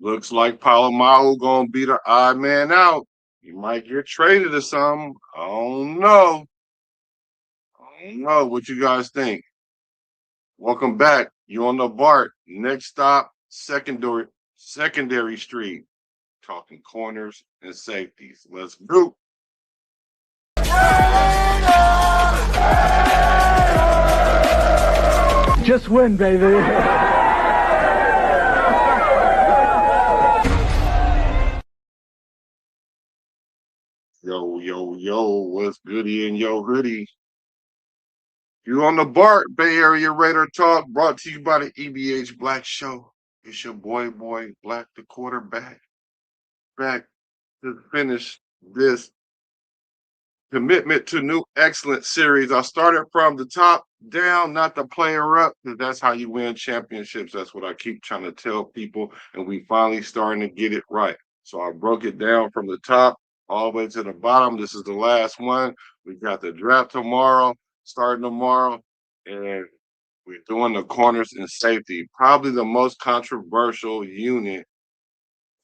Looks like Palomao gonna be the odd man out. He might get traded or something. I don't know. I don't know. What you guys think? Welcome back. You on the BART. Next stop, secondary street. Talking corners and safeties. Let's go. Just win, baby. Yo, yo, yo, what's goody in your hoodie? You on the BART, Bay Area Raider Talk, brought to you by the EBH Black Show. It's your boy, Black the quarterback, back to finish this commitment to new excellent series. I started from the top down, not the player up, because that's how you win championships. That's what I keep trying to tell people, and we finally starting to get it right. So I broke it down from the top all the way to the bottom. This is the last one. We got the draft tomorrow, starting tomorrow, and we're doing the corners and safety. Probably the most controversial unit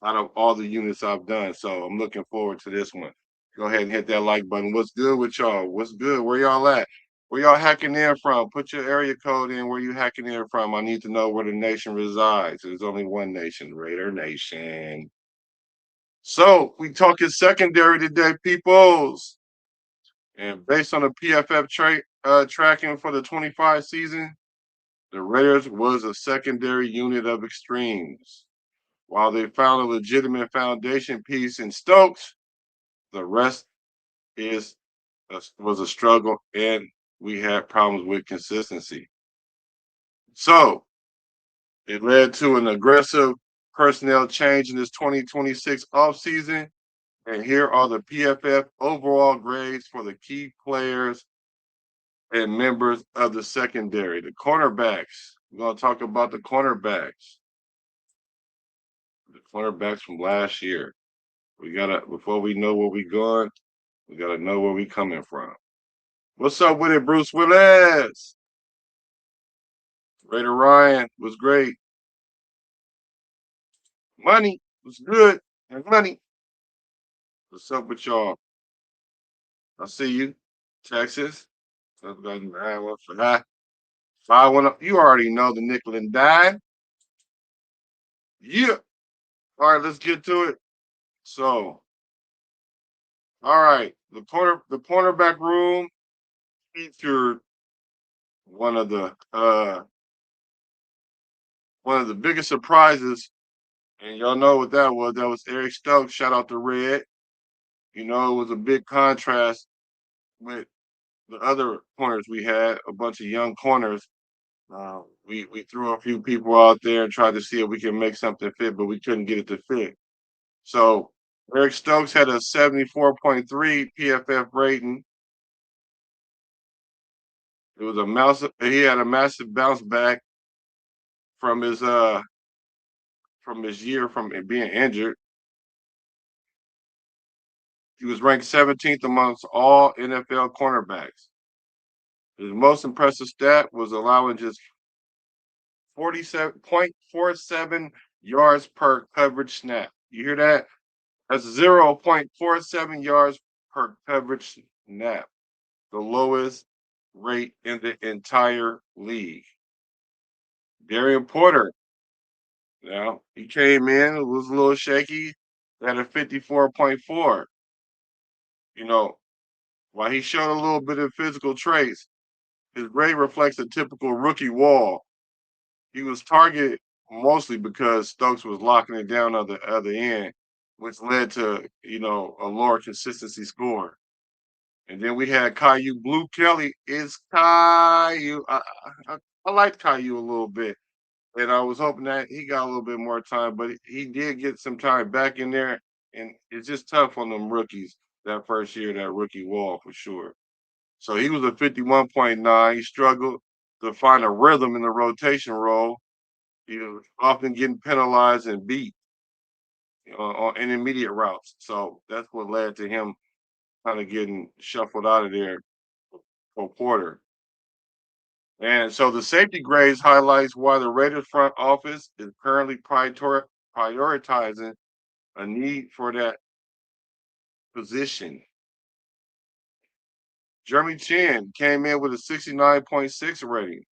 out of all the units I've done. So I'm looking forward to this one. Go ahead and hit that like button. What's good with y'all? What's good? Where y'all at? Where y'all hacking in from? Put your area code in where you hacking in from. I need to know where the nation resides. There's only one nation, Raider Nation. So we talking secondary today, peoples. And based on the PFF tracking for the 25 season, the Raiders was a secondary unit of extremes. While they found a legitimate foundation piece in Stokes, the rest was a struggle, and we had problems with consistency. So it led to an aggressive personnel change in this 2026 offseason. And here are the PFF overall grades for the key players and members of the secondary. The cornerbacks. We're going to talk about the cornerbacks. The cornerbacks from last year. We gotta, before we know where we going, we gotta know where we coming from. What's up with it, Bruce Willis? Raider Ryan was great. Money was good. And money. What's up with y'all? I see you. Texas. 5-1 up. You already know the nickel and dime. Yeah. All right, let's get to it. So, all right, the cornerback room featured one of the biggest surprises, and y'all know what that was. That was Eric Stokes. Shout out to Red. You know, it was a big contrast with the other corners we had, a bunch of young corners. We threw a few people out there and tried to see if we can make something fit, but we couldn't get it to fit. So Eric Stokes had a 74.3 PFF rating. It was a mouse. He had a massive bounce back from his year from being injured. He was ranked 17th amongst all NFL cornerbacks. His most impressive stat was allowing just 47.47 yards per coverage snap. You hear that? That's 0.47 yards per coverage snap, the lowest rate in the entire league. Darien Porter, now he came in, it was a little shaky, at a 54.4. You know, while he showed a little bit of physical traits, his rate reflects a typical rookie wall. He was targeted mostly because Stokes was locking it down on the other end, which led to, a lower consistency score. And then we had Caillou Blue Kelly. Is Caillou. I liked Caillou a little bit. And I was hoping that he got a little bit more time, but he did get some time back in there. And it's just tough on them rookies that first year, that rookie wall for sure. So he was a 51.9. He struggled to find a rhythm in the rotation role. He was often getting penalized and beat on intermediate routes. So that's what led to him kind of getting shuffled out of there for Porter. And so the safety grades highlights why the Raiders front office is currently prioritizing a need for that position. Jeremy Chin came in with a 69.6 rating.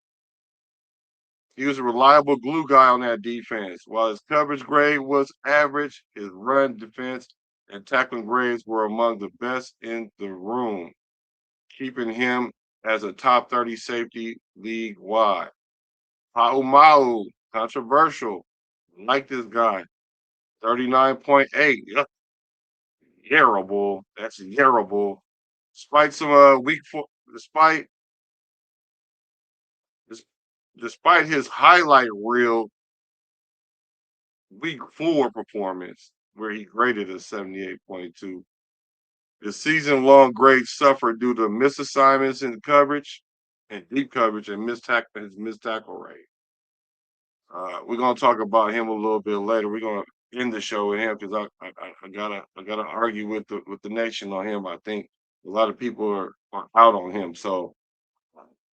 He was a reliable glue guy on that defense. While his coverage grade was average, his run defense and tackling grades were among the best in the room, keeping him as a top 30 safety league wide. Paumau, controversial. Like this guy. 39.8. Terrible. That's terrible. Despite some weak four, despite his highlight reel week 4 performance, where he graded a 78.2. The season long grade suffered due to misassignments in coverage and deep coverage and his missed tackle rate. We're gonna talk about him a little bit later. We're gonna end the show with him because I gotta argue with the nation on him. I think a lot of people are out on him, so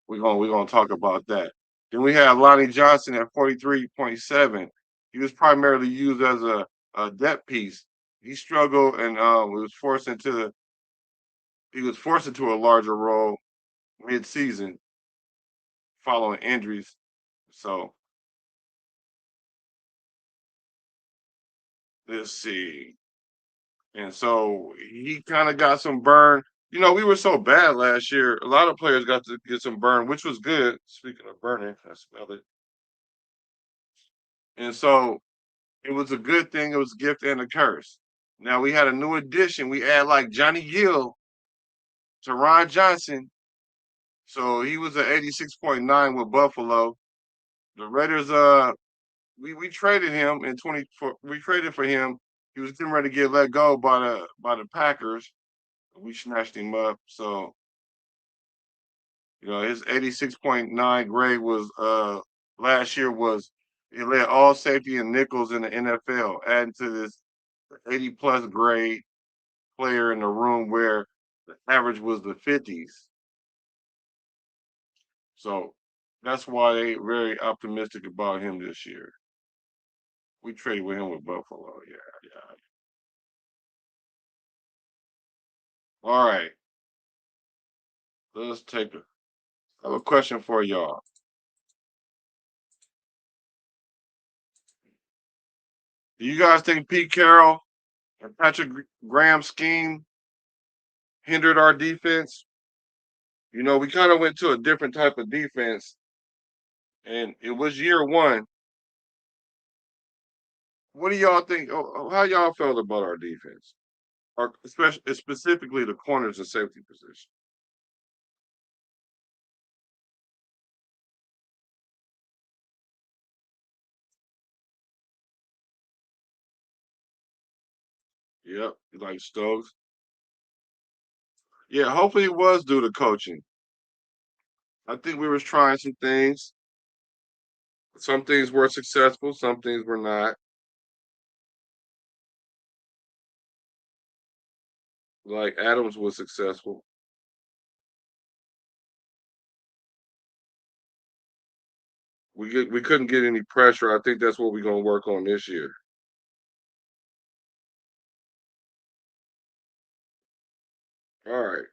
we're gonna talk about that. Then we have Lonnie Johnson at 43.7. He was primarily used as a depth piece. He struggled and was forced into a larger role mid-season following injuries. So let's see. And so he kind of got some burn. You know, we were so bad last year. A lot of players got to get some burn, which was good. Speaking of burning, I smelled it. And so it was a good thing. It was a gift and a curse. Now we had a new addition. We add like Johnny Gill, Taron Johnson. So he was at 86.9 with Buffalo. The Raiders, we traded him in 24. We traded for him. He was getting ready to get let go by the Packers. We snatched him up. So, you know, his 86.9 grade was last year was he led all safety and nickels in the NFL, adding to this 80 plus grade player in the room where the average was the 50s. So that's why they very optimistic about him this year. We traded with him with Buffalo. Yeah, yeah. All right. Let's take a I have a question for y'all. Do you guys think Pete Carroll and Patrick Graham's scheme hindered our defense? You know, we kind of went to a different type of defense, and it was year 1. What do y'all think? How y'all felt about our defense, or especially specifically the corners and safety position? Yep, like Stokes. Yeah, hopefully it was due to coaching. I think we was trying some things. Some things were successful, some things were not. Like Adams was successful. We couldn't get any pressure. I think that's what we're gonna work on this year. All right.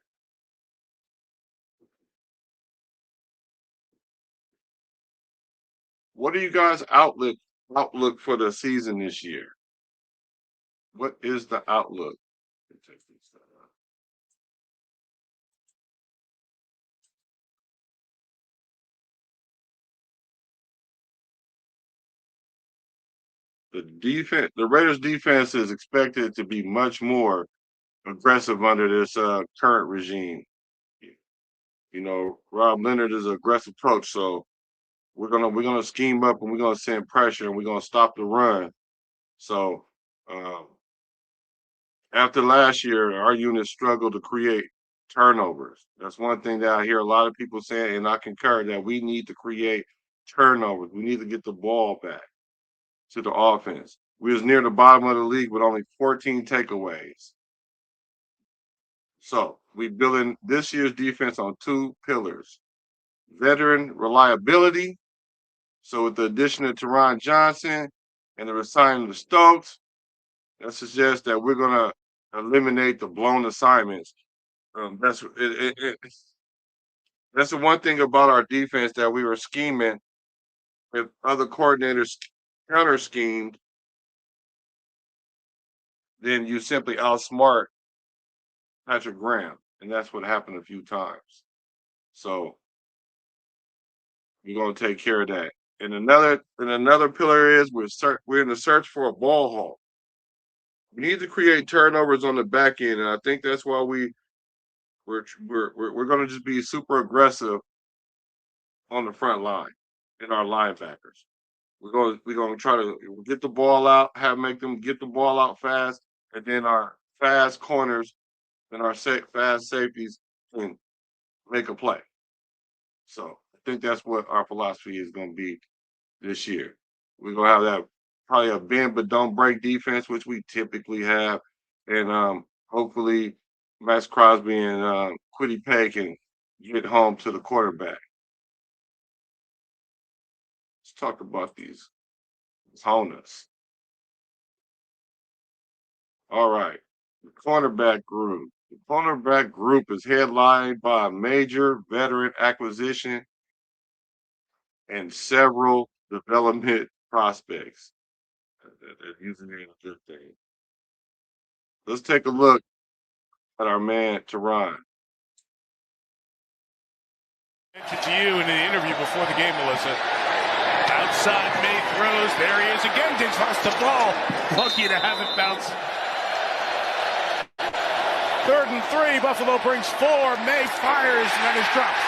What are you guys' outlook for the season this year? What is the outlook? The Raiders defense is expected to be much more aggressive under this current regime. You know, Rob Leonard is an aggressive coach, so we're gonna scheme up and we're gonna send pressure and we're gonna stop the run. So um, after last year, our unit struggled to create turnovers. That's one thing that I hear a lot of people saying, and I concur that we need to create turnovers. We need to get the ball back to the offense. We was near the bottom of the league with only 14 takeaways. So we building this year's defense on 2 pillars: veteran reliability. So with the addition of Taron Johnson and they're assigning the Stokes. That suggests that we're gonna eliminate the blown assignments. That's that's the one thing about our defense that we were scheming. If other coordinators counter schemed, then you simply outsmart Patrick Graham, and that's what happened a few times. So we're gonna take care of that. And another pillar is we're in the search for a ball hawk. We need to create turnovers on the back end, and I think that's why we're going to just be super aggressive on the front line in our linebackers. We're going to try to get the ball out, make them get the ball out fast, and then our fast corners and our fast safeties can make a play. So I think that's what our philosophy is going to be this year. We're going to have that probably a bend but don't break defense, which we typically have, and hopefully Max Crosby and Quiddy Pay can get home to the quarterback. Let's talk about these honors. All right, the cornerback group. The cornerback group is headlined by a major veteran acquisition and several development prospects. That usually ain't a good thing. Let's take a look at our man Taron. Mentioned to you in the interview before the game, Melissa. Outside, May throws. There he is again. Diggs lost the ball. Lucky to have it bounce. 3rd and 3. Buffalo brings 4. May fires and then is dropped.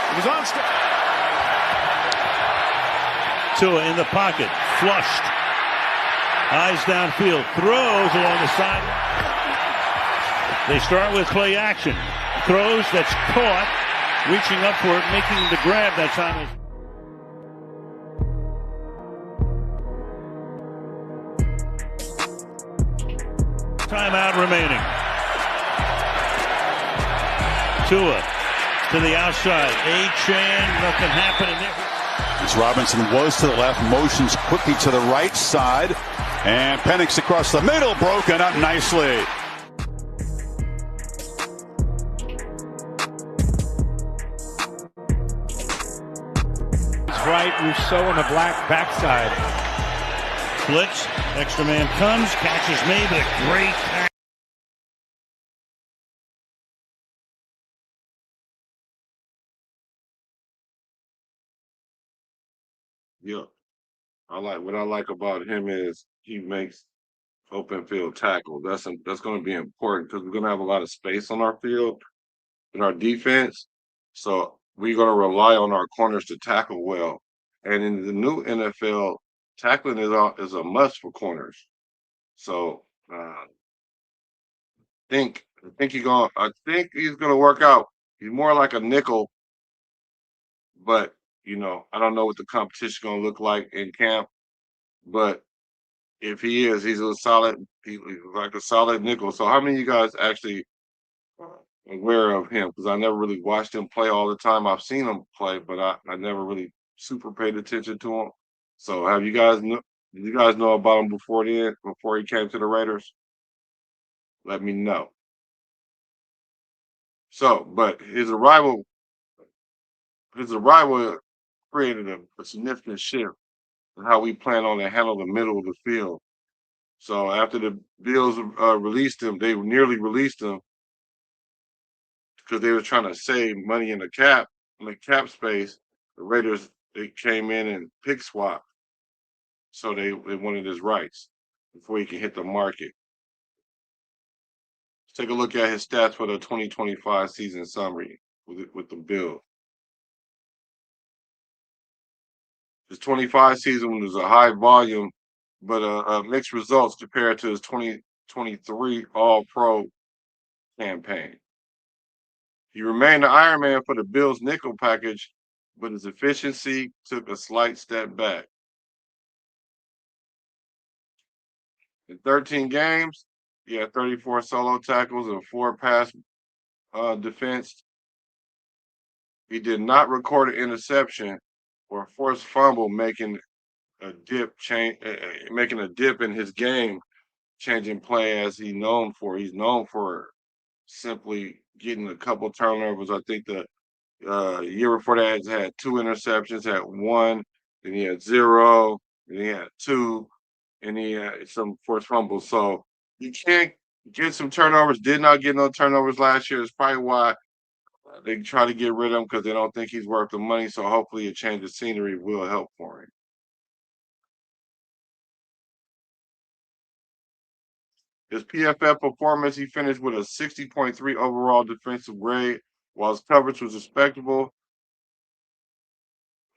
It was on. Tua in the pocket, flushed. Eyes downfield, throws along the sideline. They start with play action. Throws, that's caught. Reaching up for it, making the grab that time. Timeout remaining. Tua to the outside. A-chain, nothing happening there. As Robinson was to the left, motions quickly to the right side. And Penix across the middle, broken up nicely. Right, Rousseau on the black backside. Blitz, extra man comes, catches me, but a great catch. Yeah, what I like about him is he makes open field tackles. That's going to be important because we're going to have a lot of space on our field in our defense. So we're going to rely on our corners to tackle well. And in the new NFL, tackling is a must for corners. So I think he's gonna work out. He's more like a nickel, but I don't know what the competition gonna look like in camp. But if he is, he's he's like a solid nickel. So how many of you guys actually aware of him? Because I never really watched him play all the time. I've seen him play, but I never really super paid attention to him. So did you guys know about him before he came to the Raiders? Let me know. So, but his arrival created a significant shift in how we plan on to handle the middle of the field. So after the Bills released him, they nearly released him because they were trying to save money in the cap space. The Raiders, they came in and pick swap. So they wanted his rights before he can hit the market. Let's take a look at his stats for the 2025 season summary with the Bills. His 25 season was a high volume, but mixed results compared to his 2023 All-Pro campaign. He remained the Iron Man for the Bills nickel package, but his efficiency took a slight step back. In 13 games, he had 34 solo tackles and 4 pass defense. He did not record an interception or a forced fumble, making making a dip in his game, changing play as he's known for. He's known for simply getting a couple turnovers. I think the year before that he had 2 interceptions, had 1, then he had 0, then he had 2, and he had some forced fumbles. So you can't get some turnovers. Did not get no turnovers last year. It's probably why they try to get rid of him, because they don't think he's worth the money. So hopefully a change of scenery will help for him. His PFF performance, he finished with a 60.3 overall defensive grade, while his coverage was respectable.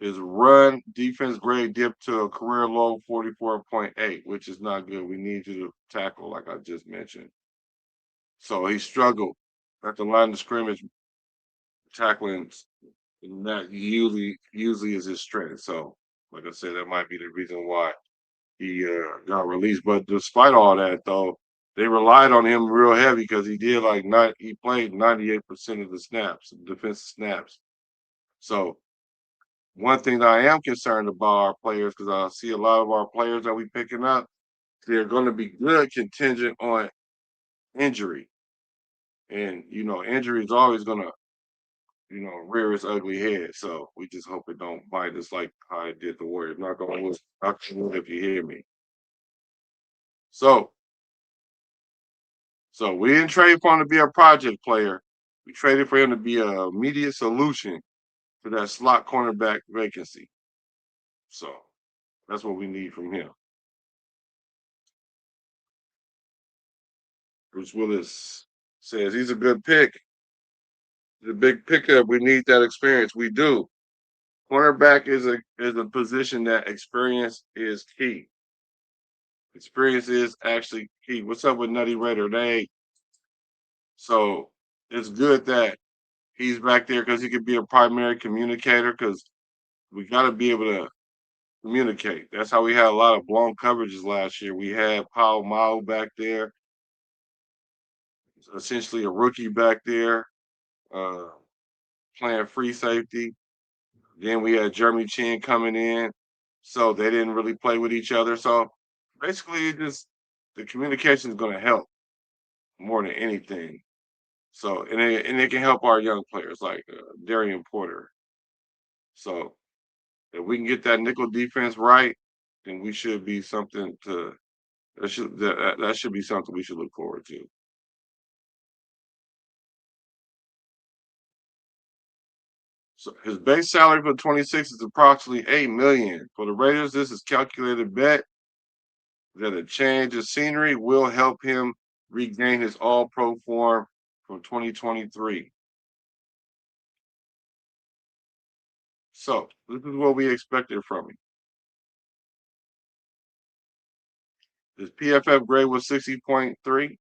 His run defense grade dipped to a career low 44.8, which is not good. We need you to tackle, like I just mentioned. So he struggled at the line of scrimmage tackling, and that usually is his strength. So, like I said, that might be the reason why he got released. But despite all that, though, they relied on him real heavy because he played 98% of the snaps, defensive snaps. So one thing that I am concerned about our players, because I see a lot of our players that we picking up, they're going to be good contingent on injury. And, injury is always going to, rear its ugly head. So we just hope it don't bite us like how it did the Warriors. Not going to lose if you hear me. So we didn't trade for him to be a project player. We traded for him to be an immediate solution to that slot cornerback vacancy. So that's what we need from him. Bruce Willis says he's a good pick. The big pickup. We need that experience. We do. Cornerback is a position that experience is key. Experience is actually key. What's up with Nutty Raider? So it's good that he's back there because he could be a primary communicator, because we got to be able to communicate. That's how we had a lot of blown coverages last year. We had Pau Mao back there, essentially a rookie back there, playing free safety. Then we had Jeremy Chin coming in, so they didn't really play with each other. So basically, the communication is going to help more than anything. So and it can help our young players like Darien Porter. So if we can get that nickel defense right, then we should be something to that should be something we should look forward to. So his base salary for 26 is approximately $8 million. For the Raiders, this is calculated bet that a change of scenery will help him regain his all-pro form from 2023. So this is what we expected from him. His PFF grade was 60.3.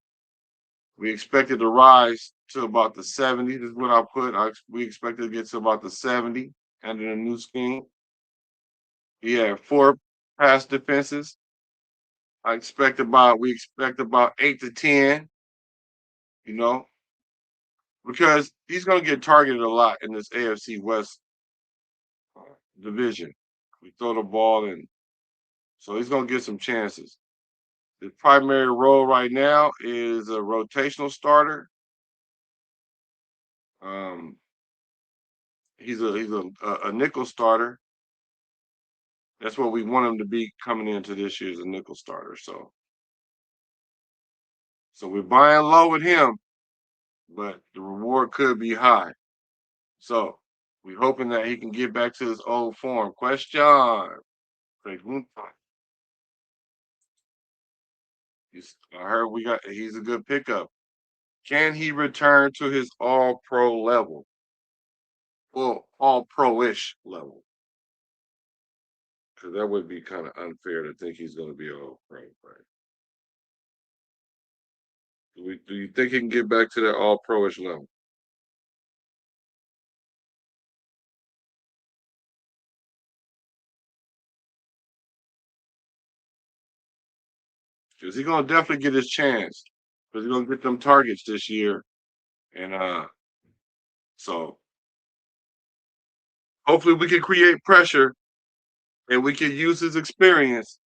We expected to rise to about the 70. This is what I put. We expected to get to about the 70 under the new scheme. He had 4 pass defenses. We expect about 8 to 10, because he's going to get targeted a lot in this AFC West division. We throw the ball in, so he's going to get some chances. His primary role right now is a rotational starter. He's a nickel starter. That's what we want him to be coming into this year, as a nickel starter. So we're buying low with him, but the reward could be high. So we're hoping that he can get back to his old form. Question. I heard he's a good pickup. Can he return to his all-pro level? Well, all-pro-ish level. Because that would be kind of unfair to think he's going to be all-pro. Right? Do you think he can get back to that all-pro-ish level? Because he's going to definitely get his chance. Because he's going to get them targets this year. And so hopefully we can create pressure and we can use his experience,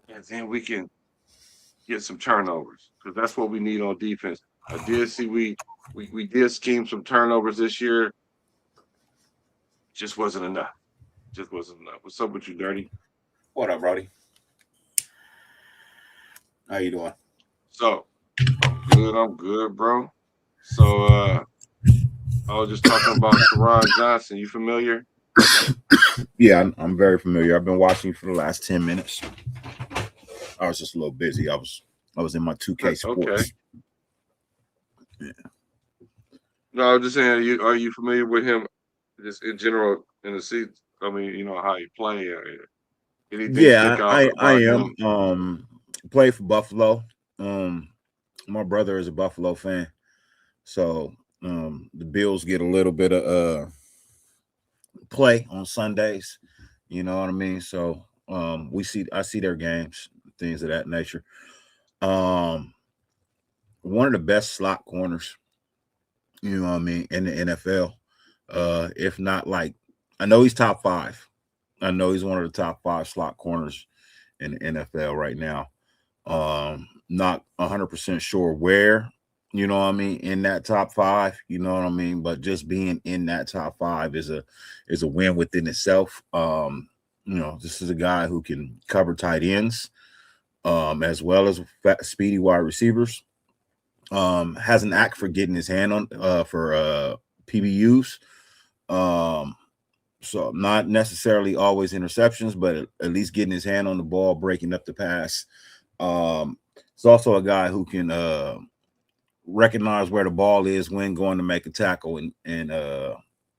and then we can get some turnovers because that's what we need on defense. I did see we did scheme some turnovers this year. Just wasn't enough. Just wasn't enough. What's up with you, Dirty? What up, Brody? How you doing? So, I'm good, bro. So, I was just talking about Taron Johnson. You familiar? Yeah, I'm very familiar. I've been watching for the last 10 minutes. I was just a little busy. I was in my 2K sports. Okay. Yeah. No, I was just saying, are you familiar with him just in general in the season? I mean, you know how he play. Anything Yeah, stick out I him? am. Played for Buffalo. My brother is a Buffalo fan, so the Bills get a little bit of play on Sundays. You know what I mean? So I see their games, things of that nature. One of the best slot corners, you know what I mean, in the NFL. If not, like, I know he's top 5. I know he's one of the top 5 slot corners in the NFL right now. Not 100% sure where, you know what I mean, in that top 5, you know what I mean, but just being in that top 5 is a win within itself. This is a guy who can cover tight ends, as well as speedy wide receivers. Has an act for getting his hand on for PBUs. So not necessarily always interceptions, but at least getting his hand on the ball, breaking up the pass. It's also a guy who can recognize where the ball is when going to make a tackle and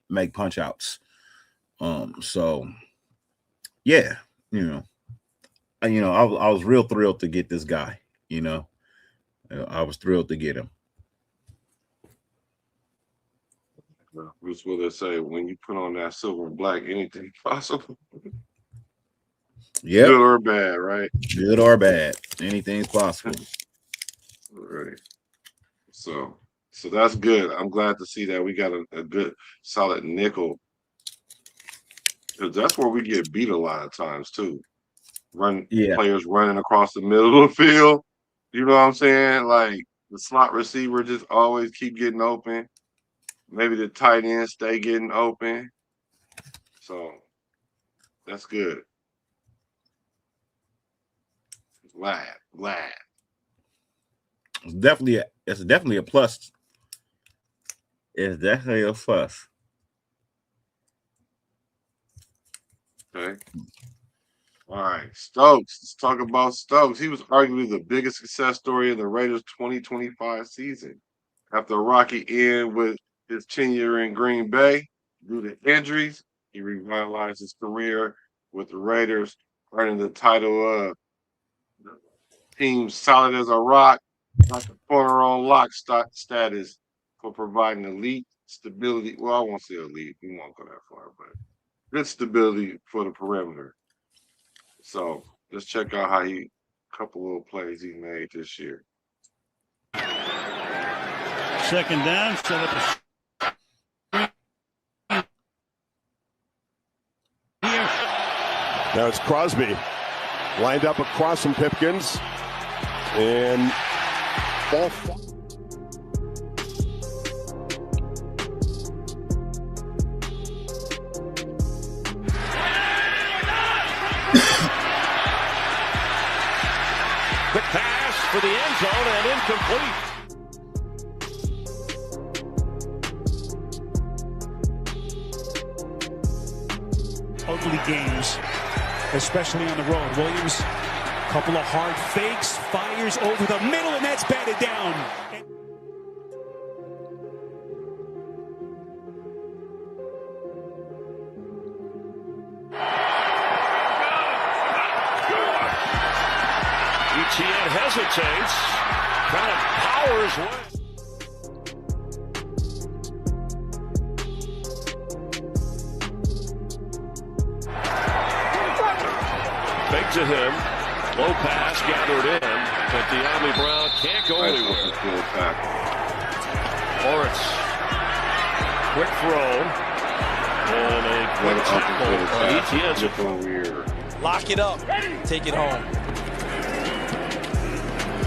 make punch outs. So yeah, I was real thrilled to get this guy. I was thrilled to get him. Bruce Willis say, when you put on that silver and black, anything possible. Yeah, good or bad, right? Good or bad, anything's possible. Right. So that's good. I'm glad to see that we got a good, solid nickel. Because that's where we get beat a lot of times too. Players running across the middle of the field. You know what I'm saying? Like the slot receiver just always keep getting open. Maybe the tight end stay getting open. So that's good. Glad. It's definitely a plus. It's definitely a plus. Okay. All right. Stokes. Let's talk about Stokes. He was arguably the biggest success story in the Raiders 2025 season. After a rocky end with his tenure in Green Bay due to injuries, he revitalized his career with the Raiders, earning the title of team solid as a rock, like a corner on lock status for providing elite stability. Well, I won't say elite. We won't go that far, but good stability for the perimeter. So let's check out how a couple little plays he made this year. Second down, set up a now it's Crosby lined up across from Pipkins and ball. Quick pass for the end zone and incomplete. Ugly games, especially on the road. Williams, a couple of hard fakes, fires over the middle, and that's batted down. Etienne hesitates, kind of powers away. Fake to him, low pass gathered in, but De'Ami Brown can't go anywhere. Lawrence, quick throw, and a One up into the tackle. Flip over here. Lock it up. Take it home.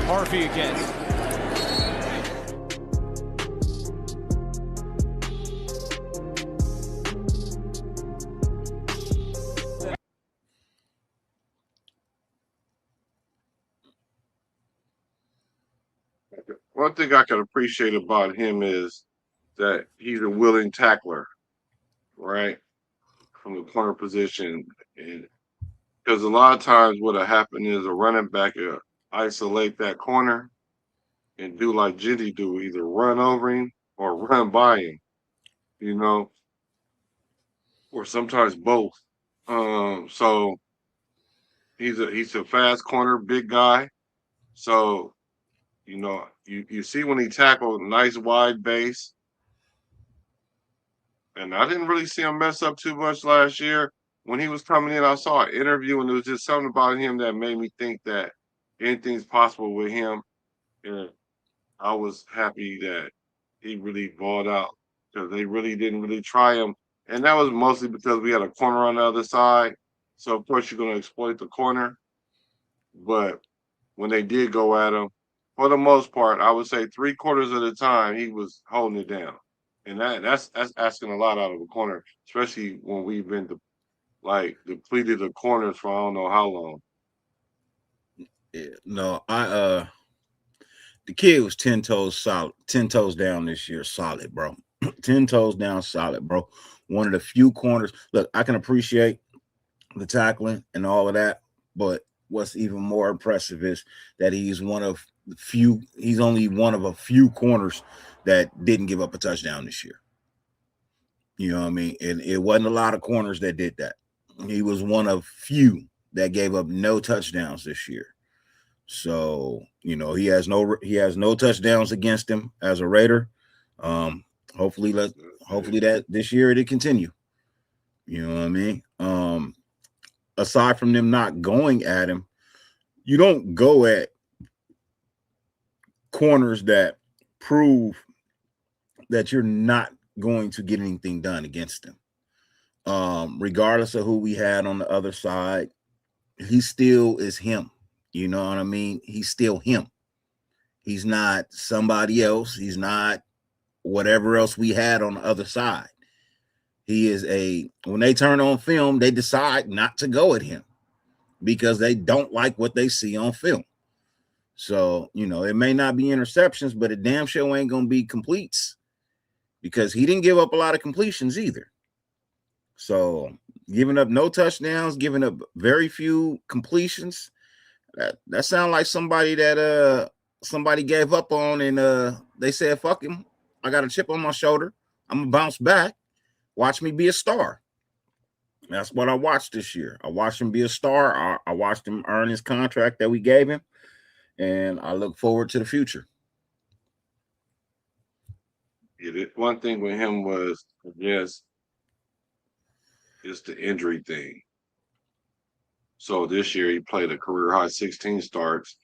Harvey again. One thing I can appreciate about him is that he's a willing tackler, right? From the corner position. And because a lot of times what'll happen is a running back will isolate that corner and do like Jitty do, either run over him or run by him, you know, or sometimes both. So he's a fast corner, big guy. So, you know, you see when he tackled, nice wide base. And I didn't really see him mess up too much last year. When he was coming in, I saw an interview, and there was just something about him that made me think that anything's possible with him. And I was happy that he really balled out because they really didn't really try him. And that was mostly because we had a corner on the other side. So, of course, you're going to exploit the corner. But when they did go at him, for the most part, I would say 3/4 of the time, he was holding it down. And that's asking a lot out of a corner, especially when we've been depleted the corners for I don't know how long. Yeah, no, the kid was 10 toes solid, 10 toes down this year, solid, bro. 10 toes down, solid, bro. One of the few corners. Look, I can appreciate the tackling and all of that, but what's even more impressive is that he's one of the few. He's only one of a few corners that didn't give up a touchdown this year. You know what I mean? And it wasn't a lot of corners that did that. He was one of few that gave up no touchdowns this year. So, you know, he has no touchdowns against him as a Raider. Hopefully that this year it'll continue. You know what I mean? Aside from them not going at him, you don't go at corners that prove that you're not going to get anything done against them. Regardless of who we had on the other side, he still is him. You know what I mean? He's still him. He's not somebody else. He's not whatever else we had on the other side. He is when they turn on film, they decide not to go at him because they don't like what they see on film. So, you know, it may not be interceptions, but it damn sure ain't going to be completes because he didn't give up a lot of completions either. So giving up no touchdowns, giving up very few completions, that sounds like somebody that somebody gave up on and they said, fuck him. I got a chip on my shoulder. I'm going to bounce back. Watch me be a star. That's what I watched this year. I watched him be a star. I watched him earn his contract that we gave him. And I look forward to the future. Yeah, one thing with him was, I guess, it's the injury thing. So this year he played a career-high 16 starts,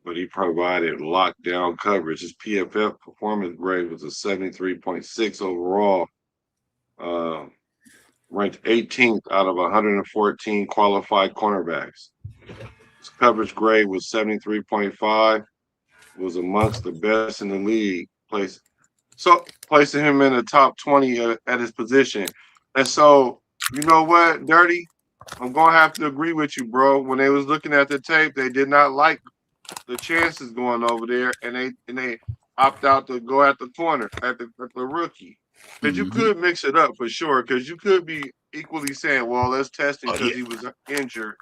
but he provided lockdown coverage. His PFF performance grade was a 73.6 overall, ranked 18th out of 114 qualified cornerbacks. His coverage grade was 73.5, was amongst the best in the league, placing him in the top 20 at his position. And so, you know what, Dirty? I'm going to have to agree with you, bro. When they was looking at the tape, they did not like the chances going over there, and they opt out to go at the corner, at the rookie. Because you could mix it up for sure, because you could be equally saying, well, let's test him because he was injured.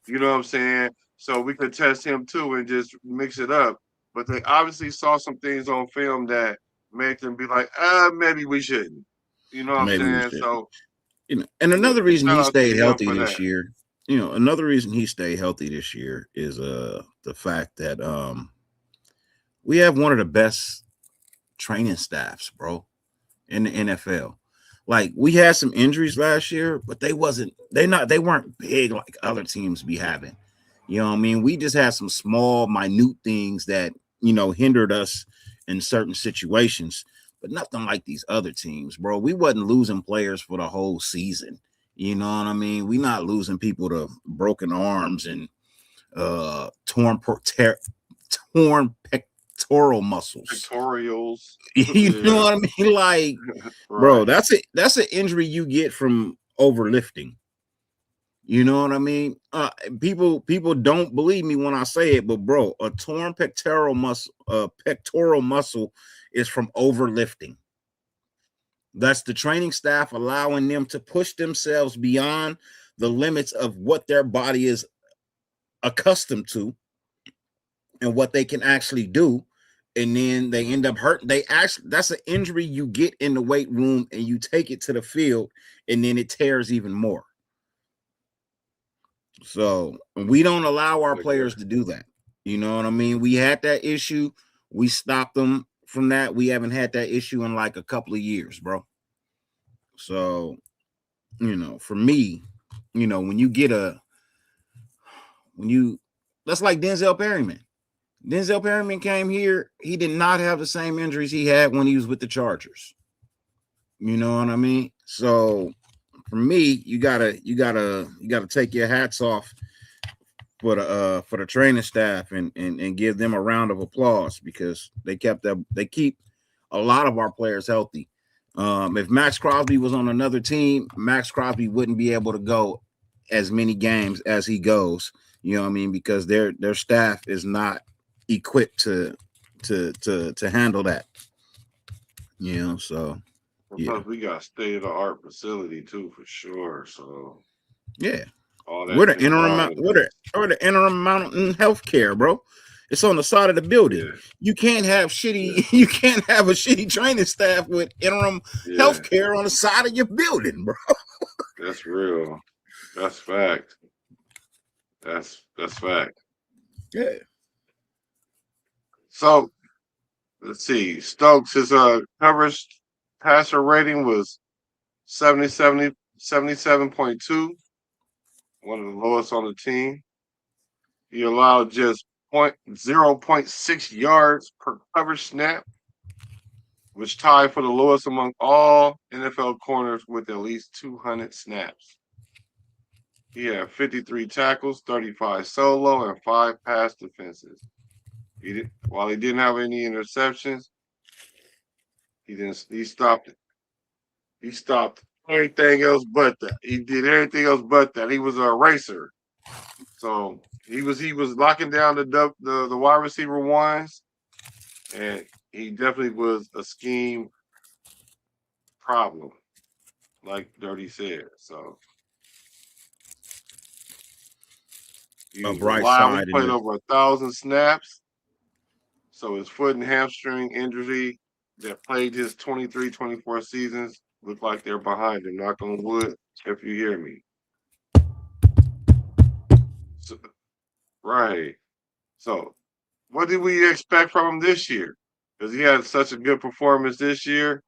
You know what I'm saying? So we could test him too and just mix it up. But they obviously saw some things on film that made them be like, maybe we shouldn't. You know what I'm saying? So, you know, and another reason he stayed healthy this year, you know, another reason he stayed healthy this year is the fact that we have one of the best training staffs, bro, in the NFL. Like, we had some injuries last year, but they weren't big like other teams be having. You know what I mean? We just had some small, minute things that, you know, hindered us in certain situations. but nothing like these other teams, bro. We wasn't losing players for the whole season. You know what I mean? We not losing people to broken arms and torn pectoral muscles. Pectorials. You know what I mean? Like, bro, Right. that's an injury you get from overlifting. You know what I mean? People don't believe me when I say it, but bro, a torn pectoral muscle is from overlifting. That's the training staff allowing them to push themselves beyond the limits of what their body is accustomed to and what they can actually do. And then they end up hurting. That's an injury you get in the weight room and you take it to the field and then it tears even more. So we don't allow our players to do that. You know what I mean? We had that issue. We stopped them from that. We haven't had that issue in like a couple of years, bro. So, you know, for me, you know, that's like Denzel Perryman. Denzel Perryman came here. He did not have the same injuries he had when he was with the Chargers. You know what I mean? So for me, you gotta take your hats off for the training staff and give them a round of applause because they keep a lot of our players healthy. If Max Crosby was on another team, Max Crosby wouldn't be able to go as many games as he goes. You know what I mean? Because their staff is not equipped to handle that. You know, so yeah. Plus, we got state-of-the-art facility too, for sure. So yeah, all that we're the interim mountain healthcare, bro. It's on the side of the building. Yeah. You can't have You can't have a shitty training staff with interim healthcare on the side of your building, bro. That's real. That's fact. That's fact. Yeah. So let's see. Stokes, his coverage passer rating was 77.2, one of the lowest on the team. He allowed just 0.6 yards per coverage snap, which tied for the lowest among all NFL corners with at least 200 snaps. He had 53 tackles, 35 solo, and 5 pass defenses. While he didn't have any interceptions, he stopped it. He stopped everything else but that. He did everything else but that. He was a eraser. So he was locking down the wide receiver ones, and he definitely was a scheme problem, like Dirty said. So he was reliable. He played over 1,000 snaps. So his foot and hamstring injury that plagued his 23-24 seasons look like they're behind him. Knock on wood, if you hear me. So, right. So what did we expect from him this year? Because he had such a good performance this year.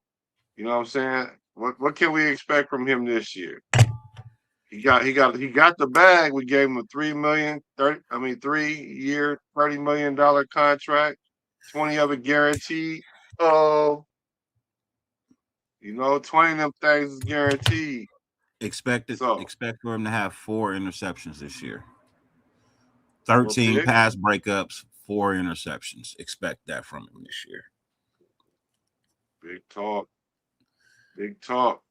You know what I'm saying? What can we expect from him this year? He got the bag. We gave him a 3-year, $30 million contract, 20 of it guaranteed. Oh, 20 of them things is guaranteed. Expect for him to have 4 interceptions this year. 13 pass breakups, 4 interceptions. Expect that from him this year. Big talk. Big talk.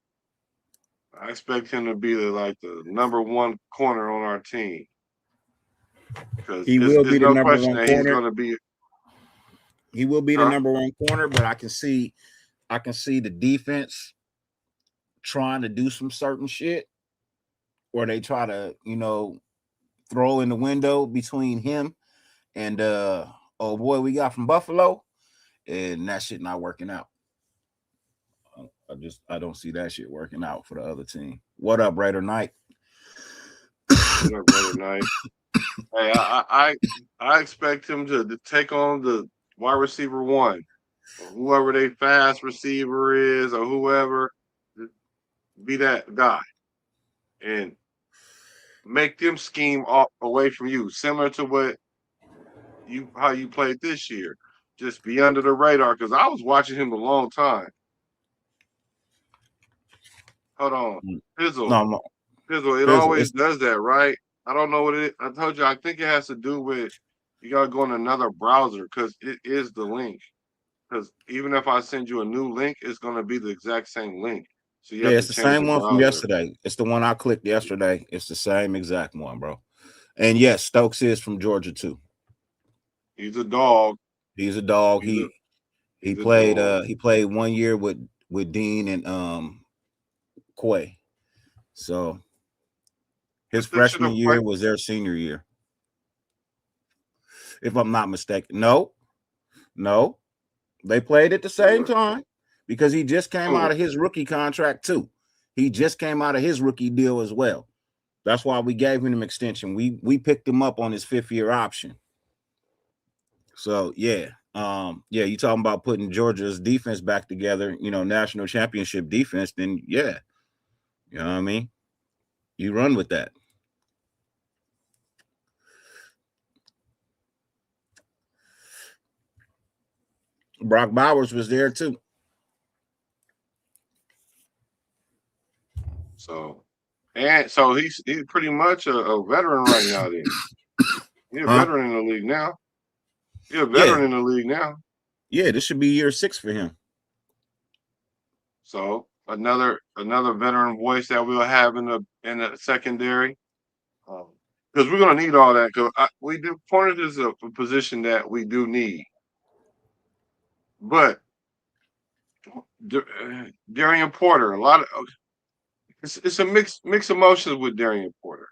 I expect him to be the number 1 corner on our team. Because he will be the number 1 corner. He's going to be. He will be the number 1 corner, but I can see the defense trying to do some certain shit, or they try to, throw in the window between him and old boy we got from Buffalo, and that shit not working out. I don't see that shit working out for the other team. What up, Raider Knight? What up, Raider Knight? Hey, I expect him to take on the wide receiver 1, or whoever they fast receiver is, or whoever, be that guy, and make them scheme away from you, similar to how you played this year. just be under the radar because I was watching him a long time. Hold on. Pizzle. No. Pizzle, it always does that, right? I don't know what it is. I told you, I think it has to do with you got to go in another browser because it is the link. Because even if I send you a new link, it's going to be the exact same link. So you have it's to the change same the one browser. from yesterday. It's the one I clicked yesterday. It's the same exact one, bro. And yes, Stokes is from Georgia too. He's a dog. He's a dog. He played 1 year with Dean and Quay. So his freshman year was their senior year. If I'm not mistaken. No. They played at the same time because he just came out of his rookie contract too. He just came out of his rookie deal as well. That's why we gave him an extension. We picked him up on his 5th-year option. So yeah, you talking about putting Georgia's defense back together, national championship defense, then yeah. You know what I mean? You run with that. Brock Bowers was there too. So he's pretty much a veteran right now. Then he's a veteran in the league now. He's a veteran in the league now. Yeah, this should be year 6 for him. So another veteran voice that we'll have in the secondary, because we're gonna need all that. Because we do corners is a position that we do need, but Darien Porter, it's a mixed emotions with Darien Porter,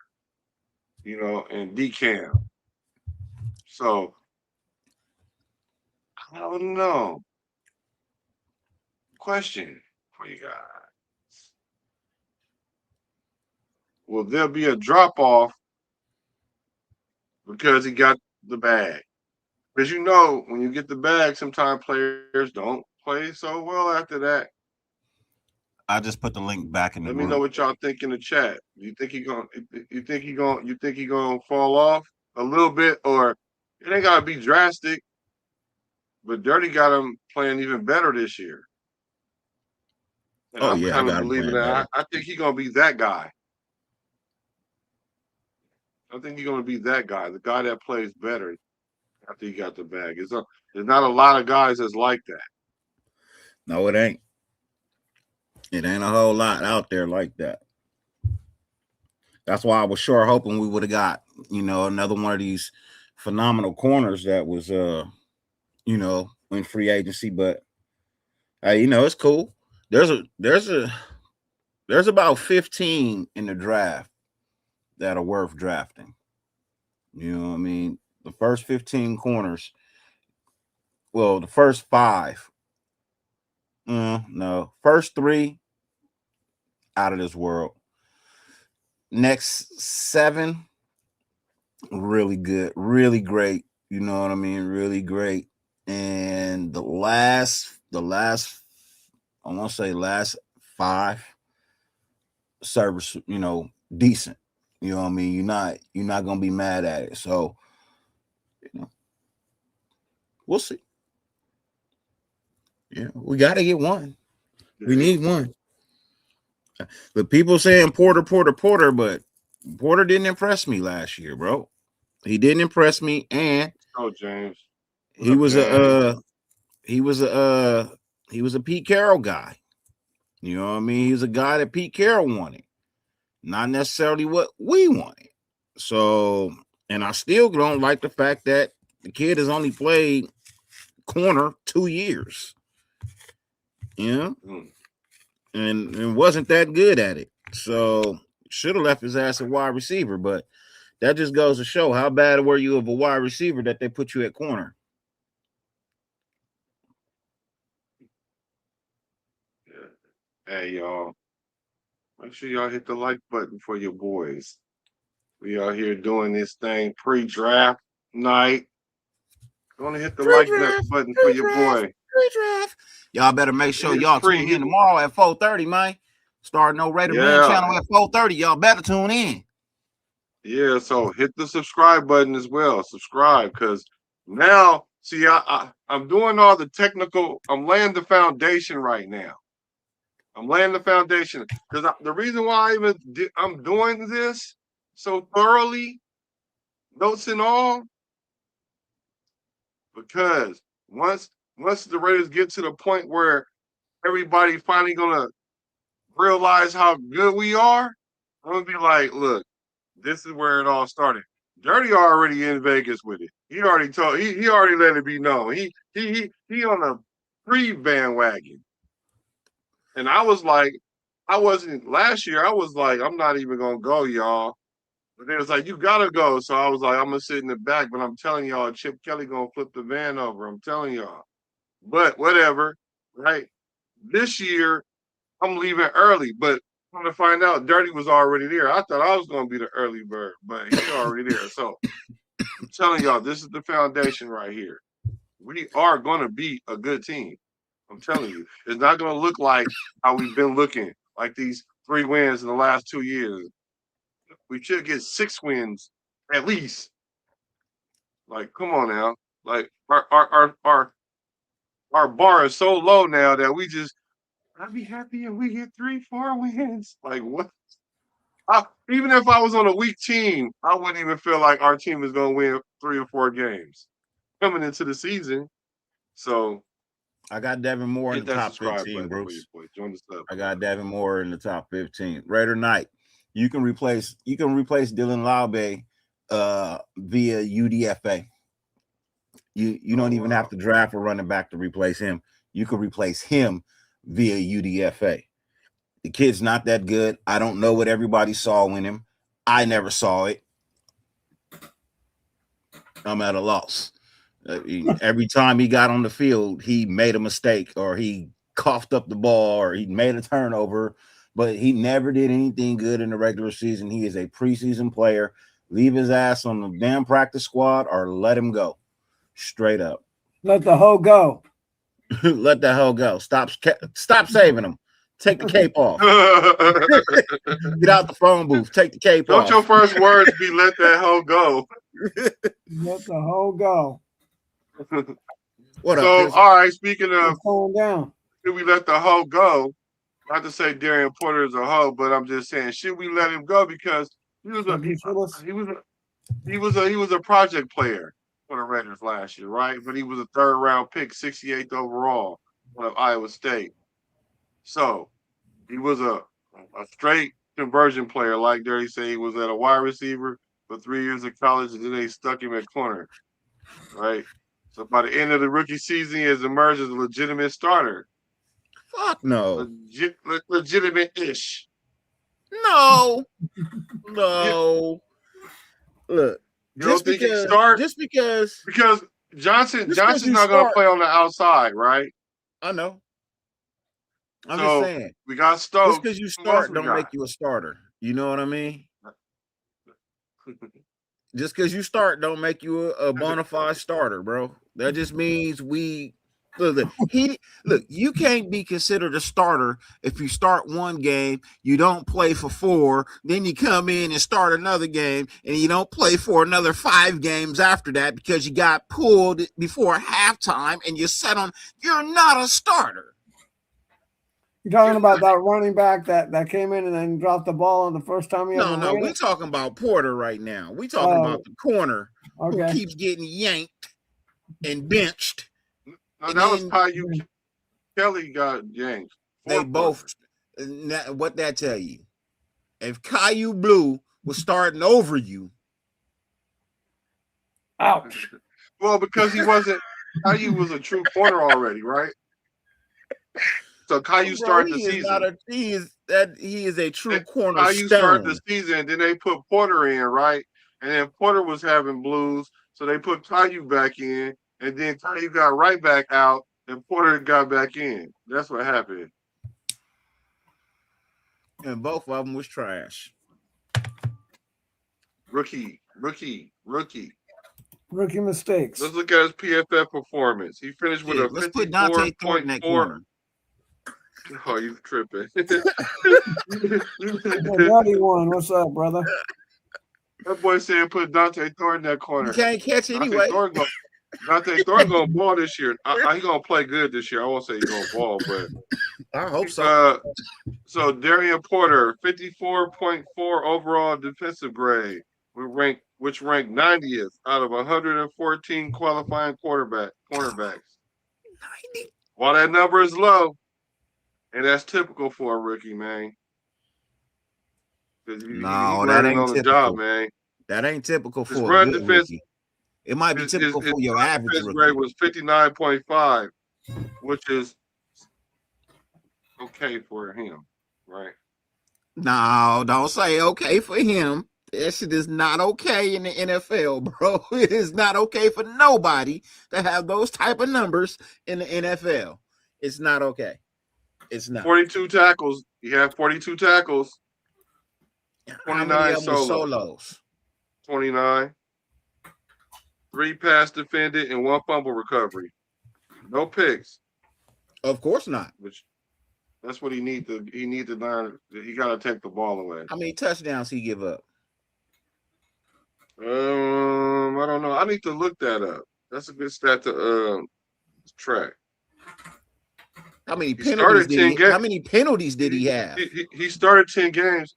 and DCAM. So I don't know. Question for you guys: will there be a drop off because he got the bag? Because when you get the bag, sometimes players don't play so well after that. I just put the link back in the Let group. me know what y'all think in the chat. You think he gonna fall off a little bit, or it ain't gotta be drastic? But Dirty got him playing even better this year. And I'm kind of believing that. I think he's gonna be that guy. I think he's gonna be that guy, the guy that plays better after he got the bag. There's not a lot of guys that's like that. No, it ain't. It ain't a whole lot out there like that. That's why I was sure hoping we would have got, another one of these phenomenal corners that was, in free agency. But hey, it's cool. There's about 15 in the draft that are worth drafting. You know what I mean? The first 15 corners. Well, the first 5. No, first 3 out of this world. Next 7, really good, really great. You know what I mean? Really great. And the last, I want to say last 5 service, decent. You know what I mean? You're not gonna be mad at it. So, we'll see. Yeah, we got to get one. We need one. The people saying Porter, but Porter didn't impress me last year, bro. He didn't impress me, and James, he was a Pete Carroll guy. You know what I mean? He was a guy that Pete Carroll wanted, not necessarily what we wanted. So, and I still don't like the fact that the kid has only played corner 2 years. And wasn't that good at it. So should have left his ass at wide receiver, but that just goes to show how bad were you of a wide receiver that they put you at corner. Hey, y'all. Make sure y'all hit the like button for your boys. We are here doing this thing pre-draft night. Go hit the like button for your boy. Pre-draft. Y'all better make sure y'all tune in tomorrow at 4:30, man. Start No Raider Man channel at 4:30. Y'all better tune in. Yeah, so hit the subscribe button as well. Subscribe, because now See, I'm doing all the technical. I'm laying the foundation right now. I'm laying the foundation because the reason why I'm doing this so thoroughly, notes and all, because once the Raiders get to the point where everybody finally gonna realize how good we are, I'm gonna be like, look, this is where it all started. Dirty already in Vegas with it. He already told he already let it be known. He on a pre-bandwagon. And I was like, last year, I was like, I'm not even gonna go, y'all. But they was like, you gotta go. So I was like, I'm gonna sit in the back, but I'm telling y'all, Chip Kelly gonna flip the van over. I'm telling y'all. But whatever, right? This year, I'm leaving early, but I'm gonna find out Dirty was already there. I thought I was gonna be the early bird, but he's already there. So I'm telling y'all, this is the foundation right here. We are gonna be a good team. I'm telling you, it's not gonna look like how we've been looking, like these 3 wins in the last 2 years. We should get 6 wins at least. Like, come on now. Like our bar is so low now that I'd be happy if we get 3-4 wins. Like what? Even if I was on a weak team, I wouldn't even feel like our team is gonna win 3 or 4 games coming into the season. So I got Devin Moore in the top 15, Bruce. Join the sub. I got Devin Moore in the top 15. Raider Knight. You can replace Dylan Laube via UDFA. You don't even have to draft a running back to replace him. You can replace him via UDFA. The kid's not that good. I don't know what everybody saw in him. I never saw it. I'm at a loss. Every time he got on the field, he made a mistake or he coughed up the ball or he made a turnover, but he never did anything good in the regular season. He is a preseason player. Leave his ass on the damn practice squad or let him go. Straight up. Let the hoe go. Let the hoe go. Stop saving him. Take the cape off. Get out the phone booth. Take the cape off. Don't your first words be let that hoe go. Let the hoe go. What up? So, all right, speaking of calm down. Should we let the hoe go? Not to say Darien Porter is a hoe, but I'm just saying, should we let him go because he was a project player for the Raiders last year, right? But he was a 3rd round pick, 68th overall of Iowa State. So he was a straight conversion player, like Dirty said. He was at a wide receiver for 3 years of college, and then they stuck him at corner, right? So by the end of the rookie season, he has emerged as a legitimate starter. Fuck no. Legitimate-ish. No. Look. You don't think he can start? Just because Johnson's not going to play on the outside, right? I know. I'm just saying. We got Stokes. Just because you start don't make you a starter. You know what I mean? Just because you start don't make you a bona fide starter, bro. That just means you can't be considered a starter if you start one game, you don't play for 4, then you come in and start another game, and you don't play for another 5 games after that because you got pulled before halftime and you're not a starter. You're talking about that running back that came in and then dropped the ball on the first time? No, we're talking about Porter right now. We're talking about the corner who keeps getting yanked and benched. No, that was Caillou Kelly got yanked. They both. What that tell you? If Caillou Blue was starting over you. Ouch. Well, because Caillou was a true corner already, right? So Caillou started the season. He is a true corner. Caillou started the season, then they put Porter in, right? And then Porter was having blues, so they put Caillou back in, and then Caillou got right back out, and Porter got back in. That's what happened. And both of them was trash. Rookie. Rookie mistakes. Let's look at his PFF performance. He finished with a 54.4. Oh, you tripping. Nutty one. What's up, brother? That boy said put Dante Thornton in that corner. You can't catch anyway. Dante Thornton's gonna ball this year. He's gonna play good this year. I won't say he's gonna ball, but I hope so. So Darien Porter, 54.4 overall defensive grade, which ranked 90th out of 114 qualifying cornerbacks. 90. While that number is low, and that's typical for a rookie, man. No, that ain't on the typical. job, man. That ain't typical His for a good rookie. It might be typical for your average rookie. His grade was 59.5, which is okay for him, right? No, don't say okay for him. That shit is not okay in the NFL, bro. It is not okay for nobody to have those type of numbers in the NFL. It's not okay. It's not. 42 tackles. He had 42 tackles. 29 solos. 29. 3 pass defended and 1 fumble recovery. No picks. Of course not. Which that's what he need to learn. He got to take the ball away. How many touchdowns he give up? I don't know. I need to look that up. That's a good stat to track. How many penalties did he? How many penalties did he have? He started 10 games.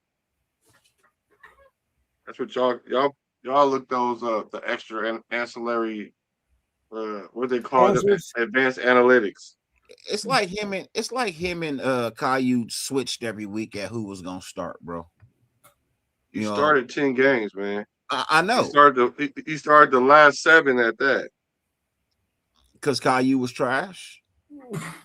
That's what y'all look those up. The extra ancillary, what they call it, advanced analytics. It's like him and Caillou switched every week at who was gonna start, bro. He started 10 games, man. I know. He started the last 7 at that. Because Caillou was trash.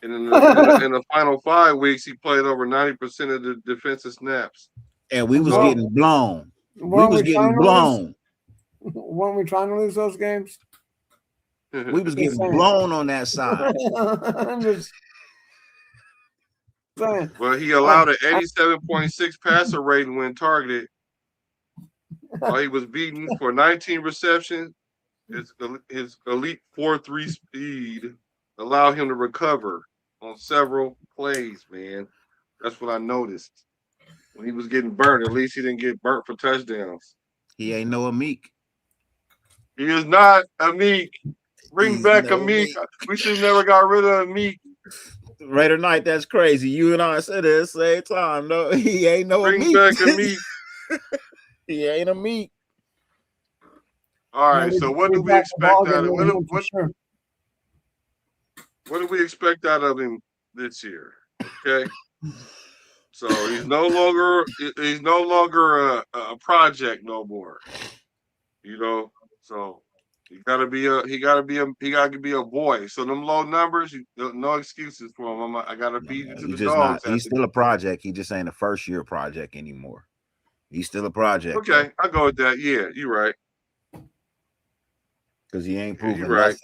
And in the final 5 weeks, he played over 90% of the defensive snaps. And we was getting blown. We was getting blown. Weren't we trying to lose those games? We was getting blown on that side. I'm just saying. Well, he allowed an 87.6 passer rating when targeted. While he was beaten for 19 receptions, his elite 4.3 speed allowed him to recover on several plays, man. That's what I noticed. When he was getting burnt, at least he didn't get burnt for touchdowns. He ain't no Amik. He is not Amik. Bring back Amik. We should have never got rid of Amik. Raider Knight, that's crazy. You and I said it at the same time. No, he ain't no Bring Amik. back Amik. He ain't Amik. All right, so what do we expect out of him? What do we expect out of him this year? Okay. So he's no longer a project no more. You know, so he gotta be a boy. So them low numbers, no excuses for him. I gotta beat you to the dogs. He's still a project. He just ain't a first year project anymore. He's still a project. Okay, I go with that. Yeah, you're right. Because he ain't proven right. nothing.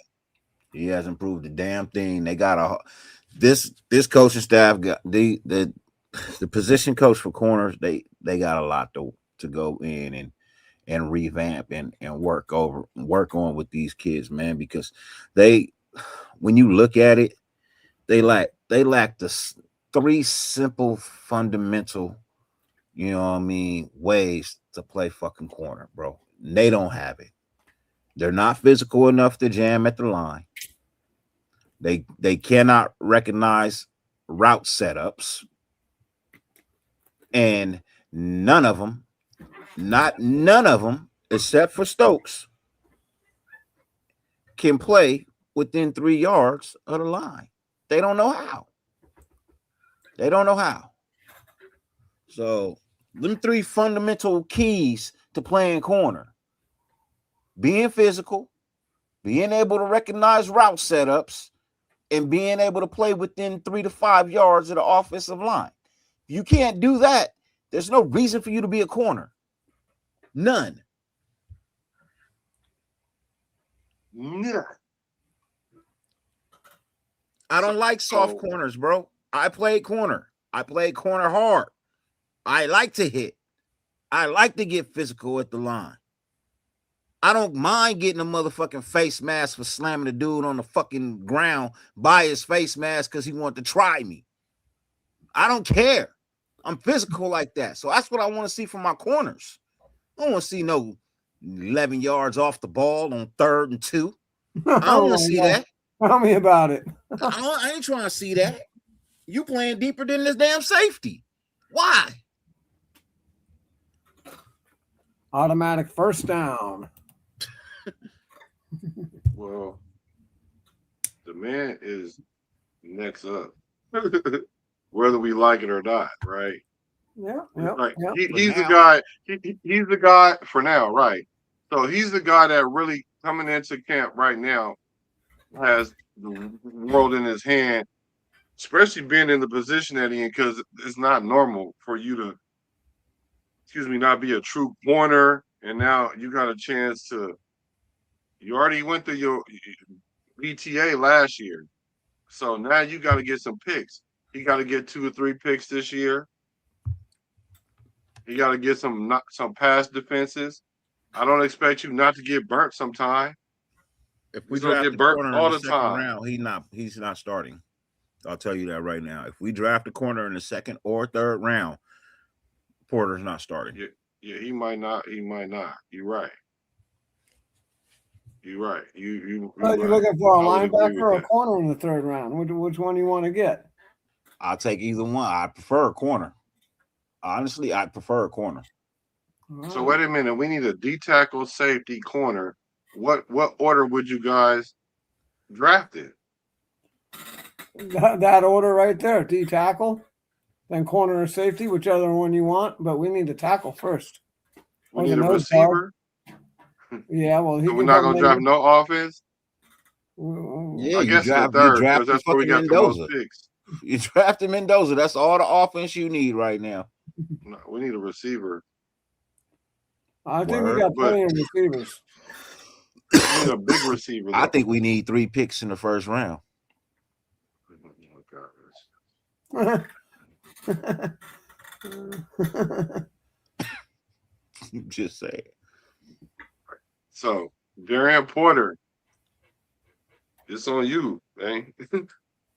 He hasn't proved a damn thing. They got this coaching staff got the position coach for corners. They got a lot to go in and revamp and work on with these kids, man. Because when you look at it, they lack the 3 simple fundamental, you know what I mean, ways to play fucking corner, bro. They don't have it. They're not physical enough to jam at the line. They cannot recognize route setups. And none of them, except for Stokes, can play within 3 yards of the line. They don't know how. So them 3 fundamental keys to playing corner: being physical, being able to recognize route setups, and being able to play within 3 to 5 yards of the offensive line. If you can't do that, there's no reason for you to be a corner. None. Yeah. I don't like soft corners, bro. I played corner. I played corner hard. I like to hit. I like to get physical at the line. I don't mind getting a motherfucking face mask for slamming the dude on the fucking ground by his face mask because he wanted to try me. I don't care. I'm physical like that. So that's what I want to see from my corners. I don't want to see no 11 yards off the ball on 3rd and 2. I don't want to see that. Tell me about it. I ain't trying to see that. You playing deeper than this damn safety. Why? Automatic first down. Well, the man is next up, whether we like it or not, right? Yeah. He's the guy. He's the guy for now, right? So he's the guy that really coming into camp right now has the world in his hand, especially being in the position that he in, because it's not normal for you to, not be a true corner, and now you got a chance to. You already went through your BTA last year, so now you got to get some picks. He got to get 2 or 3 picks this year. He got to get some pass defenses. I don't expect you not to get burnt sometime. If we draft a corner all the time, round, he's not starting. I'll tell you that right now. If we draft a corner in the 2nd or 3rd round, Porter's not starting. Yeah, he might not. You're right. You're right. You're looking for a linebacker or a corner in the 3rd round? Which one you want to get? I'll take either one. I prefer a corner. Honestly, I prefer a corner. So wait a minute. We need a D tackle, safety, corner. What order would you guys draft it? That order right there: D tackle, then corner or safety, whichever one you want. But we need to tackle first. We need a receiver. Yeah, well, we're not gonna draft no offense. Yeah, I guess the 3rd, because that's where we got Mendoza. the most picks. You drafted Mendoza. That's all the offense you need right now. No, we need a receiver. I think we got plenty of receivers. We need a big receiver. I think we need 3 picks in the 1st round. Just say it. So, Darien Porter, it's on you, man.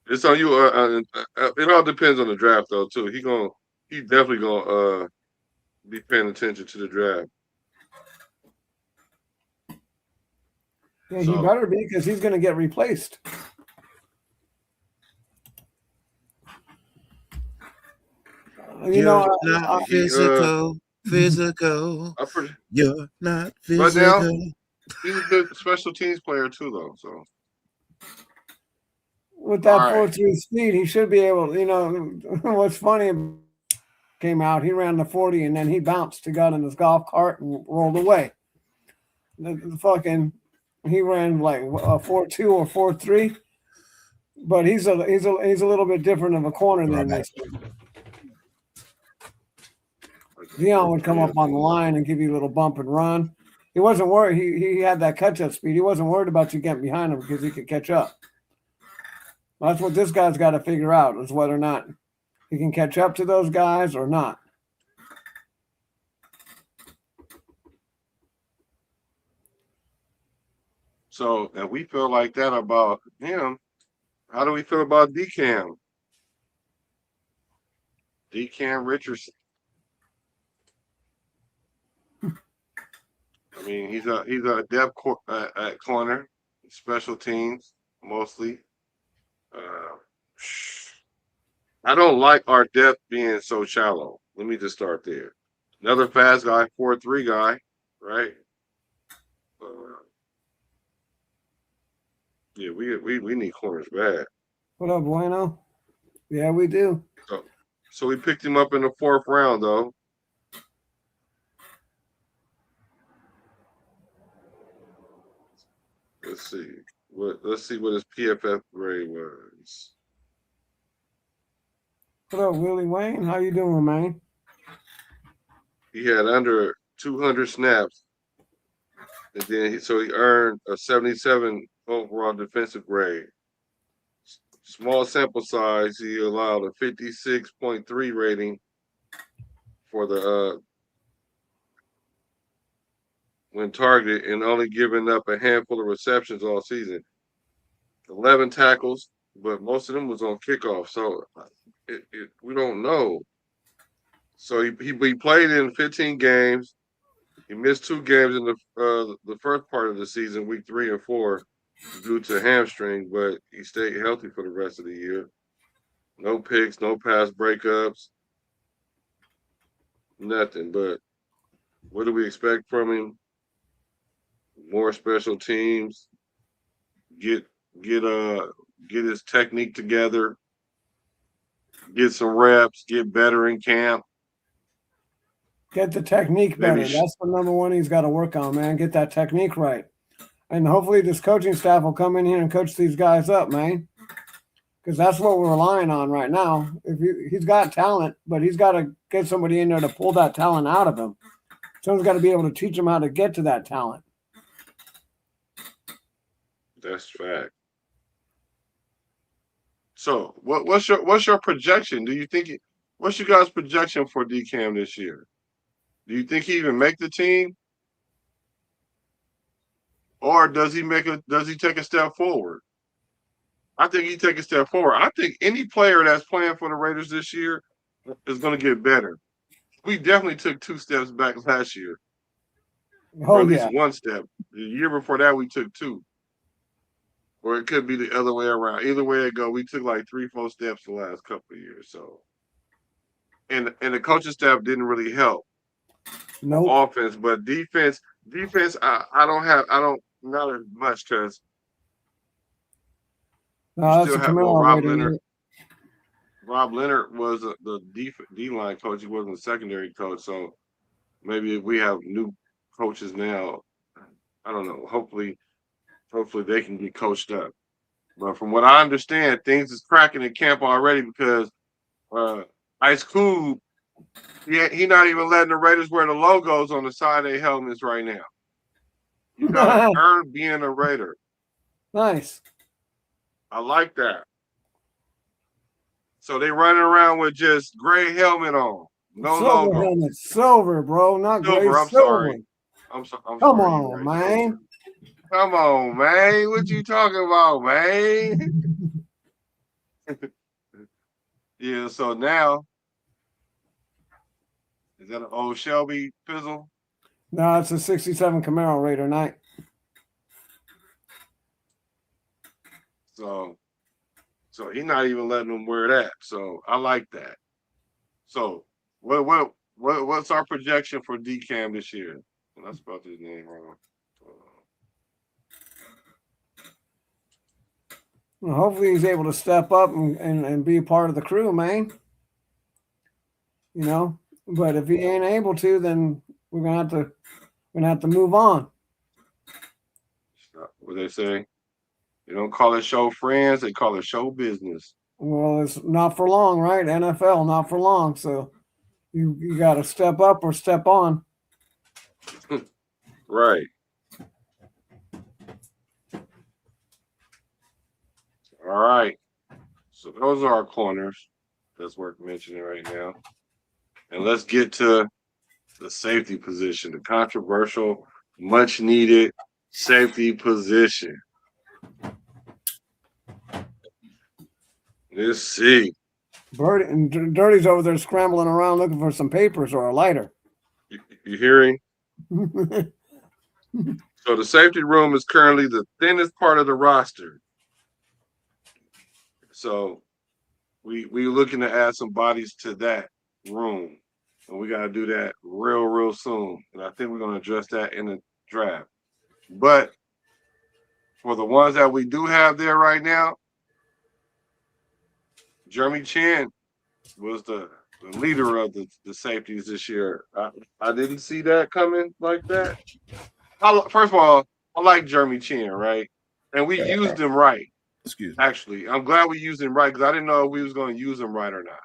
It's on you. It all depends on the draft, though, too. He definitely gonna be paying attention to the draft. Yeah, he better be, because he's going to get replaced. You're not physical. You're not physical. But now, he's a good special teams player too, though. So with that 4.3 speed, he should be able. What's funny? Came out, he ran the 40, and then he bounced. He got in his golf cart and rolled away. He ran like a 4.2 or 4.3, but he's a little bit different of a corner than this. Dion would come up on the line and give you a little bump and run. He wasn't worried. He had that catch-up speed. He wasn't worried about you getting behind him because he could catch up. That's what this guy's got to figure out, is whether or not he can catch up to those guys or not. So, if we feel like that about him, how do we feel about DCAM? DCAM Richardson. I mean, he's a depth at corner, special teams mostly. I don't like our depth being so shallow. Let me just start there. Another fast guy, 4.3 guy, right? Yeah, we need corners bad. What up, Bueno? Yeah, we do. So we picked him up in the 4th round, though. Let's see what his PFF grade was. What up, Willie Wayne? How you doing, man? He had under 200 snaps, and then he earned a 77 overall defensive grade. Small sample size. He allowed a 56.3 rating for the when targeted, and only giving up a handful of receptions all season. 11 tackles, but most of them was on kickoff. So we don't know. So he played in 15 games. He missed 2 games in the first part of the season, week 3 and 4. due to hamstring, but he stayed healthy for the rest of the year. No picks, no pass breakups, nothing. But what do we expect from him? More special teams. Get his technique together. Get some reps. Get better in camp. Get the technique better. That's the number one he's got to work on, man. Get that technique right. And hopefully this coaching staff will come in here and coach these guys up, man. Because that's what we're relying on right now. He's got talent, but he's got to get somebody in there to pull that talent out of him. Someone's got to be able to teach him how to get to that talent. That's fact. So, what's your projection? Do you think what's your guys' projection for DCAM this year? Do you think he even make the team, or does he take a step forward? I think he take a step forward. I think any player that's playing for the Raiders this year is going to get better. We definitely took 2 steps back last year, or at least 1 step. The year before that, we took 2. Or it could be the other way around. Either way it go, we took like 3-4 steps the last couple of years. So, and the coaching staff didn't really help. No offense, but defense. I don't not as much because that's a Rob Leonard. Rob Leonard was the D-line coach. He wasn't the secondary coach. So maybe if we have new coaches now, I don't know. Hopefully they can get coached up. But from what I understand, things is cracking in camp already because Ice Cube, he not even letting the Raiders wear the logos on the side of their helmets right now. You got to earn being a Raider. Nice. I like that. So they running around with just gray helmet on. No silver logo. Helmet. Silver, bro. Not silver. gray. I'm sorry. I'm Come sorry, on, man. Come on, man. What you talking about, man? Yeah, so now, is that an old Shelby Fizzle? No, it's a 67 Camaro Raider night. So he's not even letting them wear that. So I like that. So what's our projection for DCAM this year? I spelled his name wrong. Well, hopefully he's able to step up and be a part of the crew, man. You know, but if he ain't able to, then we're gonna have to move on. What they say? They don't call it show friends; they call it show business. Well, it's not for long, right? NFL, not for long. So you got to step up or step on. Right. All right. So those are our corners. That's worth mentioning right now. And let's get to the safety position, the controversial, much needed safety position. Let's see. Dirty's over there scrambling around looking for some papers or a lighter. You hearing? So the safety room is currently the thinnest part of the roster. So we're looking to add some bodies to that room. And we got to do that real soon. And I think we're going to address that in the draft. But for the ones that we do have there right now, Jeremy Chin was the leader of the safeties this year. I didn't see that coming like that. First of all, I like Jeremy Chin, right? And we used him right. Excuse me. Actually, I'm glad we used him right because I didn't know if we was going to use him right or not.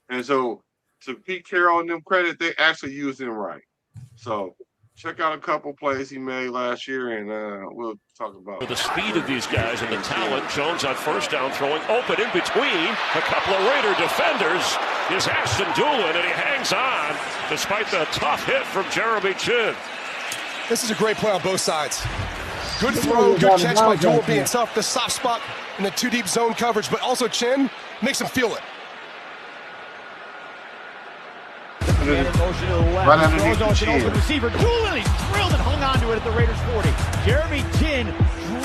And so to Pete Carroll and them credit, they actually used him right. So check out a couple plays he made last year, and we'll talk about the speed of these guys and the talent. Jones on first down throwing open in between a couple of Raider defenders is Ashton Doolin, and he hangs on despite the tough hit from Jeremy Chin. This is a great play on both sides. Good throw, good catch by Doolin being tough. The soft spot in the 2 deep zone coverage, but also Chin makes him feel it. Motion to the left. Right underneath the chin. Open receiver. Doolin, he's drilled and hung on to it at the Raiders 40. Jeremy Chin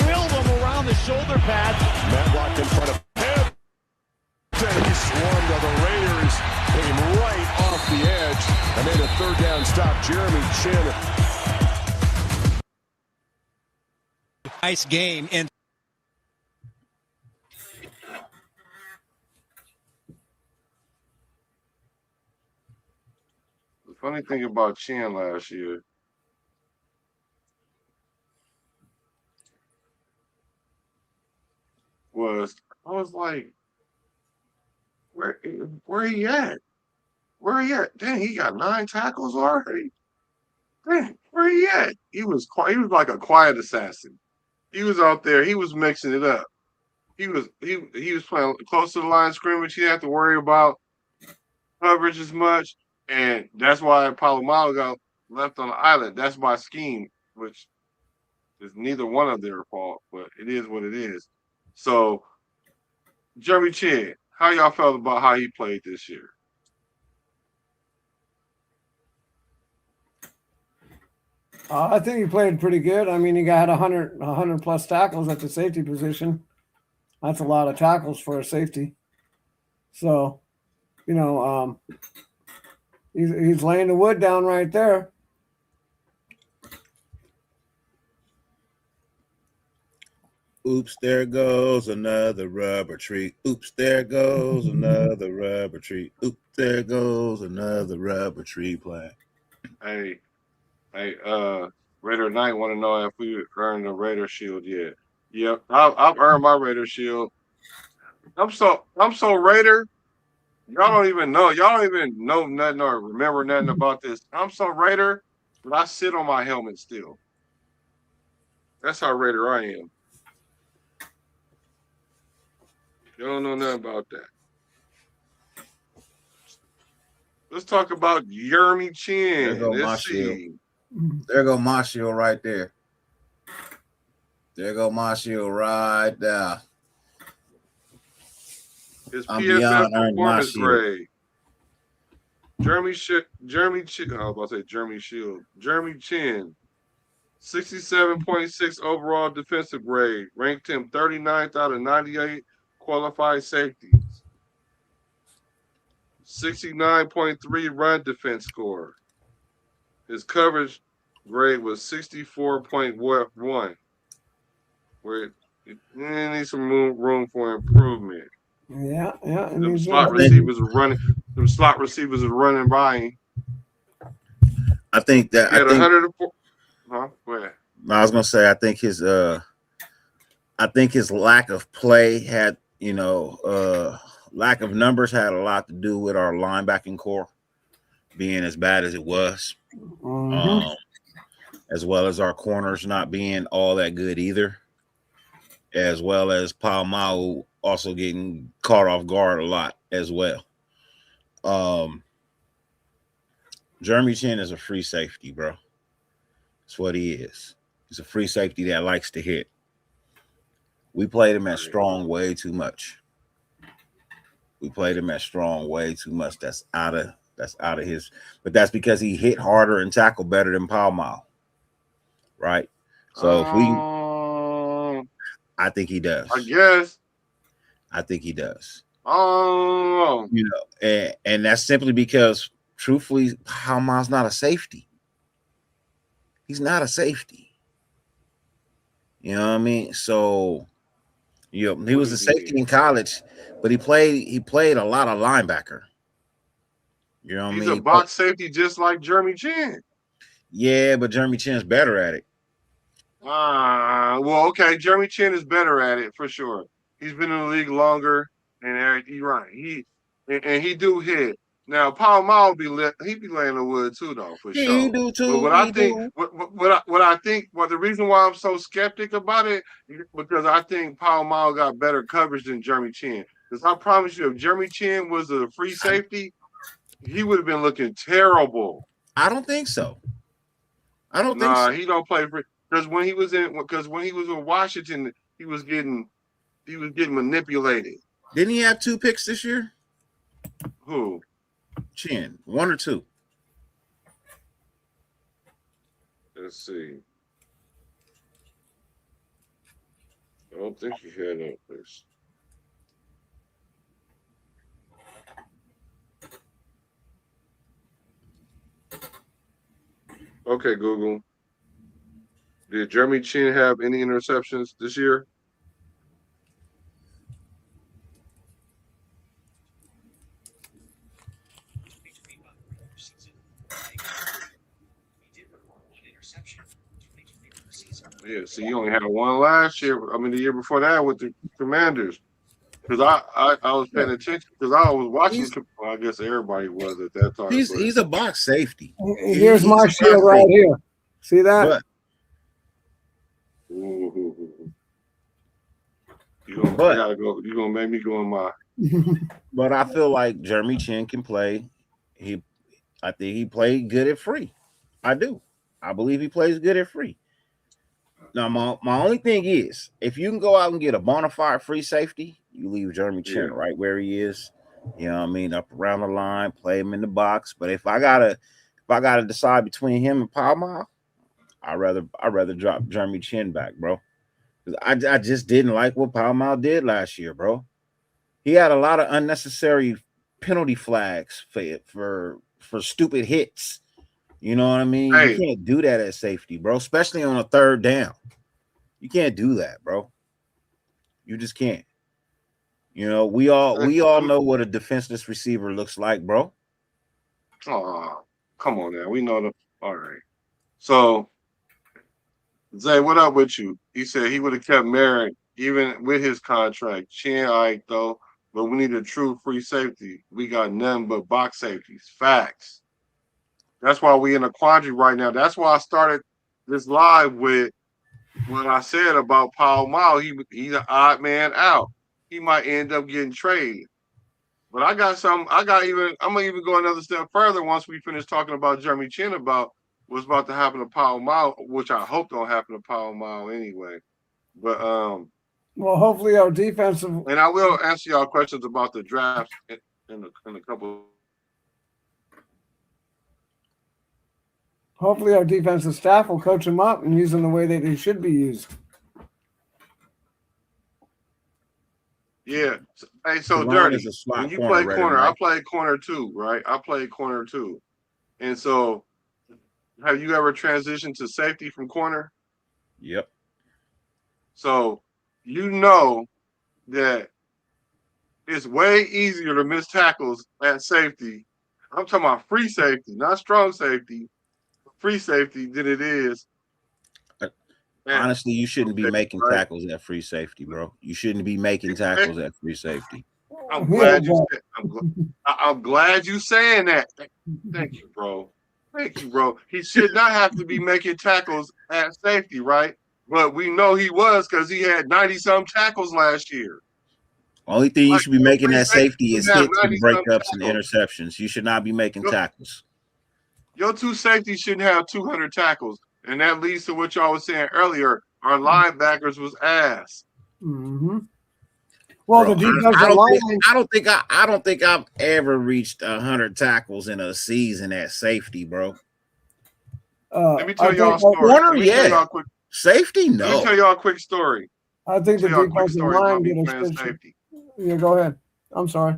drilled him on the shoulder pad. Matlock in front of him. And he swarmed on the Raiders. Came right off the edge and made a third down stop. Jeremy Chin. Nice game. And The funny thing about Chin last year was I was like, where he at? Where he at? Dang, he got 9 tackles already. Dang, where he at? He was like a quiet assassin. He was out there. He was mixing it up. He was playing close to the line of scrimmage. He didn't have to worry about coverage as much, and that's why Palomalo got left on the island. That's my scheme, which is neither one of their fault, but it is what it is. So, Jeremy Chin, how y'all felt about how he played this year? I think he played pretty good. I mean, he got 100 plus tackles at the safety position. That's a lot of tackles for a safety. So, he's laying the wood down right there. Oops, there goes another rubber tree. Oops, there goes another rubber tree. Oops, there goes another rubber tree plant. Hey, Raider Knight want to know if we earned the Raider Shield yet. Yep, I've earned my Raider Shield. I'm so Raider. Y'all don't even know. Y'all don't even know nothing or remember nothing about this. I'm so Raider, but I sit on my helmet still. That's how Raider I am. You don't know nothing about that. Let's talk about Jeremy Chin. Let's see. There go my shield right there. There go my shield right there. His PFF performance grade. Jeremy Chin. I was about to say Jeremy Shield. Jeremy Chin. 67.6 overall defensive grade. Ranked him 39th out of 98 qualified safeties. 69.3 run defense score. His coverage grade was 64.1. Where it needs some room for improvement. Yeah. Them slot receivers are running. Them slot receivers are running by him. I think that he had 104. Huh? Go ahead. I was gonna say I think his lack of play had lack of numbers had a lot to do with our linebacking core being as bad as it was, as well as our corners not being all that good either, as well as Palomalo also getting caught off guard a lot as well. Jeremy Chin is a free safety, bro. That's what he is. He's a free safety that likes to hit. We played him at strong way too much. That's out of his, but that's because he hit harder and tackled better than Palomalo. Right? So I think he does. I think he does. Oh, and that's simply because, truthfully, Palomalo's not a safety. He's not a safety. You know what I mean? So, he was a safety in college, but he played a lot of linebacker. You know what I mean? He's a box safety just like Jeremy Chin. Yeah, but Jeremy Chin's better at it. Well, okay. Jeremy Chin is better at it for sure. He's been in the league longer, and Eric, you're right. He do hit. Now, Palomalo he be laying the wood too, though, for sure. He do too. But the reason why I'm so skeptic about it, because I think Palomalo got better coverage than Jeremy Chin. Because I promise you, if Jeremy Chin was a free safety, he would have been looking terrible. I don't think so. Think so. He don't play free. Because when he was in Washington, he was getting manipulated. Didn't he have 2 picks this year? Who? Chin, 1 or 2? Let's see. I don't think he had no place. Okay, Google. Did Jeremy Chin have any interceptions this year? Yeah, see, you only had one last year. I mean, the year before that with the Commanders. Because I was paying attention because I was watching. Well, I guess everybody was at that time. He's a box safety. Here's my shield right here. See that? You're gonna make me go in my. But I feel like Jeremy Chin can play. I think he played good at free. I do. I believe he plays good at free. Now, my only thing is, if you can go out and get a bona fide free safety, you leave Jeremy Chin right where he is. You know what I mean? Up around the line, play him in the box. But if I gotta decide between him and Palma, I'd rather drop Jeremy Chin back, bro. Because I just didn't like what Palma did last year, bro. He had a lot of unnecessary penalty flags for stupid hits. You know what I mean? Hey. You can't do that at safety, bro, especially on a third down. You can't do that, bro. You just can't. You know, we all know what a defenseless receiver looks like, bro. Oh, come on now. We know the all right. So, Zay, what up with you? He said he would have kept Merrick even with his contract. Chin, all right, though, but we need a true free safety. We got none but box safeties. Facts. That's why we in a quandary right now. That's why I started this live with what I said about Paul Mao. He's an odd man out. He might end up getting traded. But I'm gonna even go another step further once we finish talking about Jeremy Chin about what's about to happen to Paul Mao, which I hope don't happen to Paul Mao anyway. But well, hopefully our defensive, and I will answer y'all questions about the draft in a couple. Hopefully our defensive staff will coach him up and use him the way that he should be used. Yeah. Hey, so Dirty, when you play corner, I played corner too, right? I played corner too. And so have you ever transitioned to safety from corner? Yep. So you know that it's way easier to miss tackles at safety. I'm talking about free safety, not strong safety. Free safety than it is. Honestly, you shouldn't be making tackles at free safety, bro. You shouldn't be making tackles at free safety. I'm glad you saying that. Thank you, bro. Thank you, bro. He should not have to be making tackles at safety, right? But we know he was because he had 90-some tackles last year. Only thing you should be making at safety is hits and breakups and interceptions. You should not be making tackles. Your two safeties shouldn't have 200 tackles. And that leads to what y'all was saying earlier. Our linebackers was ass. Mm-hmm. Well, bro, the defensive line. I don't think I've ever reached 100 tackles in a season at safety, bro. Let me tell y'all a story. Safety, no. Let me tell y'all a quick story. I think the defensive line did a safety. Yeah, go ahead. I'm sorry.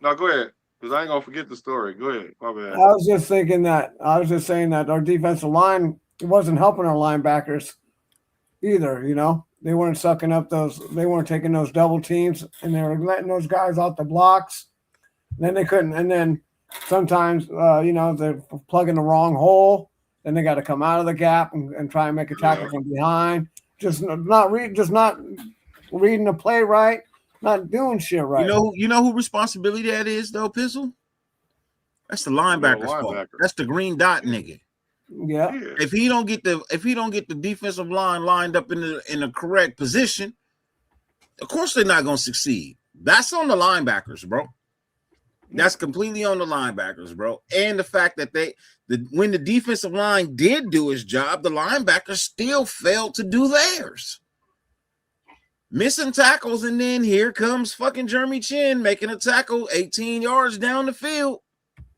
No, go ahead. Because I ain't gonna forget the story. Go ahead. My bad. I was just saying that our defensive line wasn't helping our linebackers either. You know, they weren't sucking up they weren't taking those double teams, and they were letting those guys out the blocks. And then they couldn't. And then sometimes, they're plugging the wrong hole. Then they got to come out of the gap and try and make a tackle from behind. Just not reading the play right. Not doing shit right. You know who responsibility that is, though, Pizzle? That's the linebacker's fault. That's the green dot nigga. Yeah. If he don't get the defensive line lined up in the correct position, of course they're not gonna succeed. That's on the linebackers, bro. That's completely on the linebackers, bro. And the fact that when the defensive line did do his job, the linebackers still failed to do theirs. Missing tackles, and then here comes fucking Jeremy Chin making a tackle 18 yards down the field.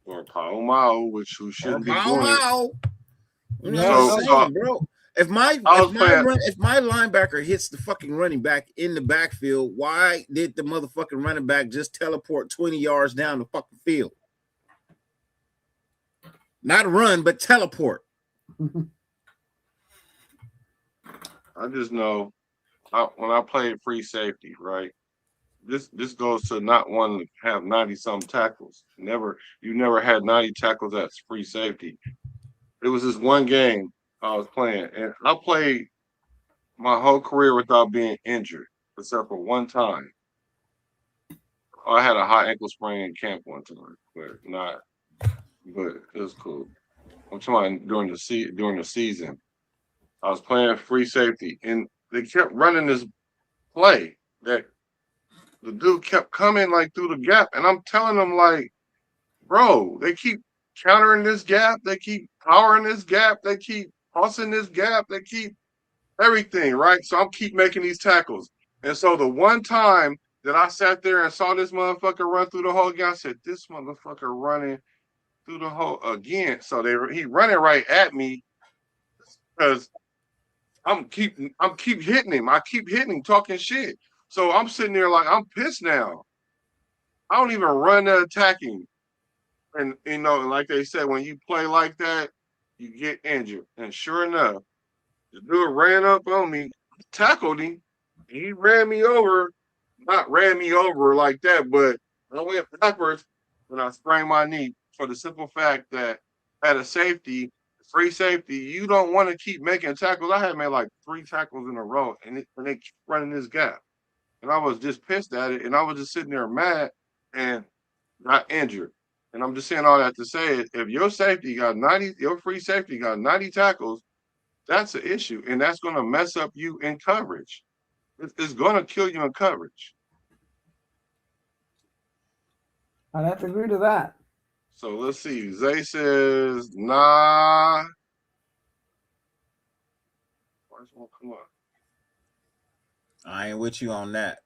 Or Paul Mao, who shouldn't be doing it. You know what I'm saying, bro? If my linebacker hits the fucking running back in the backfield, why did the motherfucking running back just teleport 20 yards down the fucking field? Not run, but teleport. I just know when I played free safety, right? This goes to not wanting to have 90-some tackles. You never had 90 tackles at free safety. It was this one game I was playing, and I played my whole career without being injured, except for one time. I had a high ankle sprain in camp one time, but it was cool. I'm talking about during the season. I was playing free safety, and they kept running this play that the dude kept coming like through the gap, and I'm telling them like, bro, they keep countering this gap, they keep powering this gap, they keep tossing this gap, they keep everything, right? So I'm keep making these tackles. And so the one time that I sat there and saw this motherfucker run through the whole game, I said, this motherfucker running through the whole again. So he running right at me because I'm keep hitting him. I keep hitting him, talking shit. So I'm sitting there like, I'm pissed now. I don't even run to attack him. And, like they said, when you play like that, you get injured. And sure enough, the dude ran up on me, tackled him. He ran me over. Not ran me over like that, but I went backwards when I sprained my knee for the simple fact that at a free safety, you don't want to keep making tackles. I had made like 3 tackles in a row, and they keep running this gap. And I was just pissed at it, and I was just sitting there mad and got injured. And I'm just saying all that to say, if your free safety got 90 tackles, that's an issue, and that's going to mess up you in coverage. It's going to kill you in coverage. I'd have to agree to that. So let's see. Zay says, nah. Why won't come up? I ain't with you on that.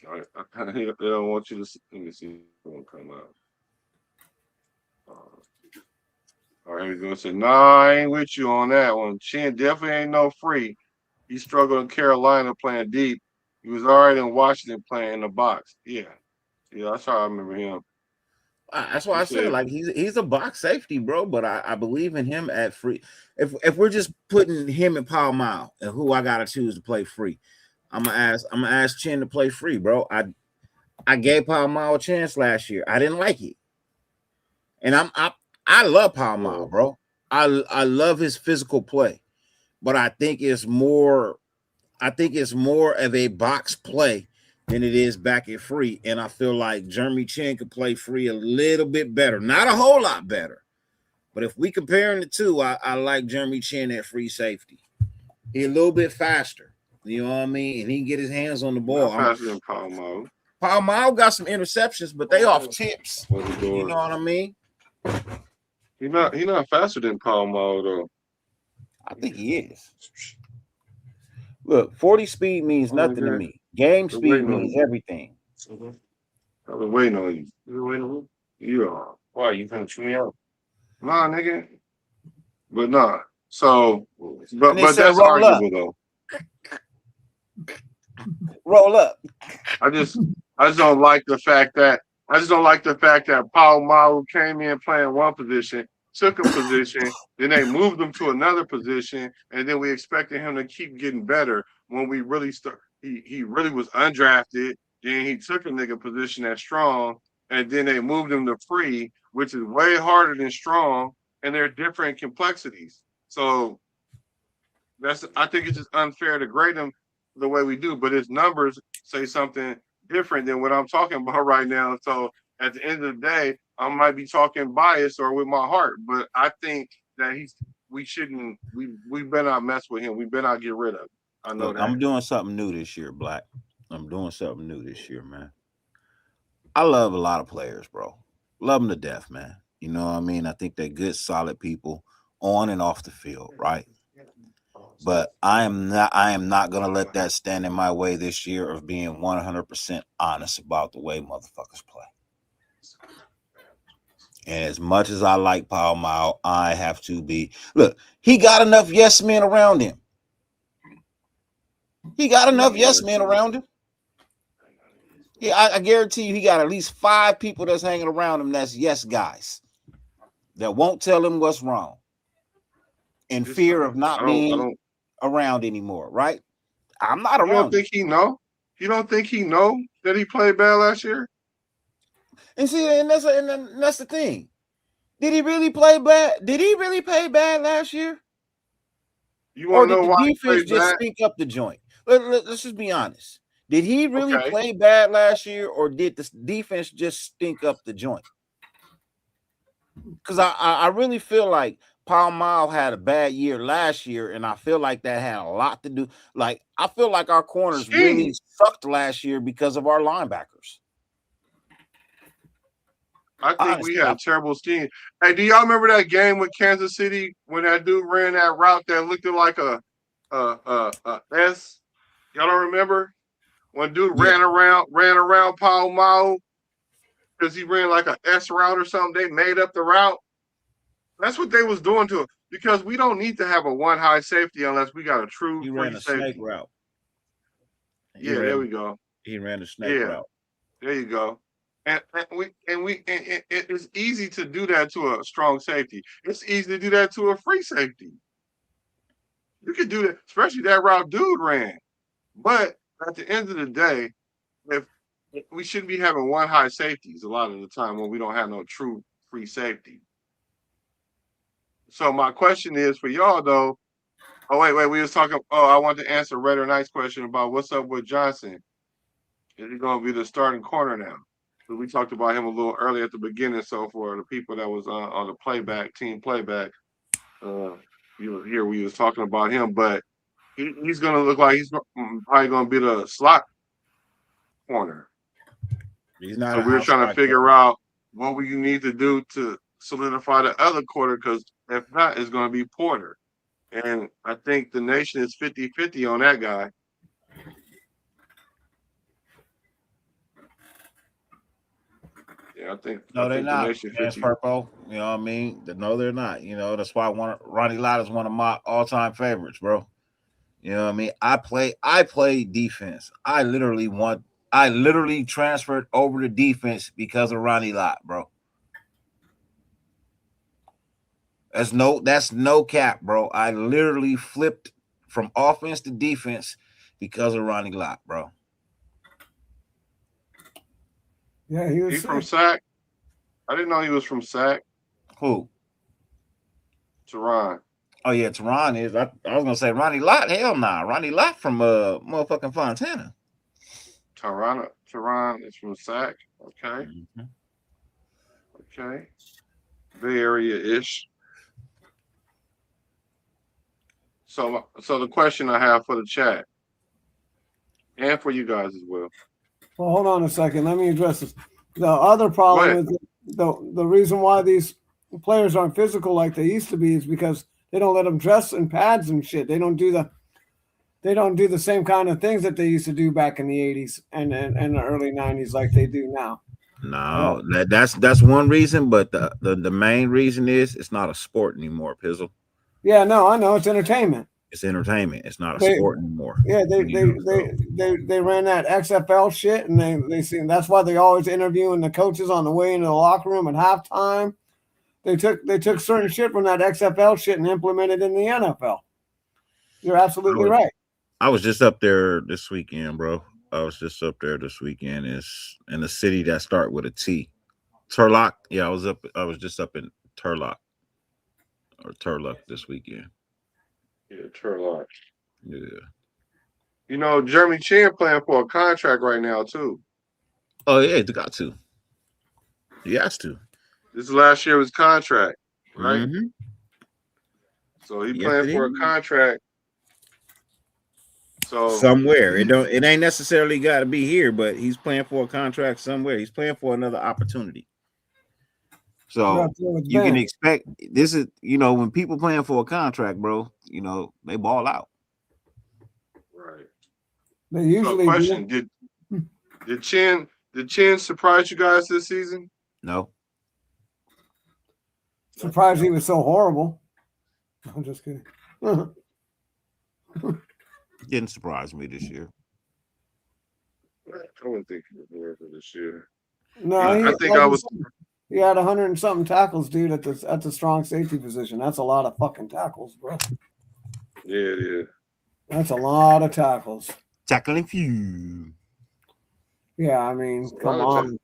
All right. They don't want you to see. Let me see if it won't come out. All right, here we go. So, nah, I ain't with you on that one. Chin definitely ain't no free. He struggled in Carolina playing deep. He was already in Washington playing in the box. Yeah, that's how I remember him. That's why I said like he's a box safety, bro. But I believe in him at free. If we're just putting him and Paul Mile and who I gotta choose to play free, I'm gonna ask Chin to play free, bro. I gave Paul Mile a chance last year. I didn't like it, and I love Paul Mile, bro. I love his physical play, but I think it's more of a box play than it is back at free. And I feel like Jeremy Chin could play free a little bit better. Not a whole lot better. But if we comparing the two, I like Jeremy Chin at free safety. He's a little bit faster. You know what I mean? And he can get his hands on the ball. Faster than Paul Mile. Paul Mile got some interceptions, but they off tips. You know what I mean? He's not faster than Paul Mile, though. I think he is. Look, 40 speed means nothing to me. Game speed means everything. I've been waiting on you. You been waiting on me? Yeah. Why? You gonna chew me out? Nah, nigga. But nah. So, but that's arguable though. Roll up. I just don't like the fact that Paul Mile came in playing one position, took a position, then they moved him to another position, and then we expected him to keep getting better when we really he really was undrafted. Then he took a nigga position at strong, and then they moved him to free, which is way harder than strong, and they're different complexities. So I think it's just unfair to grade him the way we do, but his numbers say something different than what I'm talking about right now. So at the end of the day, I might be talking biased or with my heart, but I think that we better not mess with him. We better not get rid of him. I know that. I'm doing something new this year, Black. I'm doing something new this year, man. I love a lot of players, bro. Love them to death, man. You know what I mean? I think they're good, solid people on and off the field, right? But I am not going to let that stand in my way this year of being 100% honest about the way motherfuckers play. And as much as I like Paul Mile, I have to be. Look, he got enough yes men around him. He got enough yes men around him. Yeah, I guarantee you he got at least 5 people that's hanging around him that's yes guys that won't tell him what's wrong in fear of not being around anymore, right? I'm not around. You don't think he know? You don't think he know that he played bad last year? And see, and that's the thing. Did he really play bad? Did he really play bad last year? You want to know why the defense just stink up the joint? Let's just be honest. Did he really play bad last year, or did the defense just stink up the joint? Because I really feel like Paul Mile had a bad year last year, and I feel like that had a lot to do. Like, I feel like our corners really sucked last year because of our linebackers. I think we had a terrible scheme. Hey, do y'all remember that game with Kansas City when that dude ran that route that looked like a S? Y'all don't remember? When dude ran around Paul Mile because he ran like a S route or something. They made up the route. That's what they was doing to him, because we don't need to have a one high safety unless we got a true free safety. Snake route. There we go. He ran a snake route. There you go. And it's easy to do that to a strong safety. It's easy to do that to a free safety. You could do that, especially that route dude ran. But at the end of the day, if we shouldn't be having one high safeties a lot of the time when we don't have no true free safety. So my question is for y'all though. Oh, wait, we was talking. Oh, I want to answer Red or Knight's question about what's up with Johnson. Is he going to be the starting corner now? So we talked about him a little early at the beginning. So for the people that was on the team playback, we was talking about him, but he's going to look like he's probably going to be the slot corner. He's not. So we were trying to figure out what we need to do to solidify the other quarter, because if not, it's going to be Porter. And I think the nation is 50-50 on that guy. Yeah, I think they're not. That's purple. You know what I mean? No, they're not. You know, that's why Ronnie Lott is one of my all-time favorites, bro. You know what I mean? I play defense. I literally transferred over to defense because of Ronnie Lott, bro. That's no cap, bro. I literally flipped from offense to defense because of Ronnie Lott, bro. Yeah, he's from SAC. I didn't know he was from SAC. Who? Terron. Oh yeah, Terron is. I was gonna say Ronnie Lott. Hell nah, Ronnie Lott from motherfucking Fontana. Terron is from SAC. Okay. Okay. Bay Area-ish. So the question I have for the chat and for you guys as well. Well, hold on a second. Let me address this. The other problem is the reason why these players aren't physical like they used to be is because they don't let them dress in pads and shit. They don't do the same kind of things that they used to do back in the 80s and the early 90s like they do now. No, that's one reason, but the main reason is it's not a sport anymore, Pizzle. Yeah, no, I know, it's entertainment. It's entertainment. It's not a sport anymore. Yeah, they ran that XFL shit, and they see that's why they always interviewing the coaches on the way into the locker room at halftime. They took certain shit from that XFL shit and implemented in the NFL. You're absolutely right. I was just up there this weekend, bro. It's in a city that start with a T. Turlock. Yeah, I was just up in Turlock this weekend. Yeah, Turlock. Yeah. You know, Jeremy Chin playing for a contract right now too. Oh yeah, he got to. He has to. This is last year of his contract, right? Mm-hmm. So he playing for a contract. So somewhere. It ain't necessarily got to be here, but he's playing for a contract somewhere. He's playing for another opportunity. So you can expect this is, when people playing for a contract, bro, they ball out. Right. They usually question, did Chin surprise you guys this season? No. Surprised he was so horrible. I'm just kidding. Didn't surprise me this year. I wouldn't think he was there for this year. No, I think I was. He had 100 and something tackles, dude, at the strong safety position. That's a lot of fucking tackles, bro. Yeah, it is. That's a lot of tackles. Tackling few. Yeah, I mean, come on.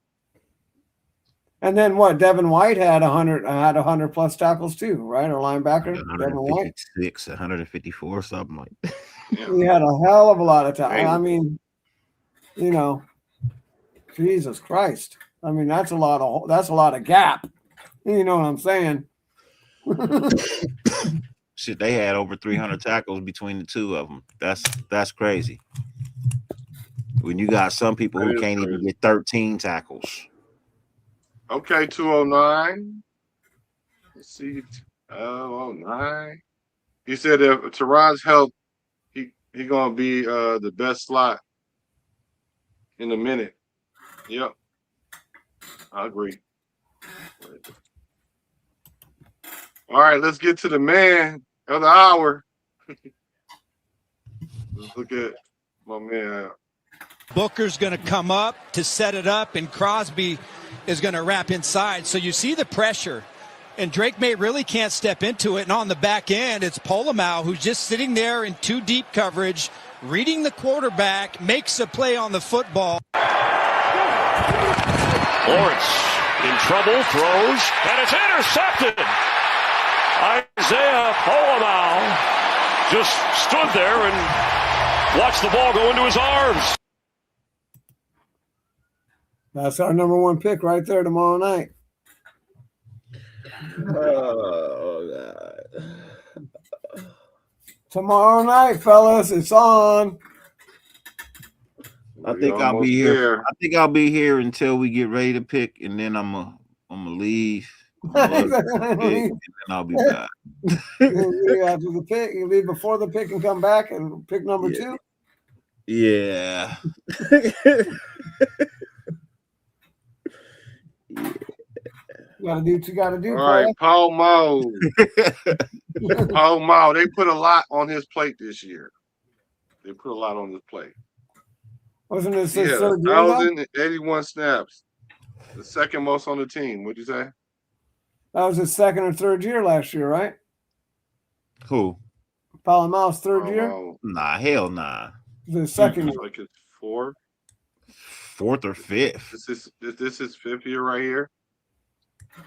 And then what? Devin White had 100 plus tackles too, right? Or linebacker, Devin White, 154, something like that. He had a hell of a lot of tackles. I mean, you know, Jesus Christ. I mean, that's a lot of gap. You know what I'm saying? Shit, they had over 300 tackles between the two of them. That's crazy. When you got some people who can't even get 13 tackles. Okay, 209. Let's see. 209. He said if Teron's health, he gonna be the best slot in a minute. Yep. I agree. All right, let's get to the man of the hour. Let's look at my man. Booker's going to come up to set it up, and Crosby is going to wrap inside. So you see the pressure, and Drake May really can't step into it. And on the back end, it's Polamalu, who's just sitting there in too deep coverage, reading the quarterback, makes a play on the football. Lawrence in trouble, throws, and it's intercepted. Isaiah Polamalu just stood there and watched the ball go into his arms. That's our number one pick right there tomorrow night. Oh, God. Tomorrow night, fellas, it's on. I think I'll be here. I think I'll be here until we get ready to pick, and then I'm gonna leave. And then I'll be back. You after the pick, you leave before the pick and come back and pick number 2. Yeah. You gotta do what you gotta do. All right, Paul Mao. Paul Mao. They put a lot on his plate this year. They put a lot on his plate. Wasn't it his third year? 1,081 snaps. The second most on the team. What'd you say? That was his second or third year last year, right? Who? Polamalu's third year? Nah, hell nah. The second year. Like it's fourth or fifth. This is fifth year right here.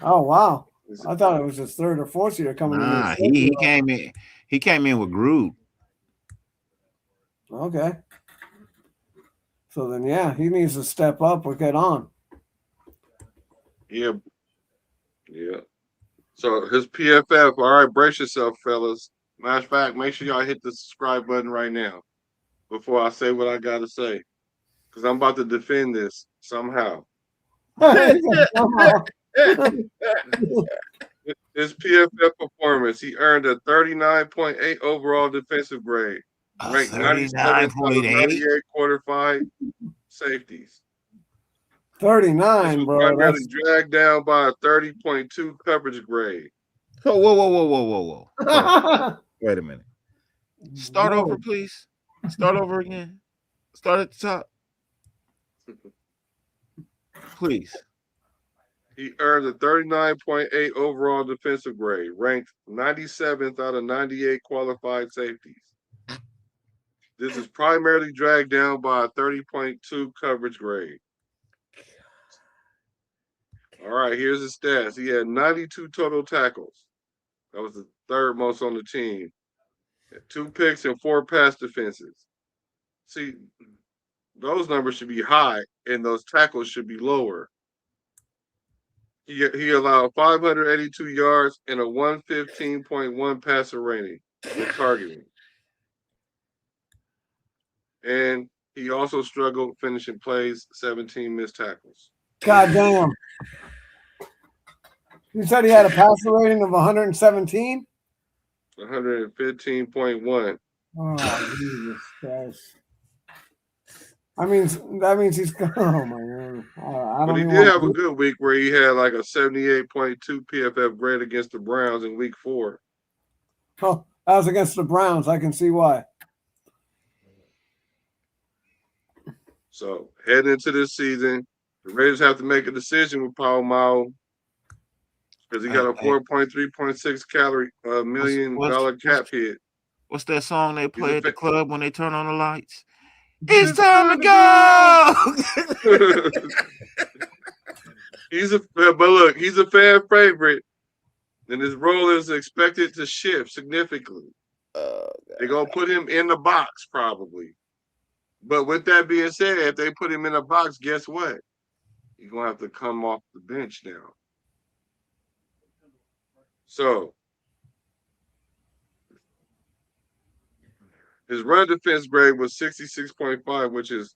Oh wow! I thought it was his third or fourth year coming in. Nah, he came in. He came in with Groot. Okay. So then, yeah, he needs to step up or get on. Yeah. So his PFF. All right, brace yourself, fellas. Matter of fact, make sure y'all hit the subscribe button right now before I say what I gotta say, because I'm about to defend this somehow. His PFF performance, he earned a 39.8 overall defensive grade, ranked 97.8 quarter-five safeties. 39, bro. Primarily dragged down by a 30.2 coverage grade. Oh, whoa. Wait a minute. Start over, please. Start over again. Start at the top. Please. He earned a 39.8 overall defensive grade, ranked 97th out of 98 qualified safeties. This is primarily dragged down by a 30.2 coverage grade. All right, here's his stats. He had 92 total tackles. That was the third most on the team. 2 picks and 4 pass defenses. See, those numbers should be high, and those tackles should be lower. He allowed 582 yards and a 115.1 passer rating with targeting. And he also struggled finishing plays, 17 missed tackles. God damn. You said he had a passer rating of 117? 115.1. Oh, Jesus Christ. That means he's. Oh my God! I But he did have a good week where he had like a 78.2 PFF grade against the Browns in week 4. Oh, that was against the Browns. I can see why. So heading into this season, the Raiders have to make a decision with Paul Mao because he got a 4.3.6 million dollar cap hit. What's that song they play at the club when they turn on the lights? It's time to go. But look, he's a fan favorite, and his role is expected to shift significantly. They're gonna put him in the box probably. But with that being said, if they put him in a box, guess what? He's gonna have to come off the bench now. So his run defense grade was 66.5, which is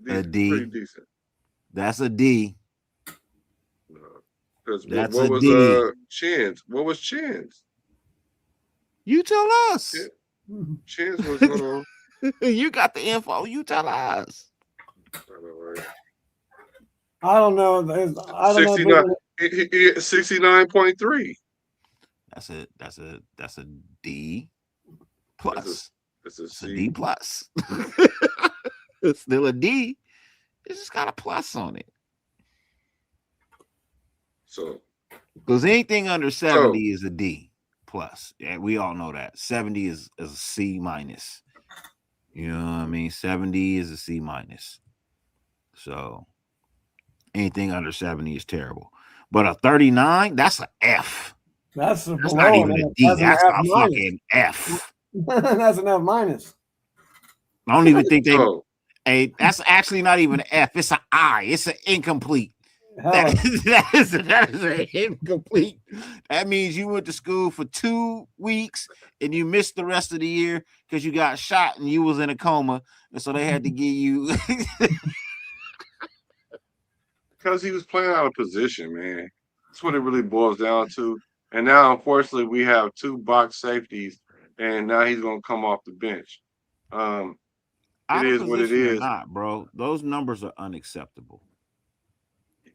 a D. Pretty decent. That's a D. Because what was Chin's? What was Chin's? You tell us. Chin's was hold on. You got the info. You tell us. I don't know. I don't know. 69.3. That's a D plus. It's a C. D plus. It's still a D. It's just got a plus on it. So, because anything under 70 is a D plus. Yeah, we all know that. 70 is a C minus. You know what I mean? 70 is a C minus. So anything under 70 is terrible. But a 39, that's an F. That's not even a D. That's a fucking F. That's an F minus. I don't even think they. That's actually not even an F. It's an I. It's an incomplete. That is an incomplete. That means you went to school for 2 weeks and you missed the rest of the year because you got shot and you was in a coma, and so they had to give you. Because he was playing out of position, man. That's what it really boils down to. And now, unfortunately, we have 2 box safeties, and now he's going to come off the bench. It is what it is. Not, bro. Those numbers are unacceptable.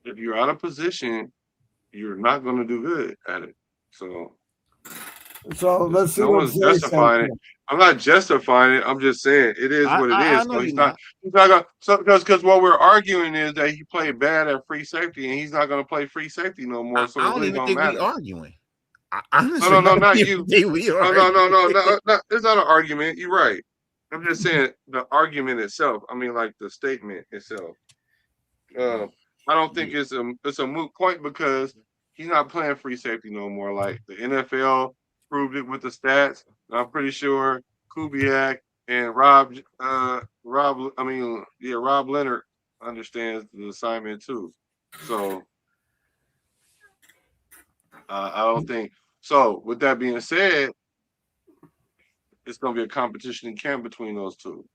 If you're out of position, you're not going to do good at it. So let's see. No one's justifying it. I'm not justifying it. I'm just saying it is what it is. So he's not going. So because what we're arguing is that he played bad at free safety, and he's not going to play free safety no more. So I don't even think we're arguing. Honestly, no, not you. No. It's not an argument. You're right. I'm just saying the argument itself. I mean, like the statement itself. I don't think it's a moot point because he's not playing free safety no more. Like the NFL proved it with the stats. I'm pretty sure Kubiak and Rob Leonard understands the assignment too. So I don't think so. With that being said, it's going to be a competition in camp between those two.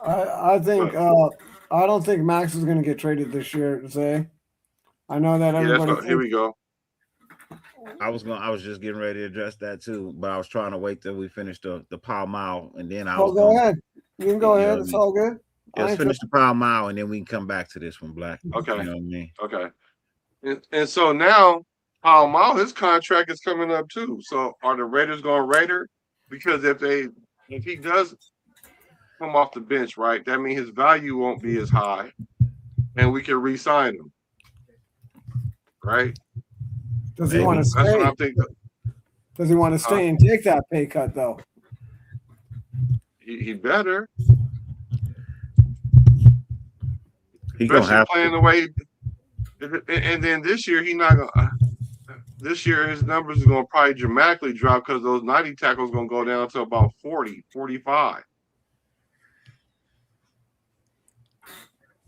I think I don't think Max is going to get traded this year. I know that everybody. Here we go. I was just getting ready to address that too, but I was trying to wait till we finish the Pall Mall, and then go ahead. You can go ahead. It's all good. Let's finish the Pall Mall, and then we can come back to this one, Black. Okay. You know what I mean? Okay. And so now Pall Mall, his contract is coming up too. So are the Raiders going to Raider? Because if he does come off the bench, right, that means his value won't be as high, and we can re-sign him, right? Does he want to stay? That's what I'm thinking. Does he want to stay and take that pay cut though? He better. He's gonna have playing the way. And then this year he's not gonna. This year his numbers are gonna probably dramatically drop because those 90 tackles gonna go down to about 40, 45.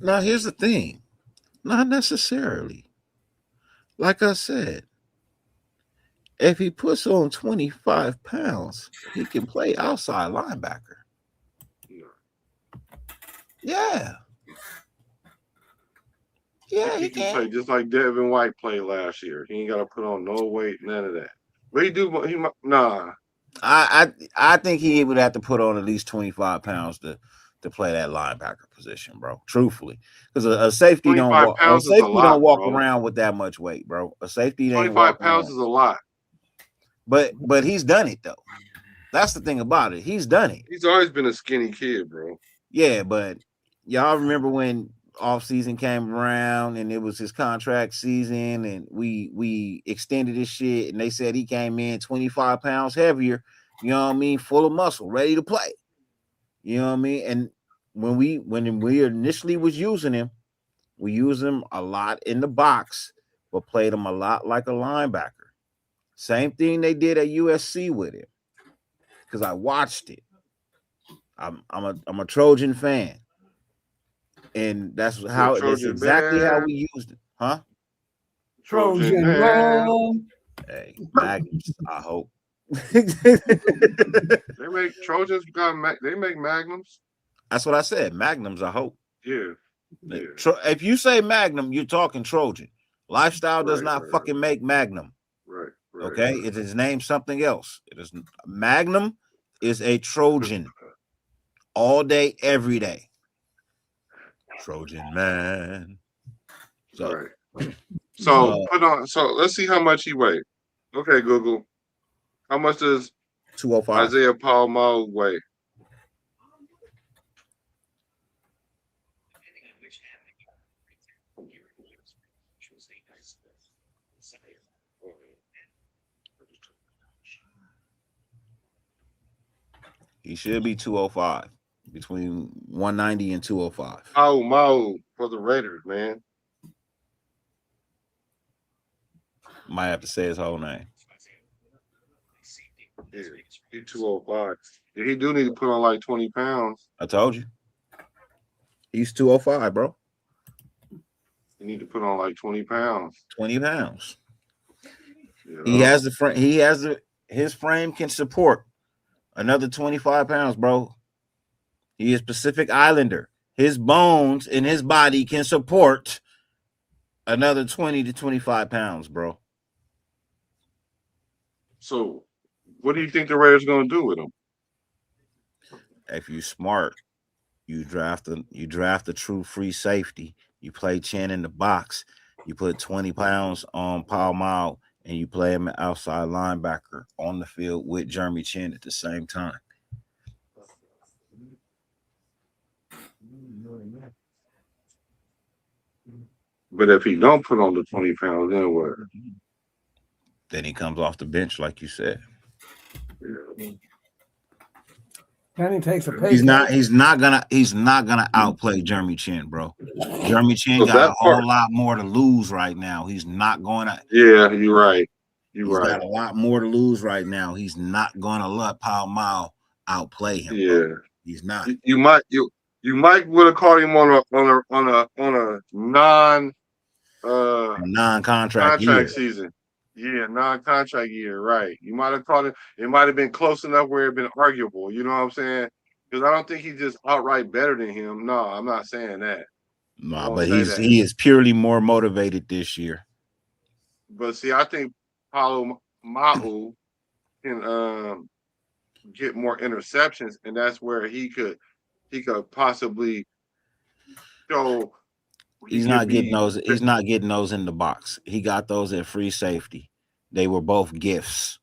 Now, here's the thing. Not necessarily. Like I said, if he puts on 25 pounds, he can play outside linebacker. Yeah. Yeah, he can play just like Devin White played last year. He ain't got to put on no weight, none of that. But nah. I think he would have to put on at least 25 pounds to to play that linebacker position, bro. Truthfully, because a safety don't 25 walk. A pounds is a safety lot, don't walk bro. around with that much weight, bro. A safety ain't 25 walking pounds around. is a lot. But he's done it though. That's the thing about it. He's done it. He's always been a skinny kid, bro. Yeah, but y'all remember when offseason came around and it was his contract season and we extended his shit and they said he came in 25 pounds heavier, you know what I mean, full of muscle, ready to play. You know what I mean? And when we initially was using him, we used him a lot in the box, but played him a lot like a linebacker. Same thing they did at USC with him. Because I watched it. I'm a Trojan fan. And that's exactly how we used it. Huh? Trojan man. Hey, Magnums, I hope. They make Trojans they make Magnums. That's what I said. Magnums, I hope. Yeah. If you say Magnum, you're talking Trojan. Lifestyle does not fucking make Magnum. Right. Okay, it is named something else. It is Magnum is a Trojan all day, every day. Trojan man. So put on. So let's see how much he weighed. Okay, Google. How much does 205 Isaiah Palomar weigh? He should be 205, between 190 and 205. Oh, Mao for the Raiders, man. Might have to say his whole name. Yeah, he's 205. Yeah, he do need to put on like 20 pounds. I told you. He's 205, bro. You need to put on like 20 pounds. 20 pounds. Yeah. He has the frame. His frame can support another 25 pounds, bro. He is Pacific Islander. His bones in his body can support another 20 to 25 pounds, bro. So, what do you think the Raiders are going to do with him? If you're smart, you draft a true free safety. You play Chin in the box. You put 20 pounds on Paul Mile, and you play him an outside linebacker on the field with Jeremy Chin at the same time. But if he don't put on the 20 pounds, then what? Then he comes off the bench, like you said. Yeah. Then he takes a pay. He's not gonna outplay Jeremy Chin, bro. Jeremy Chin got a whole lot more to lose right now. He's not going to. Yeah, you're right. He's got a lot more to lose right now. He's not going to let Pal Mile outplay him. Yeah, bro. He's not. You might would have caught him on a non-contract season. Yeah, non-contract year, right. You might have caught it. It might have been close enough where it been arguable. You know what I'm saying? Because I don't think he's just outright better than him. No, I'm not saying that. No, but he is purely more motivated this year. But see, I think Paulo Ma'u can get more interceptions, and that's where he could possibly go. He's not getting those. He's not getting those in the box. He got those at free safety. They were both gifts.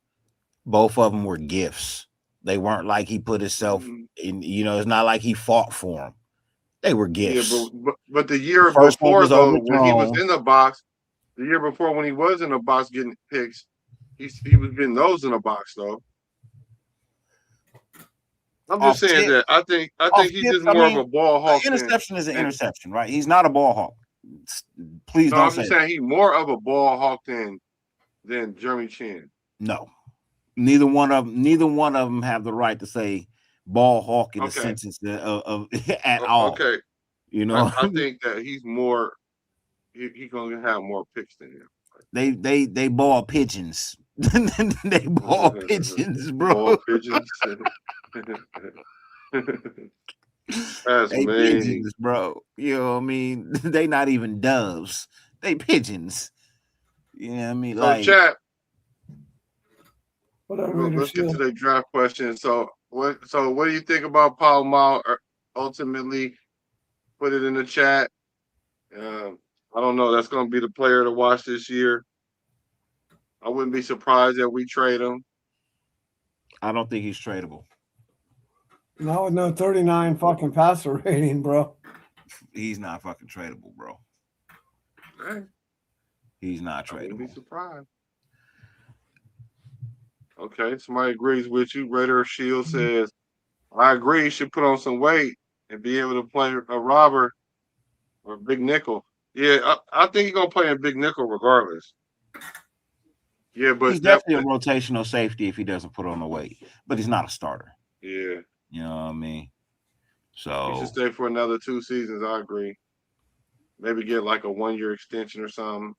Both of them were gifts. They weren't like he put himself in. You know, it's not like he fought for them. They were gifts. Yeah, but the year before, though, when he was in the box, the year before when he was in the box getting picks, he was getting those in the box, though. I'm just saying that I think he's just more of a ball hawk. Interception is an interception, right? He's not a ball hawk. Please don't I'm say just saying he's more of a ball hawk than Jeremy Chin. No, neither one of them have the right to say ball hawk in the sentence of at all. Okay, you know, I think that he's more. He's gonna have more picks than him. They ball pigeons. They ball pigeons, bro. Ball pigeons. That's they pigeons, bro. You know what I mean? They not even doves. They pigeons. You know what I mean? So, like, chat. Let's get to the draft question. So what do you think about Paul Mile ultimately put it in the chat. I don't know. That's going to be the player to watch this year. I wouldn't be surprised that we trade him. I don't think he's tradable. Not with no 39 fucking passer rating, bro. He's not fucking tradable, bro. Hey, He's not I wouldn't be tradable. surprised. Okay, somebody agrees with you. Raider Shield says, I agree. He should put on some weight and be able to play a robber or big nickel. Yeah, I think he's going to play in big nickel regardless. Yeah, but he's definitely a rotational safety if he doesn't put on the weight, but he's not a starter. Yeah. You know what I mean? So he should stay for another 2 seasons. I agree. Maybe get like a 1-year extension or something.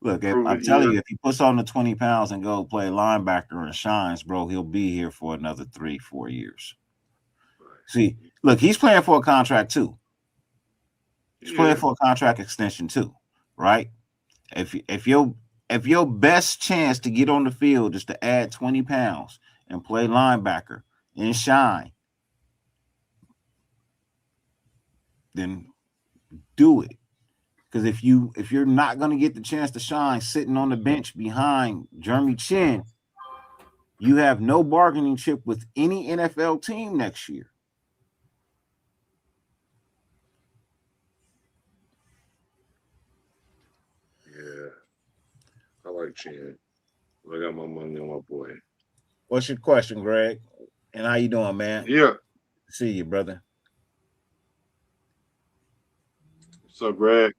Look, I'm telling you, if he puts on the 20 pounds and go play linebacker and shines, bro, he'll be here for another 3-4 years. Right. See, look, he's playing for a contract too. He's playing for a contract extension too, right? If your best chance to get on the field is to add 20 pounds and play linebacker and shine, then do it. Because if you're not going to get the chance to shine sitting on the bench behind Jeremy Chin, you have no bargaining chip with any NFL team next year. Yeah, I like Chin. I got my money on my boy. What's your question, Greg? And how you doing, man? Yeah. See you, brother. What's up, Greg?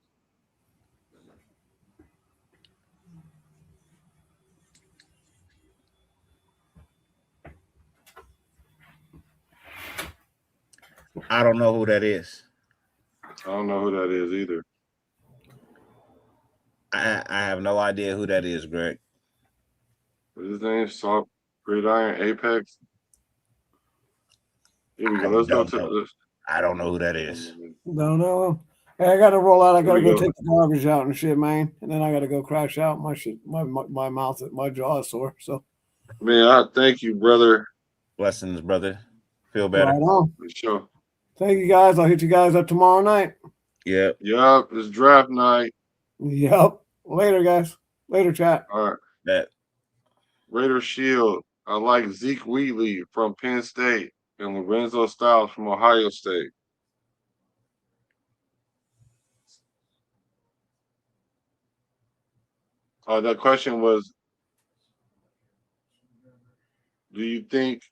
I don't know who that is. I don't know who that is either. I have no idea who that is, Greg. What's his name? Soft Gridiron Apex? Here we go. Let's go to this. I don't know who that is. Don't know. Hey, I got to roll out. I got to go take the garbage out and shit, man. And then I got to go crash out. My shit, my mouth, my jaw is sore. So, man, I thank you, brother. Blessings, brother. Feel better. Right on. For sure. Thank you, guys. I'll hit you guys up tomorrow night. Yep. Yep. It's draft night. Yep. Later, guys. Later, chat. All right. Bet. Raider Shield. I like Zeke Wheatley from Penn State and Lorenzo Styles from Ohio State. That question was, do you think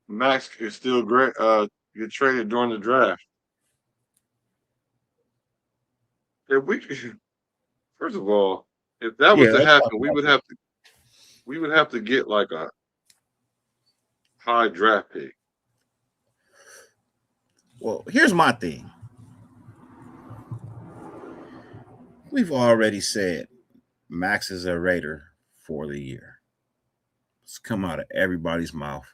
Max is still great? Get traded during the draft? If we, first of all, if that was to happen, we would have to get like a high draft pick. Well, here's my thing. We've already said Max is a Raider for the year. It's come out of everybody's mouth.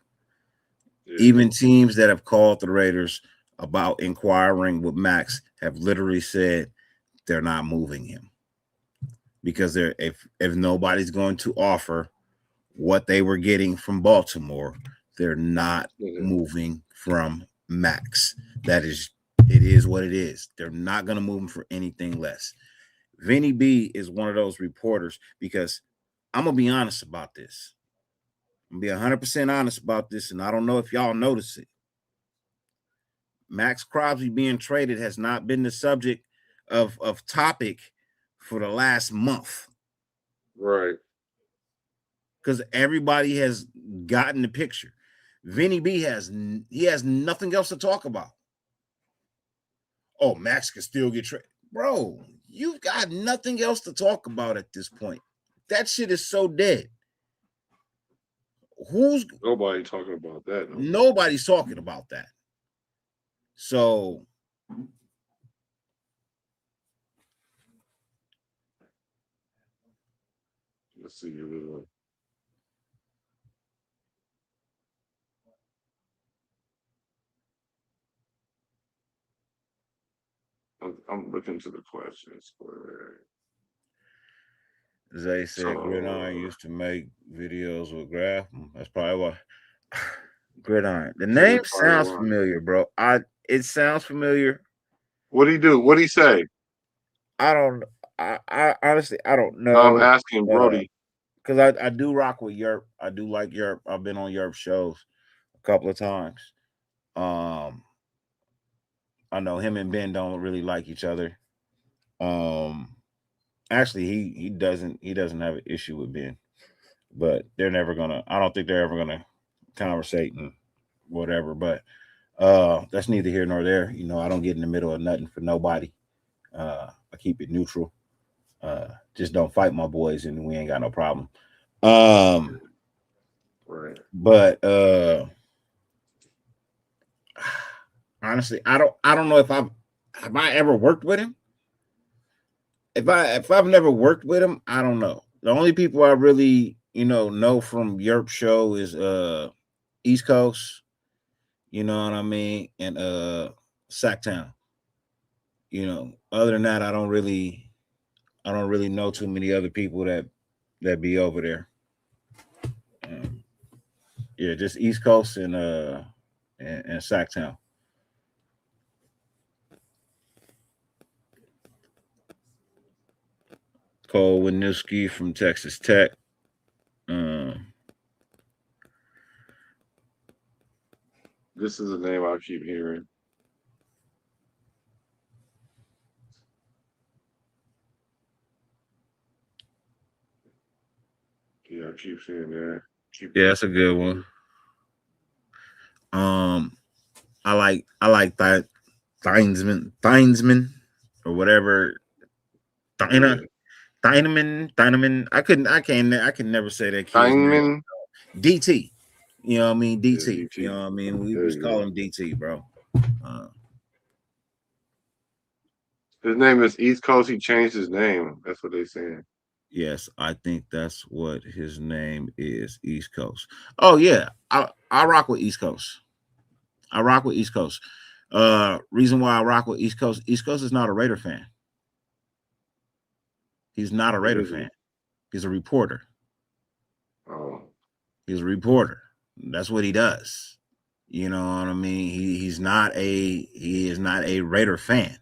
Yeah. Even teams that have called the Raiders about inquiring with Max have literally said they're not moving him because if nobody's going to offer what they were getting from Baltimore, they're not moving from Max. It is what it is. They're not going to move him for anything less. Vinny B is one of those reporters because I'm going to be honest about this. I'm going to be 100% honest about this, and I don't know if y'all notice it. Max Crosby being traded has not been the subject of topic for the last month. Right. Because everybody has gotten the picture. Vinny B has nothing else to talk about. Oh, Max can still get traded. Bro, you've got nothing else to talk about at this point. That shit is so dead. Nobody talking about that? Nobody's talking about that. So let's see. I'm looking to the questions. Zay said Gridiron used to make videos with Graph. That's probably why. Gridiron. The name sounds familiar, bro. It sounds familiar. What'd he do? What'd he say? I don't. I honestly I don't No, I'm know. asking Brody. Because I do rock with Yerp. I do like Yerp. I've been on Yerp shows a couple of times. I know him and Ben don't really like each other. Actually, he doesn't have an issue with Ben, but they're never gonna. I don't think they're ever gonna conversate and whatever. But that's neither here nor there. You know, I don't get in the middle of nothing for nobody. I keep it neutral. Just don't fight my boys, and we ain't got no problem. Right. But honestly, I don't know if have I ever worked with him. If I've never worked with him, I don't know. The only people I really know from Yerp show is East Coast, you know what I mean, and Sacktown. You know, other than that, I don't really know too many other people that be over there. Yeah, just East Coast and Sacktown. Cole Winooski from Texas Tech. This is a name I keep hearing. Yeah, I keep seeing that. Yeah, that's a good one. I like that Thinesman or whatever. Dynaman. I can never say that kid's name. DT. You know what I mean? DT. You know what I mean? We just call him DT, bro. His name is East Coast. He changed his name. That's what they're saying. Yes, I think that's what his name is. East Coast. Oh yeah, I rock with East Coast. I rock with East Coast. Reason why I rock with East Coast. East Coast is not a Raider fan. He's not a Raider fan. He's a reporter. Oh. He's a reporter. That's what he does. You know what I mean? He is not a Raider fan.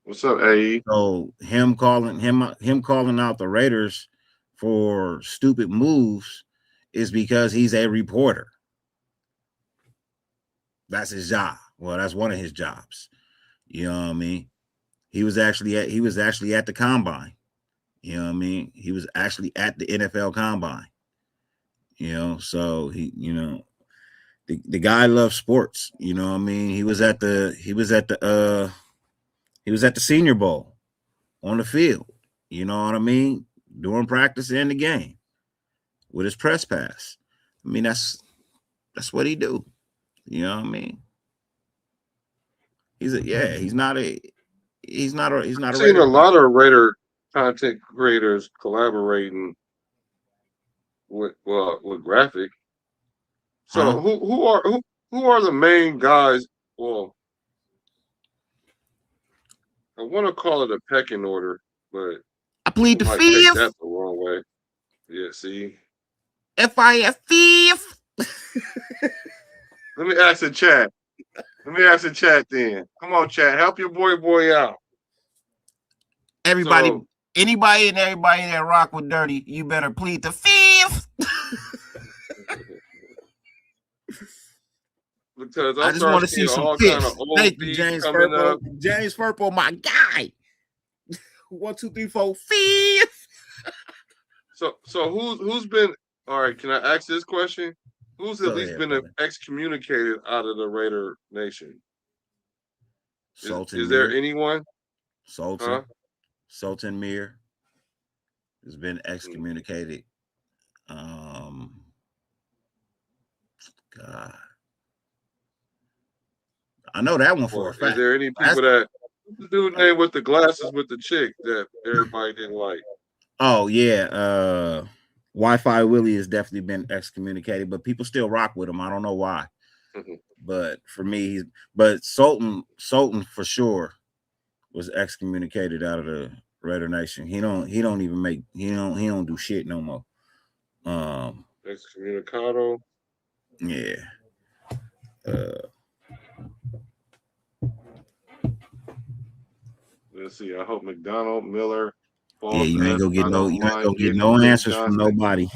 What's up, AE? So him calling out the Raiders for stupid moves is because he's a reporter. That's his job. Well, that's one of his jobs. You know what I mean? He was actually at the combine. You know what I mean? He was actually at the NFL combine. You know, so the guy loves sports. You know what I mean? He was at the Senior Bowl on the field. You know what I mean? During practice and the game with his press pass. I mean, that's what he do. You know what I mean? He's not a I've seen a lot of Raider content creators collaborating with graphic. So who are the main guys? Well, I want to call it a pecking order, but I plead the fifth. Take that the wrong way. Yeah, see. fifth. Let me ask the chat. Then. Come on, chat. Help your boy out. Anybody and everybody that rock with Dirty, you better plead the fifth. Because I just want to see some fifths. Thank you, James Furpo. James Furpo, my guy. 1, 2, 3, 4, fifth. So who's been all right? Can I ask this question? Who's at least been excommunicated out of the Raider Nation? Is there anyone? Sultan Mir has been excommunicated. God. I know that one for a fact. Is there any people the dude name with the glasses with the chick that everybody didn't like? Oh yeah. Wi-Fi Willie has definitely been excommunicated, but people still rock with him. I don't know why. But for me, Sultan for sure was excommunicated out of the Raider Nation. He don't do shit no more. Excommunicado. Yeah. Let's see. I hope McDonald, Miller, Yeah, you ain't gonna get Gibson, no answers Johnson. from nobody.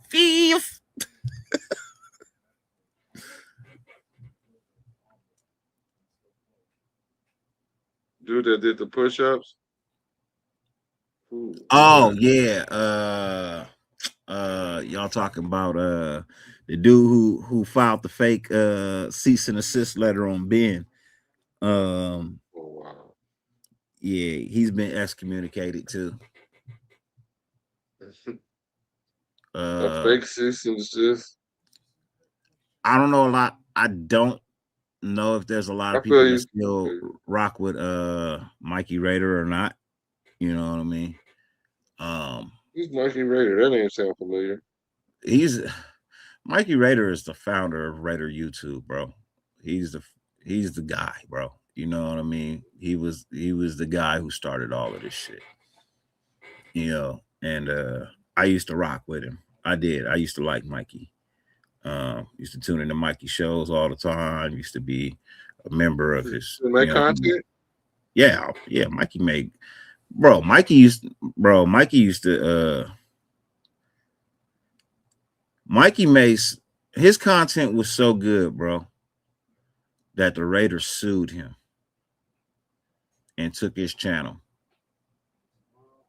Thief. Dude that did the push-ups. Oh yeah. Y'all talking about the dude who filed the fake cease and assist letter on Ben. Oh wow. Yeah, he's been excommunicated too. A fake cease and desist. I don't know a lot. I don't know if there's a lot of people that still rock with Mikey Rader or not. You know what I mean? Who's Mikey Rader? That name sound familiar. Mikey Rader is the founder of Raider YouTube, bro. He's the guy, bro. You know what I mean? He was the guy who started all of this shit. You know, and I used to rock with him. I did. I used to like Mikey. Used to tune into Mikey shows all the time. Used to be a member of his content. Yeah. Mikey made, bro. Mikey used to. Mikey made his content was so good, bro, that the Raiders sued him and took his channel.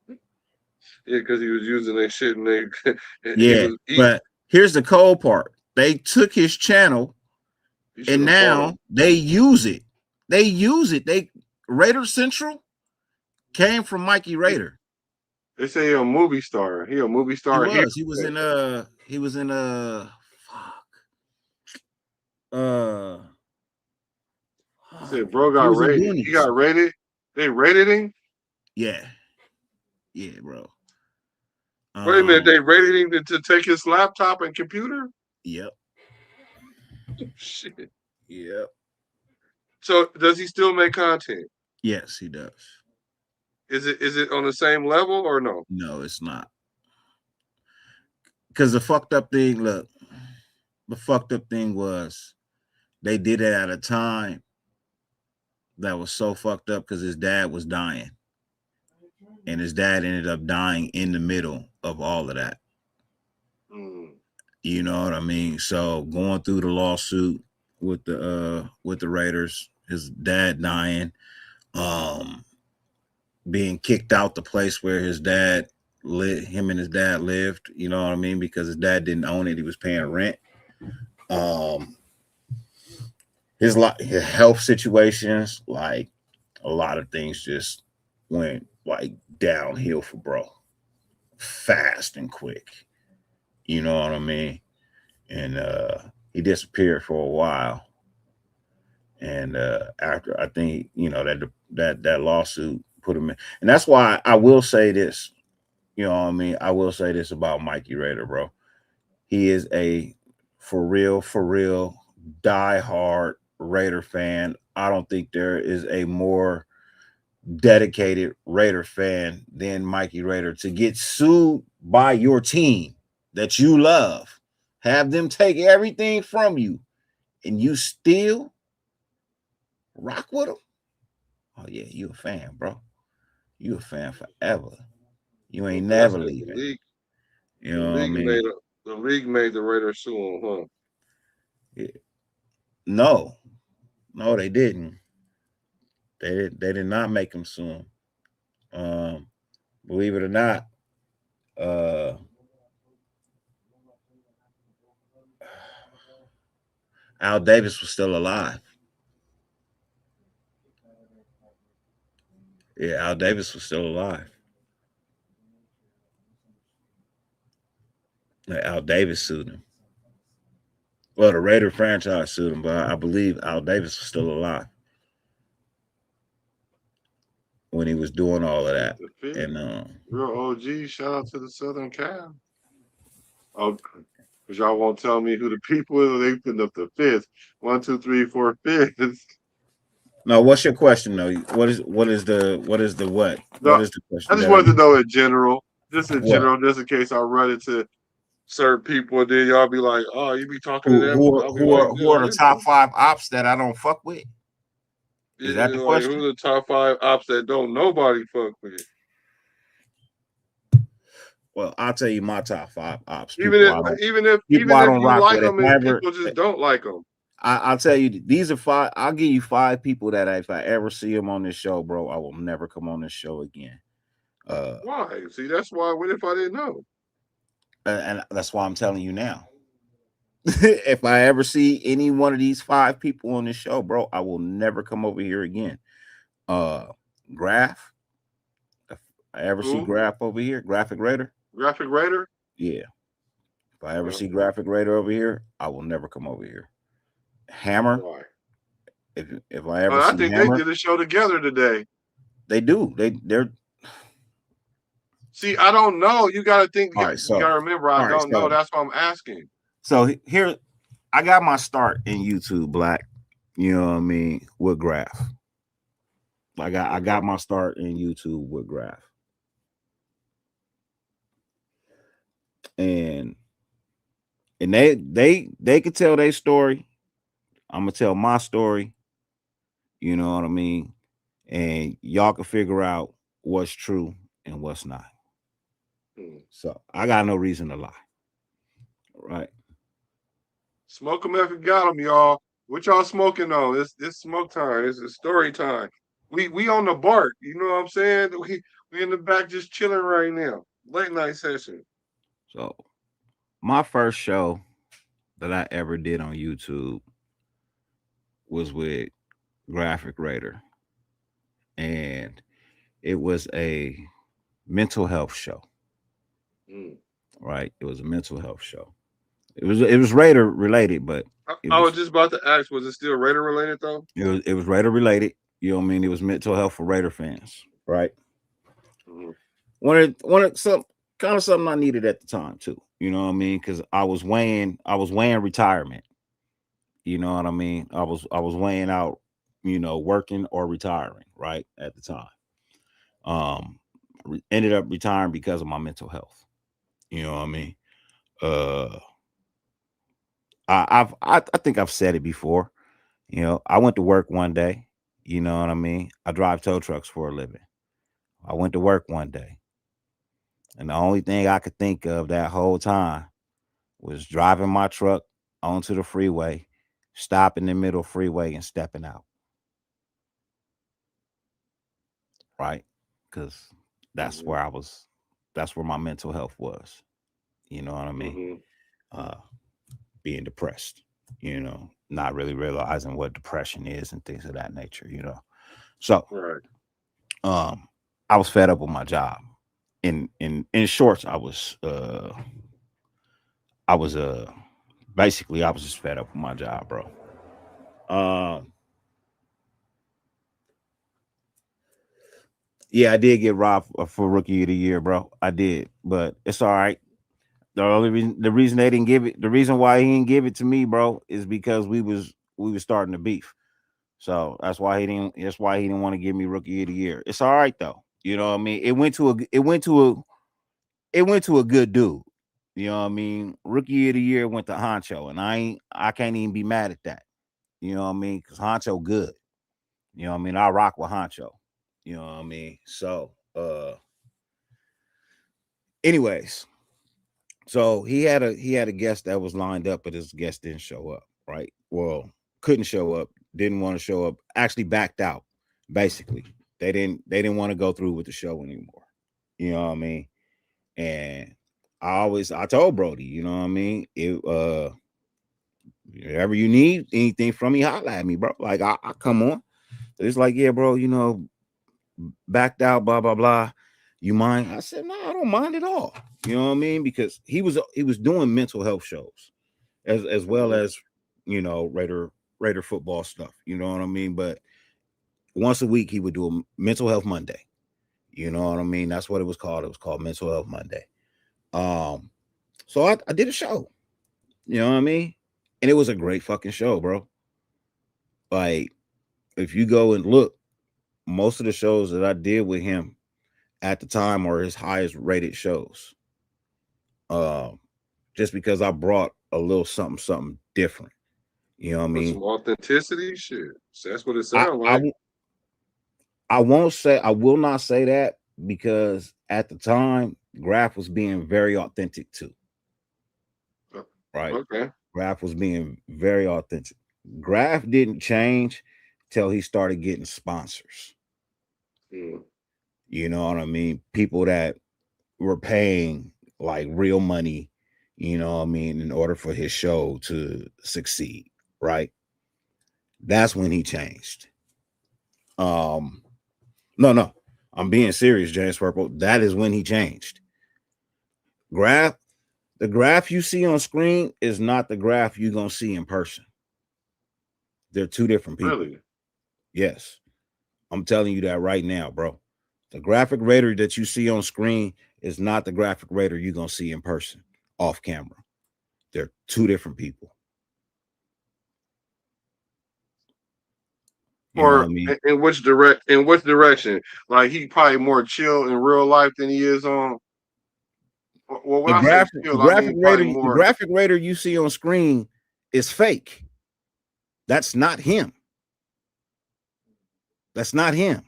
Yeah, because he was using that shit and they. Yeah, but here's the cold part. They took his channel and now they use it. They Raider Central came from Mikey Rader. They say he's a movie star. He a movie star. He was in He said bro got rated. He got rated. They rated him? Yeah. Yeah, bro. Wait a minute, they rated him to take his laptop and computer? Yep. Shit. Yep. So does he still make content? Yes, he does. Is it on the same level or no? No, it's not. Because the fucked up thing was they did it at a time that was so fucked up because his dad was dying. And his dad ended up dying in the middle of all of that. You know what I mean? So going through the lawsuit with the Raiders, his dad dying, being kicked out the place where his dad him and his dad lived, you know what I mean? Because his dad didn't own it, he was paying rent. His health situations, like a lot of things just went like downhill for bro, fast and quick. You know what I mean? And he disappeared for a while. And after, I think, you know, that lawsuit put him in. And that's why I will say this, you know what I mean? I will say this about Mikey Rader, bro. He is a for real, diehard Raider fan. I don't think there is a more dedicated Raider fan than Mikey Rader to get sued by your team that you love, have them take everything from you, and you still rock with them. Oh yeah, you a fan, bro. You a fan forever. You ain't never leaving. You know what I mean? The league made the Raiders sue him, huh? Yeah. No, they didn't. They did not make him sue him. Believe it or not, Al Davis was still alive. Yeah, Al Davis was still alive. Al Davis sued him. Well, the Raider franchise sued him, but I believe Al Davis was still alive when he was doing all of that. And real OG, shout out to the Southern Cal. Oh, because y'all won't tell me who the people is. They putting up the fifth. 1, 2, 3, 4, fifth. No, what's your question though? What is the what? No, what is the question? I just wanted to know in general, just in general, just in case I run into certain people and then y'all be like, "Oh, you be talking to them." Who are the top 5 ops that I don't fuck with? Is that the like, question? who the top 5 ops that don't nobody fuck with? Well, I'll tell you my top 5 ops. Even if don't you rock like with. If them I and ever, people just don't like them. I'll tell you, these are 5. I'll give you 5 people that if I ever see them on this show, bro, I will never come on this show again. Why? See, that's why. What if I didn't know? And that's why I'm telling you now. If I ever see any one of these 5 people on this show, bro, I will never come over here again. Graph. If I ever see Graph over here, Graphic Raider. Graphic Raider? Yeah. If I ever see Graphic Raider over here, I will never come over here. Hammer. Why? If I ever see I think Hammer, they did a show together today. They do. They're. See, I don't know. You got to think. All right, you got to remember, I don't know. That's why I'm asking. So here, I got my start in YouTube, Black. You know what I mean? With Graph. I got my start in YouTube with Graph. And they could tell their story. I'm gonna tell my story. You know what I mean? And y'all can figure out what's true and what's not. So I got no reason to lie. Right. Smoke them if you got them, y'all. What y'all smoking on? It's smoke time. It's story time. We on the BART. You know what I'm saying? We in the back just chilling right now. Late night session. So my first show that I ever did on YouTube was with Graphic Raider. And it was a mental health show. Right? It was a mental health show. It was Raider related, but I was just about to ask, was it still Raider related though? It was Raider related. You know what I mean? It was mental health for Raider fans, right? One of some kind of something I needed at the time too. You know what I mean? Because I was weighing retirement. You know what I mean? I was weighing out, working or retiring, right, at the time. Ended up retiring because of my mental health. You know what I mean? I think I've said it before. I went to work one day. You know what I mean? I drive tow trucks for a living. I went to work one day, and the only thing I could think of that whole time was driving my truck onto the freeway, stopping in the middle freeway and stepping out. Right? Because that's where I was. That's where my mental health was. You know what I mean? Being depressed, not really realizing what depression is and things of that nature, So, I was fed up with my job. In shorts, I was basically I was just fed up with my job, bro. Yeah, I did get robbed for Rookie of the Year, bro. I did, but it's all right. The reason they didn't give it, the reason why he didn't give it to me, bro, is because we was starting to beef. So that's why he didn't want to give me Rookie of the Year. It's all right though. You know what I mean? It went to a good dude. You know what I mean? Rookie of the Year went to Honcho, and I can't even be mad at that. You know what I mean? Because Honcho good. You know what I mean? I rock with Honcho. You know what I mean? So anyways. So he had a guest that was lined up, but his guest didn't show up, right? Well, couldn't show up, didn't want to show up, actually backed out. Basically, they didn't want to go through with the show anymore. You know what I mean? And I told Brody, you know what I mean? Whatever you need, anything from me, holla at me, bro. Like I come on. It's like, yeah, bro, backed out, blah blah blah. You mind? I said, no, I don't mind at all. You know what I mean? Because he was doing mental health shows as well as, Raider football stuff. You know what I mean? But once a week he would do a mental health Monday. You know what I mean? That's what it was called. It was called Mental Health Monday. So I did a show. You know what I mean? And it was a great fucking show, bro. Like, if you go and look, most of the shows that I did with him at the time are his highest rated shows. Just because I brought a little something different. You know what I mean? Some authenticity shit. So that's what it sounds like. I will not say that because at the time, Graf was being very authentic too. Right. Okay. Graf was being very authentic. Graf didn't change till he started getting sponsors. Yeah. You know what I mean? People that were paying like real money, you know what I mean, in order for his show to succeed, right? That's when he changed. No, I'm being serious, James Purple. That is when he changed. The graph you see on screen is not the graph you're gonna see in person. They're two different people. Really? Yes. I'm telling you that right now, bro. The graphic rater that you see on screen is not the graphic rater you're gonna see in person, off camera. They're two different people. You know what I mean? In which direction? Like he probably more chill in real life than he is on. Well, when I say chill, I mean probably more. The graphic rater you see on screen is fake. That's not him. That's not him.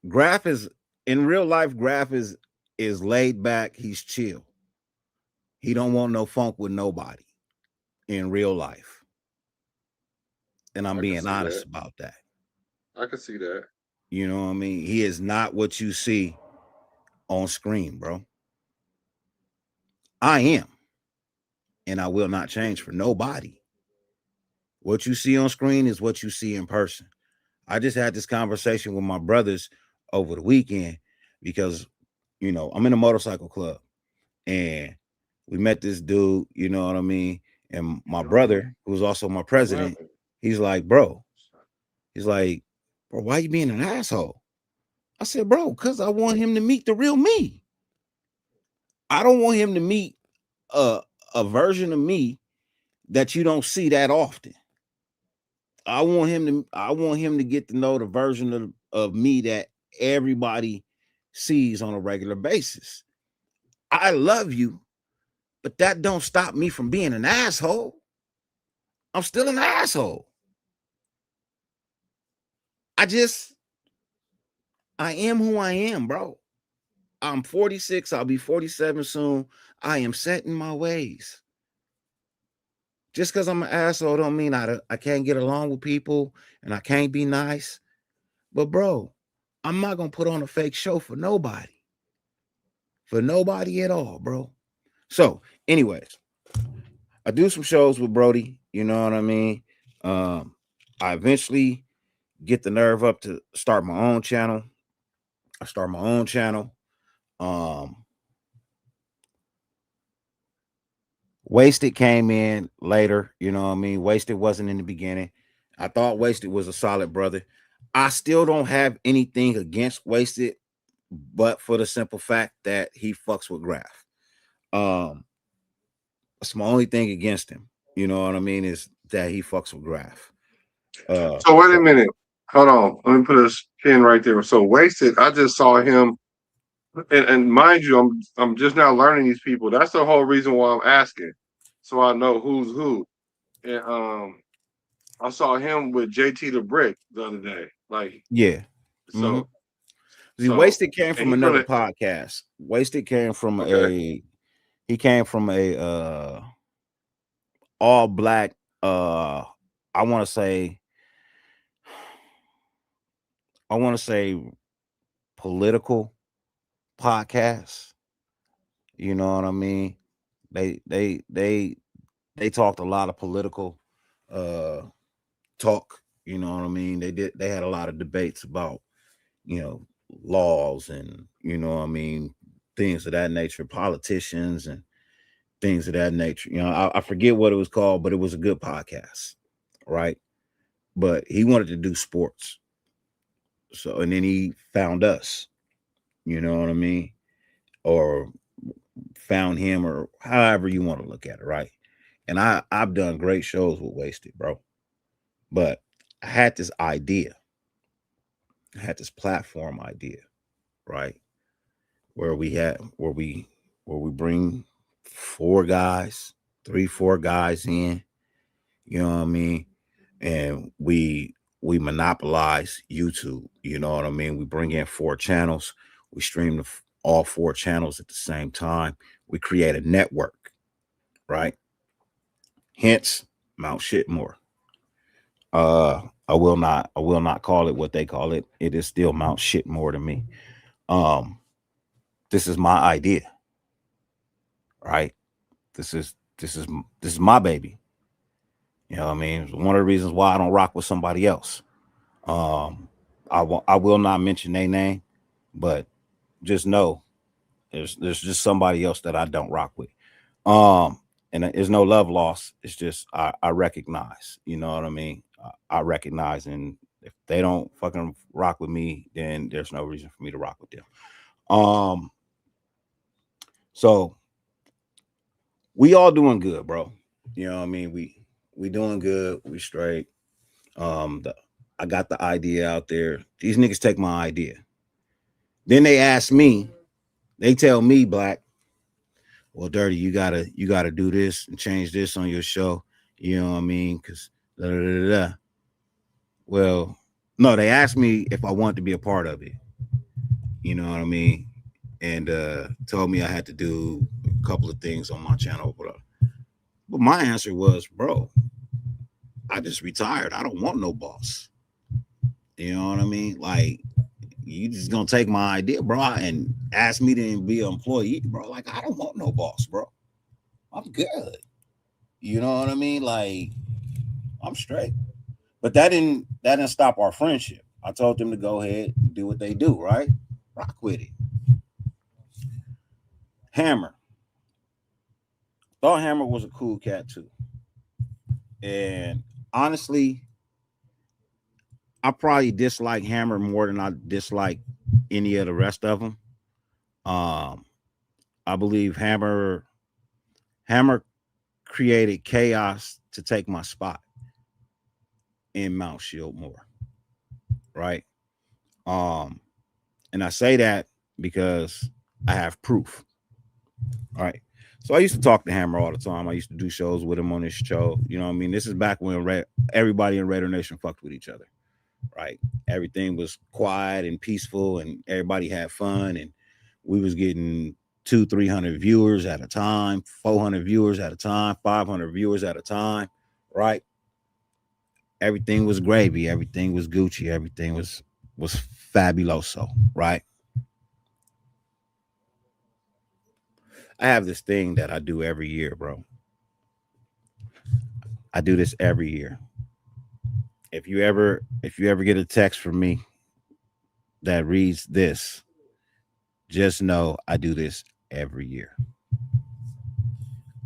Graf is in real life. Graf is laid back. He's chill. He don't want no funk with nobody in real life. And I'm being honest about that. I can see that. You know what I mean? He is not what you see on screen, bro. I am. And I will not change for nobody. What you see on screen is what you see in person. I just had this conversation with my brothers over the weekend because, you know, I'm in a motorcycle club and we met this dude, you know what I mean? And my brother, who's also my president, he's like, bro, why you being an asshole? I said, bro, because I want him to meet the real me. I don't want him to meet a version of me that you don't see that often. I want him to get to know the version of me that everybody sees on a regular basis. I love you, but that don't stop me from being an asshole. I'm still an asshole. I am who I am, bro. I'm 46. I'll be 47 soon. I am set in my ways. Just because I'm an asshole don't mean I can't get along with people and I can't be nice. But, bro, I'm not going to put on a fake show for nobody. For nobody at all, bro. So, anyways, I do some shows with Brody. You know what I mean? I eventually get the nerve up to start my own channel. I start my own channel. Wasted came in later, you know what I mean? Wasted wasn't in the beginning. I thought Wasted was a solid brother. I still don't have anything against Wasted, but for the simple fact that he fucks with Graf. That's my only thing against him. You know what I mean? Is that he fucks with Graf. So wait a minute. Hold on. Let me put a pin right there. So Wasted, I just saw him. And mind you, I'm just now learning these people. That's the whole reason why I'm asking, so I know who's who. And I saw him with JT the Brick the other day. Like, yeah. So, Wasted came from another podcast. Wasted came from he came from a all black. I want to say political podcast. You know what I mean? They talked a lot of political talk, you know what I mean? They had a lot of debates about, you know, laws and, you know what I mean, things of that nature, politicians and things of that nature. You know, I forget what it was called, but it was a good podcast, right? But he wanted to do sports. So, and then he found us, you know what I mean? Or found him, or however you want to look at it, right? And I've done great shows with Wasted, bro. But I had this idea. I had this platform idea, right? Where we bring 4 guys in, you know what I mean? And we we monopolize YouTube. You know what I mean? We bring in 4 channels. We stream all 4 channels at the same time. We create a network, right? Hence, Mount Shitmore. I will not call it what they call it. It is still Mount Shitmore to me. This is my idea, right? This is my baby. You know what I mean? It's one of the reasons why I don't rock with somebody else. I will not mention their name, but just know there's just somebody else that I don't rock with. And there's no love lost. It's just I recognize, you know what I mean? I recognize, and if they don't fucking rock with me, then there's no reason for me to rock with them. So we all doing good, bro. You know what I mean? We doing good. We straight. I got the idea out there. These niggas take my idea. Then they ask me, they tell me, Black, well, Dirty, you gotta do this and change this on your show. You know what I mean? Because da, da, da, da. Well, no, they asked me if I wanted to be a part of it. You know what I mean? And told me I had to do a couple of things on my channel. But my answer was, bro, I just retired. I don't want no boss. You know what I mean? Like, you just gonna take my idea, bro, and ask me to be an employee, bro. Like, I don't want no boss, bro. I'm good. You know what I mean? Like, I'm straight. But that didn't stop our friendship. I told them to go ahead and do what they do, right? Rock with it. Hammer. Thought Hammer was a cool cat too. And honestly, I probably dislike Hammer more than I dislike any of the rest of them. I believe Hammer created chaos to take my spot in Mount Shieldmore, right? And I say that because I have proof. All right. So I used to talk to Hammer all the time. I used to do shows with him on this show. You know what I mean? This is back when everybody in Raider Nation fucked with each other, right? Everything was quiet and peaceful and everybody had fun. And we was getting 200-300 viewers at a time, 400 viewers at a time, 500 viewers at a time, right? Everything was gravy. Everything was Gucci. Everything was fabuloso, right? I have this thing that I do every year, bro. I do this every year. If you ever get a text from me that reads this, just know I do this every year.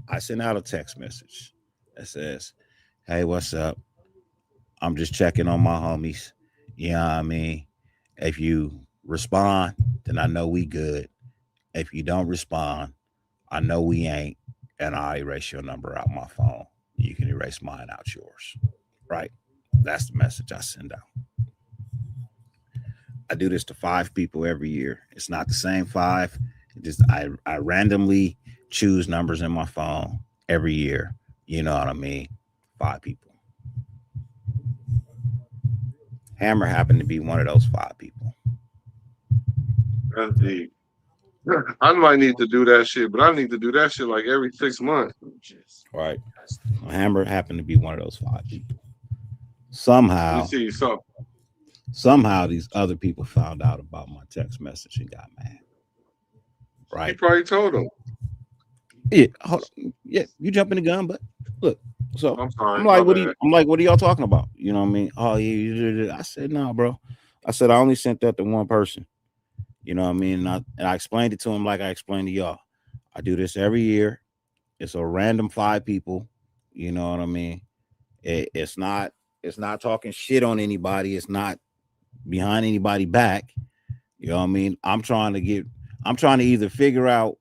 I send out a text message that says, hey, what's up? I'm just checking on my homies. You know what I mean? If you respond, then I know we good. If you don't respond, I know we ain't, and I'll erase your number out my phone. You can erase mine out yours, right? That's the message I send out. I do this to 5 people every year. It's not the same 5. I randomly choose numbers in my phone every year. You know what I mean? 5 people. Hammer happened to be one of those 5 people. That's deep. I might need to do that shit, but I need to do that shit like every 6 months. Right. Hammer happened to be one of those 5 people. Somehow these other people found out about my text message and got mad. Right. He probably told them. Yeah, hold on. Yeah, you jump in the gun, but look. So I'm sorry. I'm like, what are y'all talking about? You know what I mean? Oh, yeah. I said, no, bro. I said, I only sent that to one person. You know what I mean? And I explained it to him like I explained to y'all. I do this every year. It's a random 5 people. You know what I mean? It's not talking shit on anybody. It's not behind anybody back. You know what I mean? I'm trying to either figure out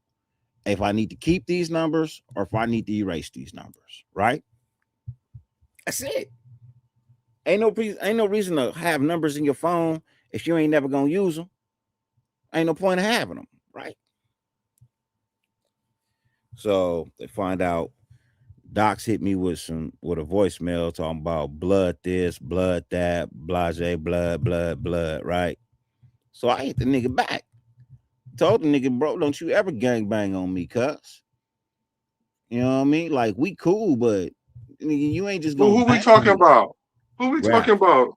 if I need to keep these numbers or if I need to erase these numbers, right? That's it. Ain't no reason to have numbers in your phone if you ain't never gonna use them. Ain't no point of having them, right? So they find out Docs hit me with a voicemail talking about blood this, blood that, blase, blood, right? So I hit the nigga back. Told the nigga, bro, don't you ever gangbang on me, cuz. You know what I mean? Like, we cool, but nigga, you ain't just gonna. Who we talking about? Who we Graf. talking about?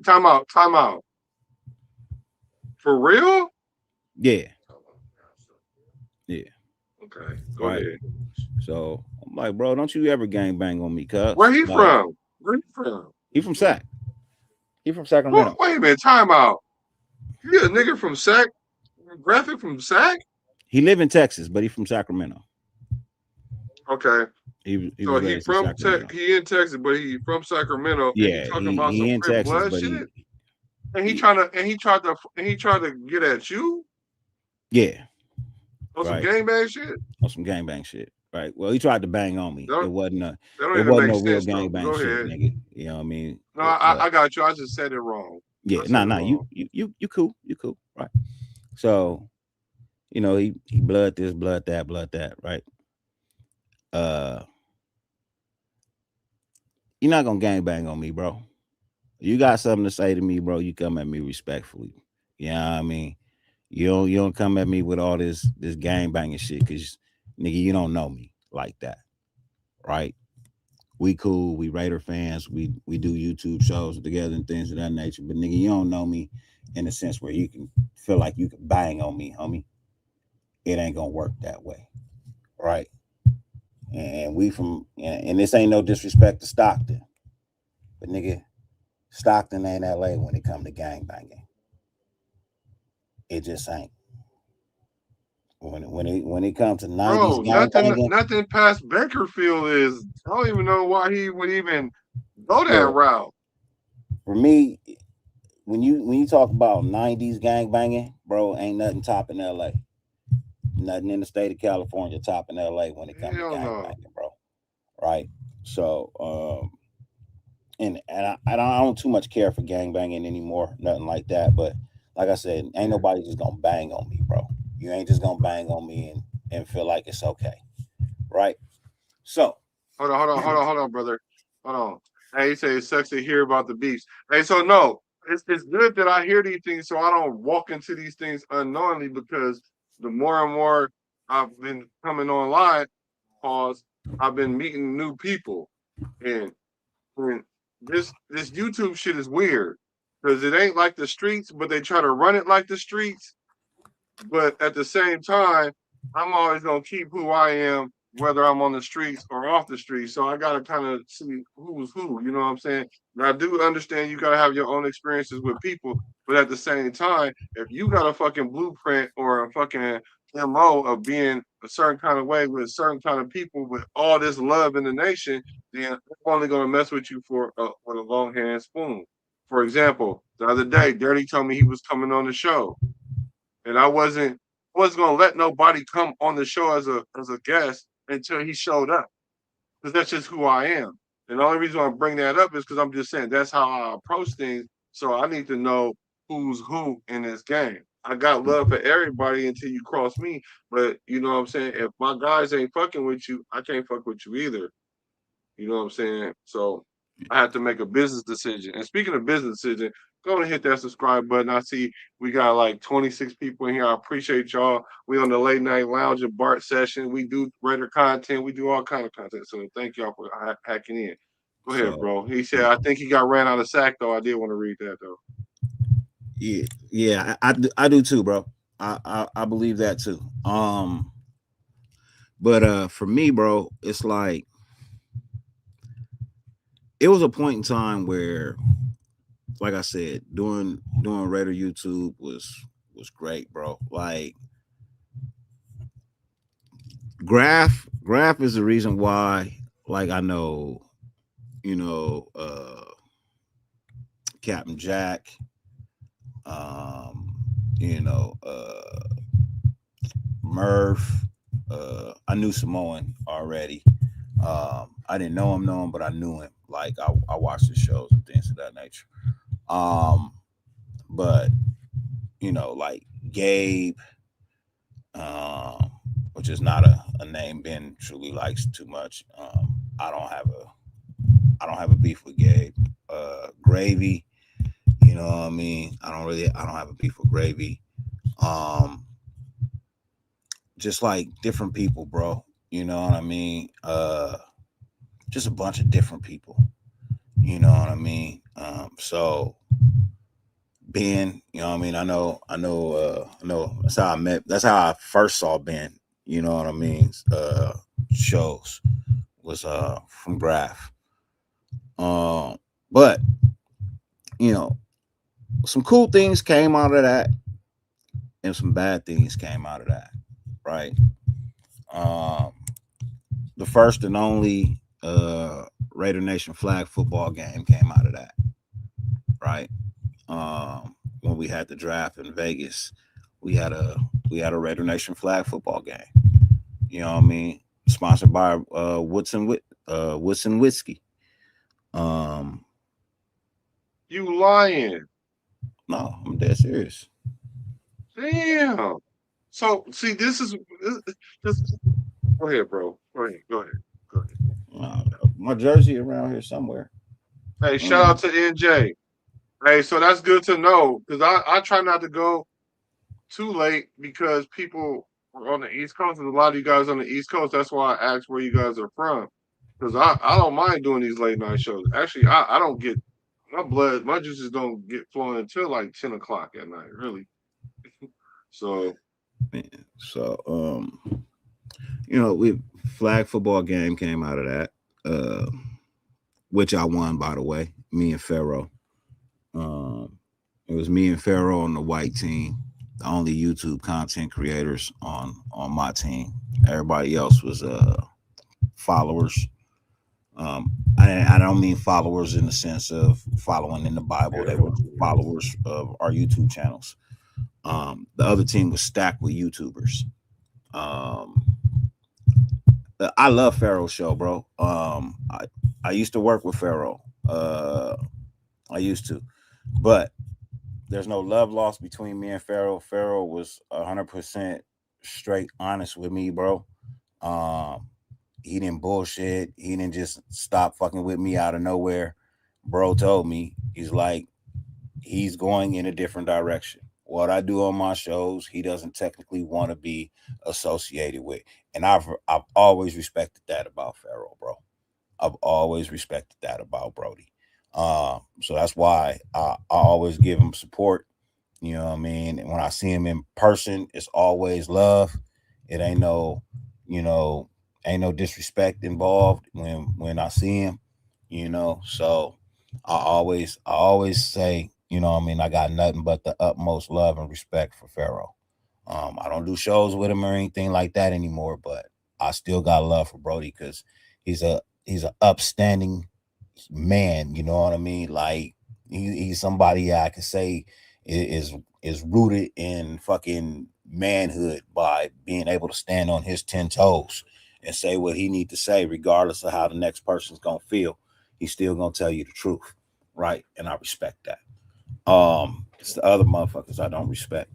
Time out. For real? Yeah. Okay, go ahead. So I'm like, bro, don't you ever gangbang on me, cuz. Where he from? Where he from? He from Sac. He from Sacramento. Wait a minute, time out. You a nigga from Sac? Graphic from Sac? He live in Texas, but he from Sacramento. Okay. He in Texas, but he from Sacramento. Yeah, he talking about he some in Texas, blood but shit. And he tried to get at you. Yeah. On some gangbang shit. On some gangbang shit. Right. Well, he tried to bang on me. It wasn't no real gangbang shit, nigga. You know what I mean? No, I got you. I just said it wrong. Yeah, you cool. You cool. Right. So, you know, he blood this, blood that, right? You're not gonna gangbang on me, bro. You got something to say to me, bro, you come at me respectfully. You know what I mean? You don't come at me with all this gangbanging shit, because nigga, you don't know me like that. Right? We cool, we Raider fans, we do YouTube shows together and things of that nature, but nigga, you don't know me in a sense where you can feel like you can bang on me, homie. It ain't gonna work that way. Right? And and this ain't no disrespect to Stockton, but nigga, Stockton ain't LA when it come to gangbanging. It just ain't. When it comes to 90s gangbanging, nothing past Bakerfield is. I don't even know why he would even go that route. For me, when you talk about 90s gangbanging, bro, ain't nothing topping LA. Nothing in the state of California topping LA when it comes to gangbanging, bro. Right? So, and I don't too much care for gangbanging anymore, nothing like that. But like I said, ain't nobody just gonna bang on me, bro. You ain't just gonna bang on me and feel like it's okay, right? So, hold on, brother. Hold on. Hey, you say it sucks to hear about the beefs. Hey, so no, it's good that I hear these things, so I don't walk into these things unknowingly, because the more and more I've been coming online, I've been meeting new people, and this YouTube shit is weird, because it ain't like the streets, but they try to run it like the streets. But at the same time, I'm always gonna keep who I am, whether I'm on the streets or off the streets. So I gotta kind of see who's who. You know what I'm saying? And I do understand you gotta have your own experiences with people, but at the same time, if you got a fucking blueprint or a fucking MO of being a certain kind of way with a certain kind of people with all this love in the nation, then I'm only gonna mess with you with a long hand spoon. For example, the other day, Dirty told me he was coming on the show. And I wasn't gonna let nobody come on the show as a guest until he showed up, because that's just who I am. And the only reason I bring that up is because I'm just saying that's how I approach things. So I need to know who's who in this game. I got love for everybody until you cross me, but you know what I'm saying? If my guys ain't fucking with you, I can't fuck with you either. You know what I'm saying? So I have to make a business decision. And speaking of business decision, go and hit that subscribe button. I see we got like 26 people in here. I appreciate y'all. We on the late night lounge and Bart session. We do Raider content. We do all kind of content. So thank y'all for hacking in. Go ahead, bro. He said, I think he got ran out of sack, though. I did want to read that, though. Yeah, I do too, bro. I believe that too. But for me, bro, it's like it was a point in time where, like I said, doing Raider YouTube was great, bro. Like Graph is the reason why, like, I know, Captain Jack, Murph, I knew Samoan already. I didn't know him, but I knew him. Like I watched the shows and things of that nature. But like Gabe, which is not a name Ben truly likes too much. I don't have a beef with Gabe. Gravy, you know what I mean? I don't have a beef with Gravy. Just like different people, bro. You know what I mean? Just a bunch of different people. You know what I mean? So Ben, you know what I mean? I know that's how I met. That's how I first saw Ben. You know what I mean? Shows was from Graph. But you know, some cool things came out of that, and some bad things came out of that, right? The first and only Raider Nation flag football game came out of that, right? When we had the draft in Vegas, we had a Raider Nation flag football game. You know what I mean? Sponsored by Woodson Whiskey. You lying? No, I'm dead serious. Damn. So see, this. Go ahead, bro. Go ahead. My jersey around here somewhere. Hey, shout out to NJ. Hey, so that's good to know because I try not to go too late because people are on the East Coast. There's a lot of you guys on the East Coast. That's why I asked where you guys are from because I don't mind doing these late night shows. Actually, I don't get my juices don't get flowing until like 10 o'clock at night, really. So, you know, we flag football game came out of that, which I won, by the way. Me and Pharaoh. It was me and Pharaoh on the white team, the only YouTube content creators on my team. Everybody else was followers. I don't mean followers in the sense of following in the Bible. They were followers of our YouTube channels. The other team was stacked with YouTubers. I love Pharaoh's show, bro. I used to work with Pharaoh. I used to, but there's no love lost between me and Pharaoh. Pharaoh was 100% straight honest with me, bro. He didn't bullshit. He didn't just stop fucking with me out of nowhere. Bro told me, he's like, he's going in a different direction. What I do on my shows, he doesn't technically want to be associated with. And I've always respected that about Pharaoh, bro. I've always respected that about Brody. So that's why I always give him support. You know what I mean? And when I see him in person, it's always love. It ain't no, ain't no disrespect involved when I see him, So I always say, you know what I mean, I got nothing but the utmost love and respect for Pharaoh. I don't do shows with him or anything like that anymore, but I still got love for Brody because he's an upstanding man, you know what I mean? Like he's somebody I can say is rooted in fucking manhood by being able to stand on his 10 toes and say what he need to say, regardless of how the next person's gonna feel. He's still gonna tell you the truth, right? And I respect that. It's the other motherfuckers I don't respect.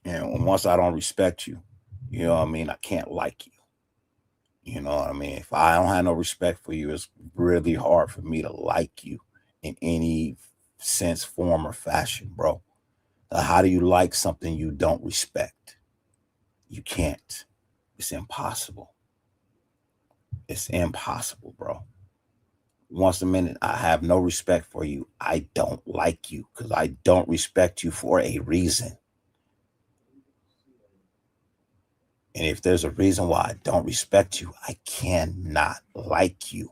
And once I don't respect you, you know what I mean, I can't like you. You know what I mean? If I don't have no respect for you, it's really hard for me to like you in any sense, form, or fashion, bro. How do you like something you don't respect? You can't. It's impossible. It's impossible, bro. Once a minute, I have no respect for you. I don't like you because I don't respect you for a reason. And if there's a reason why I don't respect you, I cannot like you.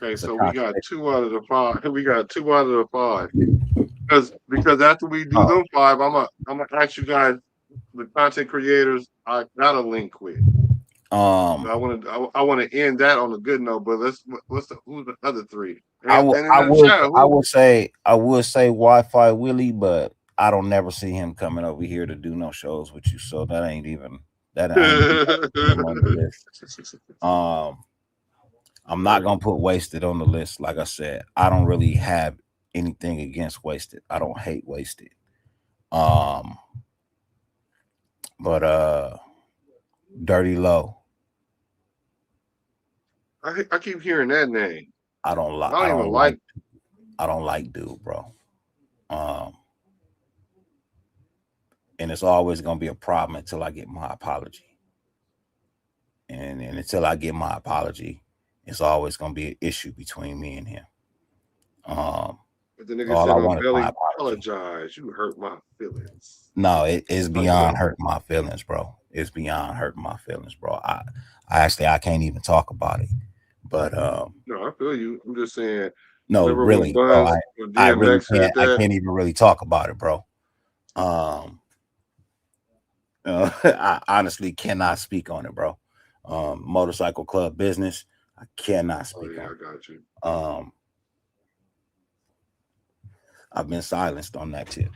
Okay, so we got 2 out of the 5. We got 2 out of the 5. Because after we do them 5, I'm gonna ask you guys, the content creators, I got a link with. I want to end that on a good note. But who's the other 3? I would say Wi-Fi Willie, but I don't never see him coming over here to do no shows with you. So that ain't even on the list. I'm not gonna put Wasted on the list. Like I said, I don't really have anything against Wasted. I don't hate Wasted. But Dirty Low. I keep hearing that name. I don't like. I don't like dude, bro. And it's always gonna be a problem until I get my apology. And until I get my apology, it's always gonna be an issue between me and him. But the nigga said on Belly, apologize. You hurt my feelings. No, it's beyond hurting my feelings, bro. It's beyond hurting my feelings, bro. I can't even talk about it. But no, I feel you. I'm just saying. No, really, bro. I really can't. I can't even really talk about it, bro. I honestly cannot speak on it, bro. Motorcycle club business, I cannot speak on. I got you. I've been silenced on that tip.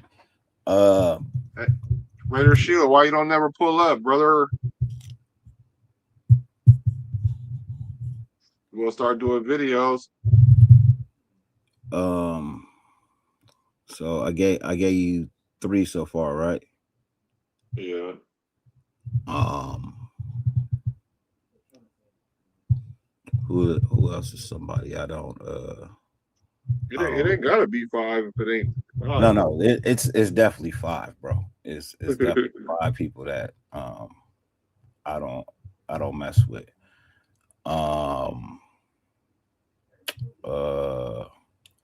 Hey, Raider Sheila, why you don't never pull up, brother? We'll start doing videos. So I gave you 3 so far, right? Yeah. Who else is somebody I don't It ain't gotta be 5 if it ain't 5. No, it's definitely 5, bro. It's definitely 5 people that I don't mess with. I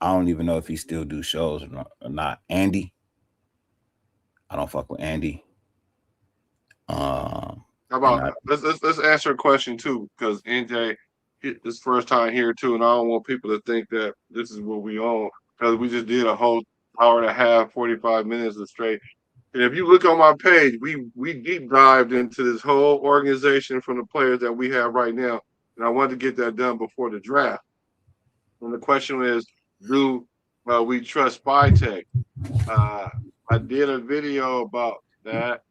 don't even know if he still do shows or not. Andy, I don't fuck with Andy. How about let's answer a question too, because NJ this first time here too, and I don't want people to think that this is what we own, because we just did a whole hour and a half, 45 minutes of straight. And if you look on my page, we deep dived into this whole organization from the players that we have right now, and I wanted to get that done before the draft. And the question is, do we trust SpyTech? I did a video about that,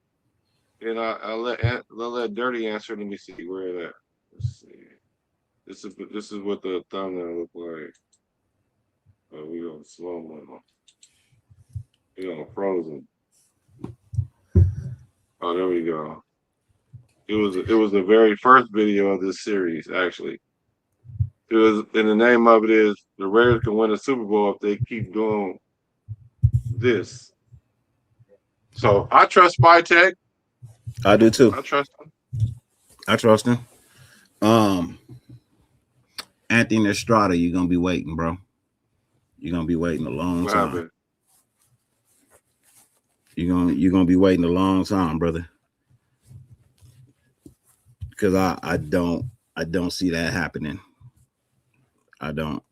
and I let Dirty answer. Let me see where that. Let's see. This is what the thumbnail look like. We on slow mo. We on Frozen. Oh, there we go. It was the very first video of this series, actually. It was, and the name of it is "The Raiders Can Win a Super Bowl If They Keep Doing This." So I trust SpyTech. I do too. I trust him. Anthony Estrada, you're gonna be waiting, bro. You're gonna be waiting a long time. You're gonna be waiting a long time, brother. Because I don't see that happening. I don't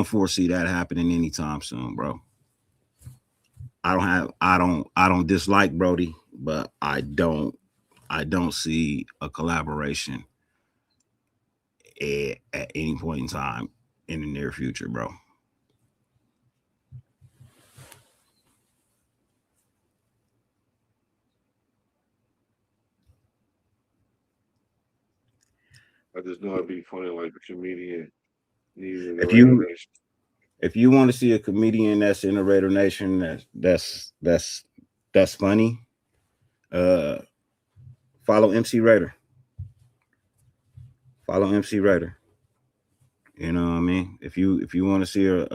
foresee that happening anytime soon, bro. I don't dislike Brody, but I don't see a collaboration at any point in time in the near future, bro. I just know it'd be funny, like a comedian. If you want to see a comedian that's in the Raider Nation that's funny, follow MC Raider. Follow MC Raider. You know what I mean? If you want to see a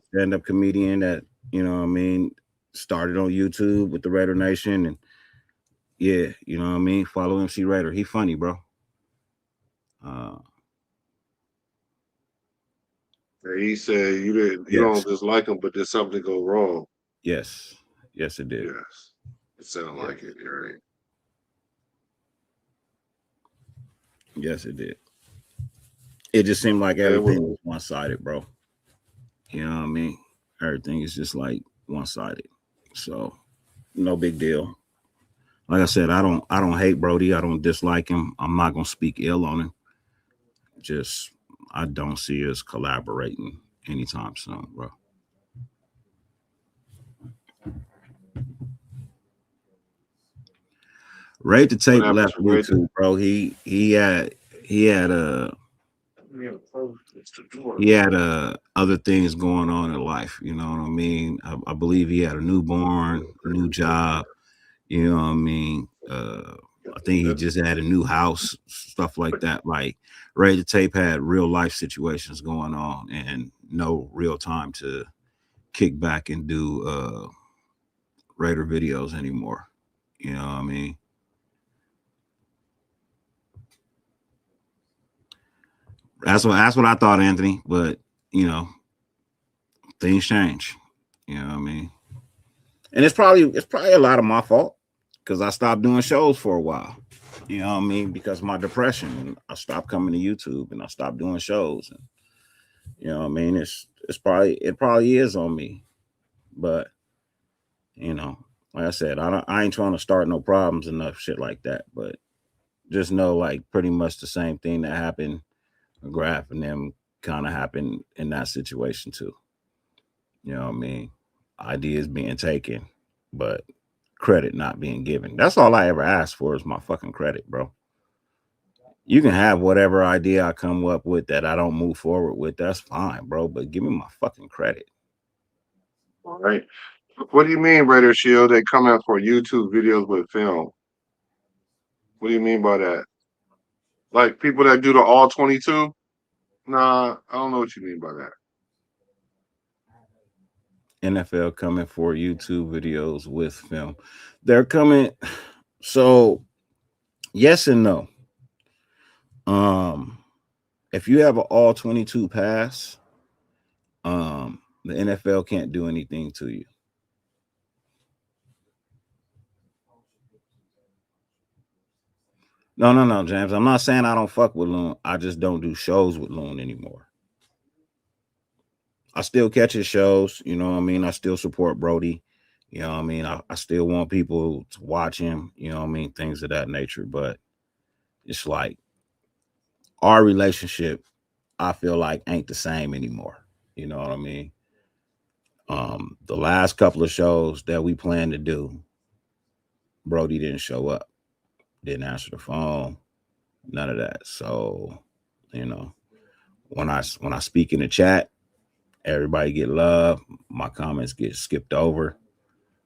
stand-up comedian that, you know what I mean, started on YouTube with the Raider Nation, and yeah, you know what I mean, follow MC Raider. He funny, bro. He said you don't dislike him, but did something go wrong? Yes, it did. Yes, it sounded like it, right? Yes, it did. It just seemed like everything was one-sided, bro. You know what I mean? Everything is just like one-sided. So, no big deal. Like I said, I don't hate Brody. I don't dislike him. I'm not gonna speak ill on him. Just I don't see us collaborating anytime soon, bro. Rate the Tape left YouTube, bro. He had he had other things going on in life. You know what I mean? I believe he had a newborn, a new job. You know what I mean? I think he just had a new house, stuff like that. Like Ray the Tape had real life situations going on and no real time to kick back and do Raider videos anymore. You know what I mean? That's what I thought, Anthony. But you know, things change. You know what I mean? And it's probably a lot of my fault because I stopped doing shows for a while. You know what I mean? Because of my depression, and I stopped coming to YouTube and I stopped doing shows. And you know what I mean? It probably is on me. But you know, like I said, I ain't trying to start no problems and no shit like that. But just know, like, pretty much the same thing that happened with Graf and them kind of happened in that situation too. You know what I mean? Ideas being taken, but credit not being given. That's all I ever asked for is my fucking credit, bro. You can have whatever idea I come up with that I don't move forward with. That's fine, bro. But give me my fucking credit. All right. What do you mean, Raider Shield? They come out for YouTube videos with film. What do you mean by that? Like people that do the all 22? Nah, I don't know what you mean by that. NFL coming for YouTube videos with film. They're coming. So yes and no. If you have an all 22 pass, the NFL can't do anything to you. No, James. I'm not saying I don't fuck with Loon. I just don't do shows with Loon anymore. I still catch his shows, you know what I mean? I still support Brody. You know what I mean? I still want people to watch him, you know what I mean? Things of that nature. But it's like our relationship, I feel like, ain't the same anymore. You know what I mean? The last couple of shows that we planned to do, Brody didn't show up, didn't answer the phone, none of that. So, you know, when I speak in the chat, everybody get love. My comments get skipped over.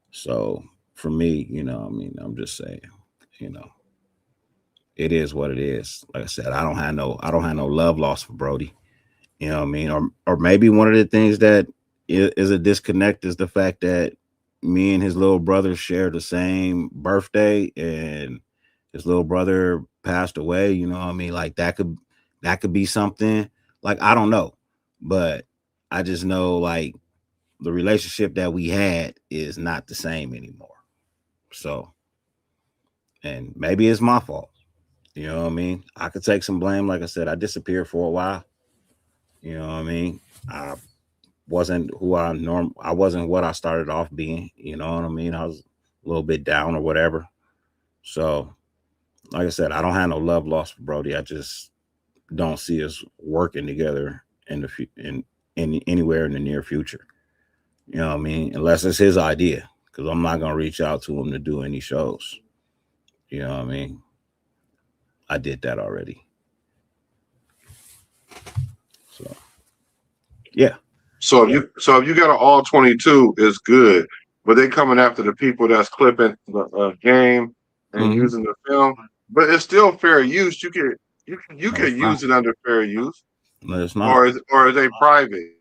So for me, you know, I mean, I'm just saying, you know, it is what it is. Like I said, I don't have no love lost for Brody. You know what I mean? Or maybe one of the things that is a disconnect is the fact that me and his little brother share the same birthday and his little brother passed away. You know what I mean? Like that could be something. Like, I don't know. But I just know, like, the relationship that we had is not the same anymore. So, and maybe it's my fault. You know what I mean? I could take some blame. Like I said, I disappeared for a while. You know what I mean? I wasn't I wasn't what I started off being. You know what I mean? I was a little bit down or whatever. So, like I said, I don't have no love lost for Brody. I just don't see us working together in anywhere in the near future. You know what I mean? Unless it's his idea, because I'm not going to reach out to him to do any shows. You know what I mean? I did that already. So, yeah. So if you got an all 22, it's good. But they coming after the people that's clipping the game and using the film. But it's still fair use. You can use it under fair use. No, it's not. Or is they private?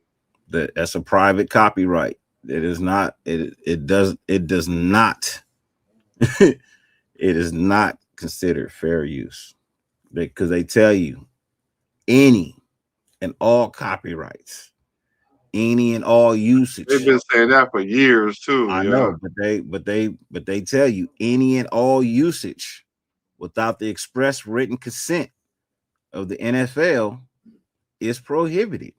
That's a private copyright. It is not. It does not. It is not considered fair use because they tell you any and all copyrights, any and all usage. They've been saying that for years too. I know, but they tell you any and all usage without the express written consent of the NFL is prohibited.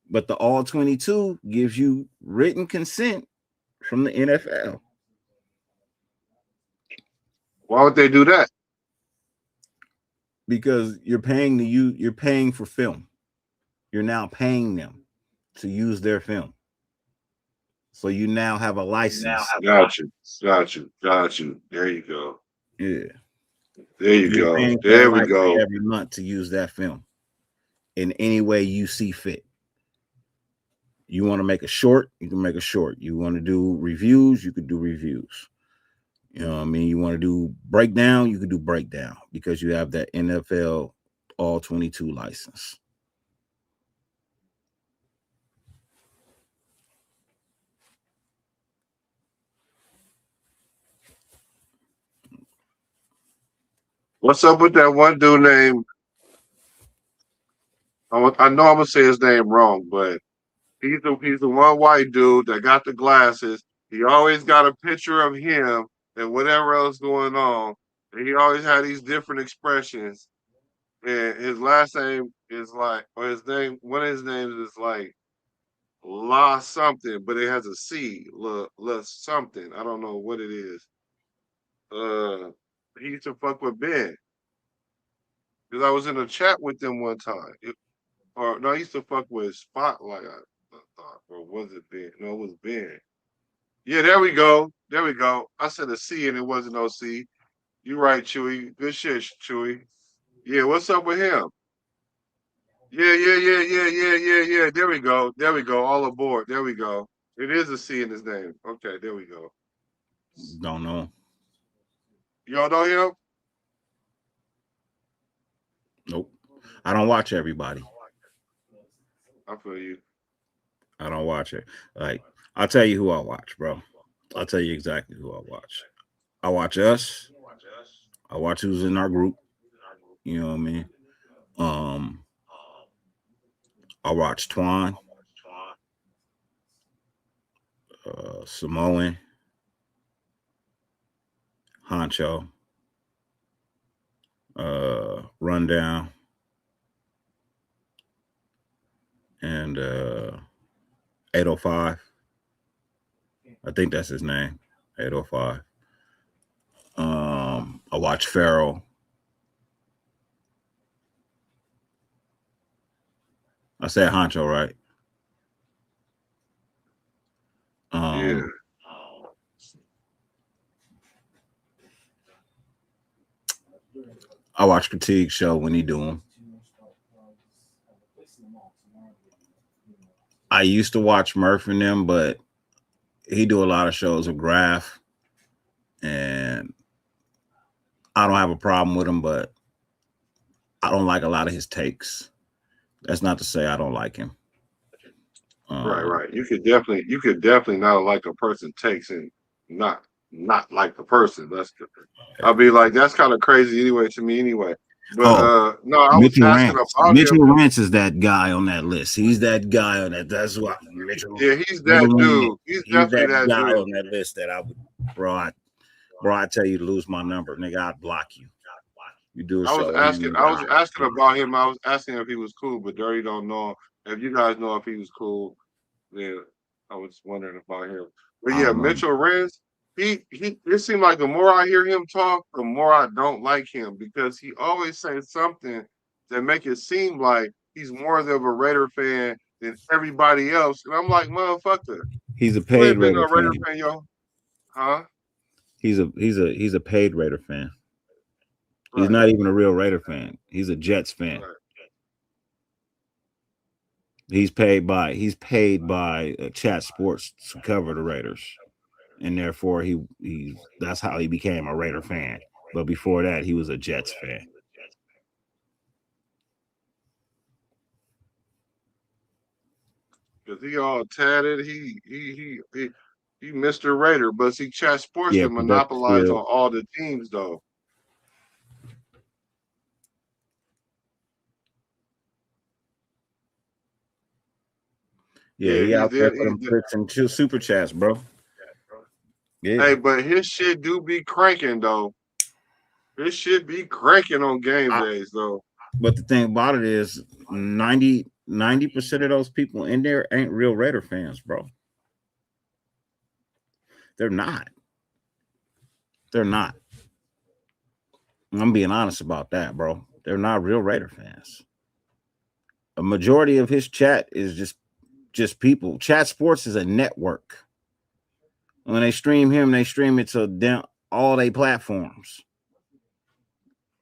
But the all 22 gives you written consent from the NFL. Why would they do that? Because you're paying for film. You're now paying them to use their film. So you now have a license. Got you. There you go. Yeah. There you go. There we go. Every month to use that film. in any way you see fit. You want to make a short, you can make a short. You want to do reviews, you could do reviews. You know what I mean? You want to do breakdown, you could do breakdown because you have that NFL all 22 license. What's up with that one dude named? I know I'm gonna say his name wrong, but he's the one white dude that got the glasses. He always got a picture of him and whatever else going on. And he always had these different expressions. And his last name is like, or his name, one of his names is like La something, but it has a C, La something. I don't know what it is. He used to fuck with Ben because I was in a chat with them one time. I used to fuck with Spotlight. I thought, or was it Ben? No, it was Ben. Yeah, there we go. There we go. I said a C and it wasn't no C. You right, Chewy. Good shit, Chewy. Yeah, what's up with him? Yeah. There we go. There we go. All aboard. There we go. It is a C in his name. Okay, there we go. Don't know. Y'all know him? Nope. I don't watch everybody. I feel you. I don't watch it. Like, I'll tell you who I watch, bro. I'll tell you exactly who I watch. I watch us. I watch who's in our group. You know what I mean? I watch Twan, Samoan, Honcho, Rundown, and 805. I think that's his name, 805. I watch Farrell. I said Honcho, right? Yeah. I watch Critique Show when he do them. I used to watch Murph and them, but he do a lot of shows with Graph, and I don't have a problem with him, but I don't like a lot of his takes. That's not to say I don't like him. Right. You could definitely not like a person takes and not like the person. I'll be like, that's kind of crazy anyway to me anyway. But no, I was asking about Mitchell him. Rance is that guy on that list. He's that guy on that. That's what Mitchell. Yeah, he's that dude. He's definitely that guy dude on that list that I would, bro. I tell you to lose my number, nigga. I'd block you. You do a show. I was asking about him. I was asking if he was cool, but Dirty don't know. If you guys know if he was cool, then I was wondering about him. But yeah, Mitchell Renz, it seemed like the more I hear him talk, the more I don't like him because he always says something that make it seem like he's more of a Raider fan than everybody else. And I'm like, motherfucker. He's a paid Raider fan, yo. Huh? He's a paid Raider fan. He's not even a real Raider fan. He's a Jets fan. Right. He's paid by Chat Sports to cover the Raiders, and therefore that's how he became a Raider fan. But before that, he was a Jets fan. Because he all tatted, he Mr. Raider, but see, Chat Sports can monopolize on all the teams though. Yeah, he out there for them clicks and super chats, bro. Yeah. Hey, but his shit do be cranking though. His shit be cranking on game days though. But the thing about it is 90% of those people in there ain't real Raider fans, bro. They're not. I'm being honest about that, bro. They're not real Raider fans. A majority of his chat is just people. Chat Sports is a network. When they stream him, they stream it to all their platforms.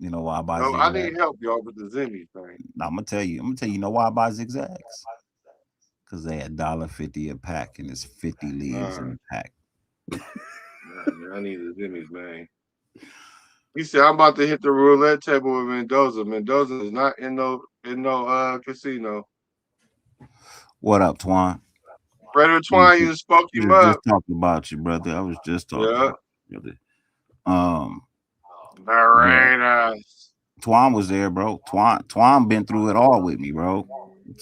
You know why I buy No, zigzags? I need help, y'all, with the Zimmies thing. No, I'm gonna tell you. You know why I buy zigzags? Because they $1.50 a pack, and it's 50 leaves in the pack. Man, I need the Zimmies, man. He said I'm about to hit the roulette table with Mendoza. Mendoza is not in no casino. What up, Twan? Brother Twine, you spoke him up. Just talking about you, brother. I was just talking about you, brother. The Raiders. Twan was there, bro. Twan been through it all with me, bro.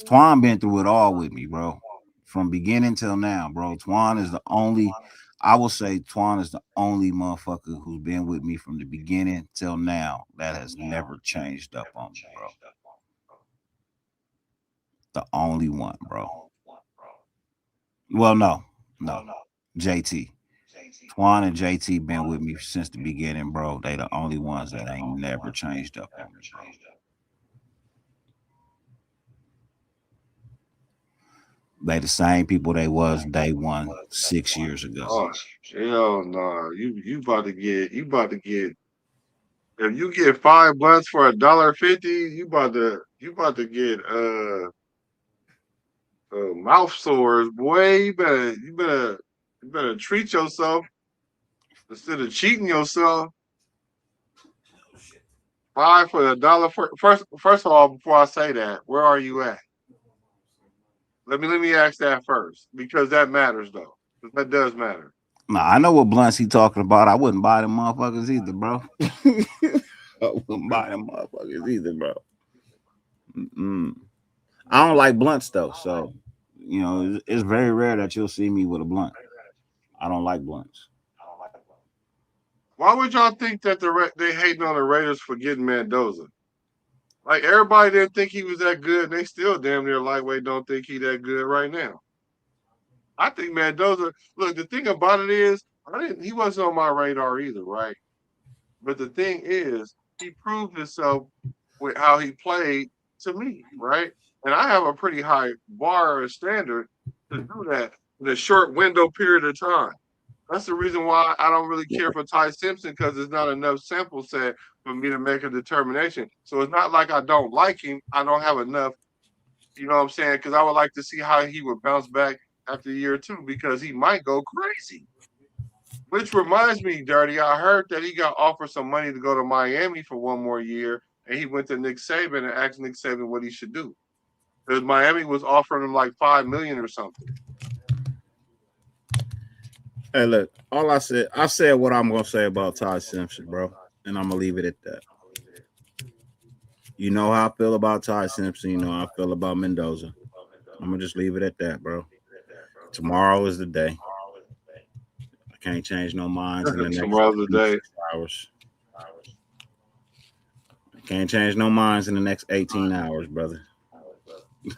Twan been through it all with me, bro. From beginning till now, bro. Twan is the only, I will say Twan is the only motherfucker who's been with me from the beginning till now that has never changed up on me, bro. The only one, bro. Well, no. JT. Twan and JT been with me since the beginning, bro. They the only ones that ain't never changed up on me, bro. They the same people they was day one 6 years ago. Oh hell no! You about to get if you get 5 blunts for $1.50, you about to get mouth sores, boy. You better treat yourself instead of cheating yourself. 5 for $1. First of all, before I say that, where are you at? Let me ask that first, because that matters though. That does matter. Nah, I know what blunts he talking about. I wouldn't buy them motherfuckers either, bro. I wouldn't buy them motherfuckers either, bro. I don't like blunts though, so you know it's very rare that you'll see me with a blunt. I don't like blunts. Why would y'all think that they hating on the Raiders for getting Mendoza? Like everybody didn't think he was that good, and they still damn near lightweight don't think he that good right now. I think Mendoza. Look, the thing about it is, he wasn't on my radar either, right? But the thing is, he proved himself with how he played to me, right? And I have a pretty high bar or standard to do that in a short window period of time. That's the reason why I don't really care for Ty Simpson, because there's not enough sample set for me to make a determination. So it's not like I don't like him. I don't have enough, you know what I'm saying? Because I would like to see how he would bounce back after a year or two, because he might go crazy. Which reminds me, Dirty, I heard that he got offered some money to go to Miami for 1 more year, and he went to Nick Saban and asked Nick Saban what he should do. Because Miami was offering him like $5 million or something. Hey, look, I said what I'm gonna say about Ty Simpson, bro, and I'm gonna leave it at that. You know how I feel about Ty Simpson. You know how I feel about Mendoza. I'm gonna just leave it at that, bro. Tomorrow is the day. I can't change no minds in the next 6 hours. I can't change no minds in the next 18 hours, brother.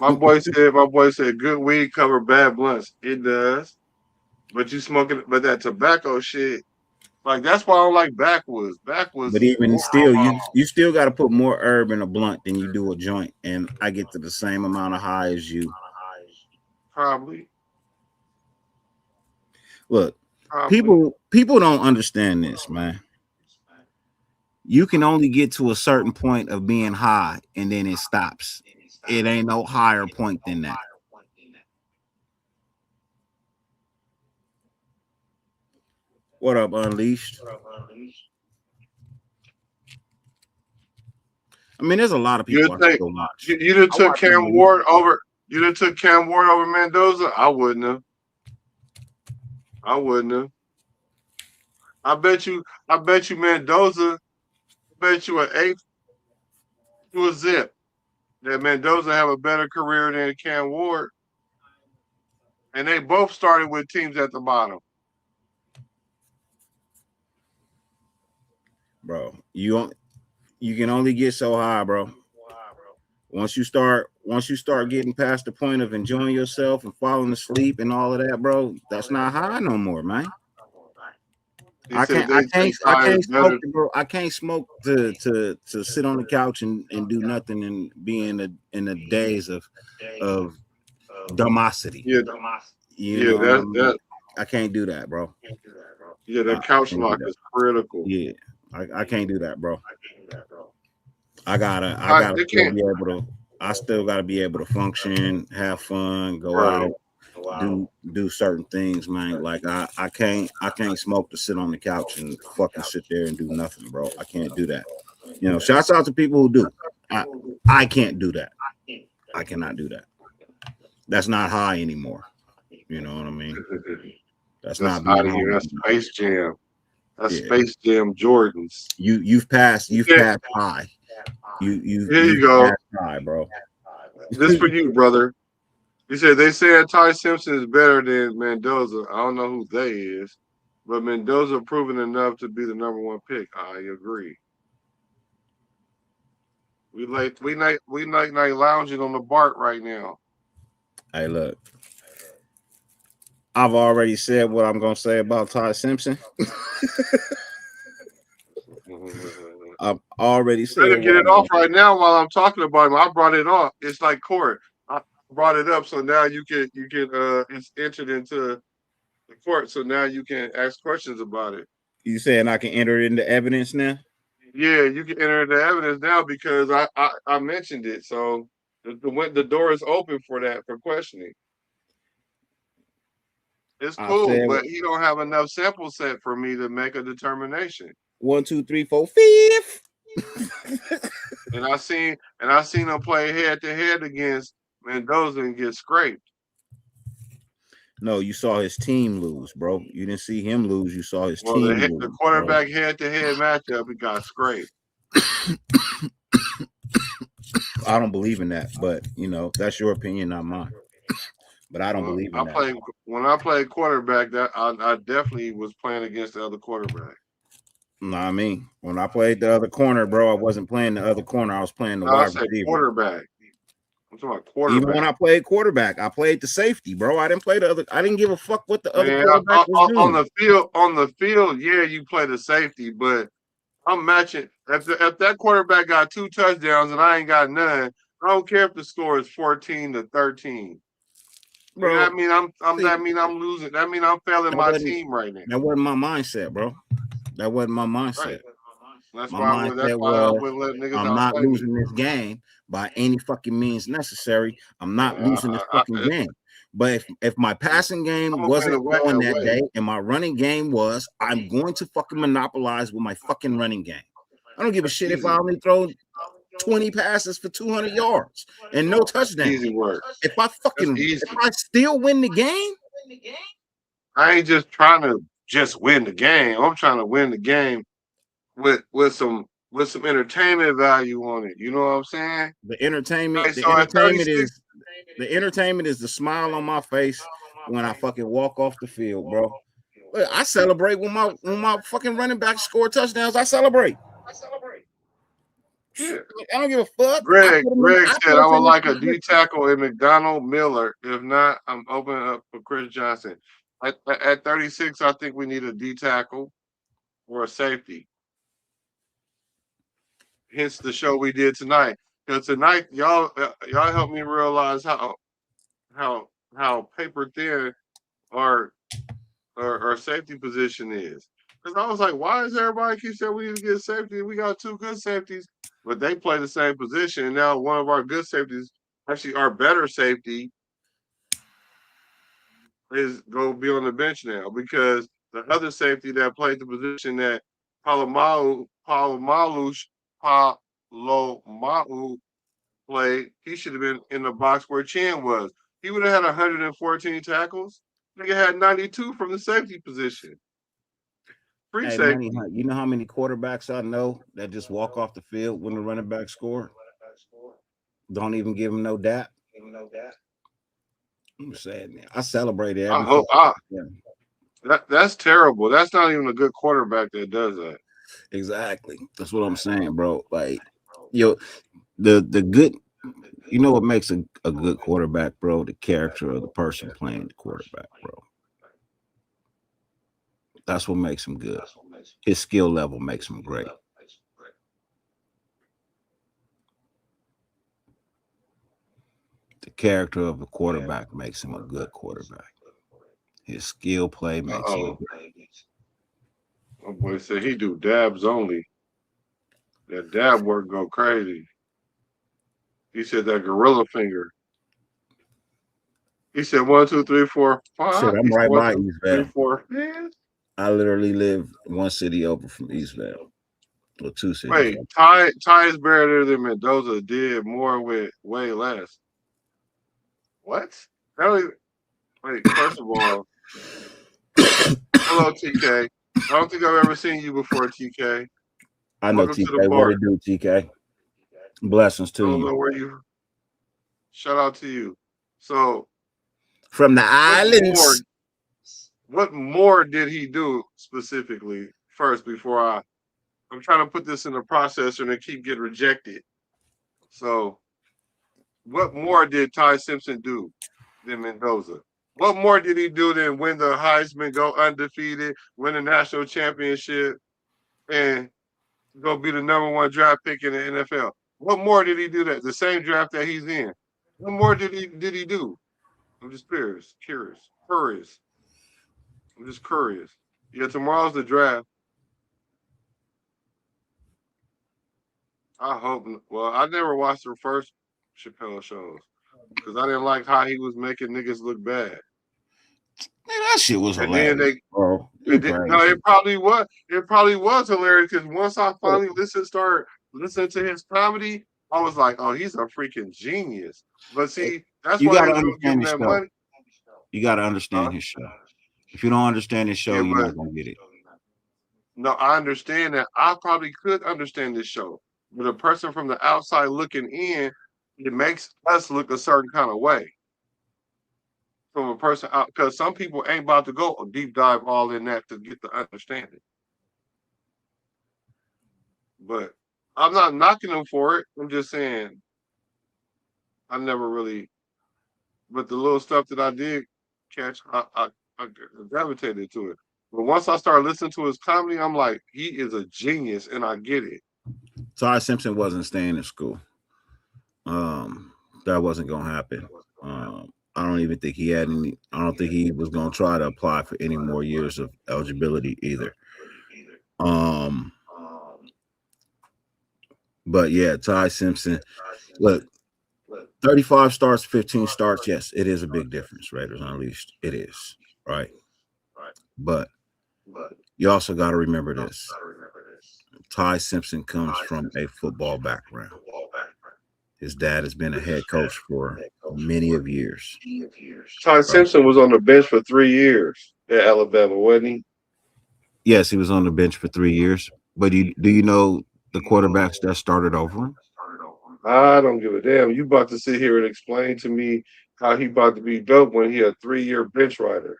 My boy said good weed cover bad blunts. It does. But you smoking, but that tobacco shit, like that's why I don't like backwoods. Backwoods. But even still, you still got to put more herb in a blunt than you do a joint, and I get to the same amount of high as you. Probably. Look, people don't understand this, man. You can only get to a certain point of being high, and then it stops. It ain't no higher point than that. What up, Unleashed? I mean, there's a lot of people I still watch. You done took Cam Ward over. You done took Cam Ward over Mendoza. I wouldn't have. I bet you Mendoza. Bet you an 8 to a zip that Mendoza have a better career than Cam Ward, and they both started with teams at the bottom. Bro, you can only get so high, bro. Once you start getting past the point of enjoying yourself and falling asleep and all of that, bro, that's not high no more, man. I can't smoke, bro. I can't smoke to sit on the couch and do nothing and be in the days of dumbosity. Yeah, I can't do that, bro. Yeah, that couch lock is critical. Yeah, I can't do that, bro. I gotta still be able to. I still gotta be able to function, have fun, go out, do certain things, man. Like I can't smoke to sit on the couch and fucking sit there and do nothing, bro. I can't do that. You know, shouts out to people who do. I can't do that. I cannot do that. That's not high anymore. You know what I mean? That's not out of here. That's Space Jam. That's Space Jam Jordans. You've passed high. Here you go. High, bro. This for you, brother. You said they said Ty Simpson is better than Mendoza. I don't know who they is, but Mendoza proven enough to be the #1 pick. I agree. We like lounging on the BART right now. Hey, look. I've already said what I'm gonna say about Ty Simpson. I've already said. Better get it off right now while I'm talking about him. I brought it off. It's like court. I brought it up, so now you can it's entered into the court. So now you can ask questions about it. You saying I can enter it into evidence now? Yeah, you can enter the evidence now because I mentioned it. So the door is open for that, for questioning. It's cool, but he don't have enough sample set for me to make a determination. 1, 2, 3, 4, 5. And I seen him play head to head against Mendoza and get scraped. No, you saw his team lose, bro. You didn't see him lose. You saw his team lose. The quarterback head to head matchup, he got scraped. I don't believe in that, but you know that's your opinion, not mine. But I don't believe in that. When I played quarterback, that I definitely was playing against the other quarterback. No, I mean, when I played the other corner, bro, I wasn't playing the other corner. I was playing the wide receiver. Quarterback. I'm talking about quarterback. Even when I played quarterback, I played the safety, bro. I didn't play the other. I didn't give a fuck what the other quarterback was doing. On the field, yeah, you play the safety, but I'm matching. If that quarterback got 2 touchdowns and I ain't got none, I don't care if the score is 14-13. Bro, that mean I'm losing. That mean I'm failing my team right now. That wasn't my mindset, bro. That wasn't my mindset. Right. That's my why mindset was I'm not losing this game by any fucking means necessary. I'm not losing this fucking game. But if my passing game wasn't going that day and my running game was, I'm going to fucking monopolize with my fucking running game. I don't give a shit if I only throw 20 passes for 200 yards and no touchdowns. Easy work. If I still win the game, I ain't just trying to just win the game. I'm trying to win the game with some entertainment value on it. You know what I'm saying? The entertainment is the smile on my face when I fucking walk off the field, bro. I celebrate when my fucking running back score touchdowns. I celebrate. Yeah. I don't give a fuck. Greg said I would like a D tackle in McDonald Miller. If not, I'm opening up for Chris Johnson. At 36, I think we need a D tackle or a safety. Hence the show we did tonight. Because tonight, y'all helped me realize how paper thin our safety position is. Because I was like, why is everybody keep saying we need to get safety? We got 2 good safeties, but they play the same position. And now one of our good safeties, actually our better safety, is going to be on the bench now because the other safety that played the position that Palomalu played, he should have been in the box where Chan was. He would have had 114 tackles. Nigga had 92 from the safety position. Free safety. Man, you know how many quarterbacks I know that just walk off the field when the running back scored? Don't even give him no dap. I'm sad, man. I celebrated every that's terrible. That's not even a good quarterback that does that. Exactly. That's what I'm saying, bro. Like, the good, you know what makes a good quarterback, bro? The character of the person playing the quarterback, bro. That's what makes him good. His skill level makes him great. The character of the quarterback makes him a good quarterback. His skill play makes him great. My boy said he do dabs only. That dab work go crazy. He said that gorilla finger. He said 1, 2, 3, 4, 5. Shit, I'm right by East 3, Vale. 4. Man. I literally live one city over from East Vale. Or 2 cities. Wait, Ty is better than Mendoza did more with way less. What? Wait, first of all, hello, TK. I don't think I've ever seen you before, TK. I know, Welcome TK. What it do, TK? Blessings to I don't you. know where you. Shout out to you. So, from the islands. What more did he do specifically first before I'm trying to put this in the processor and it keep getting rejected. So, what more did Ty Simpson do than Mendoza? What more did he do than win the Heisman, go undefeated, win the national championship, and go be the #1 draft pick in the NFL? What more did he do that? The same draft that he's in. What more did he do? I'm just curious. I'm just curious. Yeah, tomorrow's the draft. I hope. Well, I never watched the first Chappelle shows because I didn't like how he was making niggas look bad. Man, that shit was hilarious. And then it probably was. It probably was hilarious because once I finally started listening to his comedy, I was like, "Oh, he's a freaking genius." But see, that's why they don't give him that money. You got to understand his show. If you don't understand his show, you're not gonna get it. No, I understand that. I probably could understand this show, but a person from the outside looking in, it makes us look a certain kind of way. From a person out, because some people ain't about to go deep dive all in that to get the understanding. But I'm not knocking them for it. I'm just saying I never really. But the little stuff that I did catch, I gravitated to it. But once I started listening to his comedy, I'm like, he is a genius, and I get it. Ty Simpson wasn't staying in school. That wasn't gonna happen. I don't even think he had any. I don't think he was gonna try to apply for any more years of eligibility either. But yeah, Ty Simpson. Look, 35 starts, 15 starts. Yes, it is a big difference. Raiders Unleashed. It is, right? But you also got to remember this. Ty Simpson comes from a football background. His dad has been a head coach for many of years. Ty Simpson was on the bench for 3 years at Alabama, wasn't he? Yes, he was on the bench for 3 years. But do you know the quarterbacks that started over him? I don't give a damn. You about to sit here and explain to me how he about to be dope when he a 3-year bench rider.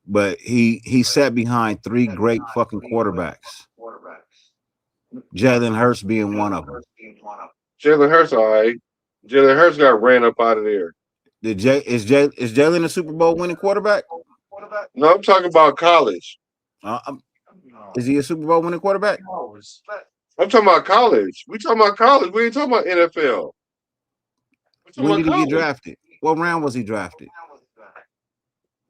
But he sat behind 3 great fucking quarterbacks. Jalen Hurts being one of them. Jalen Hurts, all right. Jalen Hurts got ran up out of there. Is Jalen a Super Bowl winning quarterback? No, I'm talking about college. Is he a Super Bowl winning quarterback? I'm talking about college. We talking about college. We ain't talking about NFL. When did he get drafted? What round was he drafted?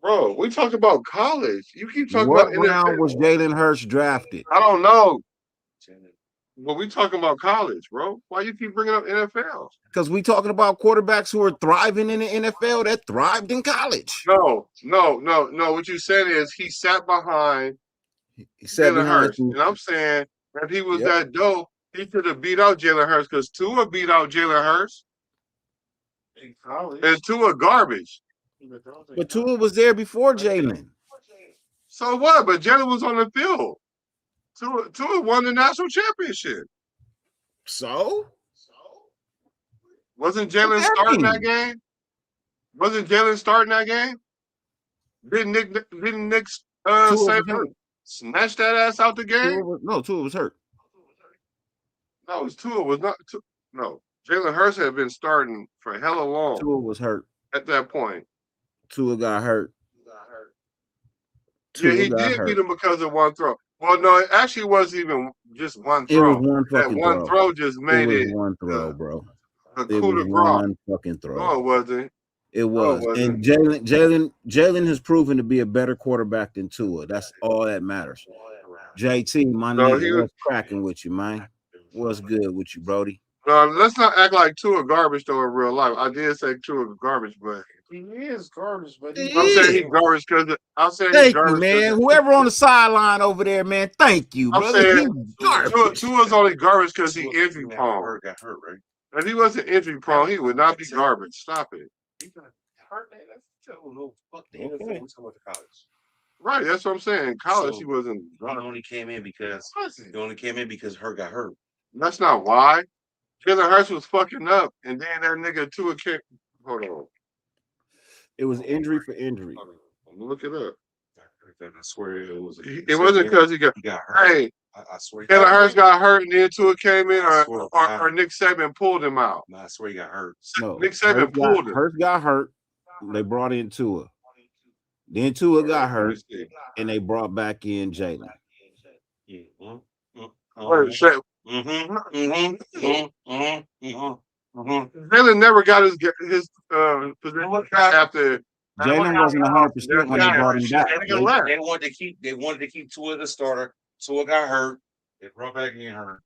Bro, we talking about college. You keep talking about NFL. What round was Jalen Hurts drafted? I don't know. But we talking about college, bro. Why you keep bringing up NFL? Because we talking about quarterbacks who are thriving in the NFL that thrived in college. No. What you said is he sat behind Jalen Hurts. And I'm saying if he was that dope, he should have beat out Jalen Hurts because Tua beat out Jalen Hurts. In college. And Tua garbage. But Tua was there before Jalen. So what? But Jalen was on the field. Tua won the national championship. So? Wasn't Jalen starting that game? Wasn't Jalen starting that game? Didn't Nick snatch that ass out the game? Tua was hurt. No, Tua was not. No, Jalen Hurts had been starting for hella long. Tua was hurt at that point. Tua got hurt. Yeah, he did beat him because of one throw. Well, no, it actually wasn't even just one throw. It was one fucking throw. One throw just made it. One throw, bro. It was one fucking throw. No, it wasn't. It was. And Jalen has proven to be a better quarterback than Tua. That's all that matters. JT, my nigga, was cracking with you, man. What's good with you, Brody? Let's not act like Tua garbage though in real life. I did say Tua garbage, but He is garbage, but I'm saying he's garbage because I'm saying he's Thank you, garbage. man. Whoever on the sideline over there, man. Thank you, I'm brother. saying Tua's only garbage because he Tua injury prone. got hurt, right? If he wasn't injury prone, he would not be garbage. Stop it. He got hurt, man. That's no fuck the NFL. We're talking about the college. Right, that's what I'm saying. In college, So, he wasn't. He only came in because Hurt got hurt. That's not why. Jalen Hurts was fucking up, and then that nigga Tua can't. Hold on. It was injury for injury. Hold on. I'm gonna look it up. I swear it was. It wasn't because he got hurt. Hey, I swear. Jalen Hurts got hurt, and then Tua came in, or Nick Saban pulled him out. No, I swear he got hurt. No, Nick Saban pulled him. Hurts got hurt. They brought in Tua. Then Tua got hurt, and they brought back in Jalen. Jalen never got his position after. Jalen wasn't 100% when they brought him back. They wanted to keep Tua the starter. Tua got hurt. They brought back in hurt.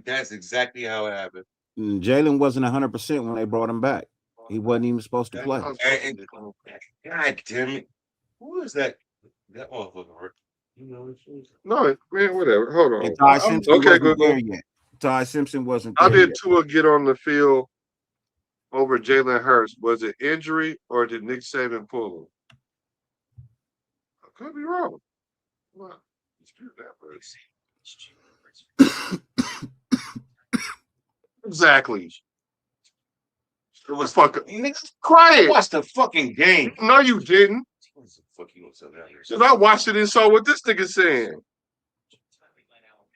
That's exactly how it happened. Jalen wasn't 100% when they brought him back. He wasn't even supposed to play. God damn it! Who is that? That motherfucker. No, man, whatever. Hold on. And Ty Simpson okay, wasn't good. there yet. Ty Simpson wasn't How there did Tua get on the field over Jalen Hurts? Was it injury or did Nick Saban pull him? I could be wrong. Well, exactly. It was fucking quiet. Watch the fucking game. No, you didn't. What the fuck you gonna say down here? Because I watched it and saw what this nigga saying.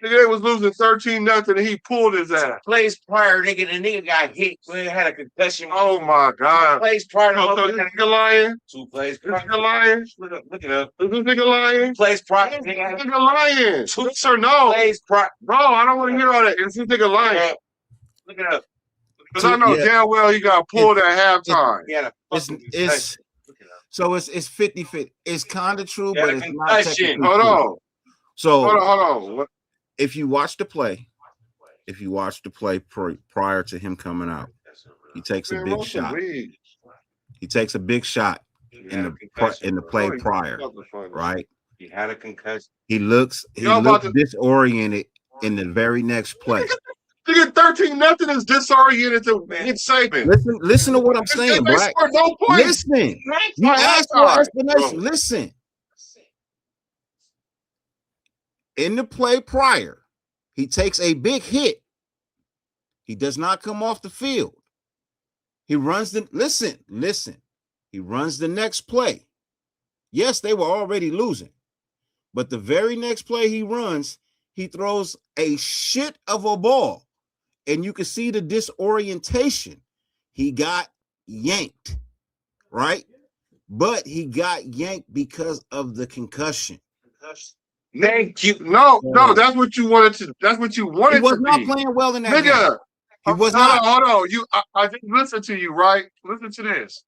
Nigga, they was losing 13-0 and he pulled his ass. Plays prior, the nigga got hit. Had a concussion. Oh my God. Plays prior. So this nigga lying? 2 plays This prior. nigga lying? Look it up. Is this nigga lying? Plays prior. This nigga lying. Yes or no? Plays prior. Bro, I don't want to hear all that. Is this nigga lying? Look it up. Because I know damn well he got pulled at halftime. It's 50-50. It's kind of true, but it's not technically true. Hold on. So hold on. What? If you watch the play prior to him coming out, he takes a big shot. He takes a big shot in the play prior, right? He had a concussion. He looks disoriented in the very next play. Nigga, 13-0 is disoriented to Nick Saban. Listen to what I'm saying, Black. No points. Listen. You asked for an explanation. Listen. In the play prior, he takes a big hit. He does not come off the field. He runs listen. He runs the next play. Yes, they were already losing. But the very next play he runs, he throws a shit of a ball. And you can see the disorientation. He got yanked, right? But he got yanked because of the concussion. Thank you. No, that's what you wanted to. That's what you wanted to be. He was not playing well in that game. He was not. Hold on. I just listen to you, right? Listen to this.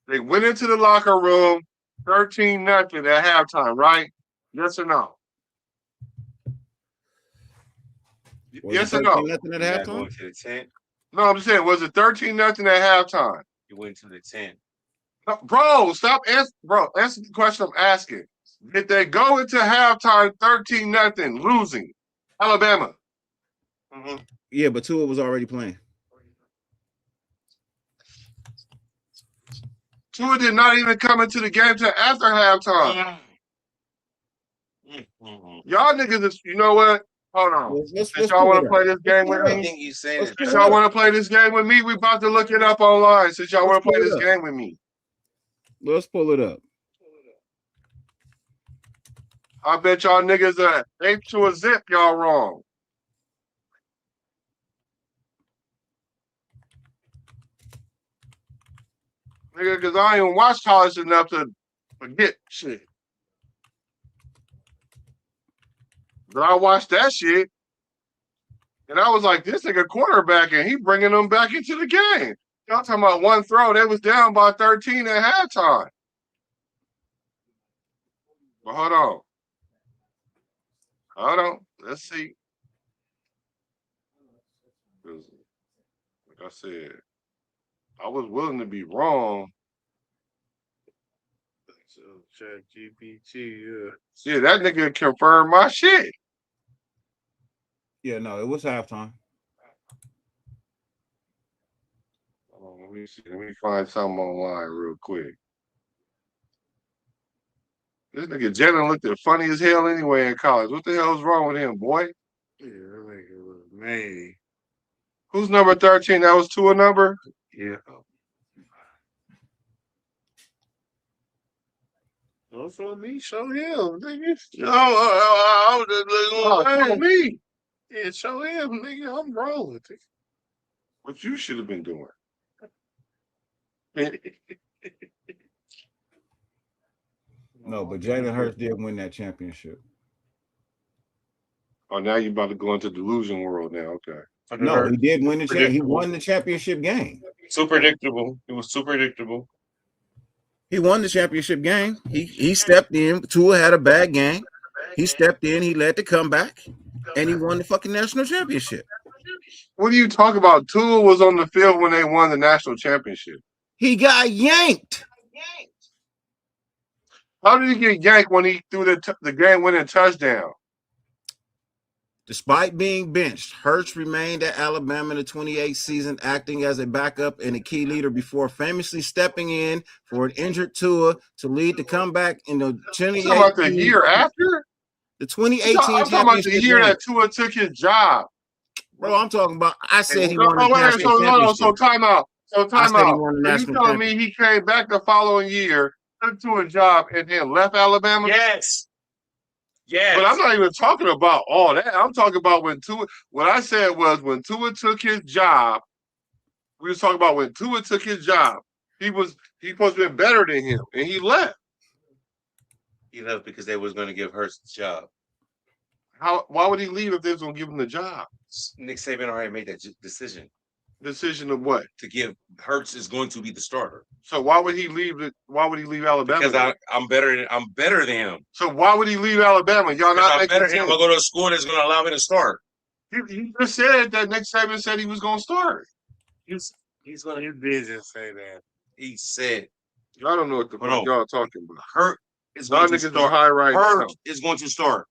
They went into the locker room 13-0 at halftime, right? Yes or no? Yes or no? At halftime? No, I'm saying, was it 13-0 at halftime? You went to the 10. No, bro, stop answering. Bro, answer the question I'm asking. Did they go into halftime 13-0 losing? Alabama. Mm-hmm. Yeah, but Tua was already playing. Tua did not even come into the game till after halftime. Y'all niggas is, you know what? Hold on. Since y'all want to play this game with me, since y'all want to play this game with me, we about to look it up online. Since y'all want to play this game with me. Let's pull it up. I bet y'all niggas are 8 to a zip. Y'all wrong. Nigga, because I ain't even watch college enough to forget shit. But I watched that shit, and I was like, this nigga quarterback, and he bringing them back into the game. Y'all talking about one throw. They was down by 13 at halftime. But hold on. Let's see. Like I said, I was willing to be wrong. ChatGPT, Yeah, that nigga confirmed my shit. Yeah, no, it was halftime. Let me see. Let me find something online real quick. This nigga Jalen looked funny as hell anyway in college. What the hell is wrong with him, boy? Yeah, that nigga was man. Who's number 13? That was Tua number? Yeah. Don't show me, show him, nigga. I was just looking at me. Yeah, show him, nigga. I'm rolling. What you should have been doing. No, but Jalen Hurts did win that championship. Oh, now you're about to go into delusion world now. Okay. No, he did win the championship. He won the championship game. Too predictable. It was too predictable. He won the championship game. He stepped in. Tua had a bad game. He stepped in. He led the comeback, and he won the fucking national championship. What are you talking about? Tua was on the field when they won the national championship. He got yanked. How did he get yanked when he threw the game-winning touchdown? Despite being benched, Hurts remained at Alabama in the 28th season, acting as a backup and a key leader before famously stepping in for an injured Tua to lead the comeback in the 2018. Talking about the year after? The 2018 I'm talking about the year that Tua took his job. Bro, I'm talking about I said he won the national championship. So time out. So time out. So you telling me he came back the following year, took to a job, and then left Alabama? Yes. Yes. But I'm not even talking about all that. I'm talking about when Tua. What I said was when Tua took his job. We was talking about when Tua took his job. He supposed to be better than him, and he left. He left because they was going to give Hurts the job. Why would he leave if they was going to give him the job? Nick Saban already made that decision. Decision of what? To give Hurts is going to be the starter. So why would he leave? Why would he leave Alabama? Because I'm better than him. So why would he leave Alabama? Y'all not I'm better than him. I'm gonna go to a school that's gonna allow me to start. He just said that Nick Saban said he was gonna start. He's gonna. He did just say that. He said. Y'all don't know what the fuck y'all talking about. Hurt is going to start. High right Hurt is going to start.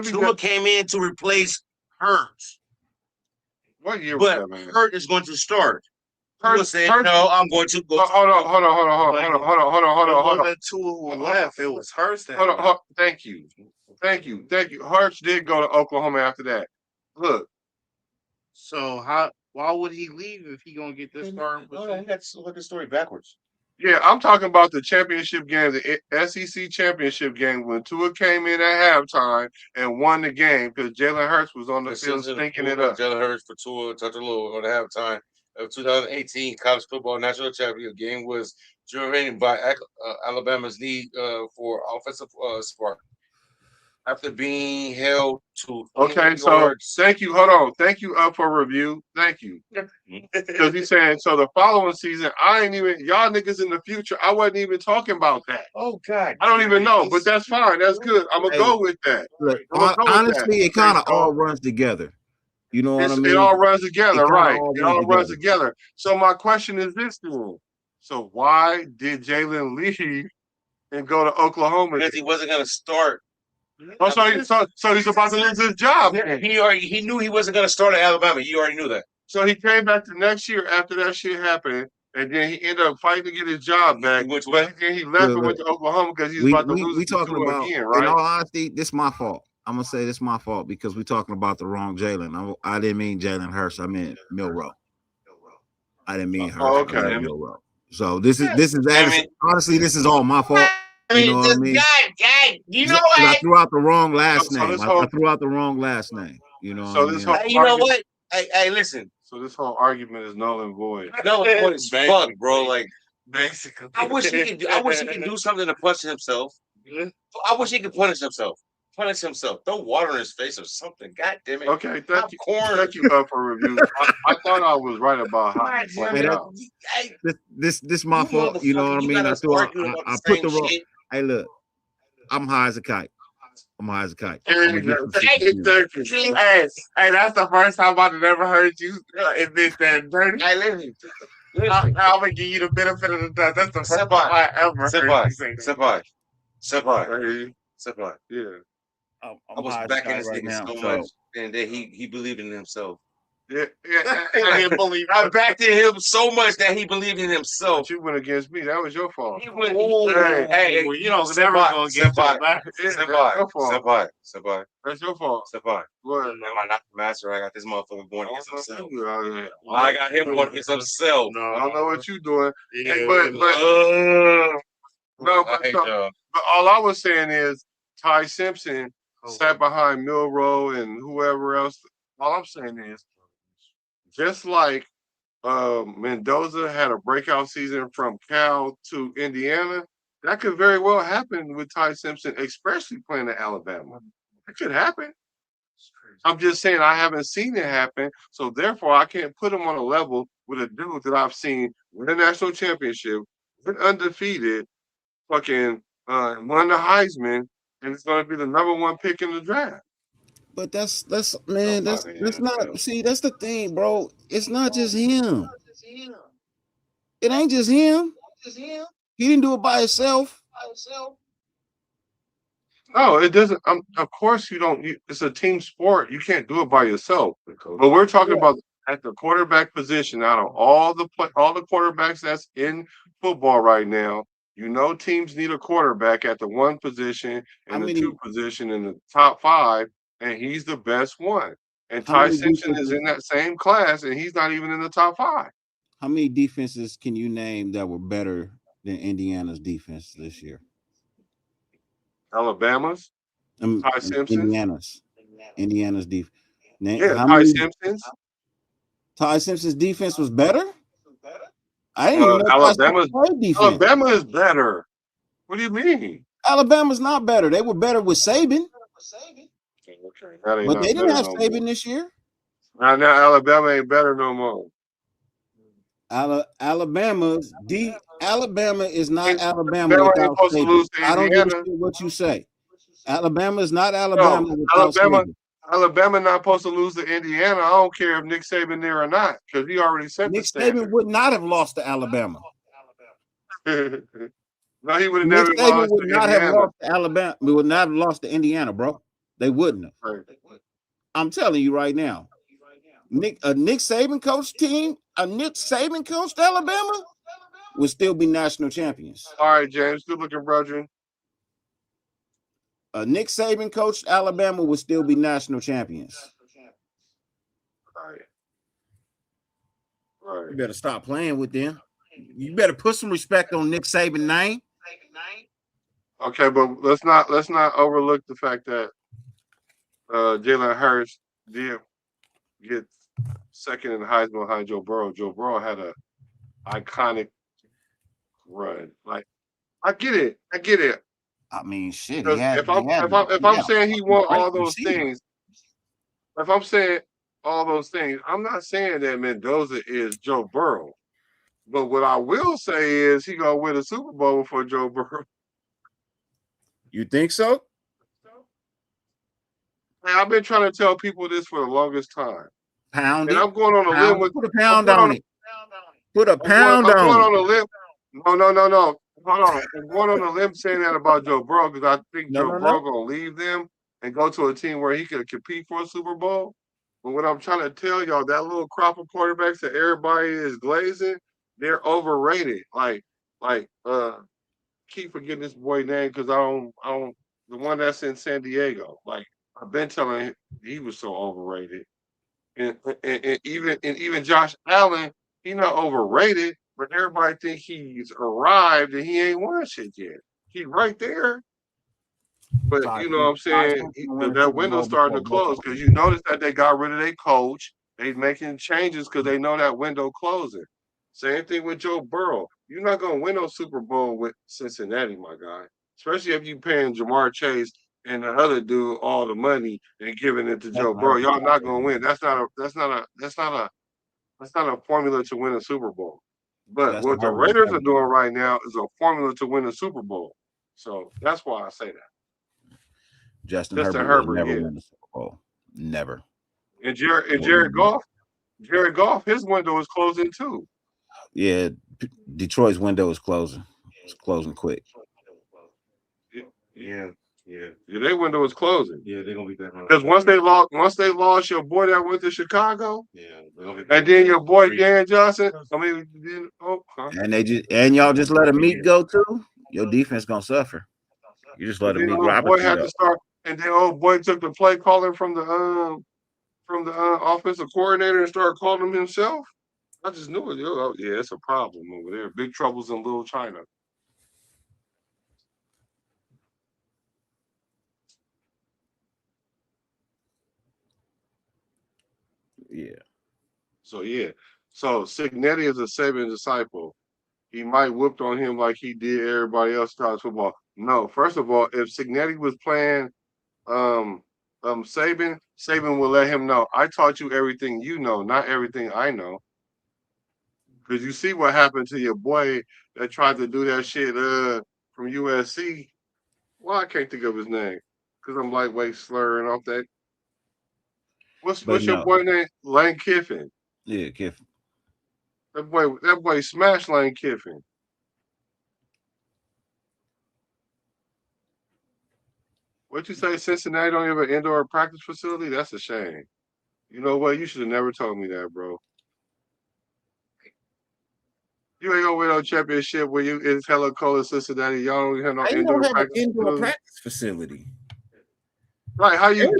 Tua came in to replace Hurts. What year was that, man? Hurt is going to start. Hurt said, "No, I'm going to go." Hold on. Tua left. It was Hurts. Hold on. Thank you. Hurts did go to Oklahoma after that. Look. So why would he leave if he gonna get this start? Let's look at the story backwards. Yeah, I'm talking about the championship game, the SEC championship game, when Tua came in at halftime and won the game because Jalen Hurts was on the field stinking it up. Jalen Hurts for Tua, Tatalua on the halftime of 2018 college football national championship game was driven by Alabama's need for offensive spark. After being held to thank you. Hold on. Thank you for review. Thank you. Because he's saying so the following season, y'all niggas in the future, I wasn't even talking about that. Oh God. I don't even know, but that's fine. That's good. I'm gonna go with that. Look, honestly, it kind of all runs together. You know what I mean? It all runs together, right? It all runs together. So my question is this then. So why did Jalen leave and go to Oklahoma? Because he wasn't gonna start. Oh, so he's about to lose his job. Yeah, he knew he wasn't going to start at Alabama. He already knew that. So he came back the next year after that shit happened, and then he ended up fighting to get his job back. But then he left and went to Oklahoma because he's about to lose his job again, right? In all honesty, this is my fault. I'm gonna say this is my fault because we're talking about the wrong Jalen. I didn't mean Jalen Hurts. I meant Milroe. I didn't mean Hurts. Oh, okay. Milroe. So this is honestly this is all my fault. You know what I mean? God, you know what? I threw out the wrong last name. I threw out the wrong last name. You know. So this whole you know what? Hey, listen. So this whole argument is null and void. No, it's fuck, bro. Like basically, I wish he could do something to punish himself. I wish he could punish himself. Throw water in his face or something. God damn it. Okay, thank you. Thank you for review. I thought I was right about how it played out. This my fault. You know what I mean? I put the wrong. Hey, look, I'm high as a kite. I'm high as a kite. Hey, that's the first time I've ever heard you admit that dirty. Hey, listen. I'm gonna give you the benefit of the doubt. That's the first time I ever heard you say that. Senpai. Yeah. I I'm was high as a backing kite this right nigga now. so So much, and then he believed in himself. Yeah, I didn't believe I backed him so much that he believed in himself. But you went against me. That was your fault. He went. Hey, you know, never go against your back. Senpai. That's your fault. Senpai. What? Am I not the master? I got this motherfucker going against himself. I I got him going against himself. No, I don't know what you doing. Yeah, Hey, but all I was saying is Ty Simpson sat behind Milroe and whoever else. All I'm saying is, just like Mendoza had a breakout season from Cal to Indiana, that could very well happen with Ty Simpson, especially playing at Alabama. It could happen. I'm just saying I haven't seen it happen, so therefore I can't put him on a level with a dude that I've seen win a national championship, been undefeated, fucking won the Heisman, and it's going to be the number 1 pick in the draft. But that's not see, that's the thing, bro. It's not just him. It ain't just him. He didn't do it by himself. No, it doesn't. Of course, you don't. It's a team sport. You can't do it by yourself. But we're talking about at the quarterback position. Out of all the quarterbacks that's in football right now, you know, teams need a quarterback at the 1 position and the 2 position in the top 5, and he's the best one. And Ty Simpson is in that same class, and he's not even in the top 5. How many defenses can you name that were better than Indiana's defense this year? Alabama's, Ty Simpson, Indiana's defense. Ty Simpson's. Ty Simpson's defense was better. I didn't even know Alabama is better. What do you mean? Alabama's not better. They were better with Saban. Okay, but they didn't have Saban this year. Right now, Alabama ain't better no more. Alabama is not Alabama without Saban. I don't give a shit what you say. Alabama is not Alabama without Saban. Alabama not supposed to lose to Indiana. I don't care if Nick Saban there or not, because he already set the standard. Nick Saban would not have lost to Alabama. No, he would have never lost to Alabama. We would not have lost to Indiana, bro. They wouldn't have. Right. I'm telling you right now. Nick Saban coached team, a Nick Saban coached Alabama would still be national champions. All right, James, good looking, brother. Nick Saban coached Alabama would still be national champions. Right. You better stop playing with them. You better put some respect on Nick Saban's name. Okay, but let's not overlook the fact that Jalen Hurts did get second in the Heisman behind Joe Burrow. Joe Burrow had a iconic run. Like, I get it. I mean, shit. If I'm saying he won all those things, if I'm saying all those things, I'm not saying that Mendoza is Joe Burrow. But what I will say is he gonna win a Super Bowl before Joe Burrow. You think so? Man, I've been trying to tell people this for the longest time. Pound and it. I'm going on a limb with put a pound on it. Put a pound on it. I'm going on a limb. No. Hold on. I'm going on a limb saying that about Joe Burrow because I think Joe Burrow gonna leave them and go to a team where he could compete for a Super Bowl. But what I'm trying to tell y'all, that little crop of quarterbacks that everybody is glazing, they're overrated. Like, keep forgetting this boy name because I don't. The one that's in San Diego. Like, I've been telling him he was so overrated, and even Josh Allen, he's not overrated, but everybody think he's arrived and he ain't won shit yet. He's right there. But you know what I'm saying? That window started to close because you notice that they got rid of their coach. They making changes because they know that window closing. Same thing with Joe Burrow. You're not gonna win no Super Bowl with Cincinnati, my guy. Especially if you paying Jamar Chase and the other dude all the money and giving it to Joe Burrow. Y'all not gonna win. That's not a formula to win a Super Bowl. But what the Raiders are doing right now is a formula to win a Super Bowl. So that's why I say that. Justin Justin Herbert will Herbert, never yeah. win the Super Bowl. Never. And Jared Goff, his window is closing too. Yeah, Detroit's window is closing. It's closing quick. Yeah. Their window is closing. Yeah, they're gonna be that. Because once they lost your boy that went to Chicago, Yeah, and then your boy Darian Johnson. And y'all just let a Meek go too. Your defense gonna suffer. You just let a Meek Robertson had go. to start, and then old boy took the play calling from the offensive coordinator and started calling him himself. I just knew it. Yeah, it's a problem over there. Big troubles in Little China. Yeah. So Signetti is a Saban disciple. He might whipped on him like he did everybody else in college football. No, first of all, if Signetti was playing Saban will let him know, I taught you everything you know, not everything I know. Because you see what happened to your boy that tried to do that shit from USC. Well, I can't think of his name because I'm lightweight slurring off that. What's your boy name? Lane Kiffin. Yeah, Kiffin. That boy smashed Lane Kiffin. What you say? Cincinnati don't have an indoor practice facility? That's a shame. You know what? You should have never told me that, bro. You ain't gonna win no championship where it's hella cold in Cincinnati. Y'all don't have no indoor practice facility. Right? How you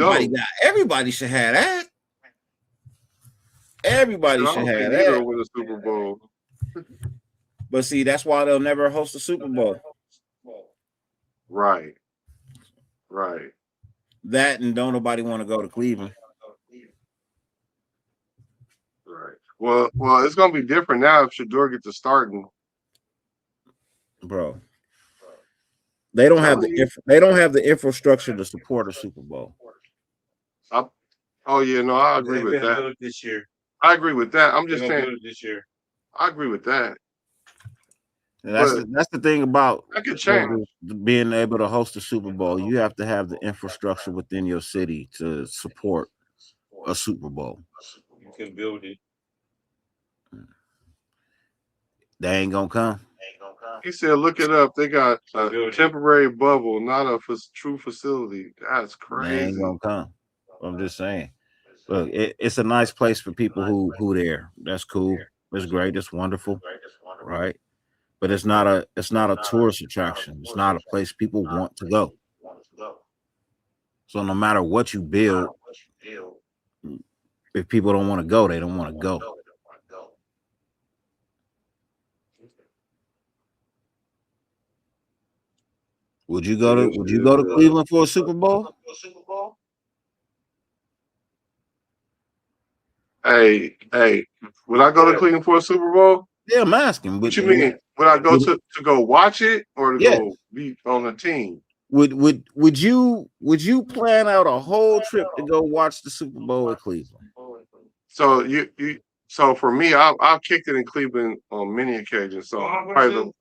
everybody should have that. Everybody should have that. Win a Super Bowl. But see, that's why they'll never host a Super Bowl. Right. That and don't nobody want to go to Cleveland. Right. Well, it's gonna be different now if Shador gets to starting. Bro. They don't have the infrastructure to support a Super Bowl. I agree with that. This year. I agree with that. I'm just saying this year. I agree with that. And that's the thing about that could change. Being able to host a Super Bowl. You have to have the infrastructure within your city to support a Super Bowl. You can build it. They ain't gonna come. He said, "Look it up. They got a temporary bubble, not a true facility. That's crazy. They ain't gonna come." I'm just saying. Look, it's a nice place for people who there. That's cool. It's great. It's wonderful, right? But it's not a tourist attraction. It's not a place people want to go. So no matter what you build, if people don't want to go, they don't want to go. Would you go to Cleveland for a Super Bowl? Hey, would I go to Cleveland for a Super Bowl? Yeah, I'm asking. What you mean? Would I go to go watch it or to go be on the team? Would you plan out a whole trip to go watch the Super Bowl at Cleveland? So for me, I've kicked it in Cleveland on many occasions. So I'm probably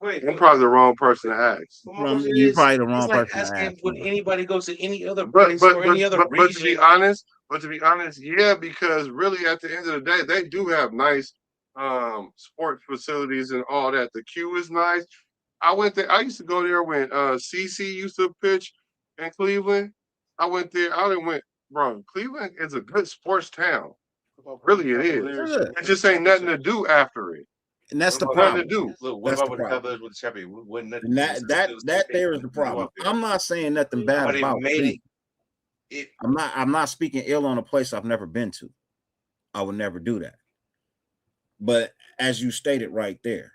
the wrong person to ask. You're probably the wrong person to ask. Would anybody go to any other place or any other region? But to be honest, yeah, because really at the end of the day, they do have nice sports facilities and all that. The Q is nice. I went there. I used to go there when CC used to pitch in Cleveland. I went there. Bro, Cleveland is a good sports town. Really, it is. It just ain't nothing to do after it. And that's the problem. Nothing to do. Look, what about with the Cowboys with the champion? And that there is the problem. I'm not saying nothing bad about it. I'm not speaking ill on a place I've never been to. I would never do that. But as you stated right there,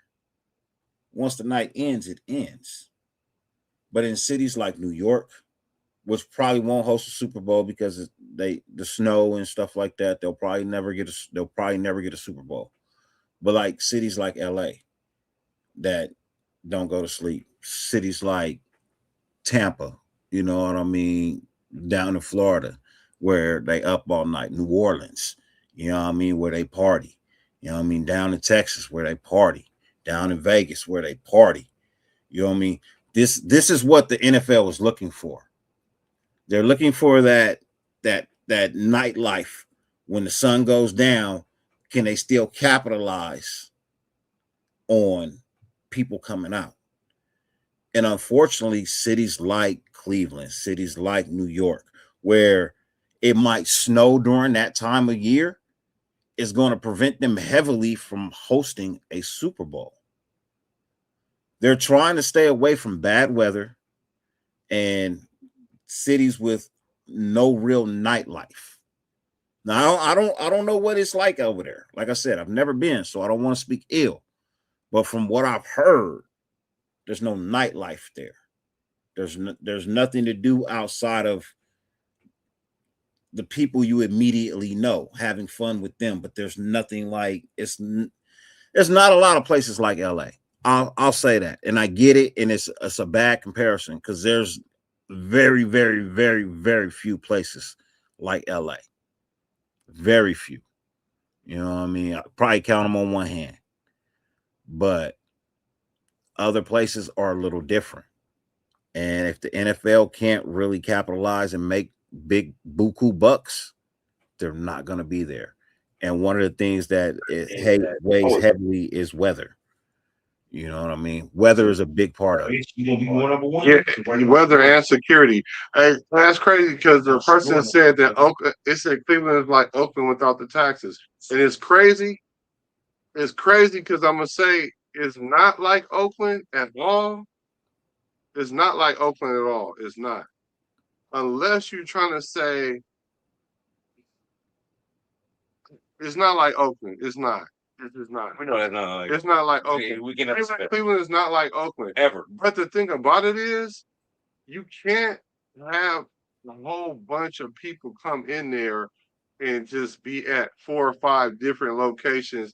once the night ends, it ends. But in cities like New York, which probably won't host a Super Bowl because the snow and stuff like that, they'll probably never get a Super Bowl. But like cities like LA that don't go to sleep, cities like Tampa, you know what I mean, down in Florida where they up all night, New Orleans, you know what I mean, where they party, you know what I mean, down in Texas where they party, down in Vegas where they party, you know what I mean. This is what the NFL is looking for. They're looking for that nightlife. When the sun goes down, can they still capitalize on people coming out? And unfortunately, cities like Cleveland, cities like New York, where it might snow during that time of year, is going to prevent them heavily from hosting a Super Bowl. They're trying to stay away from bad weather and cities with no real nightlife. Now, I don't know what it's like over there. Like I said, I've never been, so I don't want to speak ill. But from what I've heard, there's no nightlife there. There's nothing to do outside of the people you immediately know, having fun with them. But there's nothing like there's not a lot of places like LA. I'll say that, and I get it, and it's a bad comparison because there's very, very, very, very few places like LA. Very few. You know what I mean? I probably count them on one hand. But other places are a little different. And if the NFL can't really capitalize and make big buku bucks, they're not going to be there. And one of the things that weighs heavily is weather. You know what I mean? Weather is a big part of it. Yeah, weather and security. Hey, that's crazy because the person said that Oakland, it said Cleveland is like Oakland without the taxes. And it's crazy. It's crazy because I'm going to say it's not like Oakland at all. It's not like Oakland at all. It's not. Unless you're trying to say it's not like Oakland. It's not. It's not. We know that's not like. It's not like Oakland. We can Cleveland is not like Oakland ever. But the thing about it is, you can't have a whole bunch of people come in there and just be at 4 or 5 different locations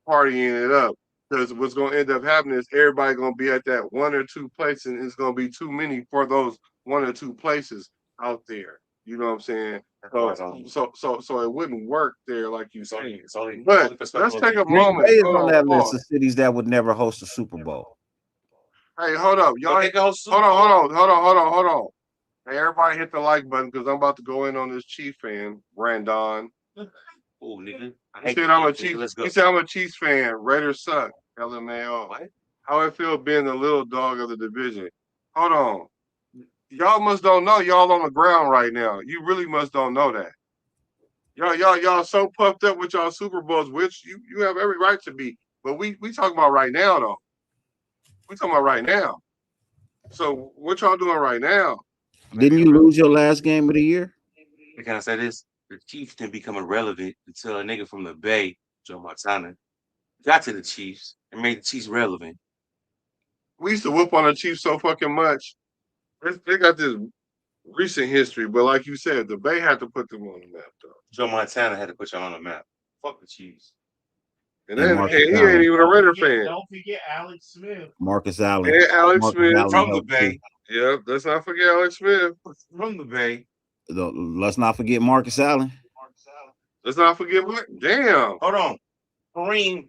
partying it up. Because what's going to end up happening is everybody going to be at that 1 or 2 places, and it's going to be too many for those 1 or 2 places out there. You know what I'm saying? So it wouldn't work there like you say. But let's take a moment. Green Bay is on that list of cities that would never host a Super Bowl. Hey, hold up. Y'all hold on. Hey, everybody hit the like button because I'm about to go in on this Chief fan, Brandon. Oh, nigga. He said I'm a Chiefs fan. Raiders suck. LMAO. What? How it feel being the little dog of the division. Hold on. Y'all must don't know y'all on the ground right now. You really must don't know that. Y'all so puffed up with y'all Super Bowls, which you have every right to be. But we talking about right now though. We talking about right now. So what y'all doing right now? Didn't you lose your last game of the year? Can I say this? The Chiefs didn't become irrelevant until a nigga from the Bay, Joe Montana, got to the Chiefs and made the Chiefs relevant. We used to whoop on the Chiefs so fucking much. They got this recent history, but like you said, the Bay had to put them on the map, though. Joe Montana had to put y'all on the map. Fuck the Chiefs. And then he ain't even a Raider fan. Don't forget Alex Smith. Marcus Allen. Yeah, Alex Smith Allen from the Bay. Yep, let's not forget Alex Smith from the Bay. Let's not forget Marcus Allen. Let's not forget damn. Hold on. Kareem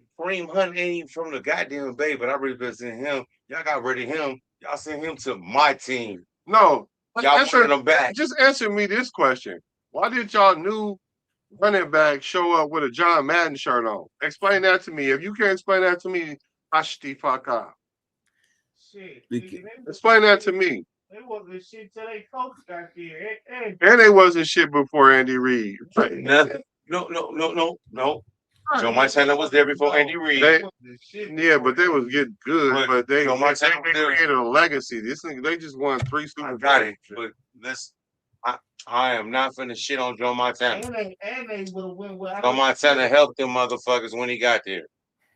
Hunt ain't from the goddamn Bay, but I represent him. Y'all got rid of him. Y'all sent him to my team. No. Y'all bringing him back. Just answer me this question. Why did y'all new running back show up with a John Madden shirt on? Explain that to me. If you can't explain that to me, hush the fuck up. Shit. Explain that to me. They wasn't shit till they coach got there. And they wasn't shit before Andy Reid. No. Joe Montana was there before Andy Reid. Yeah, but they was getting good. But they created a legacy. They just won 3 Super Bowls. I got it. But I am not finna shit on Joe Montana. And they would have went with Joe Montana helped them motherfuckers when he got there.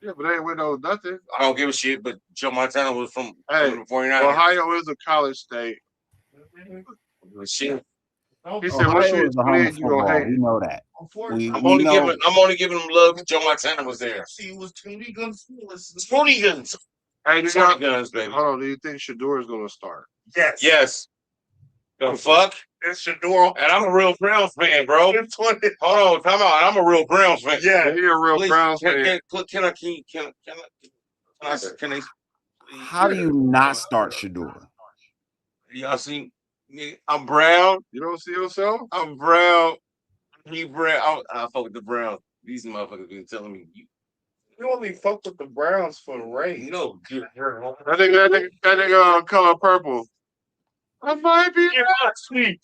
Yeah, but they ain't with no nothing. I don't give a shit, but Joe Montana was from the 49ers. Ohio is a college state. Shit. He said, "What you gonna hate?" We know that. I'm only giving him love because Joe Montana was there. See, it was 20 guns. 20 guns. Hey, 20 guns, baby. Hold on. Do you think Shador is gonna start? Yes. Yes. The fuck? It's Shador. And I'm a real Browns fan, bro. Hold on, time out. I'm a real Browns fan. Yeah, you're a real Browns fan. How do you not start Shador? Y'all seen I'm brown. You don't see yourself? I'm brown. He brown. I fuck with the Browns. These motherfuckers been telling me You only fuck with the Browns for the rain. no. I think that color purple. I might be sweet.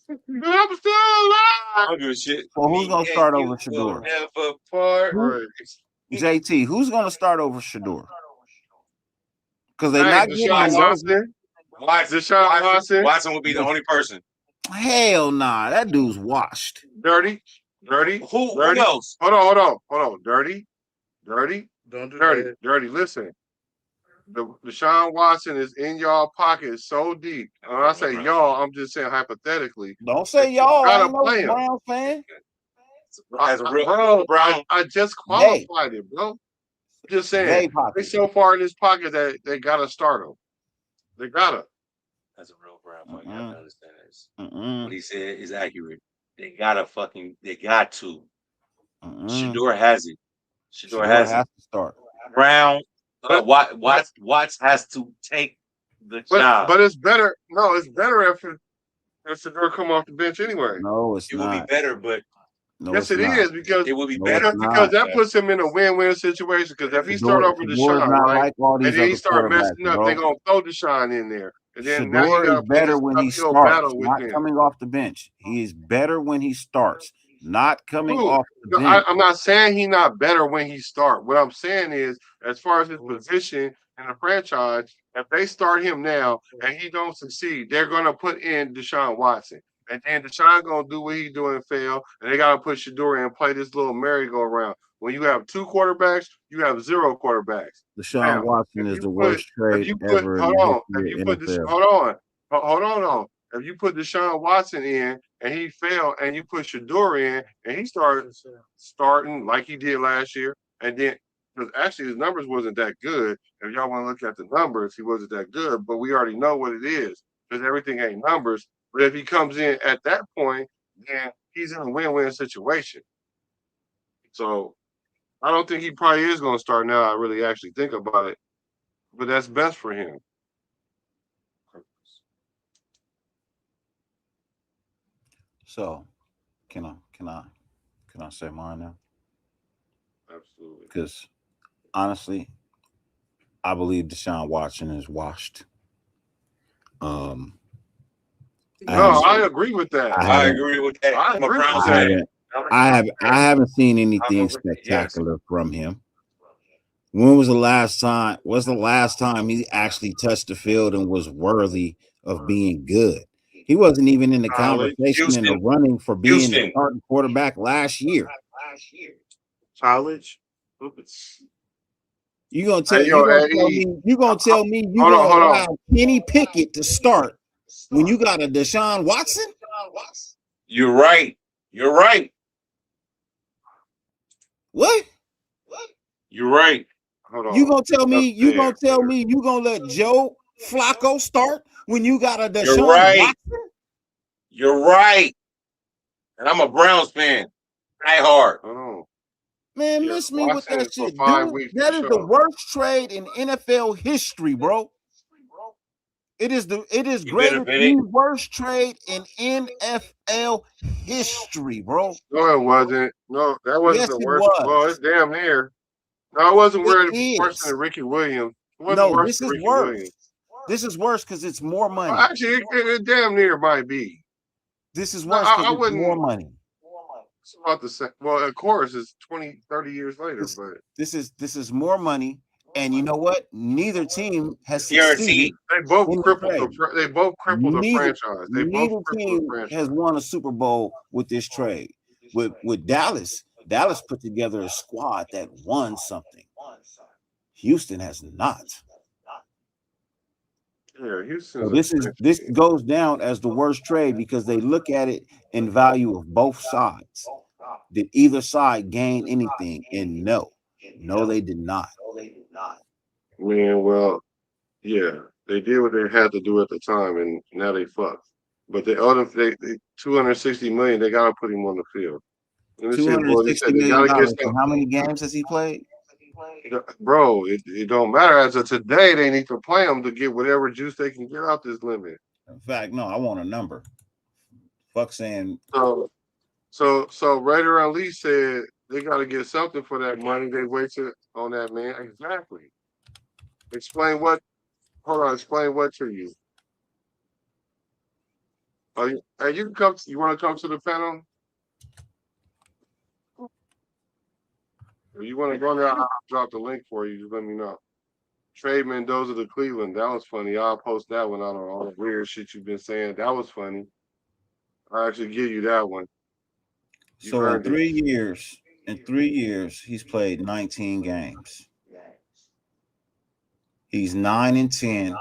But I'm still alive. I don't give a shit. Well, who's gonna start over Shador? Never part. JT, who's gonna start over Shador? Because they're not getting Watson. Watson would be the only person. Hell nah, that dude's washed. Dirty. Who else? Hold on. Dirty. Don't do Dirty. that. Dirty. Listen. Deshaun Watson is in y'all pocket so deep. When I say y'all, I'm just saying hypothetically. Don't say y'all. I Gotta know play him. Browns fan. As a real Brown. I just qualified it, bro. Just saying. They so far in this pocket that they gotta start him. They gotta. As a real Brown, you have to understand this. What he said is accurate. They got to. Shador has it. Shador has to start. Brown. Watts has to take the job. But it's better. No, it's better if Shador come off the bench anyway. No, it's not. It would be better, but yes, it is because it would be better because that puts him in a win-win situation. Because if he start over Deshaun, right, and then he start messing up, they're gonna throw Deshaun in there. And then Shador is better when he starts, not coming off the bench. He is better when he starts, not coming off the bench. I'm not saying he's not better when he starts. What I'm saying is, as far as his position in the franchise, if they start him now and he don't succeed, they're gonna put in Deshaun Watson. And then Deshaun gonna do what he's doing and fail, and they gotta put Shador in and play this little merry-go-round. When you have two quarterbacks, you have zero quarterbacks. Deshaun Watson is the worst trade ever. Hold on. If you put Deshaun Watson in and he failed, and you put Shador in and he started starting like he did last year, and then because actually his numbers wasn't that good. If y'all want to look at the numbers, he wasn't that good. But we already know what it is because everything ain't numbers. But if he comes in at that point, then he's in a win-win situation. So I don't think he probably is going to start now. I really actually think about it, but that's best for him. So, can I say mine now? Absolutely. Because honestly, I believe Deshaun Watson is washed. I agree with that. I agree with that. I'm a Browns fan. I haven't seen anything spectacular from him. When was the last time? What's the last time he actually touched the field and was worthy of being good? He wasn't even in the conversation in the running for being the starting quarterback last year. College. You gonna tell me you gonna allow Kenny Pickett to start when you got a Deshaun Watson? You're right. What? You're right. Hold on. You gonna tell me you gonna let Joe Flacco start when you got a Deshaun Watson? You're right. And I'm a Browns fan. Die hard. Oh. Man, miss me with that shit. Dude, that is the worst trade in NFL history, bro. It is greater than the worst trade in NFL history, bro. No, it wasn't. No, that wasn't the worst. Well, it's damn near. No, it wasn't worse than Ricky Williams. No, this is worse. This is worse because it's more money. Well, actually, it damn near might be. This is worse because it's more money. It's about the same. Well, of course, it's 20, 30 years later, but this is more money. And you know what? Neither team has succeeded. They both crippled the franchise. Neither team has won a Super Bowl with this trade. With Dallas put together a squad that won something. Houston has not. Yeah, Houston. So this goes down as the worst trade because they look at it in value of both sides. Did either side gain anything? And no, they did not. Man, well, yeah, they did what they had to do at the time, and now they fucked. But they owed him they $260 million. They gotta put him on the field. $260 million. How many games has he played? Bro, it don't matter. As of today, they need to play him to get whatever juice they can get out this limit. In fact, no, I want a number. Fuck saying. So Raider and Lee said they got to get something for that money they wasted on that man. Exactly. Explain what? Hold on. Explain what to you. You can come. You want to come to the panel? If you want to go there, I'll drop the link for you. Just let me know. Trade Mendoza to Cleveland. That was funny. I'll post that one out on all the weird shit you've been saying. That was funny. I'll actually give you that one. So in 3 years, he's played 19 games. He's 9-10.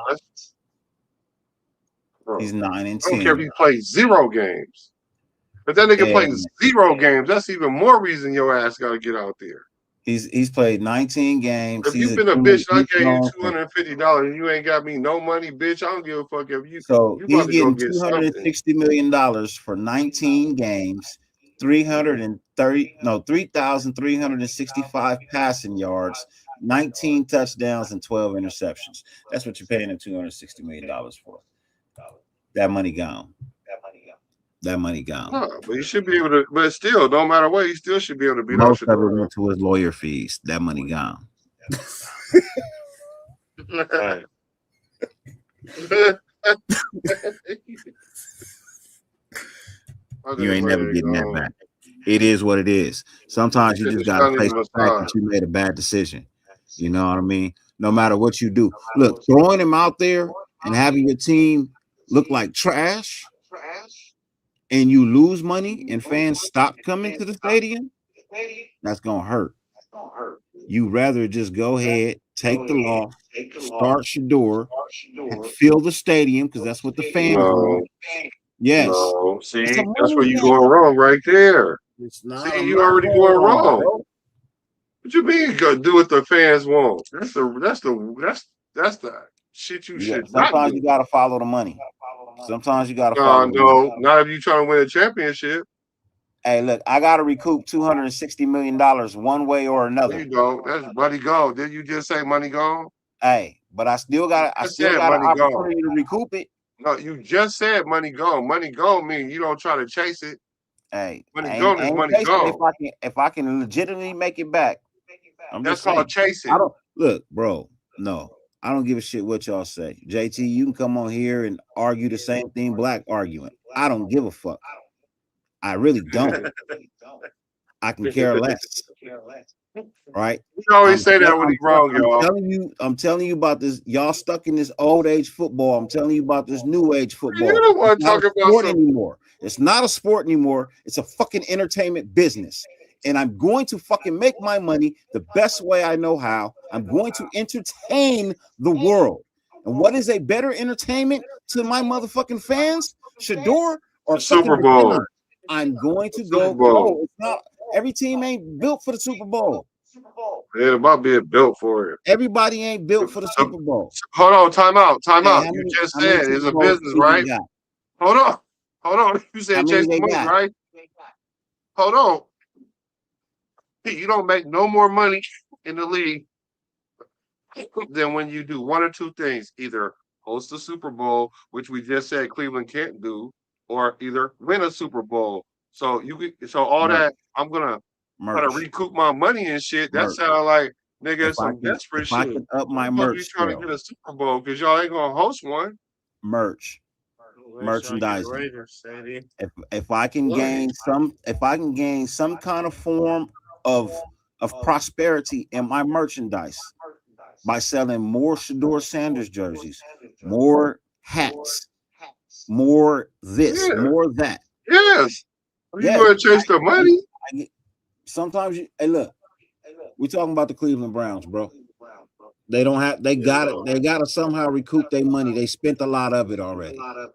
He's 9-10. I don't care if he plays 0 games. But that nigga plays 0 games. That's even more reason your ass got to get out there. He's played 19 games. If you've been a bitch and I gave you $250 and you ain't got me no money, bitch, I don't give a fuck if you. So you he's getting $260 million for 19 games, 3,365 passing yards, 19 touchdowns, and 12 interceptions. That's what you're paying him $260 million for. That money gone. That money gone. But he should be able to. But still, no matter what, he still should be able to beat most of it went to his lawyer fees. That money gone. You ain't never getting that back. It is what it is. Sometimes you just got to face the fact that you made a bad decision. You know what I mean? No matter what you do. Look, throwing him out there and having your team look like trash and you lose money and fans stop coming to the stadium, that's going to hurt. You rather just go ahead, take the loss, start Shador, fill the stadium because that's what the fans want. Yes. No. See, that's where you're going wrong right there. See, you already going wrong. What you mean do what the fans want? That's the shit you should not do. Sometimes you gotta follow the money. Sometimes you gotta follow the money. Not if you're trying to win a championship. Hey, look, I gotta recoup $260 million one way or another. There you go. That's money gone. Didn't you just say money gone? Hey, but I still got an opportunity to recoup it. No, you just said money gone. Money gone mean you don't try to chase it. Hey, money gone is money gone. If I can legitimately make it back, that's called chasing. I don't look, bro. No, I don't give a shit what y'all say. JT, you can come on here and argue the same thing Black arguing. I don't give a fuck. I really don't. I can care less. Right? You always say that when he's wrong, y'all. I'm telling you about this. Y'all stuck in this old age football. I'm telling you about this new age football. You don't want to talk about anymore. It's not a sport anymore. It's a fucking entertainment business. And I'm going to fucking make my money the best way I know how. I'm going to entertain the world. And what is a better entertainment to my motherfucking fans? Shador or Super Bowl? I'm going to go. No, it's not. Every team ain't built for the Super Bowl. It ain't about being built for it. Everybody ain't built for the Super Bowl. Hold on, time out. You just said it's a business, right? Hold on. You said chase the money, right? Hold on. You don't make no more money in the league than when you do one or two things: either host a Super Bowl, which we just said Cleveland can't do, or either win a Super Bowl. So that I'm gonna try to recoup my money and shit. That sounds like nigga some desperate shit. I can up my merch. You trying to get a Super Bowl because y'all ain't gonna host one. Merchandising. If I can gain some kind of form of prosperity in my merchandise by selling more Shador Sanders jerseys, more hats, more this, more that. Yes. You going to chase the money? Sometimes look, we're talking about the Cleveland Browns, bro. They gotta somehow recoup their money. They spent a lot of it already. That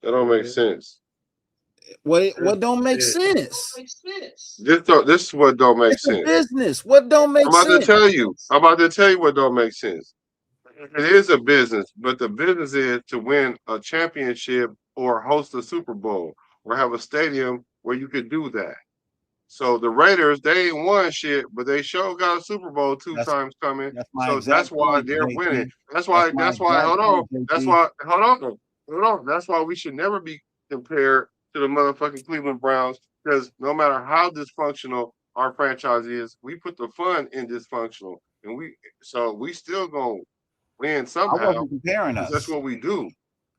don't make sense. What don't make sense? This is what don't make sense. Business. What don't make sense? I'm about to tell you what don't make sense. It is a business, but the business is to win a championship or host a Super Bowl or have a stadium where you could do that. So the Raiders, they ain't won shit, but they sure got a Super Bowl two times coming. So that's why they're winning. That's why. Hold on. No, that's why we should never be compared to the motherfucking Cleveland Browns, because no matter how dysfunctional our franchise is, we put the fun in dysfunctional, and we still gonna win I somehow wasn't comparing because that's us. what we do. I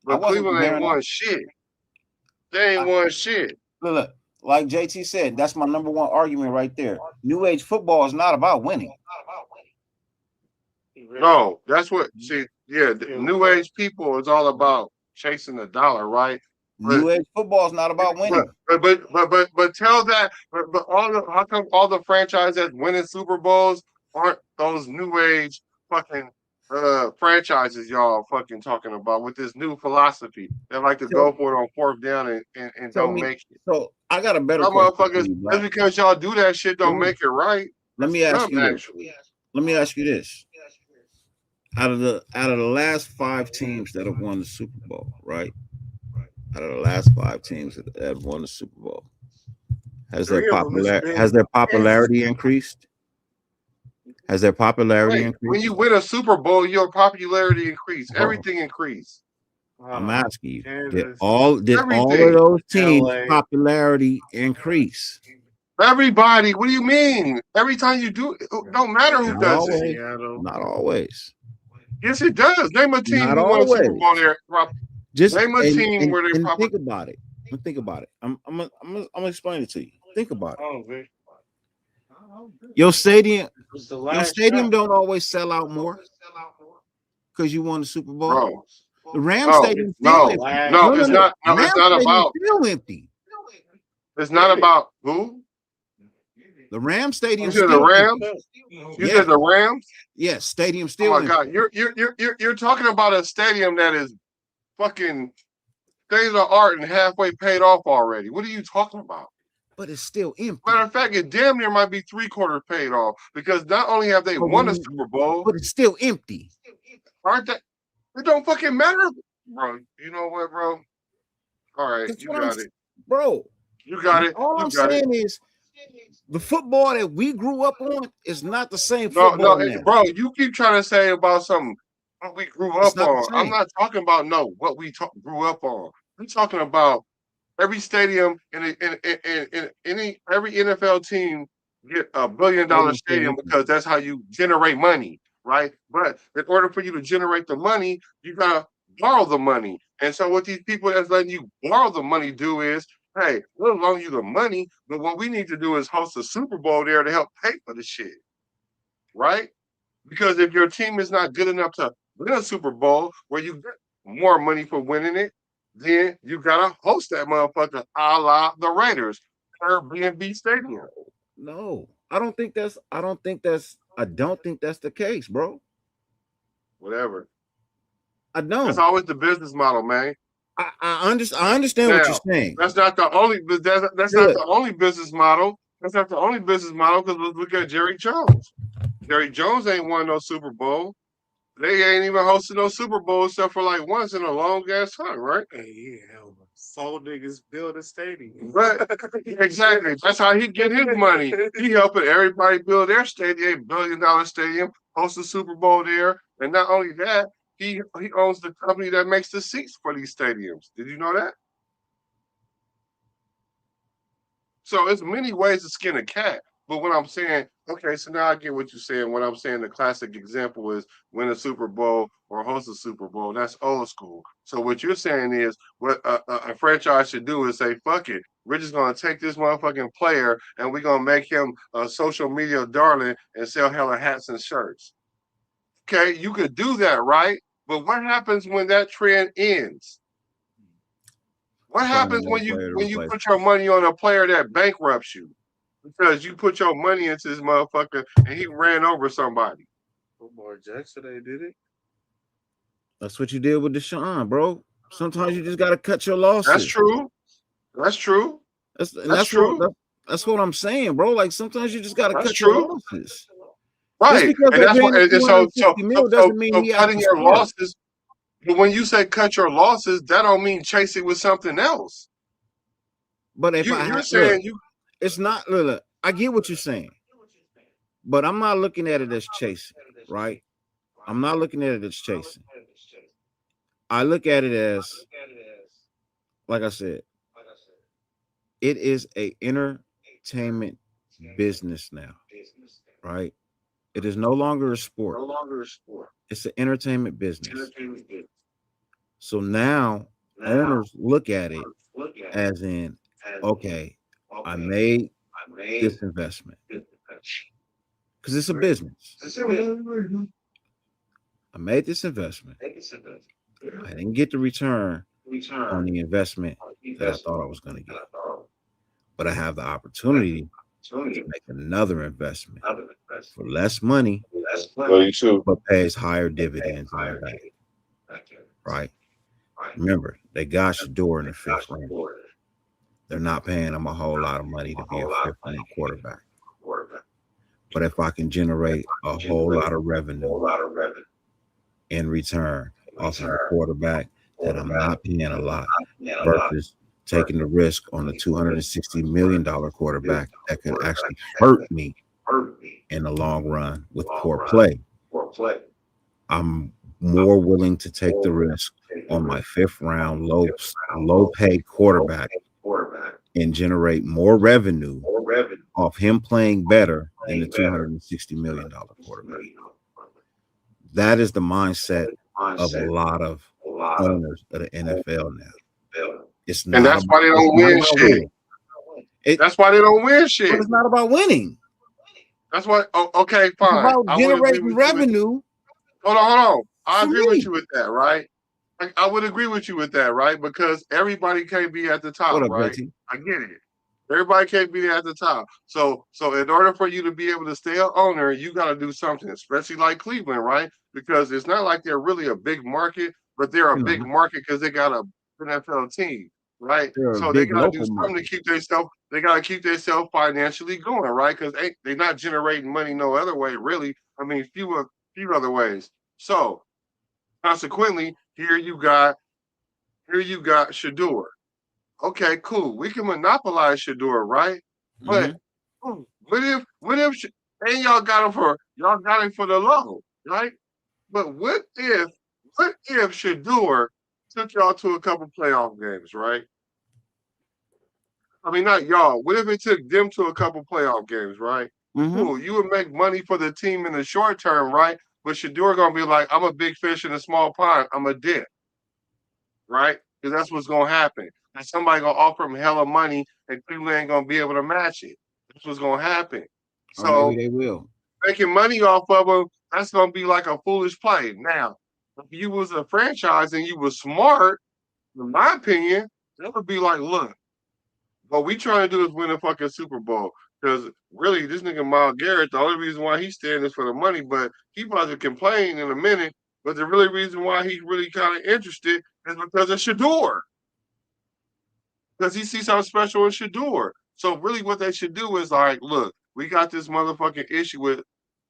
But wasn't Cleveland ain't comparing us. won shit. They ain't won shit. Look, like JT said, that's my number one argument right there. New age football is not about winning. No, that's what. See, yeah, the new age people is all about chasing the dollar, right? New age football is not about winning. But tell that. But how come all the franchises that's winning Super Bowls aren't those new age fucking franchises y'all fucking talking about with this new philosophy? They like to go for it on fourth down and don't make it. So I got a better Some question. motherfuckers, just because y'all do that shit don't make it right. Let me ask you this. Let me ask you this. Out of the last 5 teams that have won the Super Bowl, right? Out of the last 5 teams that have won the Super Bowl, has their popularity increased? Has their popularity increased? When you win a Super Bowl, your popularity increased. Everything increased. I'm asking you, did all of those teams' popularity increase? Everybody, what do you mean? Every time you do, it don't matter who does it. Not always. Yes, it does. Name a team who won a Super Bowl there. Just name a team where they think about it. Think about it. I'm gonna explain it to you. Think about it. Your stadium don't always sell out more because you won the Super Bowl. Bro. The Rams stadium still empty. It's not. No, it's not about. Still empty. It's not about who. The Rams stadium. You said the Rams. You said the Rams. Yes, stadium still. Oh my God, you're talking about a stadium that is fucking state of the art and halfway paid off already. What are you talking about? But it's still empty. Matter of fact, it damn near might be 3/4 paid off because not only have they won a Super Bowl, but it's still empty. Aren't they? It don't fucking matter, bro. You know what, bro? All right, you got it, bro. You got it. All I'm saying is, the football that we grew up on is not the same football. No, bro. You keep trying to say about something what we grew up on. I'm not talking about what we grew up on. I'm talking about every stadium in every NFL team get $1 billion stadium because that's how you generate money, right? But in order for you to generate the money, you gotta borrow the money. And so what these people that's letting you borrow the money do is, hey, we'll loan you the money, but what we need to do is host a Super Bowl there to help pay for the shit, right? Because if your team is not good enough to win a Super Bowl where you get more money for winning it, then you gotta host that motherfucker a la the Raiders, Airbnb Stadium. No, I don't think that's the case, bro. Whatever. I don't. That's always the business model, man. I understand what you're saying. That's not the only. That's not the only business model. That's not the only business model because let's look at Jerry Jones. Jerry Jones ain't won no Super Bowl. They ain't even hosted no Super Bowl except for like once in a long ass time, right? Yeah, soul niggas build a stadium. Right, exactly. That's how he get his money. He helping everybody build their stadium, $1 billion stadium, host the Super Bowl there, and not only that, he owns the company that makes the seats for these stadiums. Did you know that? So it's many ways to skin a cat. But when I'm saying, okay, so now I get what you're saying. When I'm saying the classic example is win a Super Bowl or host a Super Bowl, that's old school. So what you're saying is what a franchise should do is say, fuck it. We're just going to take this motherfucking player and we're going to make him a social media darling and sell hella hats and shirts. Okay, you could do that, right? But what happens when that trend ends? What happens when you put your money on a player that bankrupts you? Because you put your money into this motherfucker and he ran over somebody. Lamar Jackson, they did it. That's what you did with Deshaun, bro. Sometimes you just got to cut your losses. That's true. That's true. That's true. That's what I'm saying, bro. Like sometimes you just got to cut your losses. Right. And that's what. And so cutting your losses. But when you say cut your losses, that don't mean chase it with something else. But if you're saying it's not. Look, I get what you're saying, but I'm not looking at it as chasing, right? I'm not looking at it as chasing. I look at it as like I said, it is a entertainment business now, right? It is no longer a sport. It's an entertainment business. So now owners look at it as in, okay, I made this investment because it's a business. I made this investment. I didn't get the return on the investment that I thought I was going to get, but I have the opportunity to make another investment for less money, but pays higher dividends on the back. Right? Remember, they got Shador in the 5th round. They're not paying him a whole lot of money to be a 5th round quarterback. But if I can generate a whole lot of revenue in return off of a quarterback that I'm not paying a lot versus taking the risk on a $260 million quarterback that could actually hurt me in the long run with poor play, I'm more willing to take the risk on my 5th round low paid quarterback and generate more revenue off him playing better than the $260 million quarterback. That is the mindset of a lot of owners of the NFL now. It's not, and that's why they don't win shit. That's why they don't win shit. But it's not about winning. That's why. Oh, okay, fine. It's about generating revenue. Hold on. I agree with you with that, right? I would agree with you with that, right? Because everybody can't be at the top, right? Betty? I get it. Everybody can't be at the top. So in order for you to be able to stay an owner, you got to do something, especially like Cleveland, right? Because it's not like they're really a big market, but they're a big market because they got an NFL team, right? So they got to do something to keep themselves. They got to keep themselves financially going, right? Because they're not generating money no other way, really. I mean, few other ways. So consequently, here you got Shador. Okay, cool. We can monopolize Shador, right? But what if and y'all got him for the low, right? But what if Shador took y'all to a couple playoff games, right? I mean, not y'all. What if it took them to a couple playoff games, right? Cool. You would make money for the team in the short term, right? But Shador gonna be like, I'm a big fish in a small pond. I'm a dip, right? Because that's what's gonna happen. And somebody gonna offer him hella money, and Cleveland ain't gonna be able to match it. That's what's gonna happen. So maybe they will. Making money off of him, that's gonna be like a foolish play. Now, if you was a franchise and you was smart, in my opinion, that would be like, look, what we trying to do is win a fucking Super Bowl. Because really, this nigga Myles Garrett, the only reason why he's staying is for the money, but he about to complain in a minute. But the really reason why he's really kind of interested is because of Shador. Because he sees something special in Shador. So really what they should do is like, look, we got this motherfucking issue with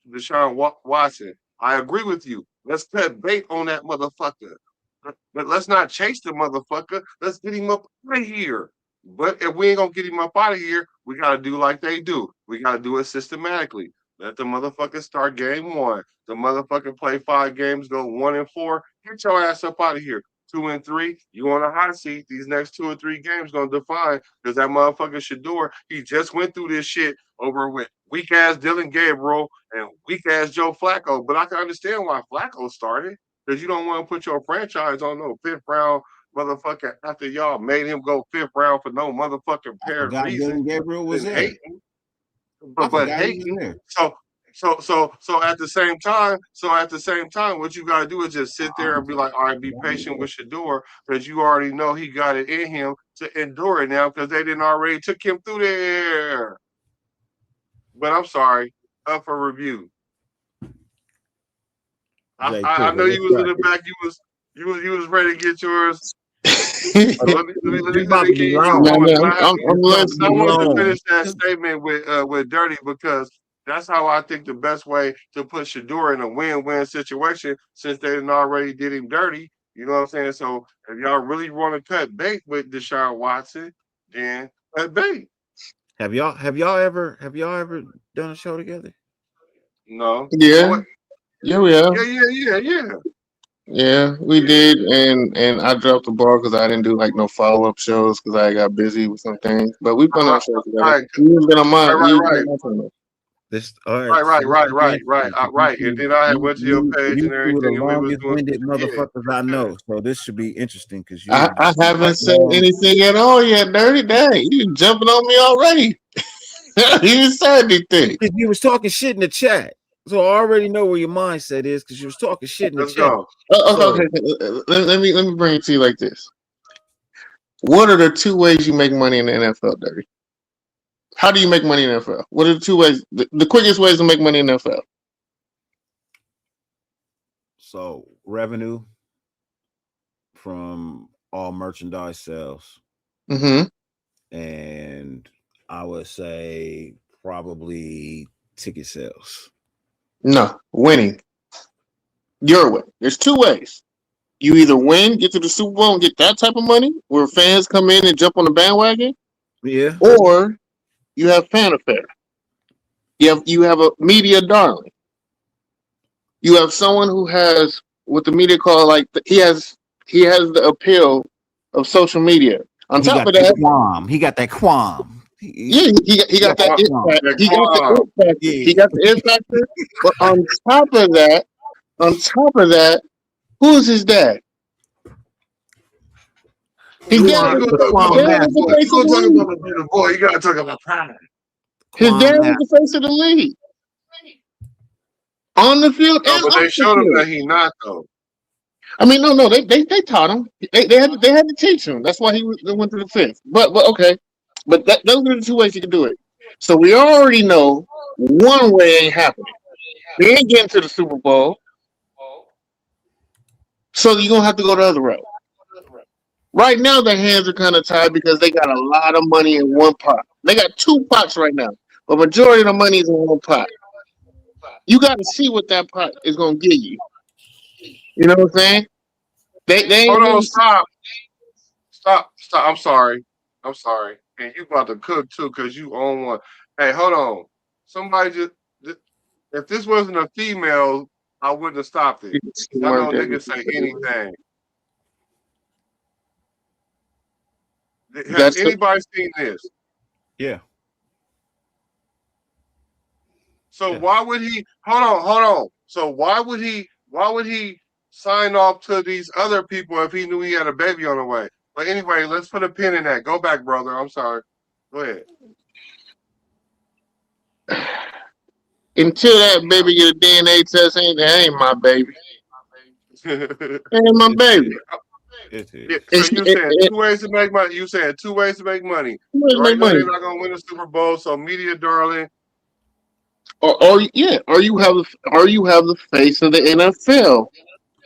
Deshaun Watson. I agree with you. Let's cut bait on that motherfucker. But let's not chase the motherfucker. Let's get him up out of here. But if we ain't gonna get him up out of here, we gotta do like they do. We gotta do it systematically. Let the motherfucker start game 1. The motherfucker play 5 games, go 1-4. Get your ass up out of here. 2-3, you on a hot seat. These next 2 or 3 games gonna define because that motherfucker Shador, he just went through this shit over with weak ass Dylan Gabriel and weak ass Joe Flacco. But I can understand why Flacco started because you don't want to put your franchise on no 5th round motherfucker after y'all made him go 5th round for no motherfucking apparent reason. Dylan Gabriel was there. Hating. But hating. So at the same time, what you gotta do is just sit there and be like, all right, be patient with Shador, because you already know he got it in him to endure it now because they didn't already took him through there. But I'm sorry, up for review. I know you was in the back. You was ready to get yours. Let me keep going. I want to finish that statement with Dirty because that's how I think the best way to put Shador in a win-win situation since they already did him dirty. You know what I'm saying? So if y'all really want to cut bait with Deshaun Watson, then cut bait. Have y'all ever done a show together? No. Yeah. Yeah, we have. Yeah. Yeah, we did, and I dropped the ball because I didn't do like no follow up shows because I got busy with some things. But we put on shows together. You haven't been on mine. Right, You right, been on my channel. This all right. right, So right, this right, is right, right, interesting. right. And then I went to your page You and two are the everything, and we was longest doing winded yeah. motherfuckers I know. So this should be interesting because I haven't said anything at all yet, Dirty. Dang, you jumping on me already. You didn't say anything. because you was talking shit in the chat. So I already know where your mindset is because you was talking shit in the Let's chat. go. Okay. Let me bring it to you like this. What are the two ways you make money in the NFL, Dirty? How do you make money in the NFL? What are the two ways? The quickest ways to make money in the NFL? So revenue from all merchandise sales. Mm-hmm. And I would say probably ticket sales. No, winning. Your way. There's two ways. You either win, get to the Super Bowl, and get that type of money, where fans come in and jump on the bandwagon. Yeah. Or you have fanfare. You have a media darling. You have someone who has what the media call he has the appeal of social media. On top of that, qualm. He got that qualm. He got that it factor. He got the it factor. He got the it factor. But on top of that, who is his dad? His dad was the face of the league. Boy, you gotta talk about pride. His dad was the face of the league. On the field, but they showed him that he not though. I mean, no, they taught him. They had to teach him. That's why they went to the fifth. But okay, but those are the two ways you can do it. So we already know one way ain't happening. They ain't getting to the Super Bowl. So you're gonna have to go the other route. Right now, their hands are kind of tied because they got a lot of money in one pot. They got two pots right now, but majority of the money is in one pot. You got to see what that pot is gonna give you. You know what I'm saying? They Hold on, stop. I'm sorry. And you about to cook too, because you own one. Hey, hold on. Somebody if this wasn't a female, I wouldn't have stopped it. I know niggas say anything. Has anybody seen this? Yeah. So why would he hold on? So why would he sign off to these other people if he knew he had a baby on the way? But anyway, let's put a pin in that. Go back, brother. I'm sorry. Go ahead. Until that baby get a DNA test, that ain't my baby. Ain't my baby. Yeah, so you said 2 ways to make money. You said 2 ways to make money. Right now, they're not gonna win the Super Bowl, so media darling. Or you have the face of the NFL,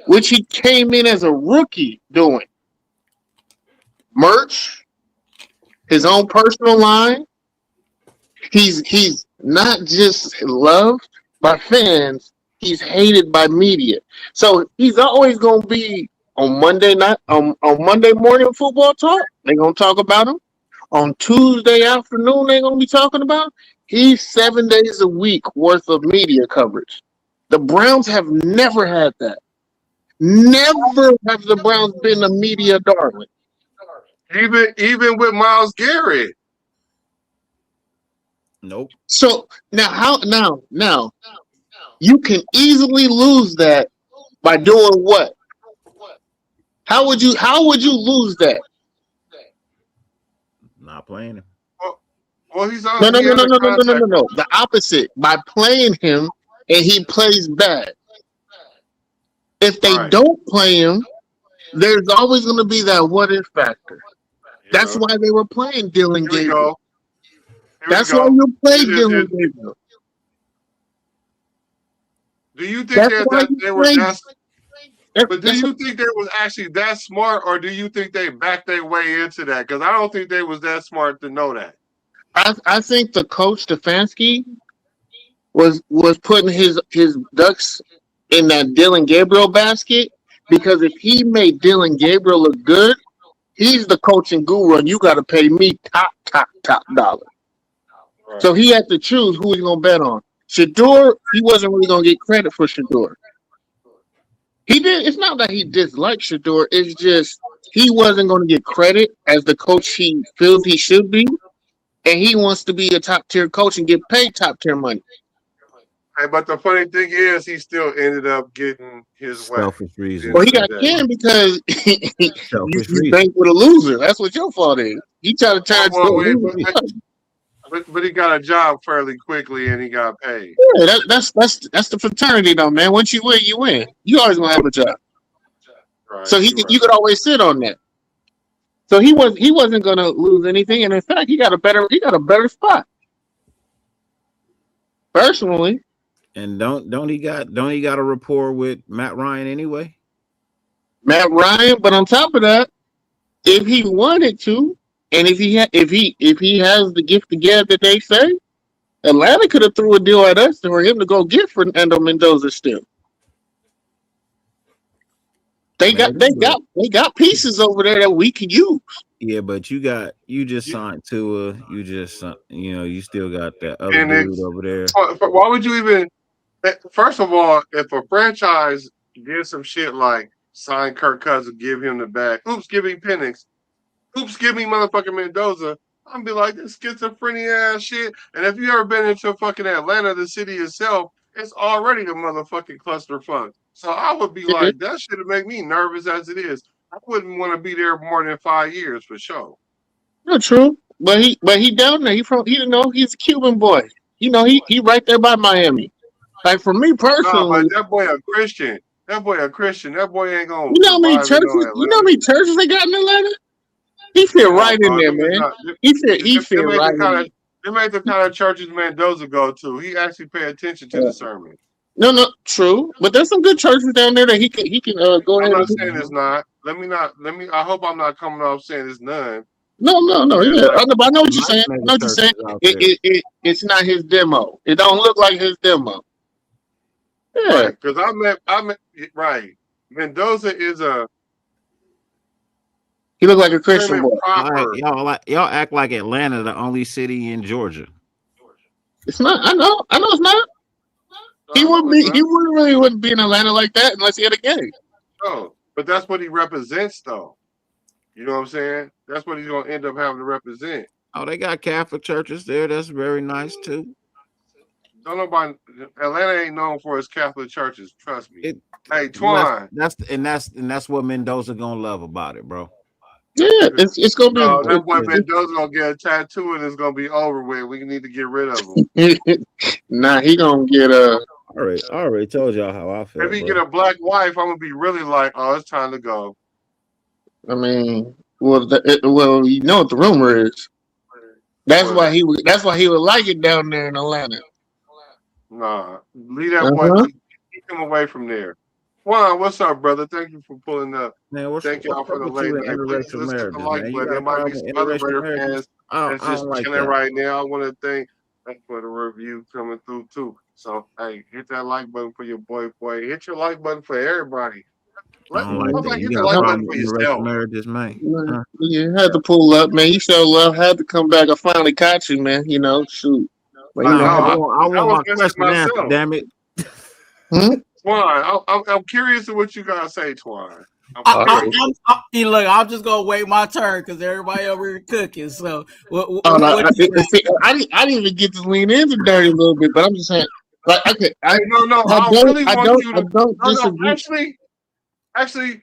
which he came in as a rookie doing. Merch, his own personal line. He's not just loved by fans, he's hated by media. So he's always gonna be on Monday night, on Monday morning football talk. They're gonna talk about him. On Tuesday afternoon, they're gonna be talking about him. He's 7 days a week worth of media coverage. The Browns have never had that. Never have the Browns been a media darling. Even with Myles Garrett. Nope. So now you can easily lose that by doing what? How would you lose that? Not playing him. Well, he's on. No. The opposite. By playing him and he plays bad. If they don't play him, there's always going to be that what if factor. That's why they were playing Dylan Gabriel. That's why you played Dylan Gabriel. Do you think they were that? But do you think they was actually that smart, or do you think they backed their way into that? Because I don't think they was that smart to know that. I think the coach Stefanski was putting his ducks in that Dylan Gabriel basket, because if he made Dylan Gabriel look good, he's the coaching guru, and you got to pay me top dollar. Right. So he had to choose who he's gonna bet on. Shedeur, he wasn't really gonna get credit for Shedeur. He did. It's not that he dislikes Shador. It's just he wasn't going to get credit as the coach he feels he should be, and he wants to be a top tier coach and get paid top tier money. Hey, but the funny thing is, he still ended up getting his way. Selfish reason. Well, he got canned because Selfish you reason. bank with a loser. That's what your fault is. He tried to turn but he got a job fairly quickly and he got paid. Yeah, that's the fraternity though, man. Once you win, you win. You always gonna have a job. Right, So you could always sit on that. So he wasn't gonna lose anything, and in fact, he got a better spot. Personally. And don't he got a rapport with Matt Ryan anyway? Matt Ryan, but on top of that, if he wanted to, and if he has the gift of gab that they say, Atlanta could have threw a deal at us for him to go get Fernando Mendoza still. They got pieces over there that we can use. Yeah, but you just signed Tua. You still got that other dude over there. Why would you even? First of all, if a franchise did some shit like sign Kirk Cousins, give him the bag, oops, give me Penix, oops, give me motherfucking Mendoza, I'm be like, this schizophrenia ass shit. And if you ever been into fucking Atlanta, the city itself, it's already a motherfucking clusterfuck. So I would be like, that shit would make me nervous as it is. I wouldn't want to be there more than 5 years for sure. Not true, but he down there. He's a Cuban boy. He right there by Miami. Like for me personally, but that boy a Christian. That boy ain't gonna. You know how many churches they got in Atlanta? He fit right in there, man. He fit right in there. They made the kind of churches Mendoza go to. He actually pay attention to the sermon. No, true. But there's some good churches down there that he can go ahead. I'm not saying it's not. Let me. I hope I'm not coming off saying it's none. No. Yeah. I know what you're saying. It's not his demo. It don't look like his demo. Yeah, because I met right. Mendoza is a. He look like a Christian boy. Y'all act like Atlanta the only city in Georgia. It's not. I know it's not. He wouldn't be in Atlanta like that unless he had a game. No, but that's what he represents, though. You know what I'm saying? That's what he's gonna end up having to represent. Oh, they got Catholic churches there. That's very nice too. Don't nobody. Atlanta ain't known for its Catholic churches. Trust me. Hey, Twine. That's what Mendoza gonna love about it, bro. Yeah, it's gonna be. That boy Mendoza gonna get a tattoo and it's gonna be over with. We need to get rid of him. Nah, he gonna get I already told y'all how I feel. If he get a black wife, I'm gonna be really like, oh, it's time to go. I mean, well, you know what the rumor is. That's why he would like it down there in Atlanta. Nah, leave that boy. Keep him away from there. Juan, what's up, brother? Thank you for pulling up. Man, thank y'all for the late night. Let's hit the like button. There might be some other Raider fans that's just chilling right now. I want to thank for the review coming through too. So hey, hit that like button for your boy. Hit your like button for everybody. Hit the like button for yourself. You had to pull up, man. You show love. Had to come back. I finally caught you, man. Shoot. But, I want my question answered, damn it. Twine, I'm curious to what you guys say, Twine. Look, I'm just gonna wait my turn because everybody over here cooking. So, I didn't even get to lean into Dirty a little bit, but I'm just saying, like, I don't disagree. Actually,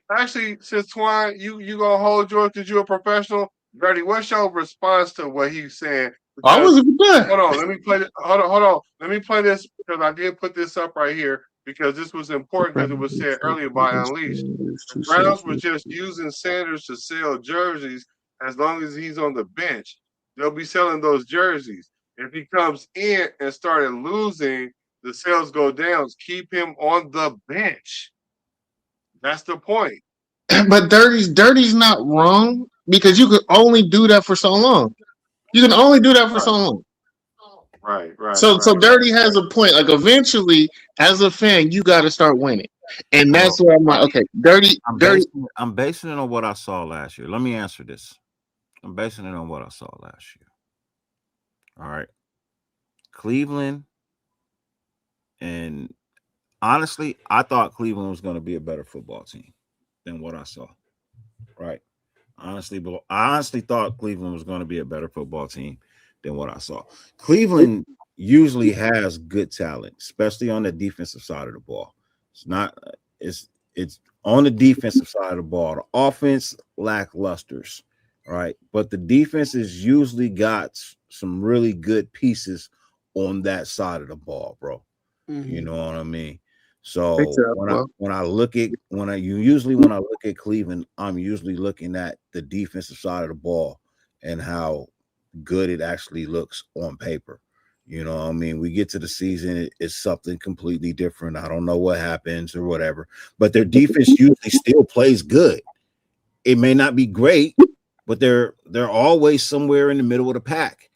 since Twine, you gonna hold yours because you're a professional. Dirty, what's your response to what he's saying? I wasn't done. Hold on, let me play. Hold on. Let me play this because I did put this up right here because this was important because it was said earlier by Unleashed. The Browns were just using Sanders to sell jerseys as long as he's on the bench. They'll be selling those jerseys. If he comes in and started losing, the sales go down. Keep him on the bench. That's the point. But Dirty's not wrong because you could only do that for so long. You can only do that for so long. Right. So Dirty has a point. Like eventually, as a fan, you got to start winning, and that's where I'm like, okay, Dirty. I'm basing it on what I saw last year. Let me answer this. I'm basing it on what I saw last year. All right, Cleveland and honestly, I thought Cleveland was going to be a better football team than what I saw. Right. Honestly, but I honestly thought Cleveland was going to be a better football team than what I saw. Cleveland usually has good talent, especially on the defensive side of the ball. It's on the defensive side of the ball. The offense lacklusters, right? But the defense has usually got some really good pieces on that side of the ball, bro. Mm-hmm. You know what I mean? So when I look at Cleveland, I'm usually looking at the defensive side of the ball and how good it actually looks on paper. You know what I mean? We get to the season, it's something completely different. I don't know what happens or whatever, but their defense usually still plays good. It may not be great, but they're always somewhere in the middle of the pack.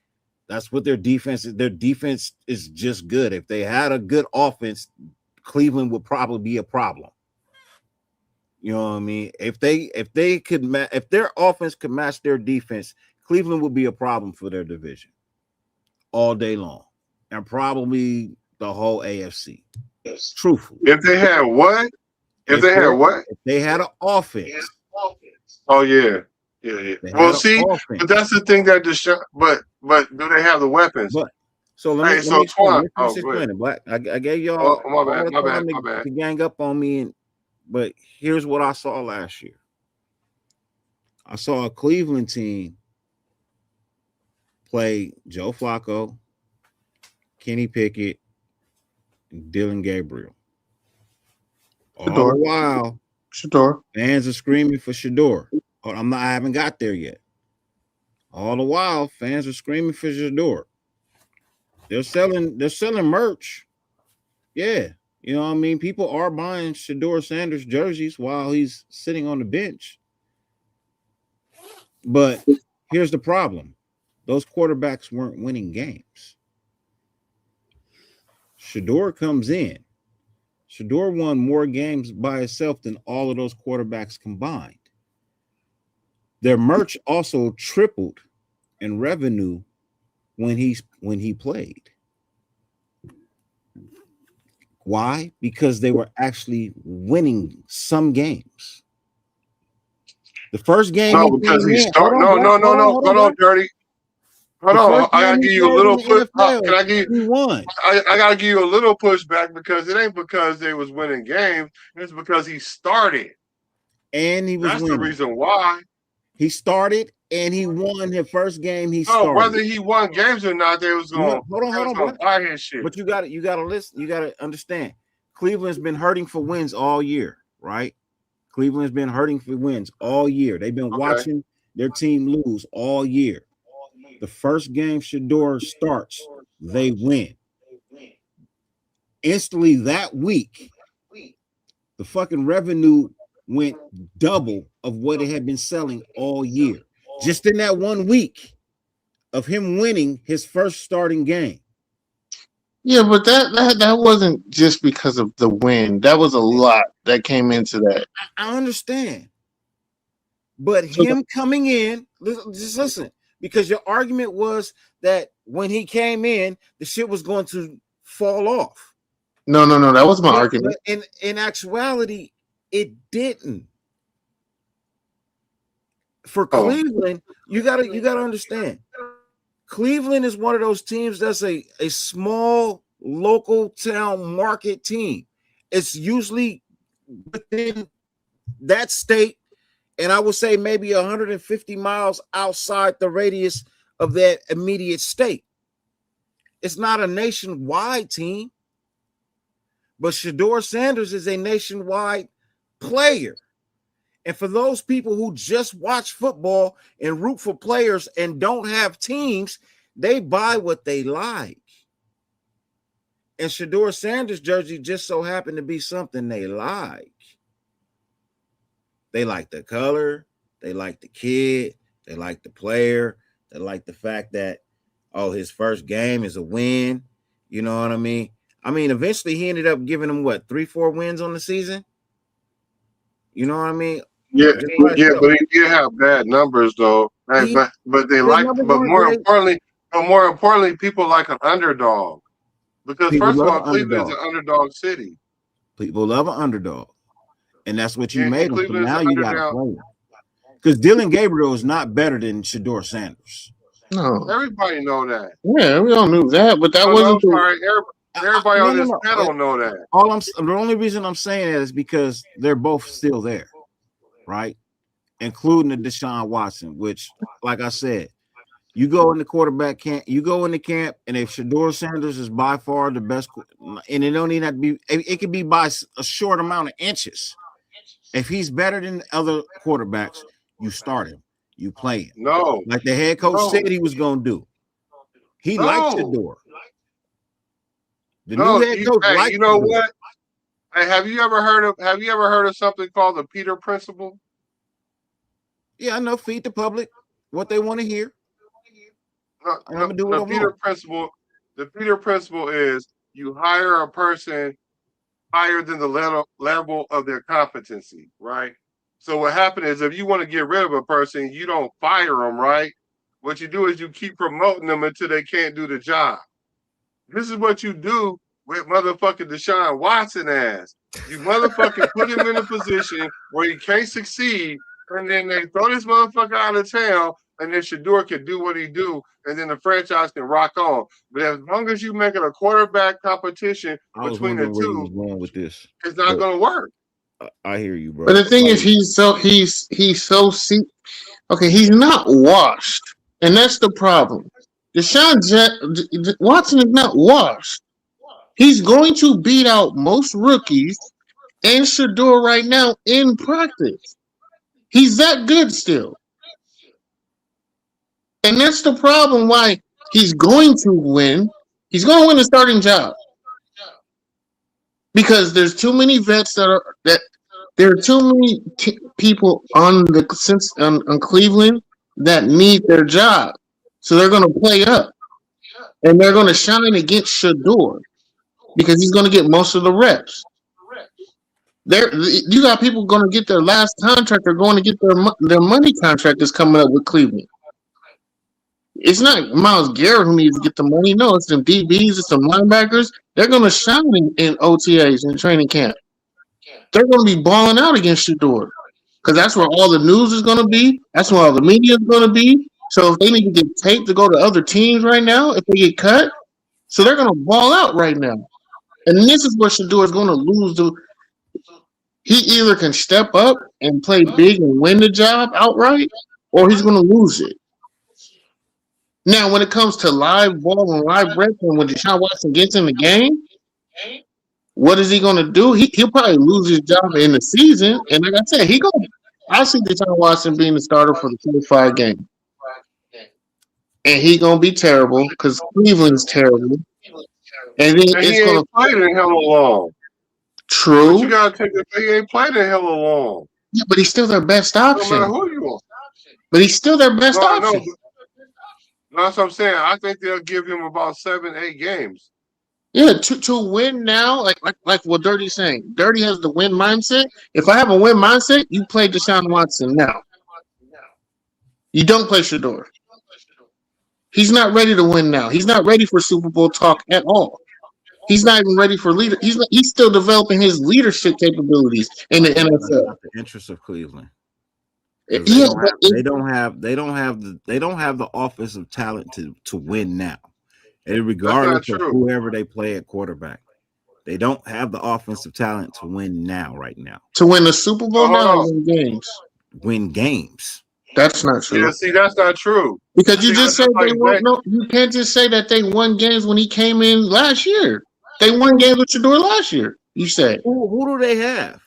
That's what their defense is. Their defense is just good. If they had a good offense, Cleveland would probably be a problem. You know what I mean? If their offense could match their defense, Cleveland would be a problem for their division all day long, and probably the whole AFC. Yes. Truthfully, if they had what? If they had an offense. Oh yeah. Well, see, but that's the thing that but do they have the weapons? So let me explain. Black. I gave y'all my bad. To gang up on me, but here's what I saw last year. I saw a Cleveland team play Joe Flacco, Kenny Pickett, and Dylan Gabriel. All the while, fans are screaming for Shador. I haven't got there yet. All the while, fans are screaming for Shador. They're selling merch. Yeah. You know what I mean? People are buying Shador Sanders jerseys while he's sitting on the bench. But here's the problem. Those quarterbacks weren't winning games. Shador comes in. Shador won more games by himself than all of those quarterbacks combined. Their merch also tripled in revenue when he played. Why? Because they were actually winning some games. The first game. No, because he started. No. Hold on, Dirty. Hold on. I gotta give you a little push. Can I give you one? I gotta give you a little pushback because it ain't because they was winning games. It's because he started. And he was. That's winning. The reason why. He started and he won the first game. He started. Whether he won games or not, they was going. Hold on. Buy his shit. But you got to listen. You got to understand. Cleveland's been hurting for wins all year, right? Cleveland's been hurting for wins all year. They've been watching their team lose all year. The first game Shador starts, they win. Instantly that week, the fucking revenue went double of what it had been selling all year. Just in that 1 week of him winning his first starting game. Yeah, but that wasn't just because of the win. That was a lot that came into that. I understand. But him coming in, just listen, because your argument was that when he came in, the shit was going to fall off. No, that was my argument. In actuality, it didn't. For Cleveland, you gotta understand. Cleveland is one of those teams that's a small local town market team. It's usually within that state, and I would say maybe 150 miles outside the radius of that immediate state. It's not a nationwide team, but Shador Sanders is a nationwide player. And for those people who just watch football and root for players and don't have teams, they buy what they like. And Shador Sanders' jersey just so happened to be something they like. They like the color. They like the kid. They like the player. They like the fact that, his first game is a win. You know what I mean? Eventually he ended up giving them, 3-4 wins on the season? You know what I mean? Yeah, but he did have bad numbers though. But more importantly, people like an underdog. Because first of all, Cleveland is an underdog city. People love an underdog, and that's what you And made him. So Cleveland's now the you got to underdog. play him because Dylan Gabriel is not better than Shador Sanders. No, Everybody know that. yeah, we all knew that, but that No, wasn't. I'm sorry. Everybody on this No. panel know that. The only reason I'm saying that is because they're both still there, right? Including the Deshaun Watson, which, like I said, you go in the quarterback camp, and if Shador Sanders is by far the best, and it don't even have to be, it could be by a short amount of inches. If he's better than the other quarterbacks, you start him, you play him. No, like the head coach said he was going to do. He likes Shador. The new head coach likes. You know what? Hey, have you ever heard of something called the Peter Principle? Yeah, I know. Feed the public what they want to hear. I'm gonna do the Peter Principle is you hire a person higher than the level of their competency, right? So what happens is if you want to get rid of a person, you don't fire them, right? What you do is you keep promoting them until they can't do the job. This is what you do with motherfucking Deshaun Watson ass. You motherfucking put him in a position where he can't succeed, and then they throw this motherfucker out of town, and then Shador can do what he do, and then the franchise can rock on. But as long as you make it a quarterback competition between the two, with this, it's not going to work. I hear you, bro. But the thing is, he's so okay. He's not washed, and that's the problem. Watson is not washed. He's going to beat out most rookies and Shador right now in practice. He's that good still. And that's the problem why he's going to win. He's going to win a starting job. Because there's too many vets there are too many people on Cleveland that need their job. So they're going to play up. And they're going to shine against Shador because he's going to get most of the reps. You got people going to get their last contract. They're going to get their money contract that's coming up with Cleveland. It's not Myles Garrett who needs to get the money. No, it's some DBs, it's some linebackers. They're going to shine in OTAs in training camp. They're going to be balling out against Shador because that's where all the news is going to be. That's where all the media is going to be. So if they need to get taped to go to other teams right now, if they get cut, so they're going to ball out right now. And this is where Shador is going to lose. He either can step up and play big and win the job outright, or he's going to lose it. Now, when it comes to live ball and live reps, and when Deshaun Watson gets in the game, what is he going to do? He'll probably lose his job in the season. And like I said, I see Deshaun Watson being the starter for the first 5 games. And he's going to be terrible because Cleveland's terrible. And then it's going to play in hella long. True. But you got to take it. He ain't played in hella long. Yeah, but he's still their best option. No matter who you are. But he's still their best option. No, that's what I'm saying. I think they'll give him about 7-8 games. Yeah, to win now, like what Dirty's saying. Dirty has the win mindset. If I have a win mindset, you play Deshaun Watson now. You don't play Shador. He's not ready to win now. He's not ready for Super Bowl talk at all. He's not even ready for leader. He's still developing his leadership capabilities in the NFL. The interest of Cleveland. Yeah, they don't have the offensive talent to win now. And regardless of whoever they play at quarterback, they don't have the offensive talent to win now, right now. To win the Super Bowl now or win games? Win games. That's not true. Yeah, see, that's not true. Because you just said they won. No, you can't just say that they won games when he came in last year. They won games with Shador last year. You said. Who do they have?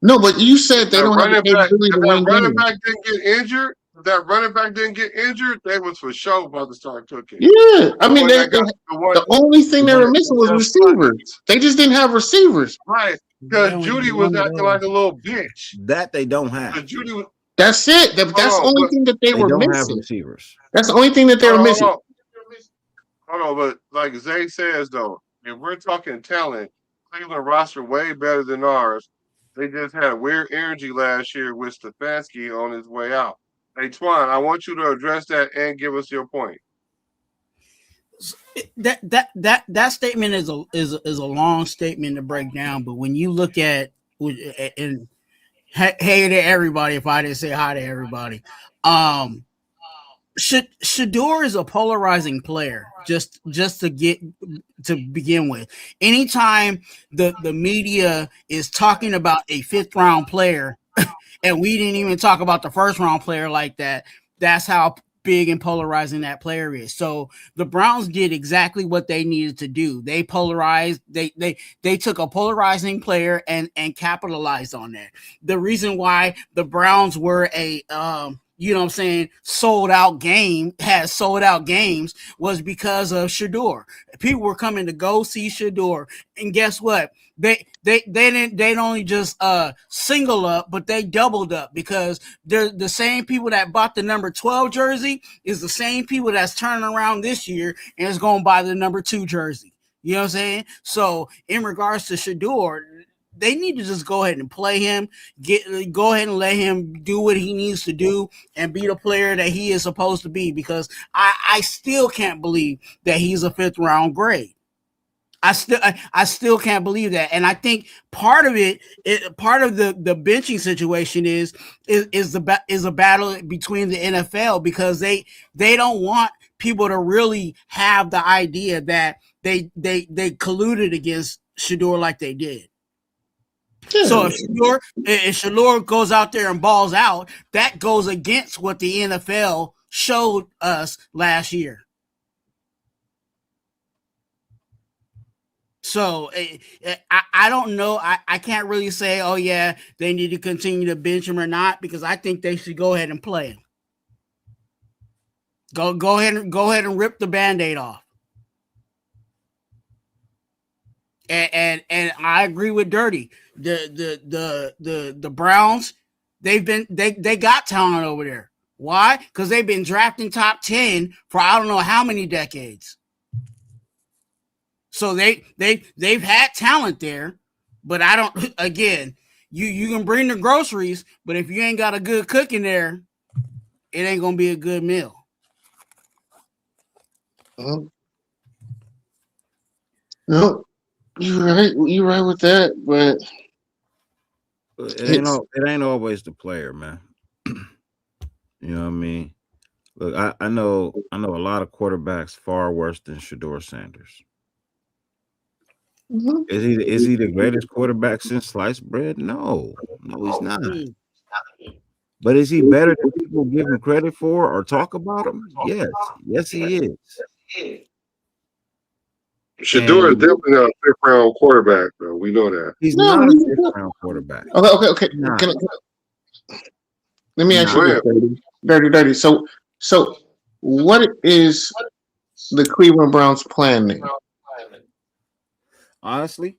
No, but you said they don't have the capability to win games. Running back didn't get injured. That running back didn't get injured. They was for sure about to start cooking. Yeah, I mean, the only thing they were missing was receivers. They just didn't have receivers. Right, because Judy was acting like a little bitch. That they don't have. Judy was. That's it. That's the only thing that they were don't missing. Have receivers. That's the only thing that they were missing. Hold on, but like Zay says though, if we're talking talent, Cleveland roster way better than ours. They just had weird energy last year with Stefanski on his way out. Hey, Twan, I want you to address that and give us your point. That statement is a long statement to break down. But when you look at and hey to everybody, if I didn't say hi to everybody, Shador is a polarizing player. Just to begin with, anytime the media is talking about a 5th round player, and we didn't even talk about the 1st round player like that, that's how big and polarizing that player is. So the Browns did exactly what they needed to do. They polarized. They took a polarizing player and capitalized on that. The reason why the Browns were a sold out games was because of Shador. People were coming to go see Shador, and guess what? They didn't only just single up, but they doubled up, because they're the same people that bought the number 12 jersey is the same people that's turning around this year and is going to buy the number 2 jersey. You know what I'm saying? So in regards to Shador, they need to just go ahead and play him, go ahead and let him do what he needs to do and be the player that he is supposed to be, because I still can't believe that he's a 5th round grade. I still can't believe that. And I think part of the benching situation is a battle between the NFL, because they don't want people to really have the idea that they colluded against Shador like they did. So if Shador goes out there and balls out, that goes against what the NFL showed us last year. So I don't know. I can't really say, oh yeah, they need to continue to bench him or not, because I think they should go ahead and play him. Go ahead and rip the Band-Aid off. And I agree with Dirty. The Browns, they got talent over there. Why? Because they've been drafting top 10 for I don't know how many decades. So they've had talent there, but I don't. Again, you can bring the groceries, but if you ain't got a good cook in there, it ain't gonna be a good meal. No, you're right. You're right with that, but it ain't always the player, man. You know what I mean? Look, I know a lot of quarterbacks far worse than Shador Sanders. Mm-hmm. Is he the greatest quarterback since sliced bread? No, he's not. But is he better than people give him credit for or talk about him? Yes, he is. Shador is definitely not a 5th round quarterback, though. We know that. He's not a 5th round quarterback. Okay. Let me ask you this, Dirty. So what is the Cleveland Browns plan then? Honestly,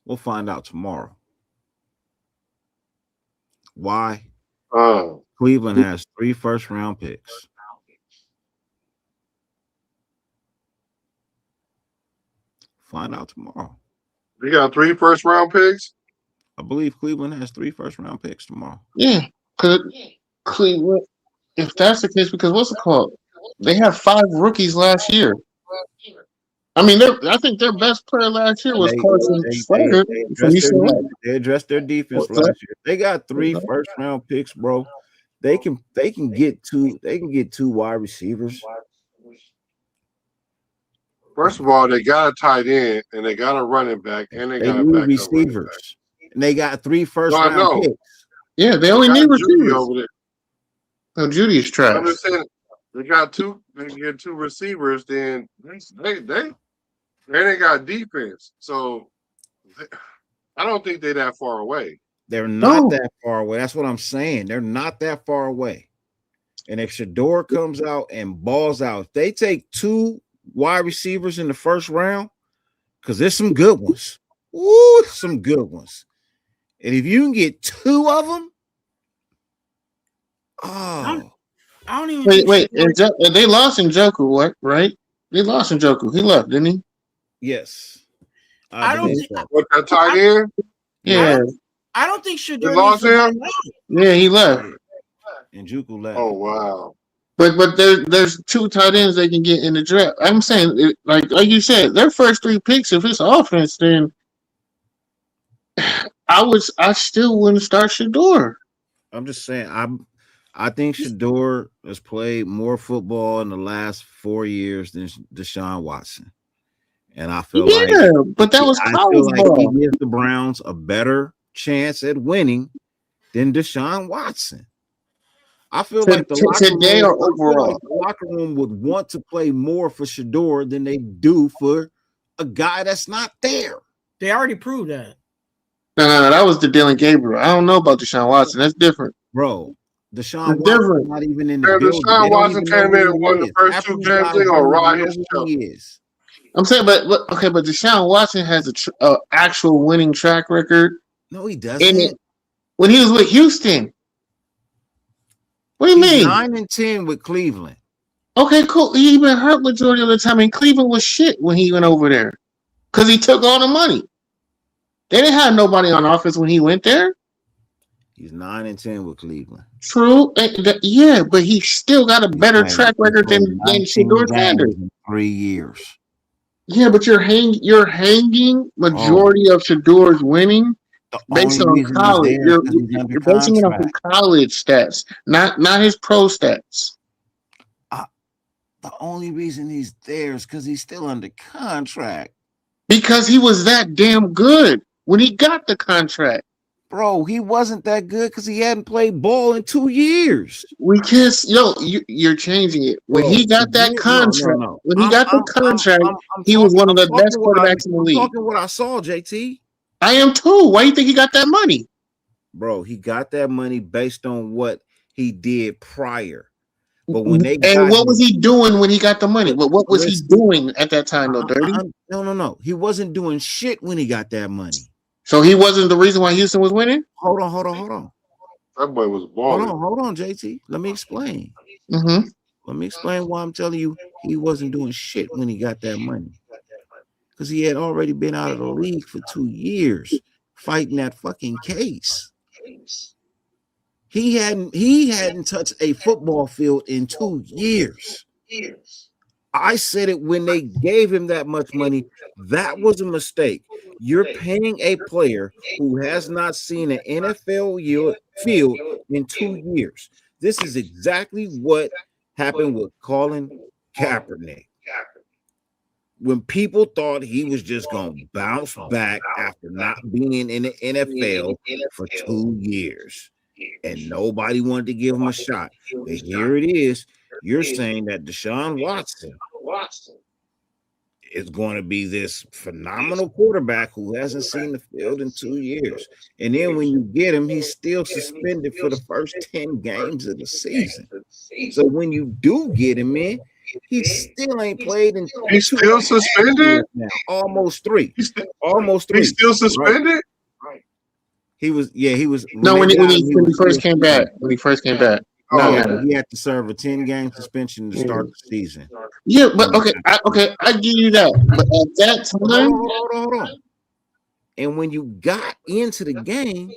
we'll find out tomorrow. Why? Cleveland has 3 first-round picks. Find out tomorrow. We got 3 first-round picks? I believe Cleveland has 3 first-round picks tomorrow. Yeah, because Cleveland, if that's the case, because what's it called? They have 5 rookies last year. I mean, I think their best player last year was Carson Slater from UCLA. They addressed their defense last year. They got 3 first-round picks, bro. They can get 2. They can get 2 wide receivers. First of all, they got a tight end, and they got a running back, and they got a backup receivers. And they got 3 first-round picks. Yeah, they only need receivers. Over there. No, Judy is trash. I'm just saying, they got 2. They can get 2 receivers. Then they got defense. So I don't think they're that far away. They're not that far away. That's what I'm saying. They're not that far away. And if Shador comes out and balls out, if they take 2 wide receivers in the first round, because there's some good ones. Ooh, some good ones. And if you can get 2 of them, I don't even wait. They lost Njoku, right? They lost Njoku. He left, didn't he? Yes. I don't think what that tight end? Yeah. I don't think Shador lost him. Yeah, he left. And Njoku left. Oh wow. But there's 2 tight ends they can get in the draft. I'm saying, like you said, their first 3 picks, if it's offense, then I still wouldn't start Shador. I'm just saying, I think Shador has played more football in the last 4 years than Deshaun Watson. And I feel but that was college he ball. gives the Browns a better chance at winning than Deshaun Watson. I feel like the locker room would want to play more for Shador than they do for a guy that's not there. They already proved that. No, that was the Dylan Gabriel. I don't know about Deshaun Watson. That's different, bro. Deshaun Watson not even in the building. Deshaun Watson came in and won the first 2 games. They gonna ride his show. I'm saying, but Deshaun Watson has a actual winning track record. No, he doesn't. When he was with Houston. What do you mean? 9-10 with Cleveland. Okay, cool. He been hurt majority of the time, and Cleveland was shit when he went over there because he took all the money. They didn't have nobody on offense when he went there. He's 9-10 with Cleveland. True, yeah, but he still got a better track record than Shador Sanders in 3 years. Yeah, but you're hanging majority of Shador's winning based on college. You're basing it off of college stats, not his pro stats. The only reason he's there is because he's still under contract. Because he was that damn good when he got the contract. Bro, he wasn't that good because he hadn't played ball in 2 years. You're changing it. When he got that contract, when he got the contract, he was one of the best quarterbacks in the league. I'm talking what I saw, JT. I am too. Why do you think he got that money? Bro, he got that money based on what he did prior. But what was he doing when he got the money? What was he doing at that time, though, Dirty? No. He wasn't doing shit when he got that money. So he wasn't the reason why Houston was winning? Hold on. That boy was balling. Hold on, JT. Let me explain. Mm-hmm. Let me explain why I'm telling you he wasn't doing shit when he got that money. Because he had already been out of the league for 2 years fighting that fucking case. He hadn't touched a football field in 2 years. I said it when they gave him that much money. That was a mistake. You're paying a player who has not seen an NFL field in 2 years. This is exactly what happened with Colin Kaepernick. When people thought he was just going to bounce back after not being in the NFL for 2 years. And nobody wanted to give him a shot. But here it is. You're saying that Deshaun Watson is going to be this phenomenal quarterback who hasn't seen the field in 2 years. And then when you get him, he's still suspended for the first 10 games of the season. So when you do get him in, he still ain't played in. He's still suspended? Now. Almost three. Almost 3. He's still suspended? Right. He was. No, when he first came back. When he first came back. He had to serve a 10-game suspension to start the season. Yeah, but I give you that. But at that time, hold on. And when you got into the game,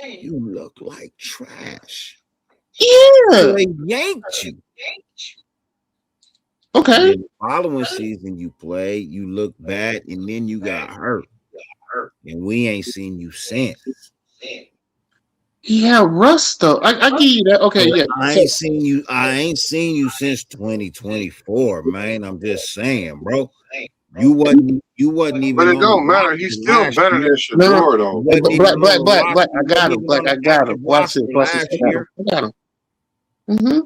you look like trash. Yeah, so they yanked you. Okay. The following season, you play, you look bad, and then you got hurt, and we ain't seen you since. He had rust though. I give you that. Okay, yeah. I ain't seen you since 2024, man. I'm just saying, bro. You wasn't even. But it don't matter. He's still better than Shador, though. Black. I got him. Watch this. I got him. Mm-hmm.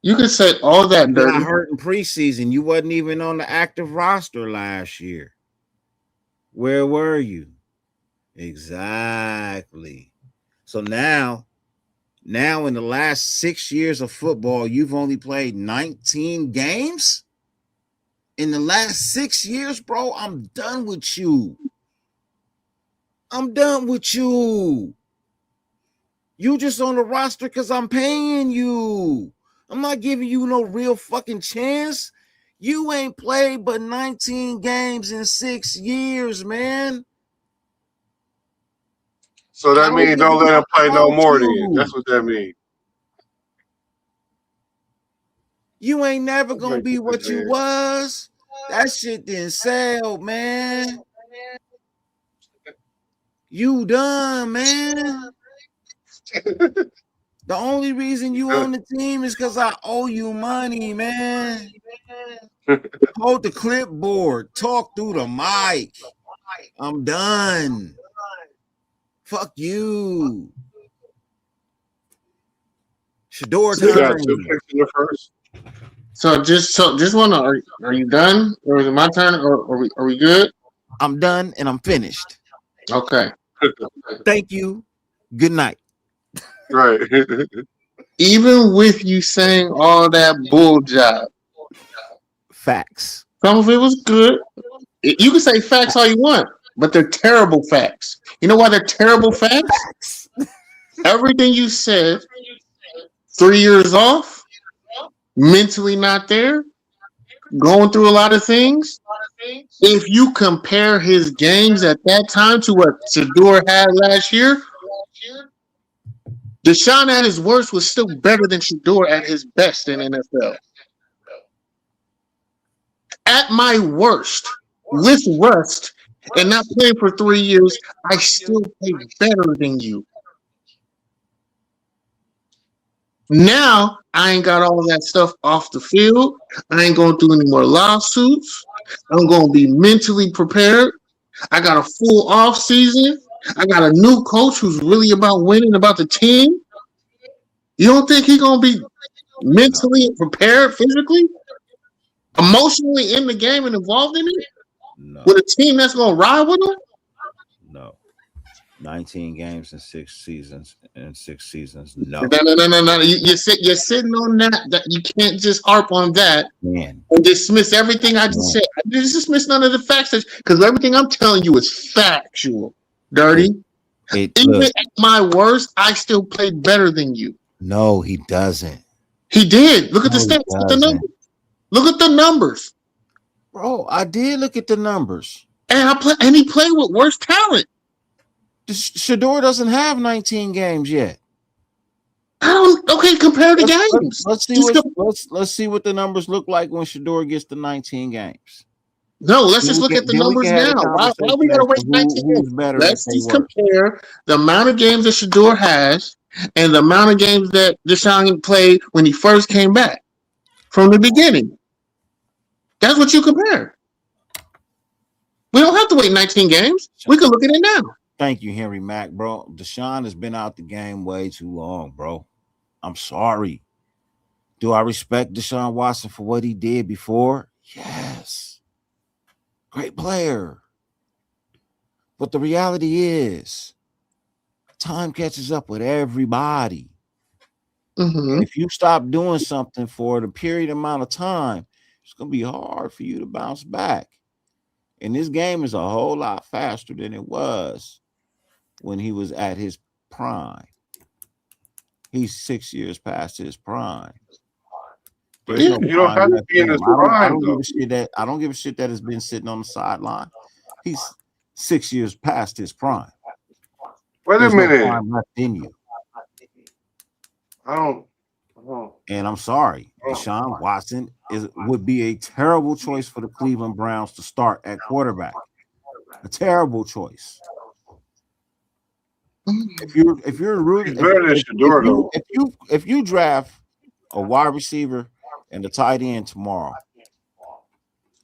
You can say all that, Dirty. You got hurt in preseason. You wasn't even on the active roster last year. Where were you? Exactly. So now in the last 6 years of football, you've only played 19 games? In the last 6 years, bro, I'm done with you. You just on the roster because I'm paying you. I'm not giving you no real fucking chance. You ain't played but 19 games in 6 years, man. So that means don't let him play no more then. That's what that means. You ain't never gonna be what you was. That shit didn't sell, man. You done, man. The only reason you on the team is because I owe you money, man. Hold the clipboard. Talk through the mic. I'm done. Fuck you. Shador They got time. 2 picks in the first. So just wanna are you done? Or is it my turn? Or are we good? I'm done and I'm finished. Okay. Thank you. Good night. Right. Even with you saying all that bull job, facts. Some of it was good. You can say facts all you want, but they're terrible facts. You know why they're terrible facts? Everything you said, 3 years off, mentally not there, going through a lot of things. If you compare his games at that time to what Shador had last year, Deshaun at his worst was still better than Shador at his best in NFL. At my worst, with rust and not playing for 3 years, I still play better than you. Now, I ain't got all of that stuff off the field. I ain't going to do any more lawsuits. I'm going to be mentally prepared. I got a full off season. I got a new coach who's really about winning, about the team. You don't think he's going to be mentally prepared physically? Emotionally in the game and involved in it? No. With a team that's going to ride with him? No. 19 games in 6 seasons. No. No. You're sitting on that. You can't just harp on that and dismiss everything I just said. I just dismiss none of the facts because everything I'm telling you is factual. Dirty. Even at my worst, I still played better than you. No, he doesn't. He did. Look at the stats. Look at the numbers. Look at the numbers. Bro, I did look at the numbers. And he played with worse talent. Shador doesn't have 19 games yet. Compare the games. Let's see what the numbers look like when Shador gets to 19 games. No, let's just look at the numbers now. Why we gotta wait 19 games? Let's just compare the amount of games that Shador has and the amount of games that Deshaun played when he first came back from the beginning. That's what you compare. We don't have to wait 19 games. We can look at it now. Thank you, Henry Mack, bro. Deshaun has been out the game way too long, bro. I'm sorry. Do I respect Deshaun Watson for what he did before? Yes. Great player. But the reality is, time catches up with everybody. Mm-hmm. If you stop doing something for the period amount of time, it's going to be hard for you to bounce back. And this game is a whole lot faster than it was when he was at his prime. He's 6 years past his prime. But you don't have to be in his prime. I don't give a shit that has been sitting on the sideline. He's 6 years past his prime. Wait a minute. No prime left in you. I don't. And I'm sorry, Deshaun Watson would be a terrible choice for the Cleveland Browns to start at quarterback. A terrible choice. If you're rooting, if you draft a wide receiver and a tight end tomorrow,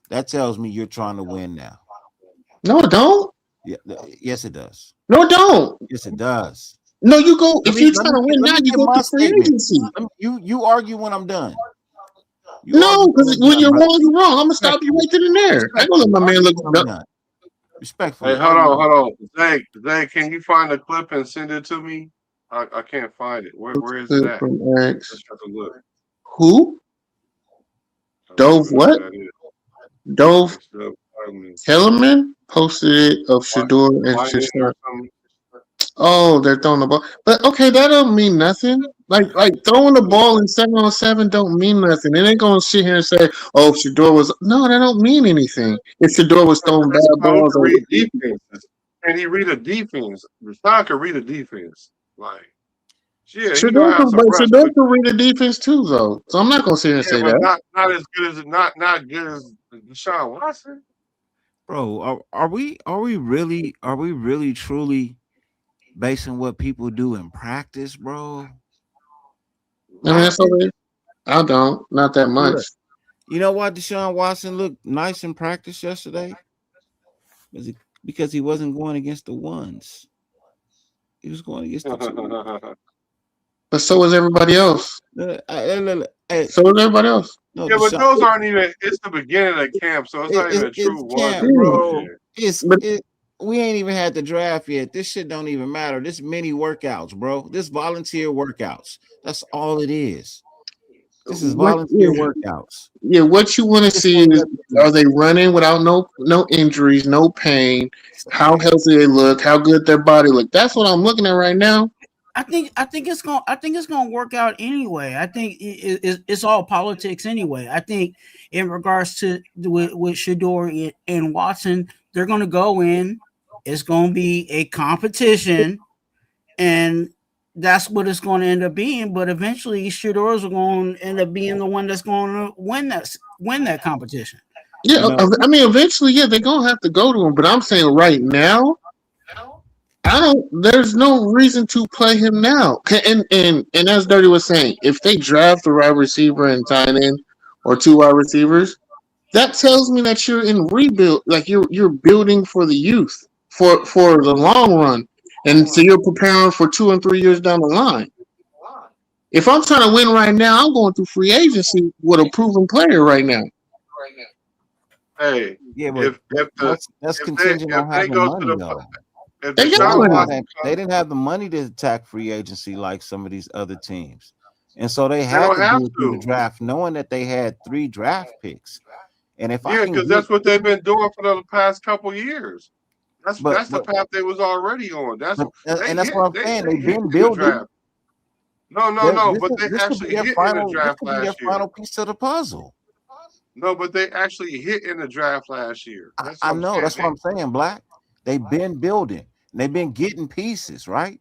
that tells me you're trying to win now. No, it don't. Yeah, yes, it does. No, it don't. Yes, it does. No, you go. If you're trying to win now, you go to free agency. You argue when I'm done. No, because when you're wrong, you're wrong. I'm gonna stop you right then and there. I don't let my man look up. Respectfully. Hey, hold on. Zay, can you find the clip and send it to me? I can't find it. Where is it at? Let's have a look. Who? Dove what? Dove Kellerman posted it of Shador and Shador. Oh, they're throwing the ball. But okay, that don't mean nothing. Like throwing the ball in 7-on-7 don't mean nothing. It ain't gonna sit here and say, "Oh, Shador was." No, that don't mean anything. If Shador was throwing bad balls, Can he read a defense? Rashawn can read a defense. Like Yeah, he Shador gonna have can, some but rest, Shador but can read the defense too, though. So I'm not gonna sit here and yeah, say but that. not as good as not good as Deshaun Watson. Bro, are we really truly basing what people do in practice, bro? I mean, that's all Watson? it is. I don't, not that much. Look, you know why Deshaun Watson looked nice in practice yesterday? Because he wasn't going against the ones. He was going against the two. But so is everybody else. Hey, So is everybody else. no, Yeah, but Deshaun, those aren't even. It's the beginning of camp, so it's not even a it's true ones camp, and twos bro. yet. We ain't even had the draft yet. This shit don't even matter. This mini workouts, bro. This volunteer workouts. That's all it is. This is volunteer workouts. Yeah, what you want to see is, are they running without no injuries, no pain? How healthy they look, how good their body look. That's what I'm looking at right now. I think it's gonna work out anyway. I think it's all politics anyway. I think in regards to with Shador and Watson, they're gonna go in. It's gonna be a competition, and that's what it's going to end up being. But eventually, Shador's are going to end up being the one that's going to win that competition. Yeah, I mean, eventually, yeah, they're gonna have to go to him. But I'm saying right now, there's no reason to play him now. And as Dirty was saying, if they draft a wide receiver and tight end or two wide receivers, that tells me that you're in rebuild, like you're building for the youth for the long run, and so you're preparing for 2 and 3 years down the line. If I'm trying to win right now, I'm going through free agency with a proven player right now. Hey, yeah, but that's contingent on having money, though. They didn't have the money to attack free agency like some of these other teams, and so they had to go through the draft, knowing that they had 3 draft picks. And because that's what they've been doing for the past couple years. That's the path they was already on. That's what I'm saying. They've been building. No, but they actually hit in the draft last year. Final piece of the puzzle. No, but they actually hit in the draft last year. I know. That's what I'm saying, Black. They've been building. They've been getting pieces, right?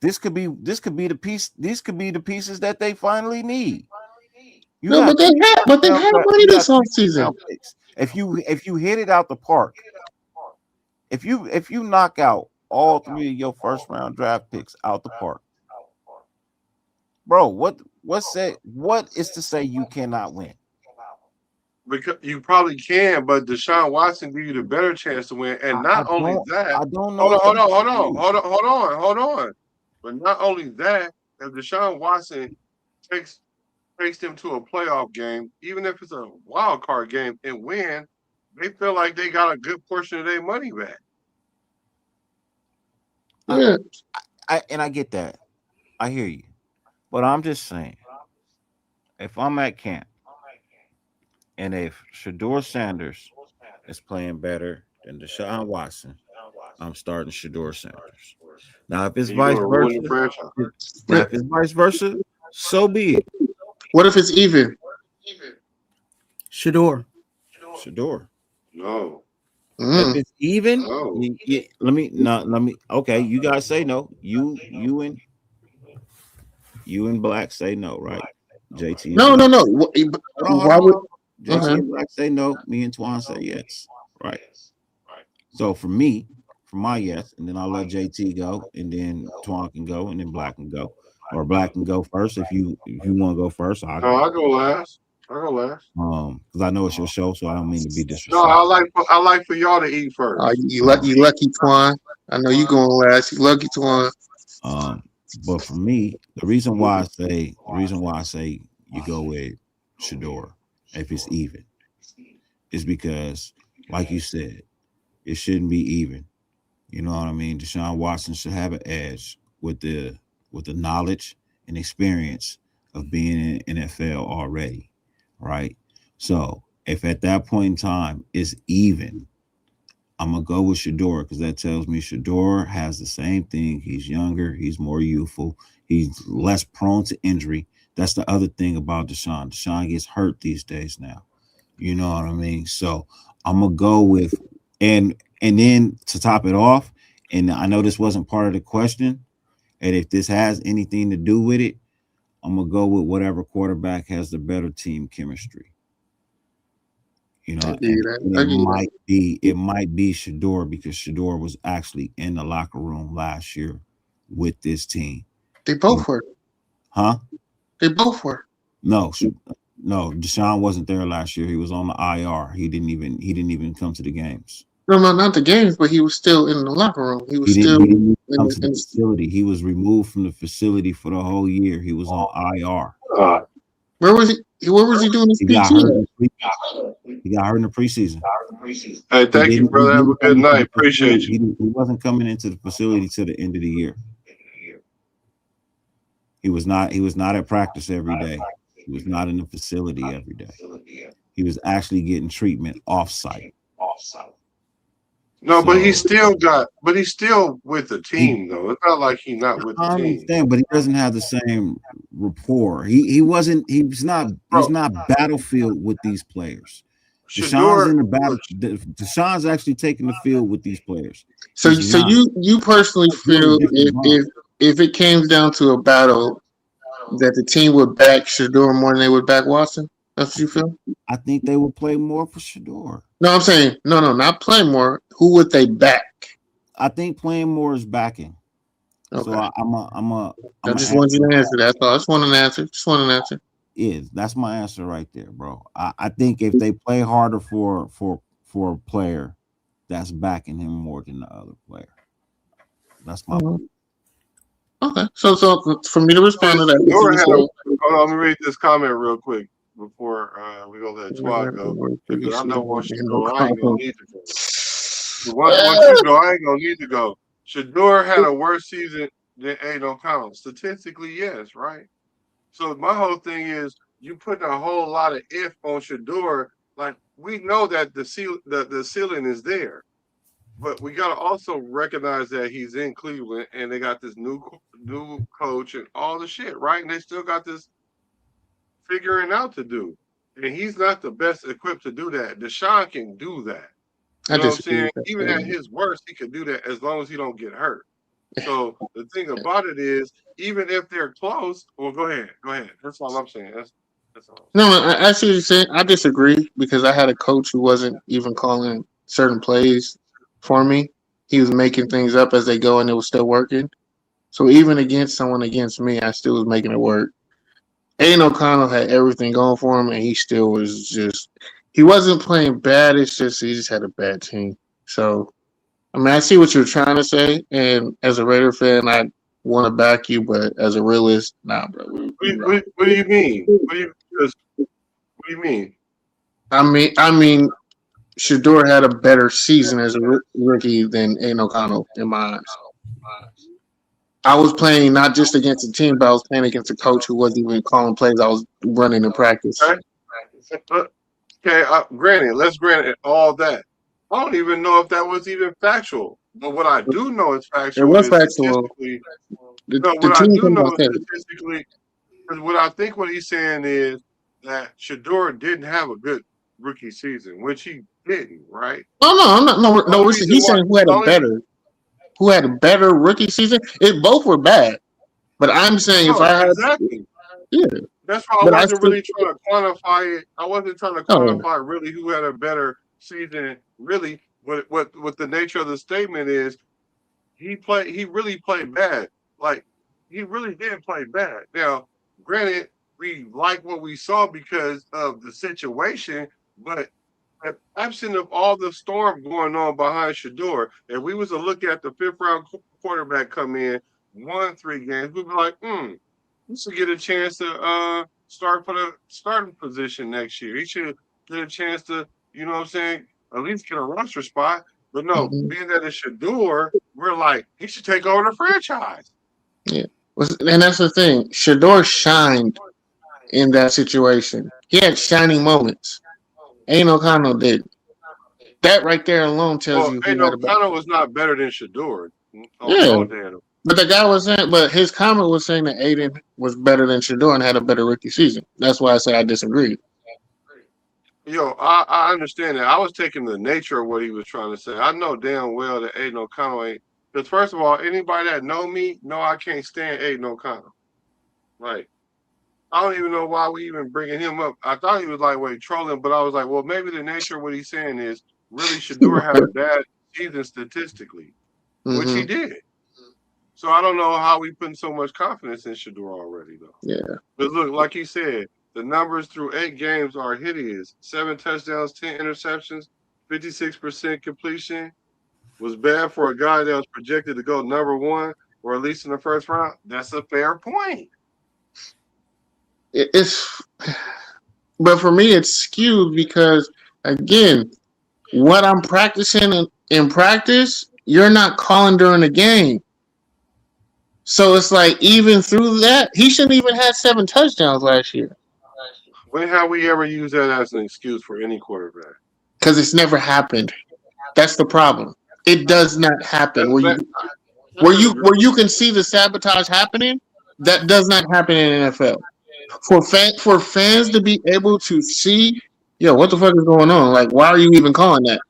This could be the piece. These could be the pieces that they finally need. But they have money this offseason. If you hit it out the park, if you knock out all 3 of your first round draft picks out the park, bro, what is to say you cannot win? Because you probably can, but Deshaun Watson give you the better chance to win. And not only that, I don't know. Hold on. But not only that, if Deshaun Watson takes them to a playoff game, even if it's a wild card game, and win, they feel like they got a good portion of their money back. Yeah. I get that. I hear you. But I'm just saying, if I'm at camp and if Shador Sanders is playing better than Deshaun Watson, I'm starting Shador Sanders. Now, if it's vice versa, so be it. What if it's even? Shador. No. If it's even, let me. Okay, you guys say no. You and Black say no, right? JT. No. Why would JT and Black say no? Me and Twan say yes, right? So for my yes, and then I'll let JT go, and then Twan can go, and then Black can go, or Black can go first if you want to go first. I'll go last. Because I know it's your show, so I don't mean to be disrespectful. No, I like for y'all to eat first. You lucky Twan. I know you going last. You lucky Twan. But for me, the reason why I say you go with Shador if it's even is because, like you said, it shouldn't be even. You know what I mean? Deshaun Watson should have an edge with the knowledge and experience of being in NFL already, right? So if at that point in time it's even, I'm gonna go with Shador because that tells me Shador has the same thing. He's younger, he's more youthful, he's less prone to injury. That's the other thing about Deshaun. Deshaun gets hurt these days now. You know what I mean? So I'm gonna go with and then to top it off, and I know this wasn't part of the question, And if this has anything to do with it, I'm gonna go with whatever quarterback has the better team chemistry. You know, it might be Shador because Shador was actually in the locker room last year with this team. They both were. Huh? They both were. No, Deshaun wasn't there last year. He was on the IR. He didn't even come to the games. No, not the games, but he was still in the locker room. He was still in the facility. He was removed from the facility for the whole year. He was on IR. Where was he? Where was he doing his PT? He got hurt in the preseason. Hey, thank you, brother. Have a good night. Appreciate you. He wasn't coming into the facility till the end of the year. He was not at practice every day. He was not in the facility every day. He was actually getting treatment off-site. No, but he's still with the team, though. It's not like he's not with the team. I understand, but he doesn't have the same rapport. He's not battlefield with these players. Deshaun's in the battle. Deshaun's actually taking the field with these players. So you personally feel if it came down to a battle that the team would back Shador more than they would back Watson? That's what you feel? I think they would play more for Shador. No, I'm saying no, not play more. Who would they back? I think playing more is backing. Okay. So I just want you to answer that. That's all. I just want an answer. That's my answer right there, bro. I think if they play harder for a player, that's backing him more than the other player. That's my opinion. Okay. So for me to respond to that, hold on, let me read this comment real quick before we go let Twad go. Because I know once you go, I ain't gonna need to go. Once you go, I ain't gonna need to go. Shador had a worse season than Aiden O'Connell. Statistically, yes, right? So my whole thing is you putting a whole lot of if on Shador. Like, we know that the ceiling is there. But we got to also recognize that he's in Cleveland and they got this new coach and all the shit, right? And they still got this figuring out to do. And he's not the best equipped to do that. Deshaun can do that. You know what I'm saying? Even at his worst, he can do that as long as he don't get hurt. So the thing about it is, even if they're close, well, go ahead. That's all I'm saying. That's all. No, I see what you're saying. I disagree because I had a coach who wasn't even calling certain plays for me. He was making things up as they go, and it was still working. So even against someone against me, I still was making it work. Aiden O'Connell had everything going for him, and he still was he wasn't playing bad. It's just he just had a bad team. So, I mean, I see what you're trying to say, and as a Raider fan, I want to back you, but as a realist, nah, bro. What do you mean? What do you mean? I mean, Shador had a better season as a rookie than Aiden O'Connell in my eyes. I was playing not just against a team, but I was playing against a coach who wasn't even calling plays. I was running in practice. Okay, granted, let's grant it all that. I don't even know if that was even factual. But what I do know is factual. It was factual. Statistically, what I think what he's saying is that Shador didn't have a good rookie season, which he didn't, right? Oh no. He's saying who had a better rookie season. Both were bad, but I'm saying that's why I wasn't really trying to quantify it. I wasn't trying to quantify really who had a better season. Really, what the nature of the statement is, he really played bad. Like, he really did play bad. Now, granted, we like what we saw because of the situation, but absent of all the storm going on behind Shador, if we was to look at the 5th round quarterback come in, won 3 games, we'd be like, he should get a chance to start for the starting position next year. He should get a chance to, you know what I'm saying, at least get a roster spot. But no, being that it's Shador, we're like, he should take over the franchise. Yeah. And that's the thing. Shador shined in that situation. He had shining moments. Aiden O'Connell did. That right there alone tells you. Aiden O'Connell was not better than Shador. But the guy was saying, but his comment was saying that Aiden was better than Shador and had a better rookie season. That's why I say I disagree. Yo, I understand that. I was taking the nature of what he was trying to say. I know damn well that Aiden O'Connell ain't Because first of all, anybody that know me know I can't stand Aiden O'Connell. Like, I don't even know why we even bringing him up. I thought he was lightweight trolling, but I was like, well, maybe the nature of what he's saying is really Shador had a bad season statistically, which he did. So I don't know how we putting so much confidence in Shador already, though. Yeah. But look, like he said, the numbers through 8 games are hideous. 7 touchdowns, 10 interceptions, 56% completion. Was bad for a guy that was projected to go number 1 or at least in the first round. That's a fair point. But for me, it's skewed because, again, what I'm practicing in practice, you're not calling during the game. So it's like, even through that, he shouldn't even have 7 touchdowns last year. When have we ever used that as an excuse for any quarterback? Because it's never happened. That's the problem. It does not happen. Where you can see the sabotage happening, that does not happen in the NFL. For fans to be able to see, what the fuck is going on? Like, why are you even calling that?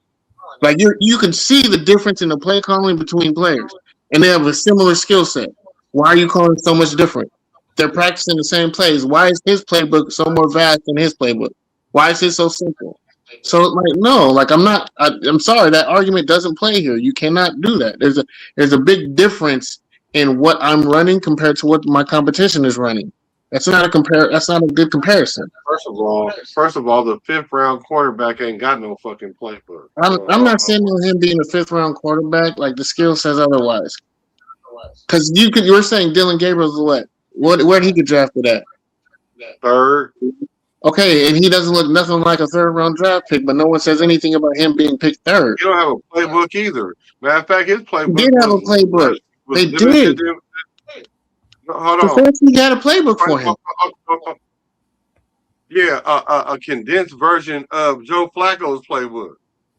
Like, you can see the difference in the play calling between players, and they have a similar skill set. Why are you calling so much different? They're practicing the same plays. Why is his playbook so more vast than his playbook? Why is it so simple? So, like, no, like, I'm sorry, that argument doesn't play here. You cannot do that. There's a big difference in what I'm running compared to what my competition is running. That's not a good comparison. First of all, the 5th round quarterback ain't got no fucking playbook. I'm not saying on him being a 5th round quarterback. Like, the skill says otherwise. Because you were saying Dylan Gabriel's where he get drafted at? 3rd. Okay, and he doesn't look nothing like a 3rd round draft pick, but no one says anything about him being picked 3rd. He don't have a playbook either. Matter of fact, his playbook did have a playbook. They did. Hold on. He had a playbook for him. Yeah, a condensed version of Joe Flacco's playbook.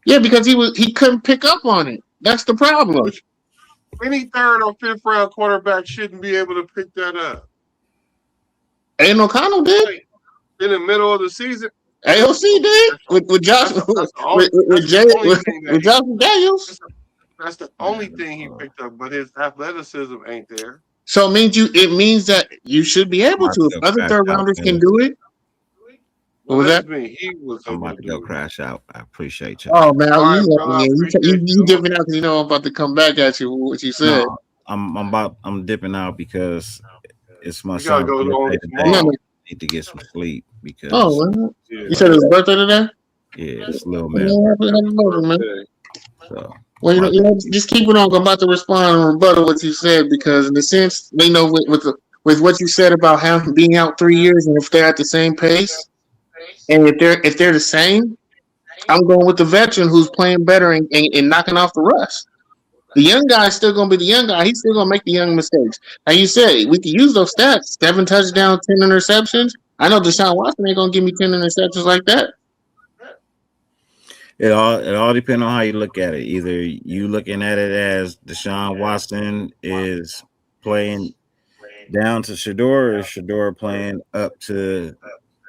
Yeah, because he couldn't pick up on it. That's the problem. Any 3rd or 5th round quarterback shouldn't be able to pick that up. Aiden O'Connell did. In the middle of the season. AOC did with Josh with Josh Daniels. That's the only thing he picked up, but his athleticism ain't there. So it means that you should be able to. If other 3rd rounders can do it. What was that? I'm about to go crash out. I appreciate you. Oh man, you dipping out because you know I'm about to come back at you with what you said. No, I'm dipping out because it's my son. I need to get some sleep because. You said it was birthday today? Yeah, it's a little man. So. Well, just keep it on. I'm about to respond and rebuttal what you said because, in a sense, they know with what you said about him being out 3 years, and if they're at the same pace, and if they're the same, I'm going with the veteran who's playing better and knocking off the rust. The young guy is still going to be the young guy. He's still going to make the young mistakes. Like you said, we can use those stats: 7 touchdowns, 10 interceptions. I know Deshaun Watson ain't going to give me 10 interceptions like that. It all depends on how you look at it. Either you looking at it as Deshaun Watson is playing down to Shador, or Shador playing up to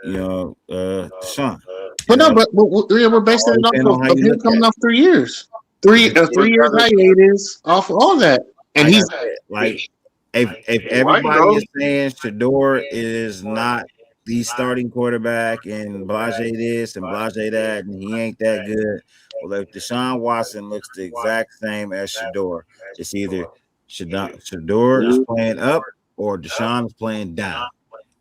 Deshaun. But we're basing it off of him coming off 3 years, 3 years hiatus off of all that, and he's like if everybody is saying Shador is not the starting quarterback and Blase this and Blase that, and he ain't that good. Well, if Deshaun Watson looks the exact same as Shador, it's either Shador is playing up or Deshaun is playing down.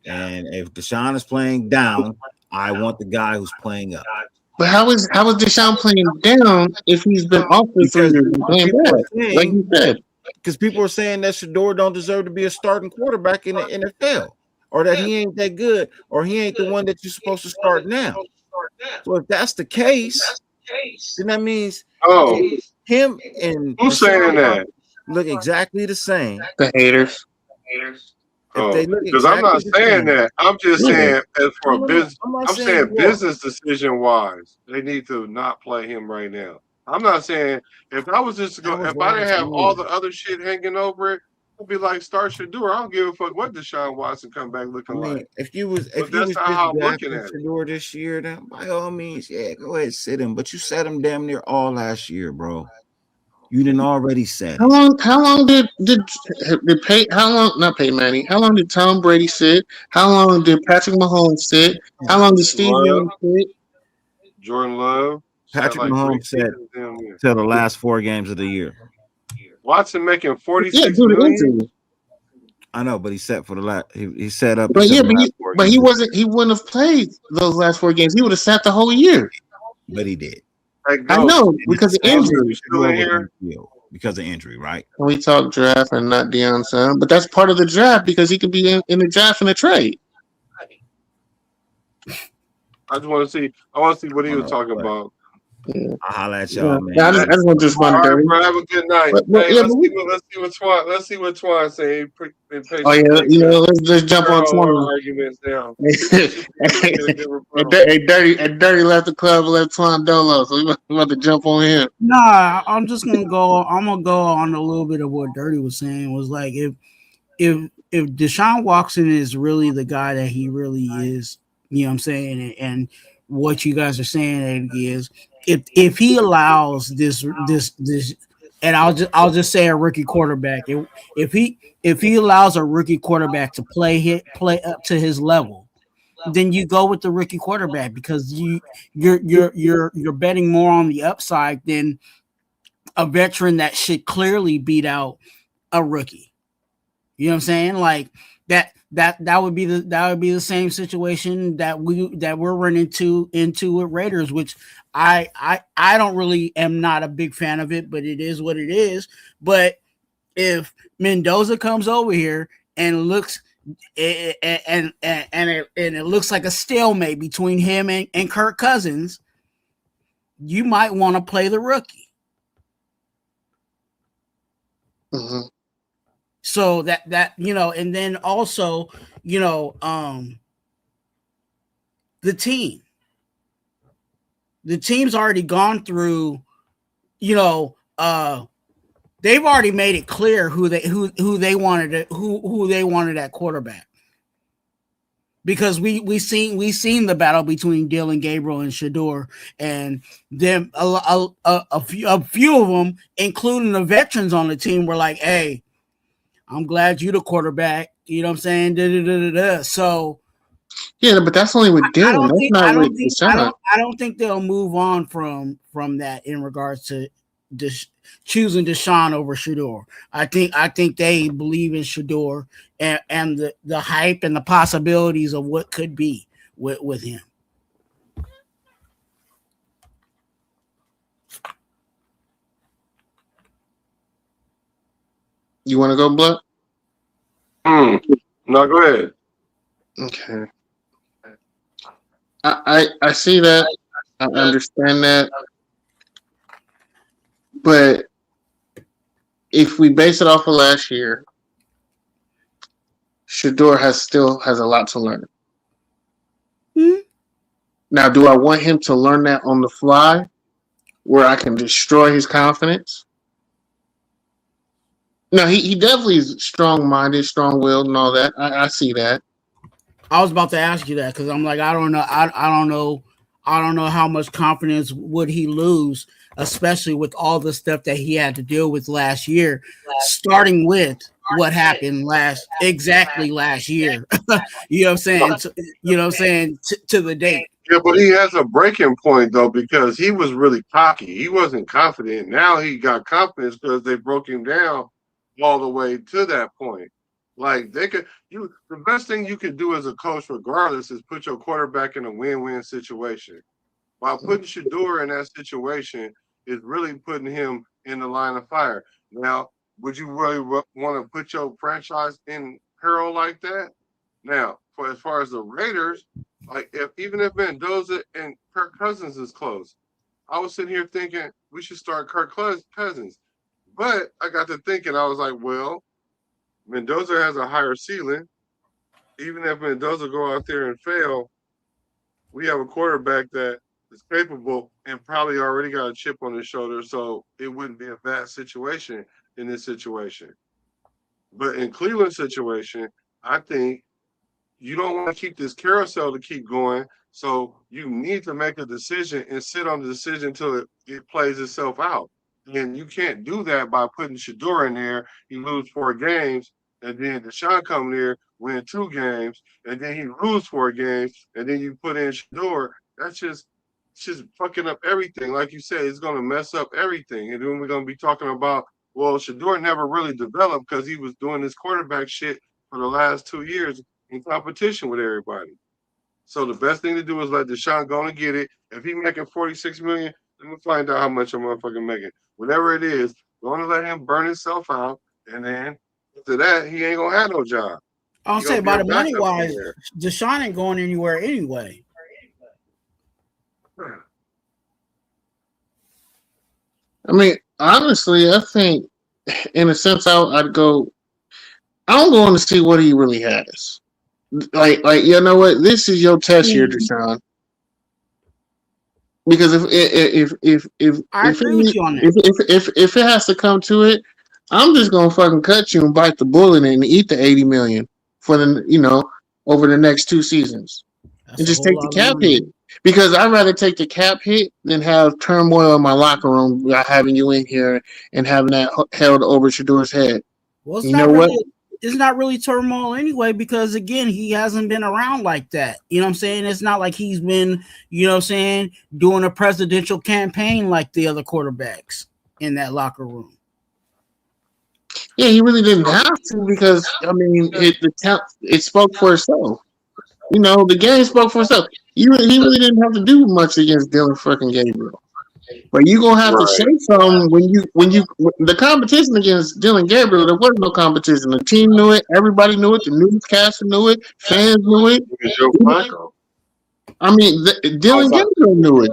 And if Deshaun is playing down, I want the guy who's playing up. But how is Deshaun playing down if he's been off for 3 years and playing bad, like you said? Because people are saying that Shador don't deserve to be a starting quarterback in the NFL. Or that he ain't that good, or he ain't the one that you're supposed to start now. So if that's the case, then that means him and who's saying that look exactly the same. The haters. Because I'm not saying that. I'm just saying as for a business. I'm saying business decision wise, they need to not play him right now. I'm not saying if I was just going, if I didn't have all the other shit hanging over it. I'd be like, start Shador. I don't give a fuck what Deshaun Watson come back looking like. If you was looking at Shador this year, then by all means, yeah, go ahead, sit him. But you sat him damn near all last year, bro. You didn't already said How it. long? How long did pay? How long? Not Peyton Manning. How long did Tom Brady sit? How long did Patrick Mahomes sit? How long did Steve Love, Young sit? Jordan Love. Had Patrick like 3 Mahomes said seasons damn near. till the last 4 games of the year. Watson making Yeah, 46 due to million. injury. I know, but he set for the last. He set up But until yeah, the last 4 but games. he wasn't. He wouldn't have played those last 4 games. He would have sat the whole year. But he did. Hey, I Ghost, know because of Ghost, injury. you still in here? Because of injury, right? We talk draft and not Deion Sanders, but that's part of the draft because he could be in the draft and a trade. I just want to see. I want to see what he was talking about. Yeah. I'll holler at y'all, man. I just want to respond All to right, Dirty. bro. Have a good night. But Hey, yeah, let's see what Twan say. oh yeah, let's jump on Twan. Arguments down. And Dirty left the club and left Twan Dolo, so we about to jump on him. Nah, I'm gonna go on a little bit of what Dirty was saying. Was like if Deshaun Watson is really the guy that he really is, you know what I'm saying, and what you guys are saying that he is, if he allows this, and I'll just say a rookie quarterback, if he allows a rookie quarterback to play up to his level, then you go with the rookie quarterback because you're betting more on the upside than a veteran that should clearly beat out a rookie. You know what I'm saying? Like that would be the same situation that we're running into with Raiders, which I don't really am not a big fan of it, but it is what it is. But if Mendoza comes over here and looks and it looks like a stalemate between him and Kirk Cousins, you might want to play the rookie. Mm-hmm. So that and then also, the team's already gone through, they've already made it clear who they wanted at quarterback. Because we seen the battle between Dylan Gabriel and Shador, and them a few of them, including the veterans on the team, were like, "Hey, I'm glad you the quarterback." You know what I'm saying? So yeah, but that's only with Dylan. That's not with Deshaun. I don't think they'll move on from that in regards to choosing Deshaun over Shador. I think they believe in Shador and the hype and the possibilities of what could be with him. You want to go, Blood? No, go ahead. Okay. I see that. I understand that. But if we base it off of last year, Shador still has a lot to learn. Mm-hmm. Now, do I want him to learn that on the fly where I can destroy his confidence? No, he definitely is strong-minded, strong-willed, and all that. I see that. I was about to ask you that because I'm like, I don't know. I don't know how much confidence would he lose, especially with all the stuff that he had to deal with last year, starting with what happened last year. You know what I'm saying? To the date. Yeah, but he has a breaking point though because he was really cocky. He wasn't confident. Now he got confidence because they broke him down all the way to that point. Like the best thing you can do as a coach, regardless, is put your quarterback in a win-win situation. While putting Shador in that situation is really putting him in the line of fire. Now, would you really want to put your franchise in peril like that? Now, as far as the Raiders, like even if Mendoza and Kirk Cousins is close, I was sitting here thinking we should start Kirk Cousins. But I got to thinking, I was like, well, Mendoza has a higher ceiling. Even if Mendoza go out there and fail, we have a quarterback that is capable and probably already got a chip on his shoulder, so it wouldn't be a bad situation in this situation. But in Cleveland's situation, I think you don't want to keep this carousel to keep going, so you need to make a decision and sit on the decision until it plays itself out. And you can't do that by putting Shador in there. You lose 4 games, and then Deshaun come there, win 2 games, and then he lose 4 games, and then you put in Shador. That's just fucking up everything. Like you said, it's going to mess up everything. And then we're going to be talking about, well, Shador never really developed because he was doing this quarterback shit for the last 2 years in competition with everybody. So the best thing to do is let Deshaun go and get it. If he's making $46 million, let me find out how much I'm motherfucking making. Whatever it is, going to let him burn himself out, and then after that, he ain't gonna have no job. I'll say by the money wise, Deshaun ain't going anywhere anyway. I mean, honestly, I think in a sense I'm going to see what he really has. Like you know what? This is your test year, Deshaun. Because if it has to come to it, I'm just gonna fucking cut you and bite the bullet and eat the $80 million for over the next 2 seasons. And just take the cap hit. Because I'd rather take the cap hit than have turmoil in my locker room by having you in here and having that held over Shador's head. Well, it's not really turmoil anyway, because again, he hasn't been around like that. You know what I'm saying? It's not like he's been, doing a presidential campaign like the other quarterbacks in that locker room. Yeah, he really didn't have to, because it spoke for itself. The game spoke for itself. He really didn't have to do much against Dylan fucking Gabriel. But you gonna have to shake some when the competition against Dylan Gabriel. There was no competition. The team knew it. Everybody knew it. The newscaster knew it. Fans knew it. Dylan Gabriel knew it.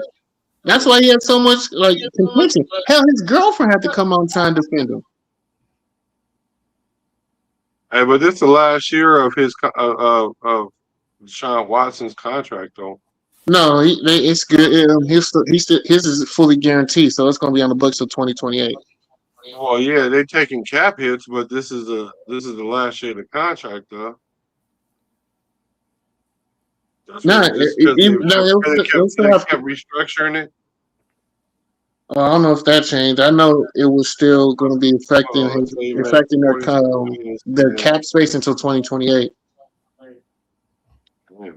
That's why he had so much contention. Hell, his girlfriend had to come on trying to defend him. Hey, but this is the last year of his of Deshaun Watson's contract, though. No, it's good. His is fully guaranteed, so it's going to be on the books till 2028. Well, yeah, they're taking cap hits, but this is the last year of the contract, though. They kept restructuring it. I don't know if that changed. I know it was still going to be affecting their cap space until 2028. Yeah.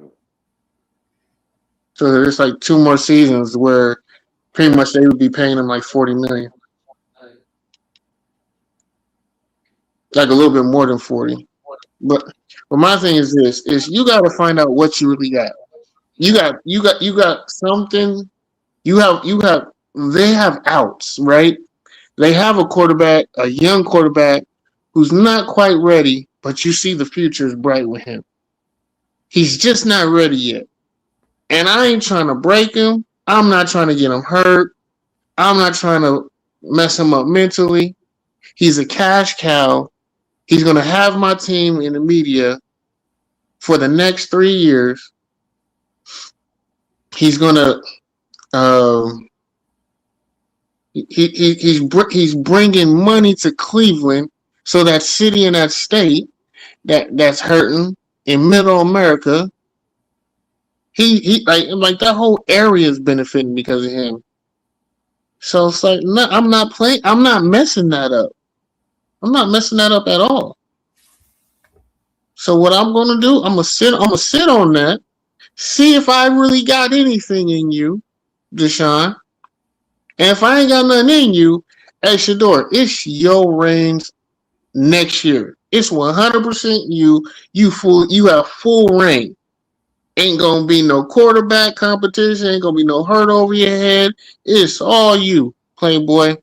So there's 2 more seasons where pretty much they would be paying him $40 million. A little bit more than 40. But my thing is this, is you gotta find out what you really got. You got something, they have outs, right? They have a young quarterback who's not quite ready, but you see the future is bright with him. He's just not ready yet. And I ain't trying to break him. I'm not trying to get him hurt. I'm not trying to mess him up mentally. He's a cash cow. He's going to have my team in the media for the next 3 years. He's going to he's bringing money to Cleveland, so that city and that state that's hurting in middle America. He that whole area is benefiting because of him. So it's no, I'm not messing that up. I'm not messing that up at all. So what I'm gonna do, I'm gonna sit on that, see if I really got anything in you, Deshaun. And if I ain't got nothing in you, hey Shador, it's your reigns next year. It's 100% you. You have full reign. Ain't gonna be no quarterback competition. Ain't gonna be no hurt over your head. It's all you, Playboy.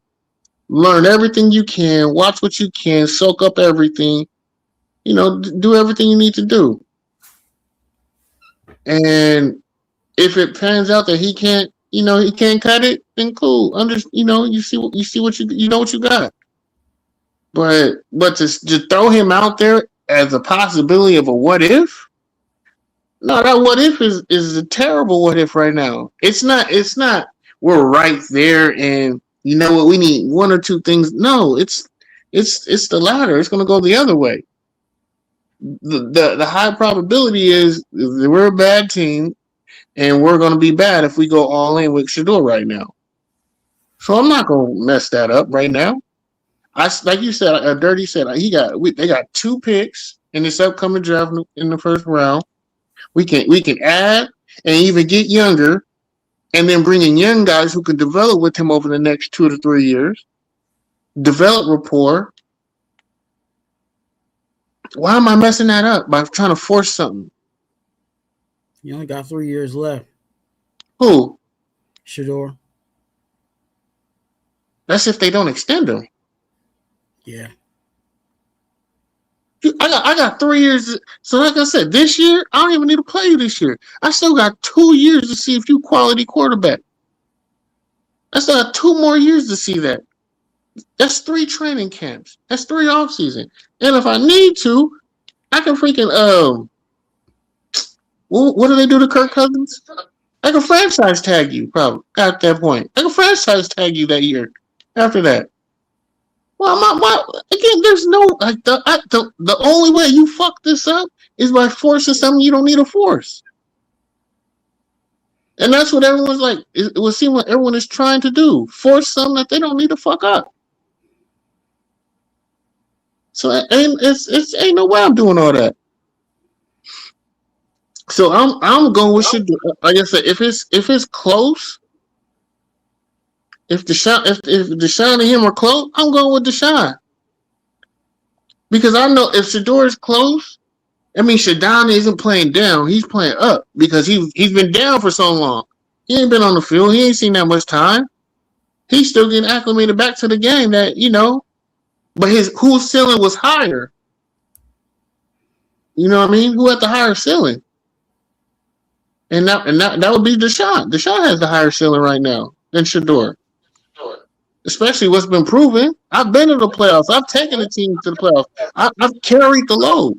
Learn everything you can. Watch what you can. Soak up everything. Do everything you need to do. And if it pans out that he can't cut it, then cool. You see what you got. But to throw him out there as a possibility of a what if. No, that what if is a terrible what if right now. It's not we're right there and you know what, we need 1 or 2 things. No, it's the latter. It's gonna go the other way. The high probability is we're a bad team and we're gonna be bad if we go all in with Shador right now. So I'm not gonna mess that up right now. Like you said, Dirty said they got 2 picks in this upcoming draft in the first round. We can add and even get younger, and then bring in young guys who can develop with him over the next 2 to 3 years. Develop rapport. Why am I messing that up by trying to force something? You only got 3 years left. Who? Shador. That's if they don't extend him. Yeah. I got 3 years. So like I said, this year, I don't even need to play you this year. I still got 2 years to see if you quality quarterback. I still got 2 more years to see that. That's 3 training camps. That's 3 offseason. And if I need to, I can freaking what do they do to Kirk Cousins? I can franchise tag you probably at that point. I can franchise tag you that year after that. Well, again, there's no like the only way you fuck this up is by forcing something you don't need to force. And that's what everyone's like. It would seem like everyone is trying to do. Force something that they don't need to fuck up. So ain't no way I'm doing all that. So I'm going with Shador. Like I said, if it's close, if Deshaun and him are close, I'm going with Deshaun. Because I know if Shador is close, I mean Shadon isn't playing down, he's playing up because he's been down for so long. He ain't been on the field, he ain't seen that much time. He's still getting acclimated back to the game that, but whose ceiling was higher? You know what I mean? Who had the higher ceiling? And that would be Deshaun. Deshaun has the higher ceiling right now than Shador. Especially what's been proven. I've been to the playoffs. I've taken the team to the playoffs. I've carried the load.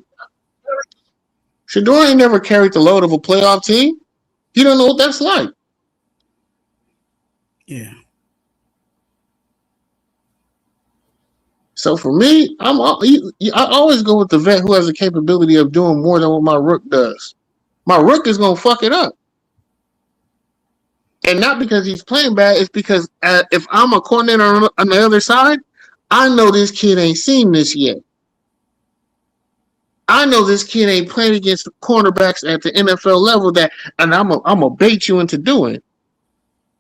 Shador ain't never carried the load of a playoff team. He don't know what that's like. Yeah. So for me, I always go with the vet who has the capability of doing more than what my rook does. My rook is going to fuck it up. And not because he's playing bad, it's because if I'm a coordinator on the other side, I know this kid ain't seen this yet. I know this kid ain't playing against cornerbacks at the NFL level and I'm gonna bait you into doing.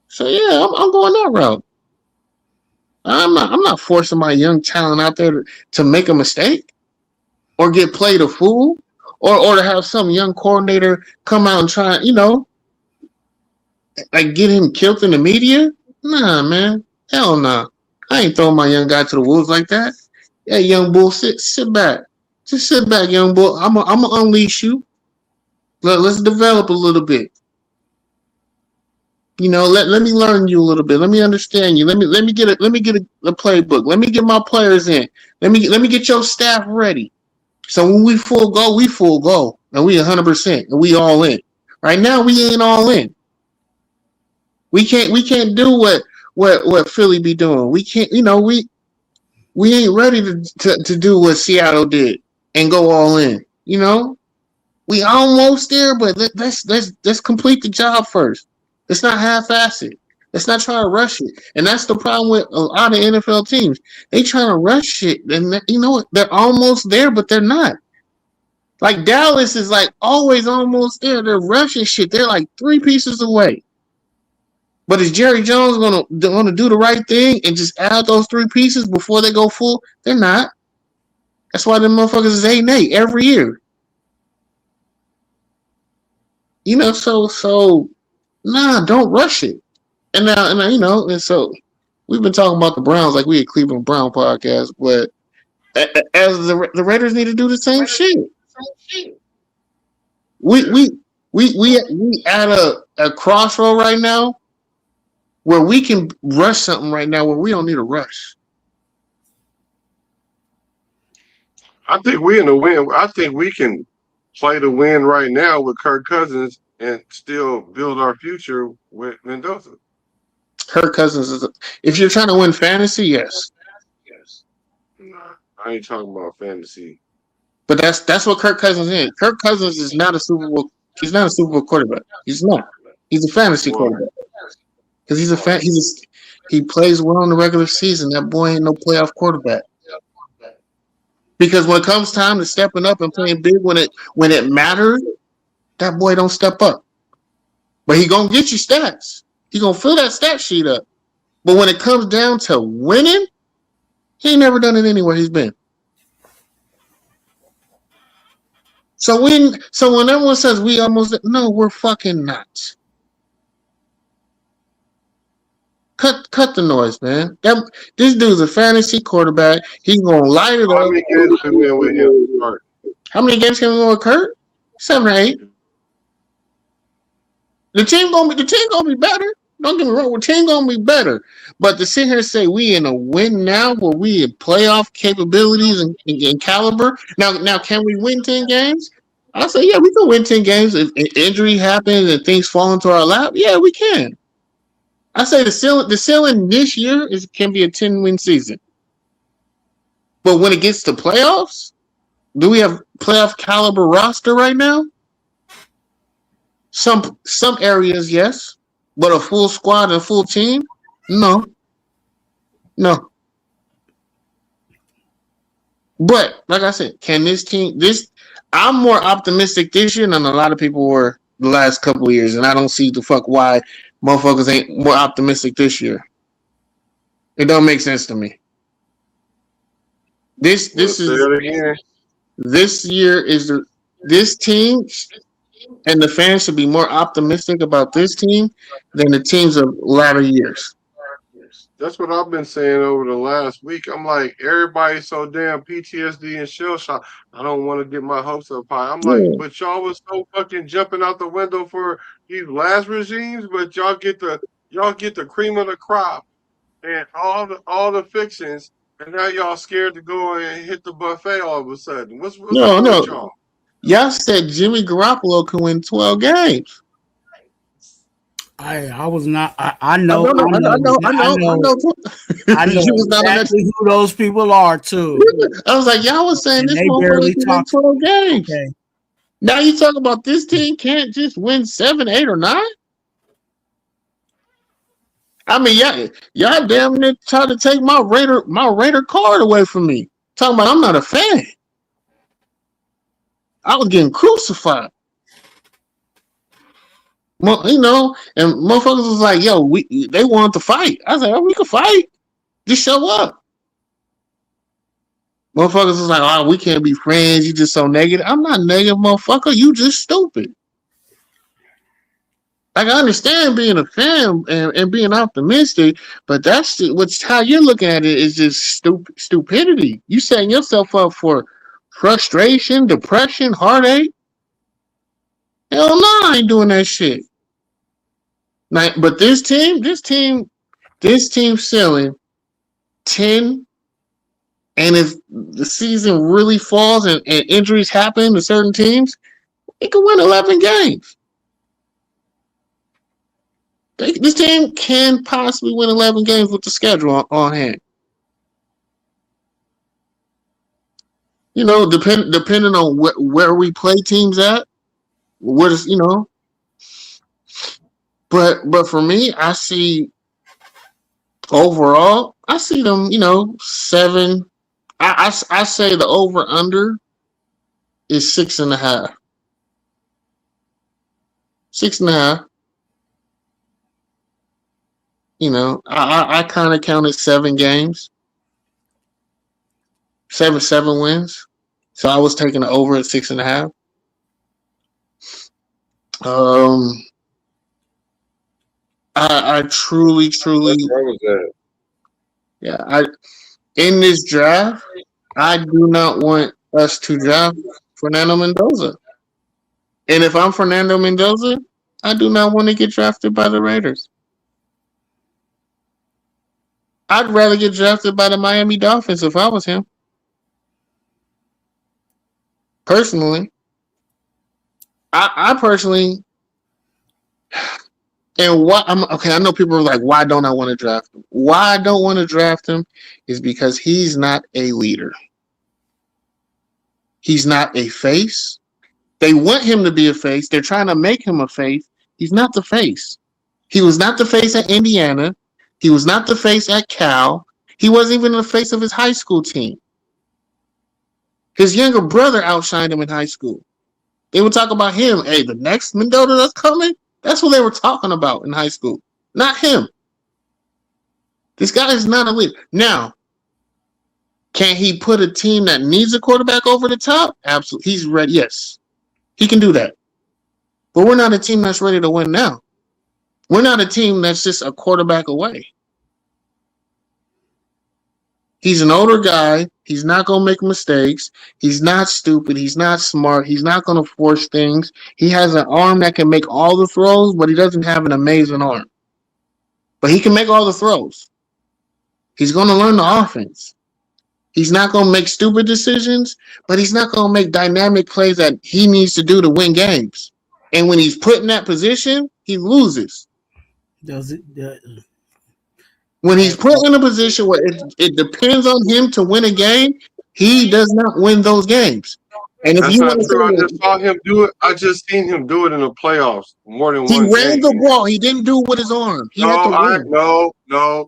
So yeah, I'm going that route. I'm not forcing my young talent out there to make a mistake or get played a fool or to have some young coordinator come out and try, like get him killed in the media. Nah, man. Hell no. I ain't throwing my young guy to the wolves like that. Yeah, young bull, sit back. Just sit back, young bull. I'm gonna unleash you. Let's develop a little bit. Let me learn you a little bit. Let me understand you. Let me get a playbook. Let me get my players in. Let me get your staff ready. So when we full go, and we 100%, and we all in. Right now we ain't all in. We can't do what Philly be doing. We can't. We ain't ready to do what Seattle did and go all in. We almost there, but let's complete the job first. Let's not half-ass it. Let's not try to rush it. And that's the problem with a lot of NFL teams. They trying to rush it, and they're almost there, but they're not. Like Dallas is like always almost there. They're rushing shit. They're like 3 pieces away. But is Jerry Jones gonna do the right thing and just add those 3 pieces before they go full? They're not. That's why them motherfuckers is 8-8 every year. So nah, don't rush it. And so we've been talking about the Browns like we a Cleveland Brown podcast, but as the Raiders need to do the same shit. We at a crossroad right now where we can rush something right now where we don't need a rush. I think we in the win. I think we can play the win right now with Kirk Cousins and still build our future with Mendoza. Kirk Cousins is if you're trying to win fantasy, yes. Nah, I ain't talking about fantasy. But that's what Kirk Cousins is. Kirk Cousins is not a Super Bowl. He's not a Super Bowl quarterback. He's not. He's a fantasy quarterback. because he plays well in the regular season. That boy ain't no playoff quarterback. Because when it comes time to stepping up and playing big when it matters, that boy don't step up. But he gonna get you stats. He gonna fill that stat sheet up. But when it comes down to winning, he ain't never done it anywhere he's been. So when everyone says we almost, no, we're fucking not. Cut the noise, man. This dude's a fantasy quarterback. He's gonna light it up. How many games can we win with him? How many games can we win with Kurt? 7 or 8. The team gonna be better. Don't get me wrong, the team gonna be better. But to sit here and say we in a win now, where we in playoff capabilities and caliber. Now, can we win 10 games? I say, yeah, we can win 10 games. If injury happens and things fall into our lap, yeah, we can. I say the ceiling this year can be a 10-win season. But when it gets to playoffs, do we have playoff caliber roster right now? Some areas, yes. But a full squad and a full team? No. But, like I said, can this team I'm more optimistic this year than a lot of people were the last couple of years, and I don't see the fuck why motherfuckers ain't more optimistic this year. It don't make sense to me. This team and the fans should be more optimistic about this team than the teams of latter years. That's what I've been saying over the last week. I'm like, everybody's so damn PTSD and shell shock. I don't want to get my hopes up high. I'm like, but y'all was so fucking jumping out the window for these last regimes, but y'all get the cream of the crop and all the fixings, and now y'all scared to go and hit the buffet all of a sudden. What's no. with y'all? Y'all said Jimmy Garoppolo could win 12 games. I was not. I know. I know exactly who those people are too. I was like, y'all was saying and this they barely talk 12 games. Okay. Now you talk about this team can't just win 7, 8, or 9. I mean, y'all damn near tried to take my Raider card away from me. Talking about I'm not a fan. I was getting crucified. Well, and motherfuckers was like, yo, they wanted to fight. I was like, oh, we can fight. Just show up. Motherfuckers was like, oh, we can't be friends. You just so negative. I'm not negative, motherfucker. You just stupid. Like, I understand being a fan and being optimistic, but that's how you're looking at it is just stupidity. You setting yourself up for frustration, depression, heartache. Hell no, I ain't doing that shit. But this team ceiling 10, and if the season really falls and injuries happen to certain teams, it could win 11 games. This team can possibly win 11 games with the schedule on hand. Depending on where we play teams at. What is but for me, I see overall, I see them 7. I say the over under is 6.5. 6.5. I kind of counted 7 games, 7 wins, so I was taking the over at 6.5. I truly, in this draft, I do not want us to draft Fernando Mendoza. And if I'm Fernando Mendoza, I do not want to get drafted by the Raiders. I'd rather get drafted by the Miami Dolphins if I was him. Personally. I personally, and I know people are like, why don't I want to draft him? Why I don't want to draft him is because he's not a leader. He's not a face. They want him to be a face. They're trying to make him a face. He's not the face. He was not the face at Indiana. He was not the face at Cal. He wasn't even the face of his high school team. His younger brother outshined him in high school. They would talk about him. Hey, the next Mendoza that's coming, that's what they were talking about in high school. Not him. This guy is not elite. Now, can he put a team that needs a quarterback over the top? Absolutely. He's ready. Yes, he can do that. But we're not a team that's ready to win now. We're not a team that's just a quarterback away. He's an older guy. He's not going to make mistakes. He's not stupid. He's not smart. He's not going to force things. He has an arm that can make all the throws, but he doesn't have an amazing arm. But he can make all the throws. He's going to learn the offense. He's not going to make stupid decisions, but he's not going to make dynamic plays that he needs to do to win games. And when he's put in that position, he loses. Does it? When he's put in a position where it depends on him to win a game, he does not win those games. And if That's you not want to true. I say just saw him do it. I just seen him do it in the playoffs more than he one ran game. the ball, he didn't do it with his arm. He had to run. I'm not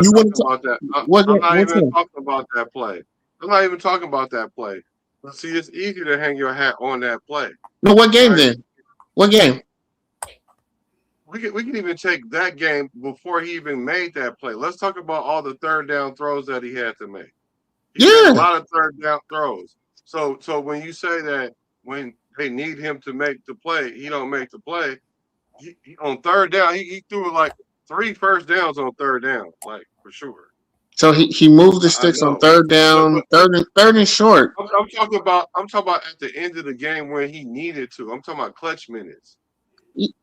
talking about that. I'm not even talking about that play. I'm not even talking about that play. But see, it's easy to hang your hat on that play. No, what game then? What game? We can even take that game before he even made that play. Let's talk about all the third down throws that he had to make. He made a lot of third down throws. So when you say that when they need him to make the play, he don't make the play. He on third down, he threw like 3 first downs on third down, like for sure. So he moved the sticks on third down, third and short. I'm talking about at the end of the game when he needed to. I'm talking about clutch minutes.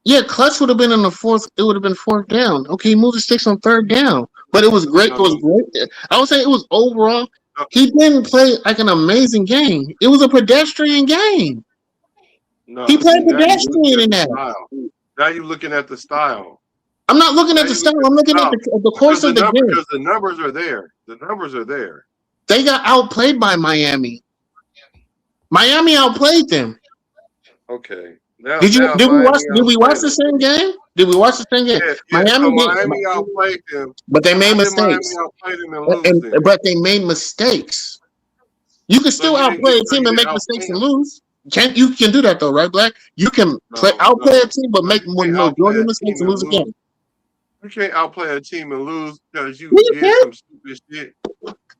Yeah, clutch would have been in the fourth. It would have been fourth down. Okay, he moved the sticks on third down, but it was great. It was great. I would say it was overall. He didn't play like an amazing game. It was a pedestrian game. No, he played pedestrian in that. Now you're looking at the style. I'm not looking at the style. I'm looking at the course of the game. Because the numbers are there. The numbers are there. They got outplayed by Miami. Miami outplayed them. Okay. Did we watch the same game? Did we watch the same game? Yeah, Miami outplayed them. But they made mistakes. But they made mistakes. You can still outplay a team and make mistakes and lose. You can do that though, right, Black? You can outplay a team, but make majority mistakes and lose a game. You can't outplay a team and lose because you did some stupid shit.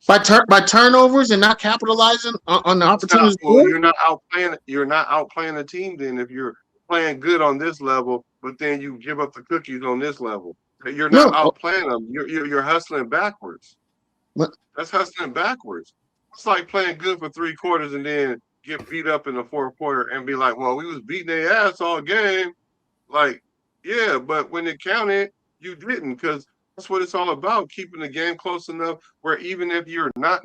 By turnovers and not capitalizing on the opportunities. You're not outplaying a team then if you're playing good on this level, but then you give up the cookies on this level. You're not outplaying them. You're hustling backwards. What? That's hustling backwards. It's like playing good for 3 quarters and then get beat up in the fourth quarter and be like, well, we was beating their ass all game. Like, yeah, but when it counted, you didn't, because that's what it's all about, keeping the game close enough where even if you're not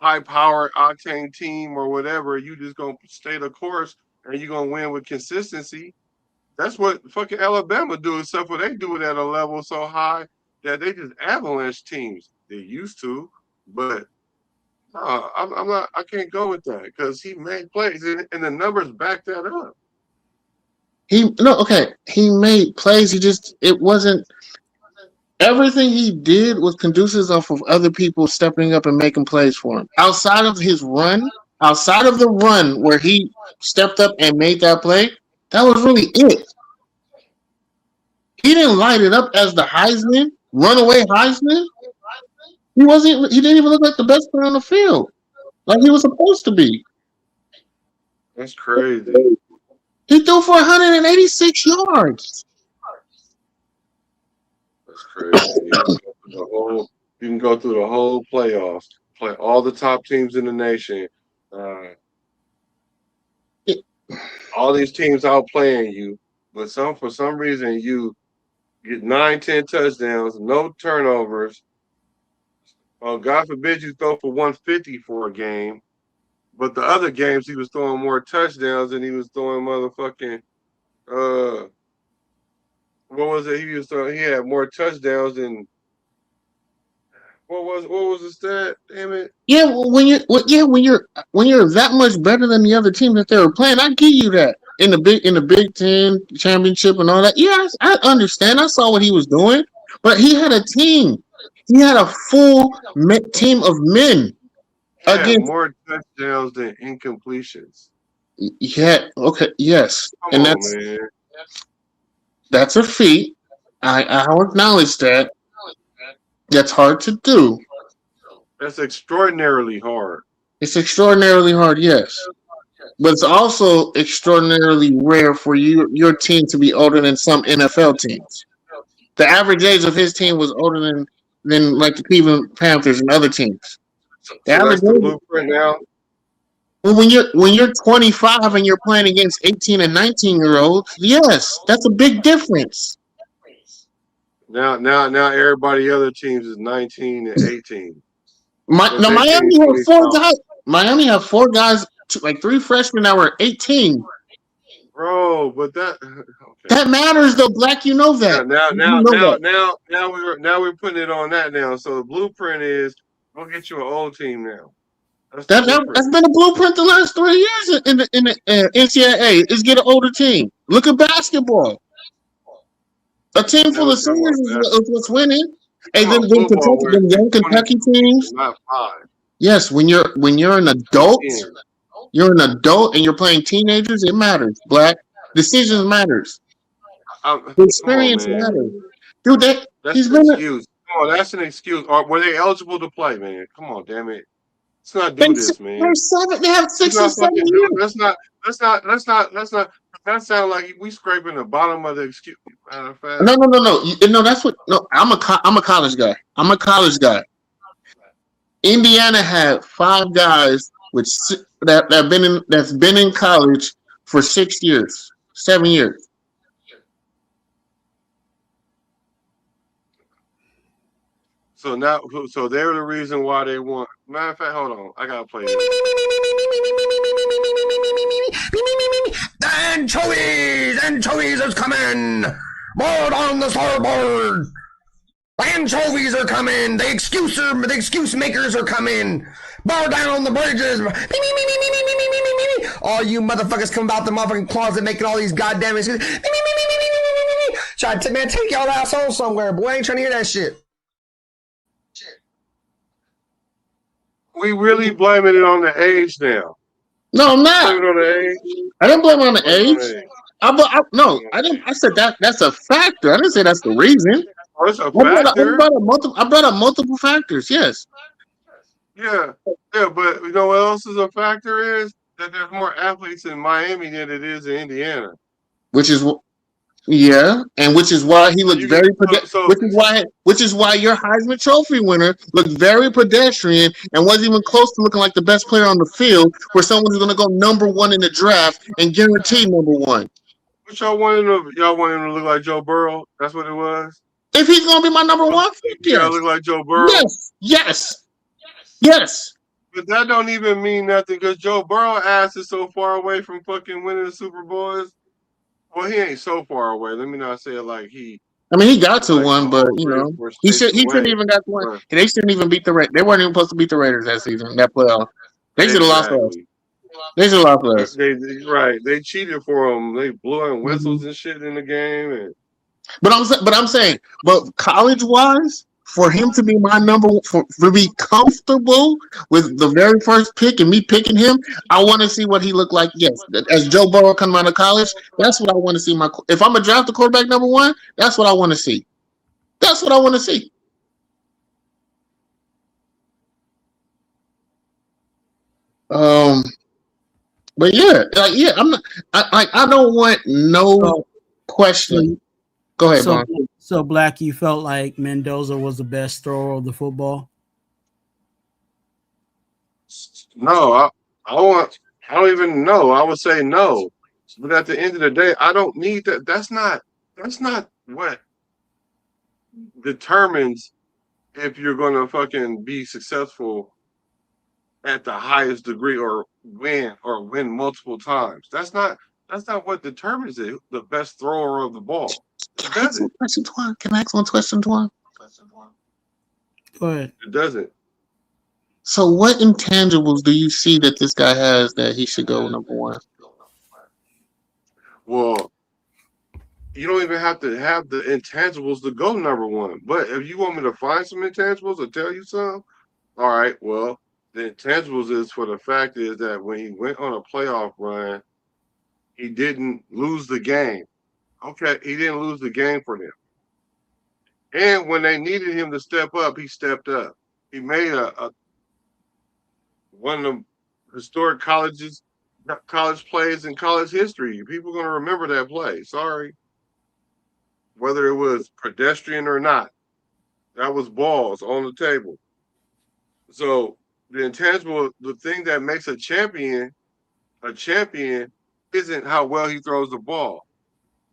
high-powered octane team or whatever, you just going to stay the course and you're going to win with consistency. That's what fucking Alabama do, except for they do it at a level so high that they just avalanche teams. They used to, but I'm not. I can't go with that because he made plays and the numbers back that up. He made plays. It wasn't everything he did was conducive off of other people stepping up and making plays for him. Outside of the run where he stepped up and made that play, that was really it. He didn't light it up as the Heisman, runaway Heisman. He didn't even look like the best player on the field, like he was supposed to be. That's crazy. He threw for 186 yards. That's crazy. You can go through the whole playoffs, play all the top teams in the nation. All these teams outplaying you, but for some reason you get 9-10 touchdowns, no turnovers. God forbid you throw for 150 for a game. But the other games, he was throwing more touchdowns and he was throwing motherfucking what was it? He had more touchdowns than what was the stat? Damn it! Yeah, when you're that much better than the other team that they were playing, I give you that. in the Big Ten championship and all that. Yeah, I understand. I saw what he was doing, but he had a team. He had a full team of men against more touchdowns than incompletions. Yeah. Okay. Yes, Come and on, man. that's a feat. I'll acknowledge that. That's hard to do. That's extraordinarily hard. It's extraordinarily hard, yes. But it's also extraordinarily rare for your team to be older than some NFL teams. The average age of his team was older than like the Cleveland Panthers and other teams. So that's the blueprint now. Well, when you're 25 and you're playing against 18 and 19-year-olds, yes, that's a big difference. Now everybody other teams is 19 and 18. Miami have 4 guys. Miami have 4 guys, like 3 freshmen that were 18. Bro, but that matters though, Black. You know that. Now we're putting it on that now. So the blueprint is we'll get you an old team now. That's been a blueprint the last 3 years in the NCAA. Is get an older team. Look at basketball. A team full of seniors is what's winning. Hey, them young Kentucky teams. Not 5. Yes, when you're an adult, you're an adult and you're playing teenagers. It matters, Black. Decisions matters. Experience matters, dude. That's an excuse. Come on, that's an excuse. Were they eligible to play, man? Come on, damn it. Let's not do this, man. They have 6 or 7 years. Let's not. That sounds like we scraping the bottom of the excuse. No. That's what. No, I'm a college guy. Indiana had 5 guys that's been in college for 6 years, 7 years. So they're the reason why they want. Matter of fact, hold on, I gotta play this. The anchovies is coming. Board on the starboard. The anchovies are coming. The excuse makers are coming. Bar down the bridges. All you motherfuckers come out the motherfucking closet making all these goddamn excuses. Try to take y'all assholes somewhere, boy. I ain't trying to hear that shit. We really blaming it on the age now. No, I'm not. Blame it on the age. I didn't blame it on the age. I didn't. I said that's a factor. I didn't say that's the reason. Oh, it's a factor. I brought up multiple factors. Yes. Yeah, but you know what else is a factor is that there's more athletes in Miami than it is in Indiana. Which is why he looked very which is why your Heisman Trophy winner looked very pedestrian and wasn't even close to looking like the best player on the field for someone who's going to go number 1 in the draft and guaranteed number 1. What y'all want him to look like Joe Burrow? That's what it was. If he's going to be my number 1, yeah, look like Joe Burrow. Yes. But that don't even mean nothing because Joe Burrow ass is so far away from fucking winning the Super Bowls. Well, he ain't so far away. Let me not say it like he. I mean, he got to one, but he shouldn't even got to one. They shouldn't even beat the Raiders. They weren't even supposed to beat the Raiders that season, that playoff. They should have lost to us. They should have lost to us. Right. They cheated for them. They blew in whistles and shit in the game. But I'm saying, college-wise, for him to be my to be comfortable with the very first pick and me picking him, I want to see what he looked like. Yes, as Joe Burrow coming out of college, that's what I want to see. If I'm a draft the quarterback number 1, that's what I want to see. That's what I want to see. But I'm not. I don't want no question. Go ahead, Bob. So, Black, you felt like Mendoza was the best thrower of the football? No, I don't even know. I would say no. But at the end of the day, I don't need that. That's not what determines if you're going to fucking be successful at the highest degree or win multiple times. That's not what determines it. The best thrower of the ball. Can I ask one question, Twan? Go ahead. It doesn't. So what intangibles do you see that this guy has that he should go number 1? Well, you don't even have to have the intangibles to go number one. But if you want me to find some intangibles or tell you some, all right, well, the intangibles is for the fact is that when he went on a playoff run, he didn't lose the game. Okay, he didn't lose the game for them. And when they needed him to step up, he stepped up. He made a one of the historic college plays in college history. People are going to remember that play. Sorry. Whether it was pedestrian or not, that was balls on the table. So the intangible, the thing that makes a champion isn't how well he throws the ball.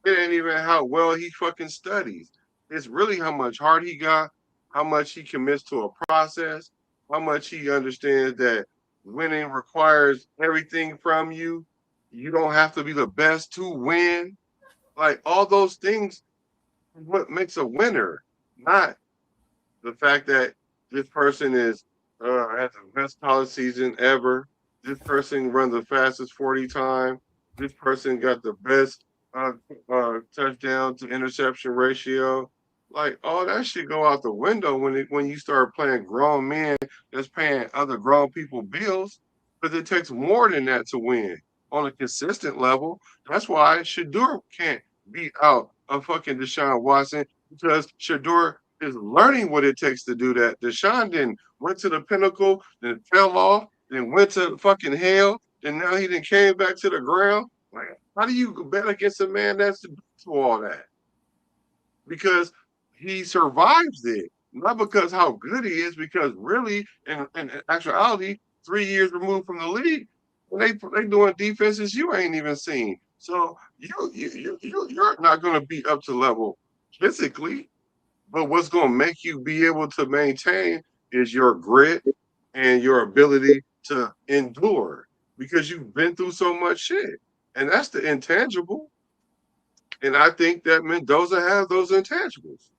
It ain't even how well he fucking studies. It's really how much heart he got, how much he commits to a process, how much he understands that winning requires everything from you. You don't have to be the best to win. Like all those things, what makes a winner, not the fact that this person has the best college season ever. This person runs the fastest 40 time. This person got the best touchdown to interception ratio. Like all that shit go out the window when you start playing grown men that's paying other grown people bills, because it takes more than that to win on a consistent level. That's why Shador can't beat out a fucking Deshaun Watson, because Shador is learning what it takes to do that. Deshaun then went to the pinnacle, then fell off, then went to fucking hell, and now he then came back to the ground. Like, how do you bet against a man that's to all that? Because he survives it, not because how good he is. Because really, in actuality, 3 years removed from the league, they doing defenses you ain't even seen. So you're not going to be up to level physically, but what's going to make you be able to maintain is your grit and your ability to endure, because you've been through so much shit. And that's the intangible. And I think that Mendoza has those intangibles.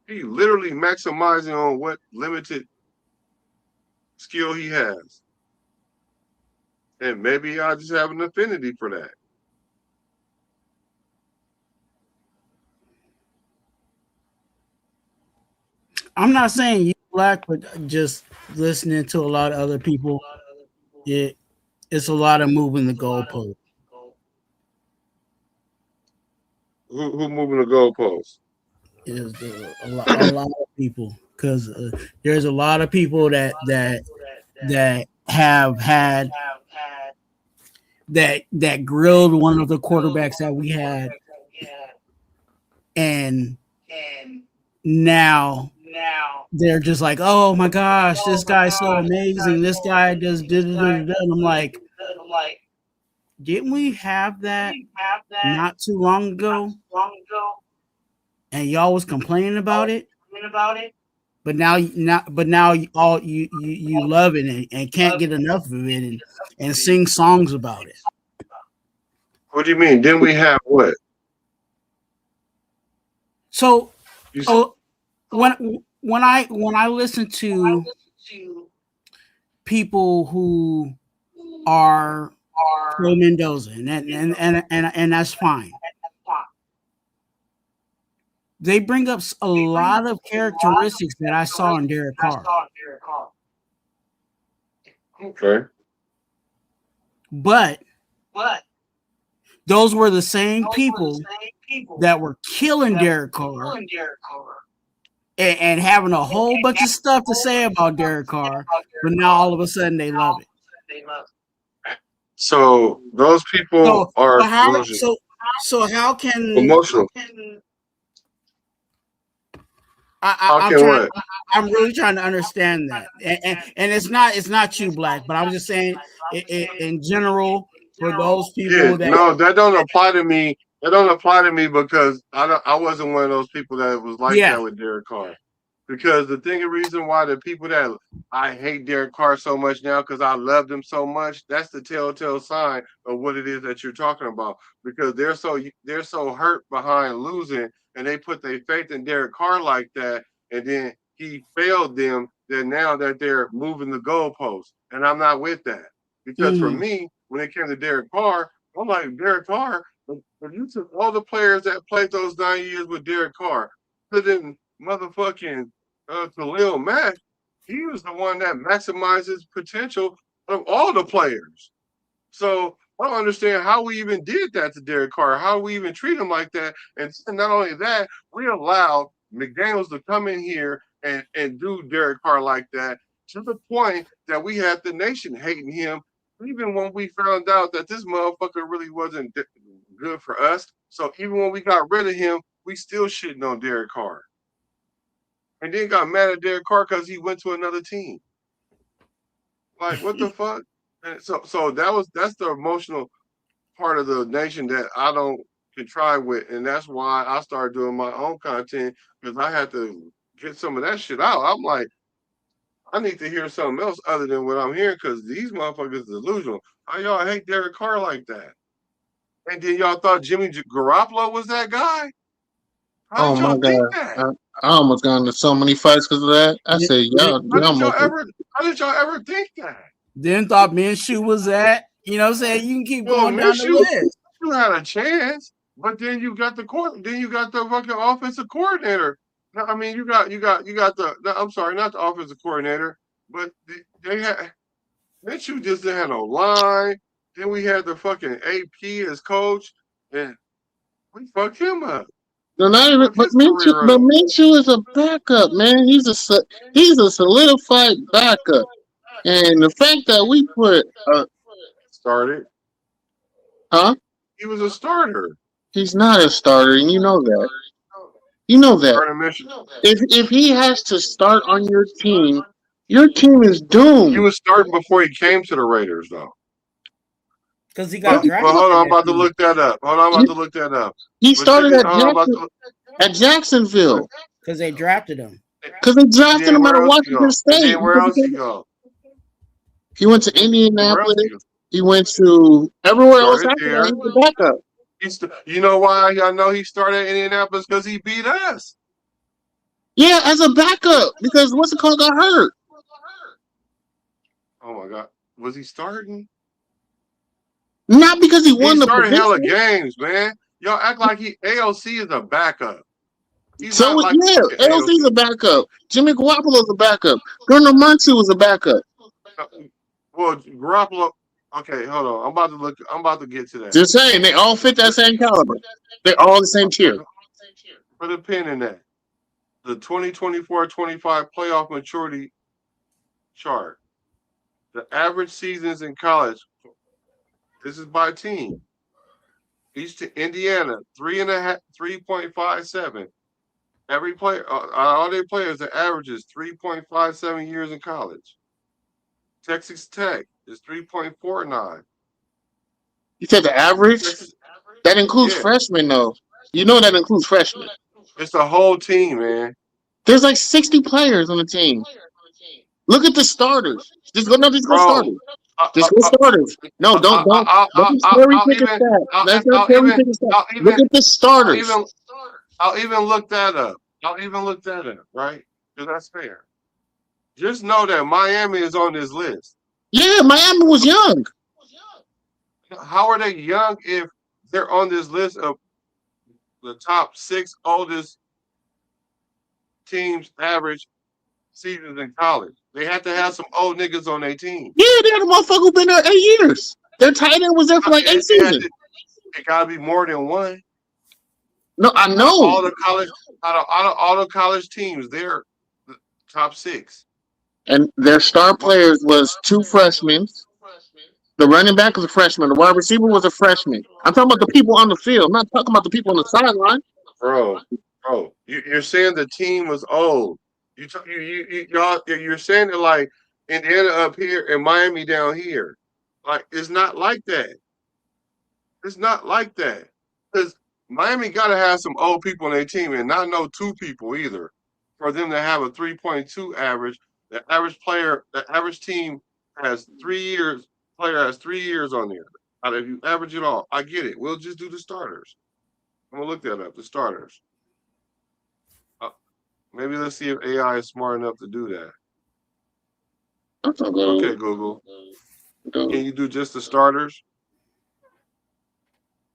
He literally maximizing on what limited skill he has. And maybe I just have an affinity for that. I'm not saying you black, but just listening to a lot of other people, it's a lot of moving the goalpost. Who moving the goalpost? Is a lot of people, because there's a lot of people that have had that grilled one of the quarterbacks that we had, and now they're just like, oh my gosh, this guy's so amazing. This guy just did it. And I'm like, didn't we have that not too long ago? And y'all was complaining about it. But now all you love it and can't get enough of it and sing songs about it. What do you mean? Didn't we have what? So when I listen to people who are pro Mendoza, and that's fine. They bring up a lot of characteristics that I saw in Derek Carr. Okay. But those were the same people that were killing Derek Carr and having a whole bunch of stuff to say about Derek Carr, but now all of a sudden they love it. So those people are emotional. So how can emotional? I'm really trying to understand that, and it's not you, Black, but I'm just saying in general for those people that don't apply to me. That don't apply to me because I wasn't one of those people that was like that with Derek Carr. Because the reason why the people that I hate Derek Carr so much now, because I loved him so much, that's the telltale sign of what it is that you're talking about. Because they're so hurt behind losing, and they put their faith in Derek Carr like that, and then he failed them. Then now that they're moving the goalposts, and I'm not with that. Because for me, when it came to Derek Carr, I'm like, Derek Carr, if you took all the players that played those 9 years with Derek Carr, put in motherfucking Khalil Mack, he was the one that maximizes potential of all the players. So I don't understand how we even did that to Derek Carr, how we even treat him like that. And not only that, we allowed McDaniels to come in here and do Derek Carr like that to the point that we had the nation hating him, even when we found out that this motherfucker really wasn't good for us. So even when we got rid of him, we still shitting on Derek Carr. And then got mad at Derek Carr because he went to another team. Like, what the fuck? And so that's the emotional part of the nation that I don't contrive with, and that's why I started doing my own content, because I had to get some of that shit out. I'm like, I need to hear something else other than what I'm hearing, because these motherfuckers delusional. How y'all hate Derek Carr like that? And then y'all thought Jimmy Garoppolo was that guy? How did Oh my y'all think God. that? I almost got into so many fights because of that. I said, How did y'all ever think that? Then thought Minshew was that. You know what I'm saying? You can keep going down the list. You had a chance, but then you got the fucking offensive coordinator. I mean, you got the I'm sorry, not the offensive coordinator, but they had Minshew just didn't have no line. Then we had the fucking AP as coach, and we fucked him up. But Minshew is a backup, man. He's a solidified backup, and the fact that we put started, huh? He was a starter. He's not a starter, and you know that. You know that. If he has to start on your team is doomed. He was starting before he came to the Raiders, though. Because he got drafted. Well, hold on, I'm about to look that up. He started at Jacksonville. Because they drafted him. Because they drafted him out of Washington State. And then where else he go? He went to Indianapolis. He went to everywhere else after that. He was a backup. You know why I know he started at Indianapolis? Because he beat us. Yeah, as a backup. Because what's it called got hurt. Oh my God. Was he starting? Not because he won the position. He started hella games, man. Y'all act like AOC is a backup. AOC is a backup. Jimmy Garoppolo is a backup. Gardner Minshew was a backup. Well, Garoppolo. Okay, hold on. I'm about to get to that. Just saying, they all fit that same caliber. They're all the same tier. Put a pin in that. The 2024-25 playoff maturity chart. The average seasons in college. This is by team. Indiana, 3.57. Every player, all their players, the average is 3.57 years in college. Texas Tech is 3.49. You said the average? That includes freshmen, though. You know that includes freshmen. It's the whole team, man. There's like 60 players on the team. Look at the starters. Just go starters. Just go starters. No, don't cherry pick a stat. Let's not cherry pick a stat. Look at the starters. I'll even look that up. Right? Because that's fair. Just know that Miami is on this list. Yeah, Miami was young. How are they young if they're on this list of the top 6 oldest teams average seasons in college? They had to have some old niggas on their team. Yeah, they had a motherfucker who been there 8 years. Their tight end was there for like 8 seasons. It gotta be more than one. No, I know. Out of all the college teams, they're the top 6. And their star players was 2 freshmen. The running back was a freshman. The wide receiver was a freshman. I'm talking about the people on the field. I'm not talking about the people on the sideline. Bro, you're saying the team was old. You're saying it like Indiana up here and Miami down here. Like, it's not like that. It's not like that. Because Miami got to have some old people on their team and not no 2 people either for them to have a 3.2 average. The average team has 3 years. Player has 3 years on there. If you average it all, I get it. We'll just do the starters. I'm gonna look that up. The starters. Maybe let's see if AI is smart enough to do that. Okay, Google. Can you do just the starters?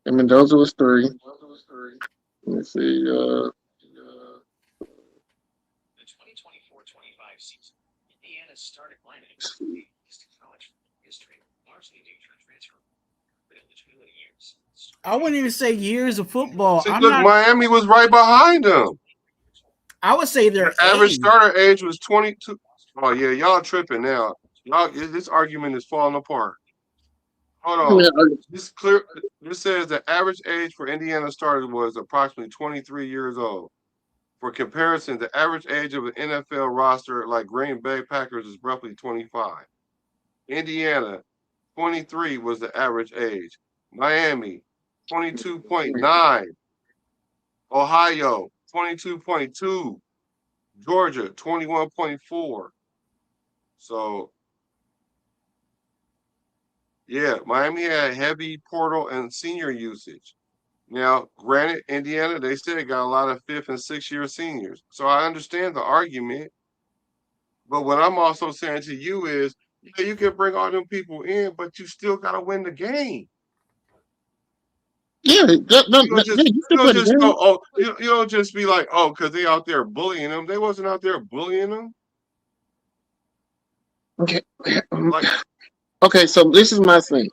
And Mendoza was 3. Let me see. The 2024-25 season, Indiana started lining college history, largely due to transfer, but eligibility years. I wouldn't even say years of football. See, look, Miami was right behind them. I would say their average age. starter age was 22. Oh yeah, y'all tripping now. This argument is falling apart. Hold on. This says the average age for Indiana starters was approximately 23 years old. For comparison, the average age of an NFL roster like Green Bay Packers is roughly 25. Indiana, 23 was the average age. Miami, 22.9. Ohio, 22.2. Georgia, 21.4. So, yeah, Miami had heavy portal and senior usage. Now, granted, Indiana, they said got a lot of 5th and 6th year seniors. So I understand the argument. But what I'm also saying to you is, yeah, you can bring all them people in, but you still got to win the game. Yeah, you don't just be like, oh, because they out there bullying them. They wasn't out there bullying them. Okay. Okay, so this is my thing.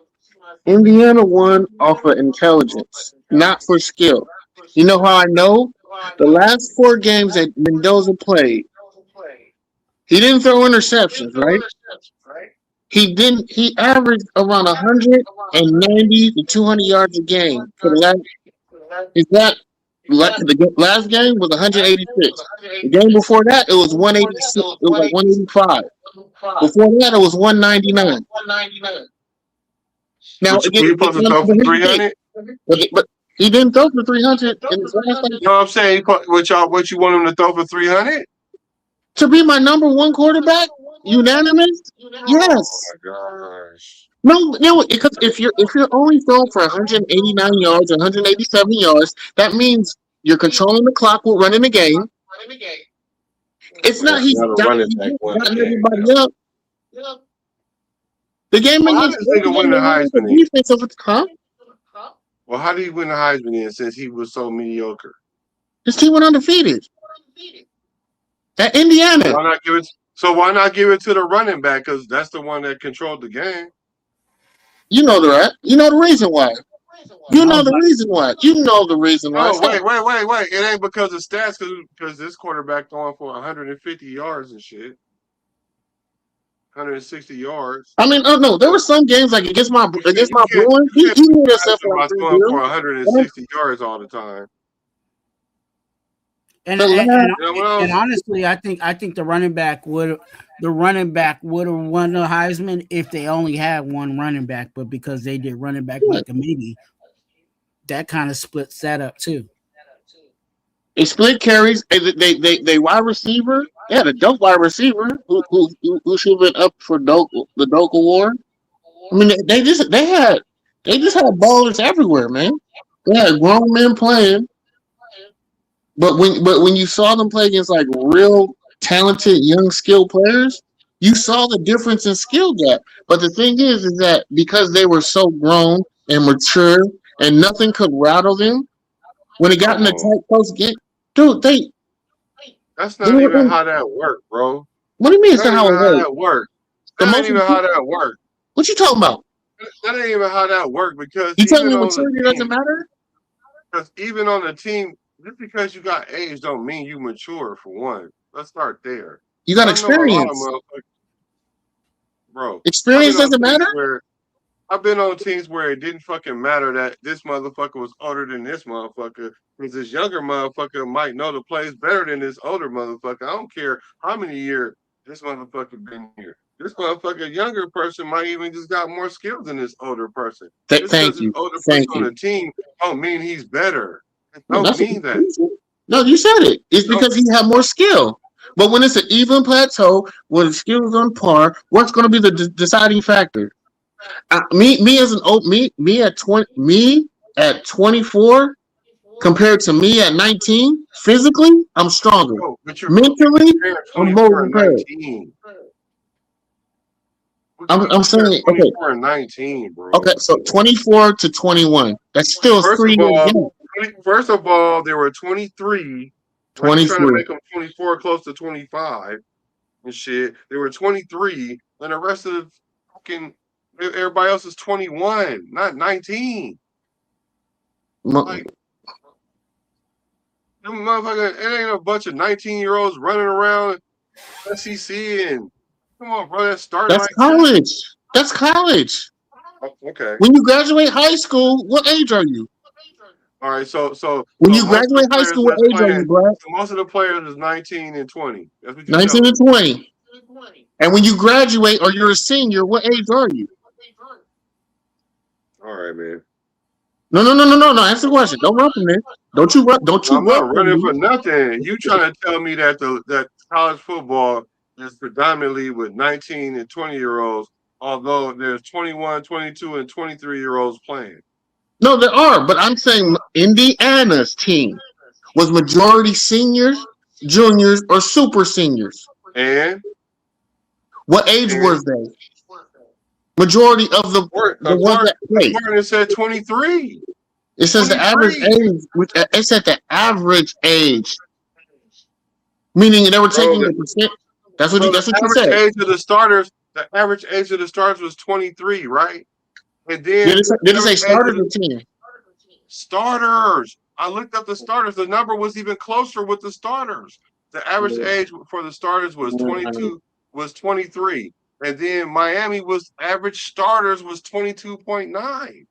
Indiana won off of intelligence, not for skill. You know how I know? The last 4 games that Mendoza played, he didn't throw interceptions, right? He averaged around 190 to 200 yards a game for the last. The last game was 186. The game before that, it was 186. It was like 185. Before that, it was 199. Now, he supposed to throw for 300, but he didn't throw for 300 in his last. You know what I'm saying? What you want him to throw for 300? To be my number 1 quarterback, unanimous? Yes. Oh my gosh. No, because if you're only throwing for 189 yards, 187 yards, that means you're controlling the clock with running the game. It's not he's gotten everybody up. The game against win the Heisman defense of huh? Well, how did he win the Heisman then since he was so mediocre? His team went undefeated. At Indiana. Why not give it to the running back? Because that's the one that controlled the game. You know that. You know the reason why. You know the reason why. Oh, wait. It ain't because of stats, because this quarterback throwing for 150 yards and shit. 160 yards. I mean, no, there were some games like against my Bruins. He made himself throwing for 160 yards all the time. And honestly, I think the running back would have won the Heisman if they only had one running back, but because they did running back by committee, that kind of splits that up too. They split carries. They wide receiver. They had a dope wide receiver who should have been up for the Doak Award. I mean, they just had ballers everywhere, man. They had grown men playing. But when you saw them play against like real talented young skilled players, you saw the difference in skill gap. But the thing is that because they were so grown and mature and nothing could rattle them, when it got in the tight close game, dude, that's not even how that worked, bro. What do you mean it's not how it worked? That ain't even how that worked. What you talking about? That ain't even how that worked because you telling me maturity doesn't matter? Because even on the team, just because you got age don't mean you mature, for one. Let's start there. You got experience. Bro. Experience doesn't matter? I've been on teams where it didn't fucking matter that this motherfucker was older than this motherfucker, because this younger motherfucker might know the plays better than this older motherfucker. I don't care how many years this motherfucker been here. This motherfucker, younger person, might even just got more skills than this older person. Thank you. Older person on the team don't mean he's better. Don't mean that. No, you said it. It's because he had more skill. But when it's an even plateau, when the skill is on par, what's going to be the deciding factor? Me at 24 compared to me at 19, physically, I'm stronger. Mentally, I'm more prepared. I'm saying, okay. 24 and 19, bro. Okay, so 24 to 21. That's still a 3-year gap. First of all, there were 23. Like you're trying to make them 24, close to 25 and shit. There were 23, and the rest of the fucking everybody else is 21, not 19. Like, them motherfucker, it ain't a bunch of 19-year-olds running around SEC and come on, bro. That's starting. That's college. That's college. Okay. When you graduate high school, what age are you? All right, so when you graduate high school, what age are you, Brad? So most of the players is 19 and 20. That's what you 19 and 20. And when you graduate or you're a senior, what age are you? All right, man. No. Answer the question. Don't run from it. Don't you run? I'm not running for nothing. You trying to tell me that that college football is predominantly with 19 and 20-year-olds, although there's 21, 22, and 23-year-olds playing. No, there are, but I'm saying Indiana's team was majority seniors, juniors, or super seniors. And what age was they? Majority of the ones that played. It said 23. It says 23. The average age. It said the average age, meaning they were taking the percent. That's what you said. The average age of the starters was 23, right? And then did it say starters or team? Starters. I looked up the starters. The number was even closer with the starters. The average age for the starters was 22, was 23. And then Miami average starters was 22.9.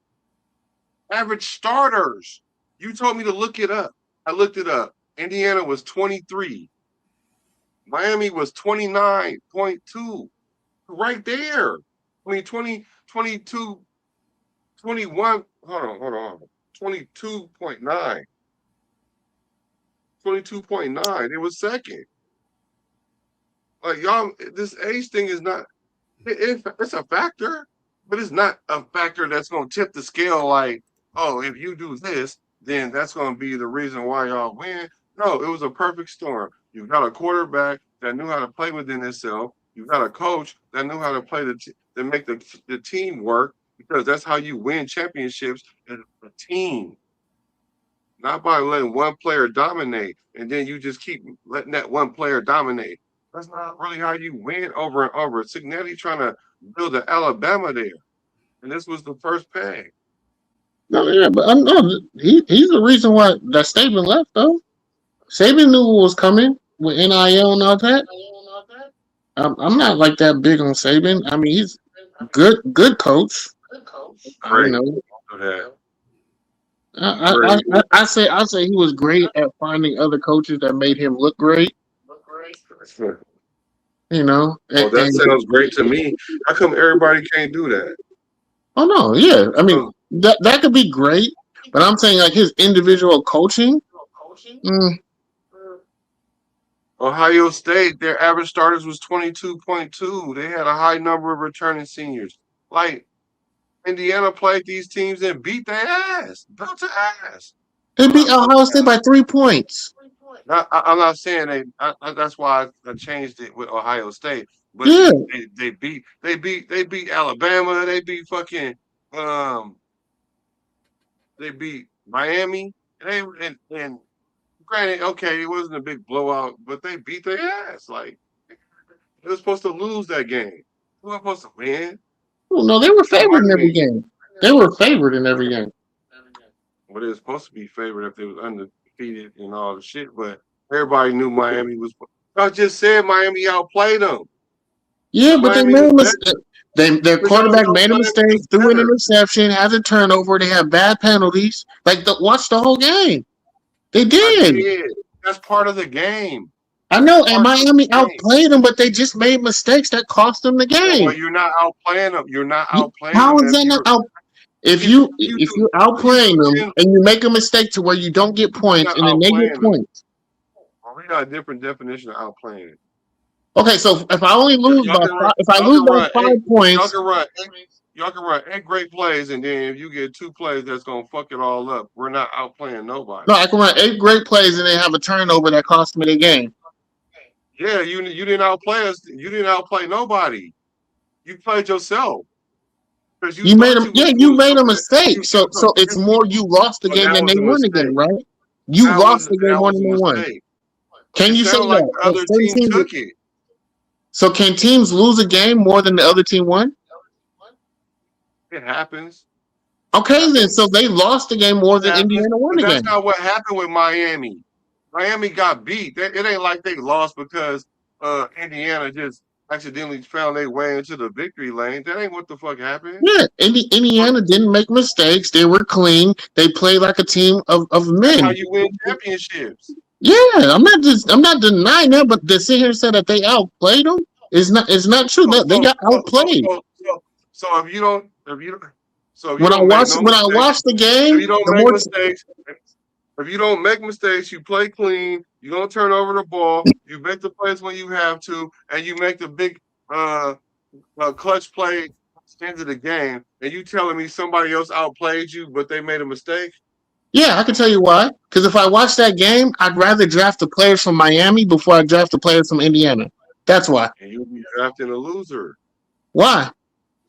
Average starters. You told me to look it up. I looked it up. Indiana was 23. Miami was 29.2. Right there. I mean, 20, 22, 21. Hold on. 22.9. 22.9. It was second. Like, y'all, this age thing is not, it's a factor, but it's not a factor that's going to tip the scale like, oh, if you do this, then that's going to be the reason why y'all win. No, it was a perfect storm. You got a quarterback that knew how to play within himself. You got a coach that knew how to play to make the team work, because that's how you win championships as a team. Not by letting one player dominate, and then you just keep letting that one player dominate. That's not really how you win over and over. Signetti trying to build an Alabama there, and this was the first peg. No, yeah, but I know he's the reason why that Saban left, though. Saban knew what was coming with NIL and all that. I'm not like that big on Saban. I mean, he's good coach. Great. I say he was great at finding other coaches that made him look great. You know. Well, that sounds great to me. How come everybody can't do that? Oh no, yeah. I mean, that could be great, but I'm saying like his individual coaching. Ohio State, their average starters was 22.2. They had a high number of returning seniors. Like, Indiana played these teams and beat their ass. Built their ass. They beat Ohio State by 3 points. I'm not saying that's why I changed it with Ohio State. But yeah. they beat Alabama. They beat fucking they beat Miami. And granted, okay, it wasn't a big blowout, but they beat their ass. Like, they were supposed to lose that game. Who was supposed to win? Oh, no, they were favored in every game. They were favored in every game. Well, they were supposed to be favored if they was undefeated and all the shit, but everybody knew Miami was. I just said Miami outplayed them. Yeah, but they made a mistake. Their quarterback made a mistake, threw an interception, had a turnover. They had bad penalties. Like, watch the whole game. They did. That's part of the game. I know, and Miami outplayed them, but they just made mistakes that cost them the game. Well, you're not outplaying them. You're not outplaying them. How is that not out? If you're outplaying them and you make a mistake to where you don't get points and then they get points. Well, we got a different definition of outplaying. Okay, so if I only lose by 5 points, y'all can run 8 great plays, and then if you get 2 plays that's gonna fuck it all up, we're not outplaying nobody. No, I can run 8 great plays and then have a turnover that cost me the game. Yeah, you didn't outplay us. You didn't outplay nobody. You played yourself. You made them. Yeah, you made a mistake. So it's more you lost the game than they won the game, right? You lost the game more than they won. Can you say like that? the other team took it. So can teams lose a game more than the other team won? It happens. Okay, then. So they lost the game more than Indiana won the game. That's not what happened with Miami. Miami got beat. It ain't like they lost because Indiana just accidentally found their way into the victory lane. That ain't what the fuck happened. Yeah, Indiana didn't make mistakes. They were clean. They played like a team of men. That's how you win championships. Yeah, I'm not denying that, but to sit here and say that they outplayed them is not true. They got outplayed. So if you don't when I watch the game, if you don't make mistakes, if you don't make mistakes, you play clean, you don't turn over the ball, you make the plays when you have to, and you make the big clutch play at the end of the game, and you telling me somebody else outplayed you, but they made a mistake? Yeah, I can tell you why. Because if I watch that game, I'd rather draft the players from Miami before I draft the players from Indiana. That's why. And you'll be drafting a loser. Why?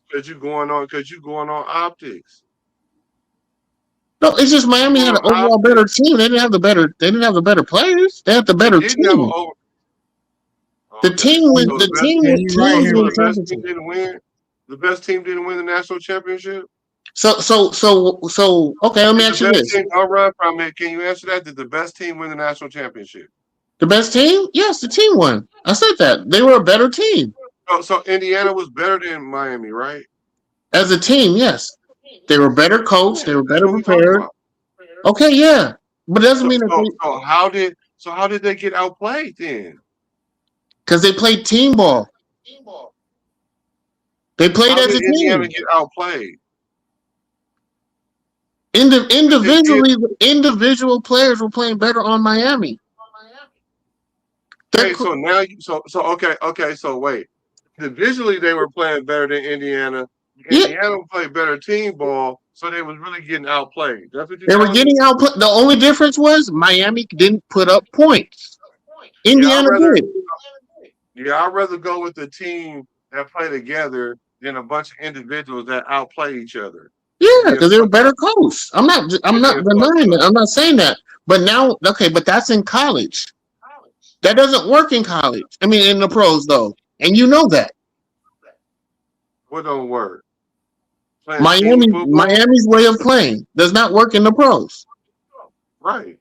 Because you're going on optics. No, it's just Miami had an overall better team. They didn't have the better players. They had the better team. The team went. The team didn't win. The best team didn't win the national championship. So okay, let me ask you this. All right, can you answer that? Did the best team win the national championship? The best team? Yes, the team won. I said that. They were a better team. So Indiana was better than Miami, right? As a team, yes. They were better coached. They were better prepared. Okay, yeah. But it doesn't mean that how did they get outplayed then? Because they played team ball. They played as a team. Indiana get outplayed? Individual players were playing better on Miami. Okay, so now so wait. Individually they were playing better than Indiana. Indiana played better team ball, so they was really getting outplayed. That's what they were getting outplayed. The only difference was Miami didn't put up points. Indiana did. Yeah, I'd rather go with the team that play together than a bunch of individuals that outplay each other. Yeah, because they were better coached. I'm not denying that. I'm not saying that. But now, okay, but that's in college. That doesn't work in college. I mean, in the pros though, and you know that. What don't work? Miami's way of playing does not work in the pros. Right.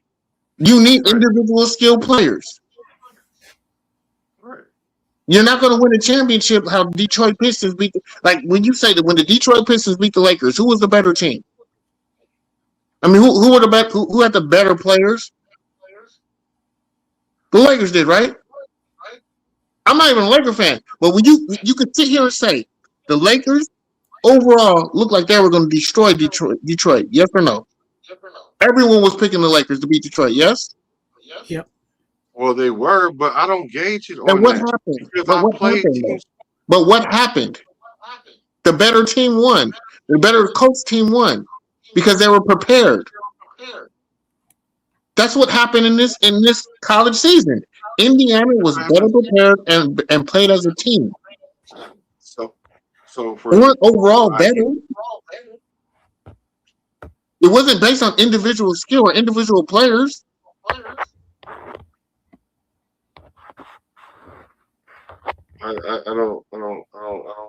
You need individual skilled players. Right. You're not going to win a championship how Detroit Pistons beat. Like when you say that when the Detroit Pistons beat the Lakers, who was the better team? I mean, who had the better players? The Lakers did, right? I'm not even a Laker fan, but when you could sit here and say the Lakers overall looked like they were going to destroy Detroit, yes or no? Everyone was picking the Lakers to beat Detroit, yes? Yep. Well, they were, but I don't gauge it on and what happened? But what happened? The better team won. The better coach team won because they were prepared. That's what happened in this college season. Indiana was better prepared and played as a team. So for they weren't overall better. It wasn't based on individual skill or individual players. I don't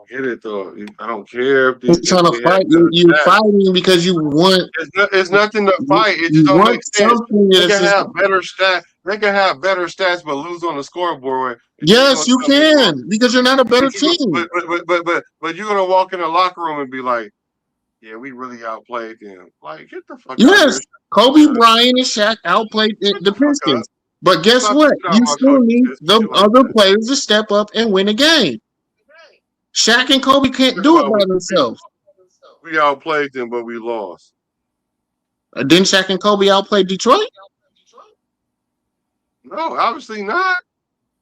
get it though. I don't care if you're trying to fight. You're fighting because you want. It's nothing to fight. It just don't make sense. They can have better stats. They can have better stats, but lose on the scoreboard. Yes, you can because you're not a better team. But you're gonna walk in the locker room and be like, "Yeah, we really outplayed them." Like, get the fuck. Yes, Kobe Bryant and Shaq outplayed the Pistons. But guess what? You still need the other players to step up and win a game. Shaq and Kobe can't do it by themselves. We outplayed them, but we lost. Didn't Shaq and Kobe outplay Detroit? No, obviously not.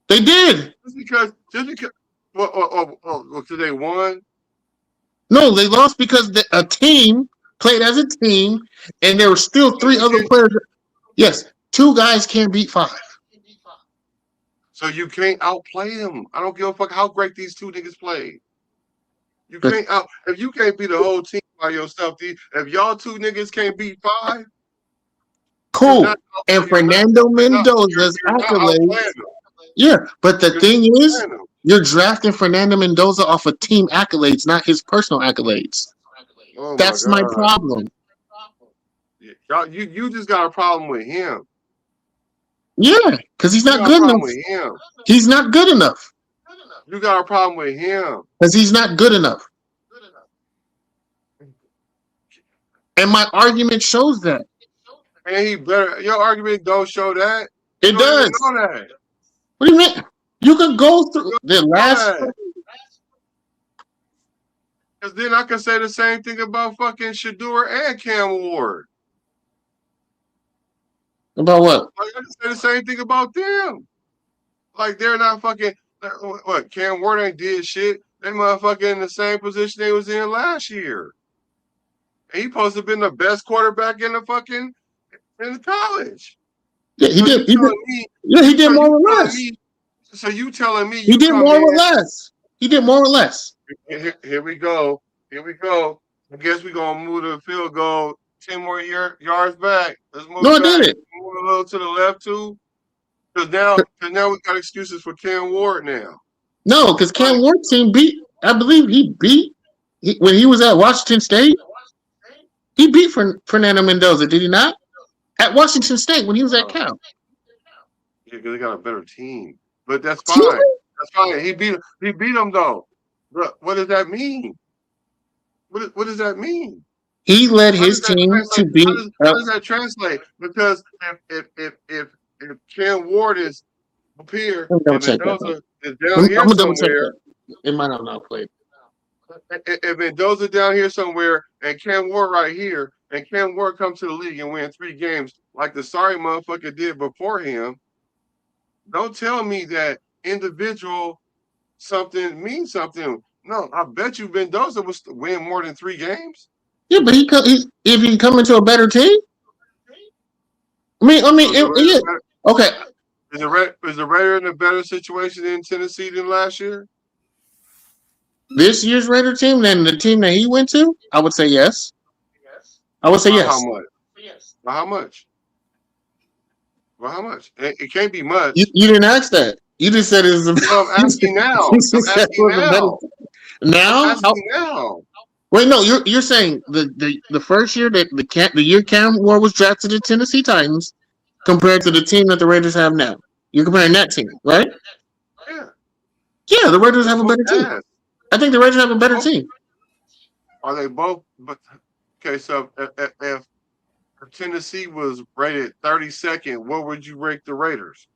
They did. Just because so they won? No, they lost because a team played as a team, and there were still three other players. Yes. 2 guys can't beat 5. So you can't outplay them. I don't give a fuck how great these 2 niggas played. You can't if you can't beat the whole team by yourself. If y'all two niggas can't beat 5, cool. And Fernando Mendoza's accolades. Yeah, but the thing is, you're drafting Fernando Mendoza off of team accolades, not his personal accolades. Oh That's my problem. Y'all, you just got a problem with him. Yeah, because he's not good enough. With him. He's not good enough. You got a problem with him. Because he's not good enough. And my argument shows that. And he better. Your argument don't show that. It does. Know that. What do you mean? You can go through the last. Because then I can say the same thing about fucking Shedeur and Cam Ward. About what? Like, I can say the same thing about them. Like, they're not fucking. What? Cam Ward ain't did shit. They motherfucking in the same position they was in last year. And he supposed to have been the best quarterback in the fucking in the college. Yeah, he did. He did more or less. So you telling me he did more or less? He did more or less. Here we go. Here we go. I guess we're gonna move the field goal 10 more yards back. Let's move. No, I did it. Move a little to the left too. Because now we got excuses for Cam Ward now. No, because Cam Ward team beat. I believe he beat when he was at Washington State. He beat Fernando Mendoza, did he not? At Washington State when he was at Cal. Yeah, because they got a better team. But that's fine. That's fine. He beat him though. But what does that mean? What does that mean? He led his team to beat. How does that translate? Because if Cam Ward is up here and Mendoza is down here somewhere, it might have not played. If Mendoza down here somewhere and Cam Ward right here, and Cam Ward comes to the league and win 3 games like the sorry motherfucker did before him, don't tell me that individual something means something. No, I bet you Mendoza was to win more than 3 games. Yeah, but if he come into a better team, okay. Is the Raider in a better situation in Tennessee than last year? This year's Raider team than the team that he went to? I would say yes. I would say yes. How much? By how much? Well, how much? It can't be much. You didn't ask that. You just said it's. I'm asking now. Now. Wait, no. You're saying the first year that the year Cam Ward was drafted to Tennessee Titans compared to the team that the Raiders have now. You're comparing that team, right? Yeah. Yeah, the Raiders have a better team. I think the Raiders have a better team. Are they both? But okay, so if Tennessee was rated 32nd, what would you rate the Raiders?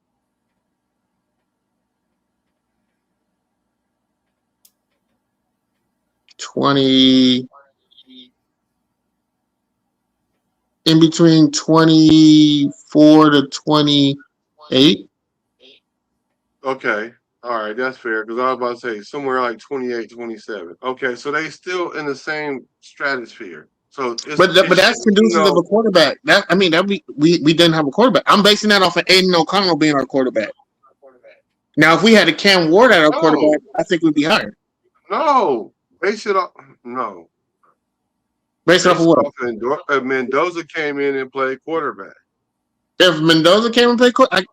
In between 24 to 28. Okay. All right, that's fair, because I was about to say somewhere like 28, 27. Okay, so they still in the same stratosphere. So, but that's conducive of a quarterback. We didn't have a quarterback. I'm basing that off of Aiden O'Connell being our quarterback. Now, if we had a Cam Ward at our quarterback, I think we'd be higher. No, base it off. No, based off of what? If Mendoza came in and played quarterback. If Mendoza came and played quarterback.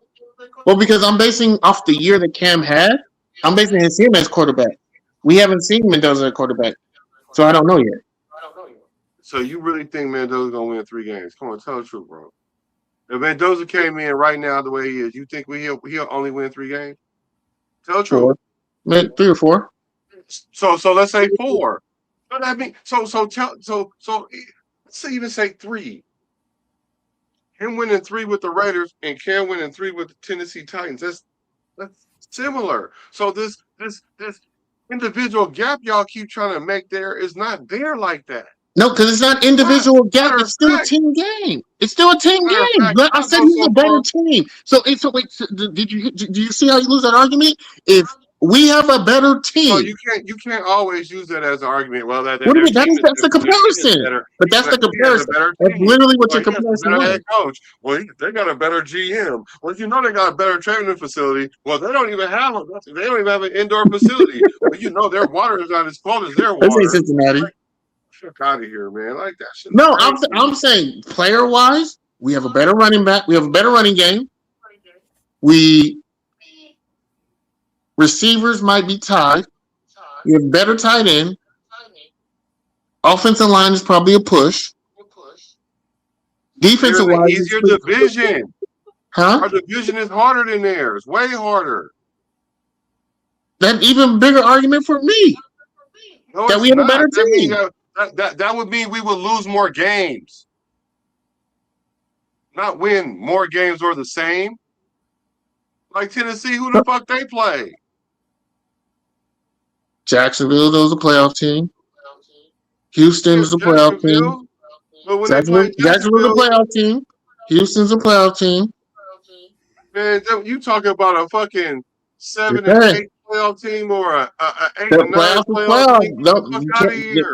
Well, because I'm basing off the year that Cam had, I'm basing him as quarterback. We haven't seen Mendoza at quarterback, so I don't know yet. So you really think Mendoza's gonna win 3 games? Come on, tell the truth, bro. If Mendoza came in right now the way he is, you think he'll only win 3 games? Tell the truth. 3 or 4. So let's say 4. So that means so let's even say 3. Him winning 3 with the Raiders and Cam winning 3 with the Tennessee Titans. That's similar. So this individual gap y'all keep trying to make there is not there like that. No, because it's not individual gap. It's still a team game. It's still a team game. But I said he's a better team. So did you see how you lose that argument? If We have a better team. So you can't always use that as an argument. Well, what do you mean? That's the comparison. But that's the comparison. That's literally what your comparison is. Head coach. Well, they got a better GM. Well, you know they got a better training facility. Well, they don't even have an indoor facility. Well, you know their water is not as cold as their water. Let's say Cincinnati. Fuck out of here, man. Like that shit. No, I'm saying player wise, we have a better running back. We have a better running game. Receivers might be tied. We have better tight end. Offensive line is probably a push. Defensive wise, easier division. Huh? Our division is harder than theirs. Way harder. That's even bigger argument for me. No, that we have a better team. That would mean we would lose more games. Not win more games or the same. Like Tennessee, who the fuck they play? Jacksonville, those a playoff team. Houston's a playoff team. Jacksonville's a playoff team. Houston's a playoff team. Man, you talking about a fucking 7 and 8 playoff team or a 8 and 9 playoff team? No,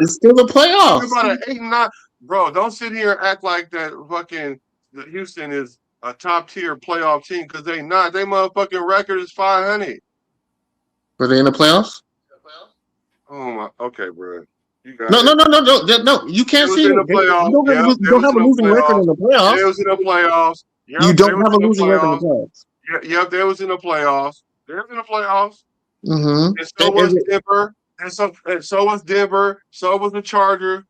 it's still a playoff. Talking about an 8 and 9, bro. Don't sit here and act like that. Fucking Houston is a top tier playoff team because they not. They motherfucking record is 500. Were they in the playoffs? Oh my. Okay, bro. No. You can't see it. You don't have a losing record in the playoffs. They was in the playoffs. Yep, you don't have a losing record in the playoffs. Yep, they was in the playoffs. They was in the playoffs. Mm-hmm. And so was Denver. And so was Denver. So was the Chargers.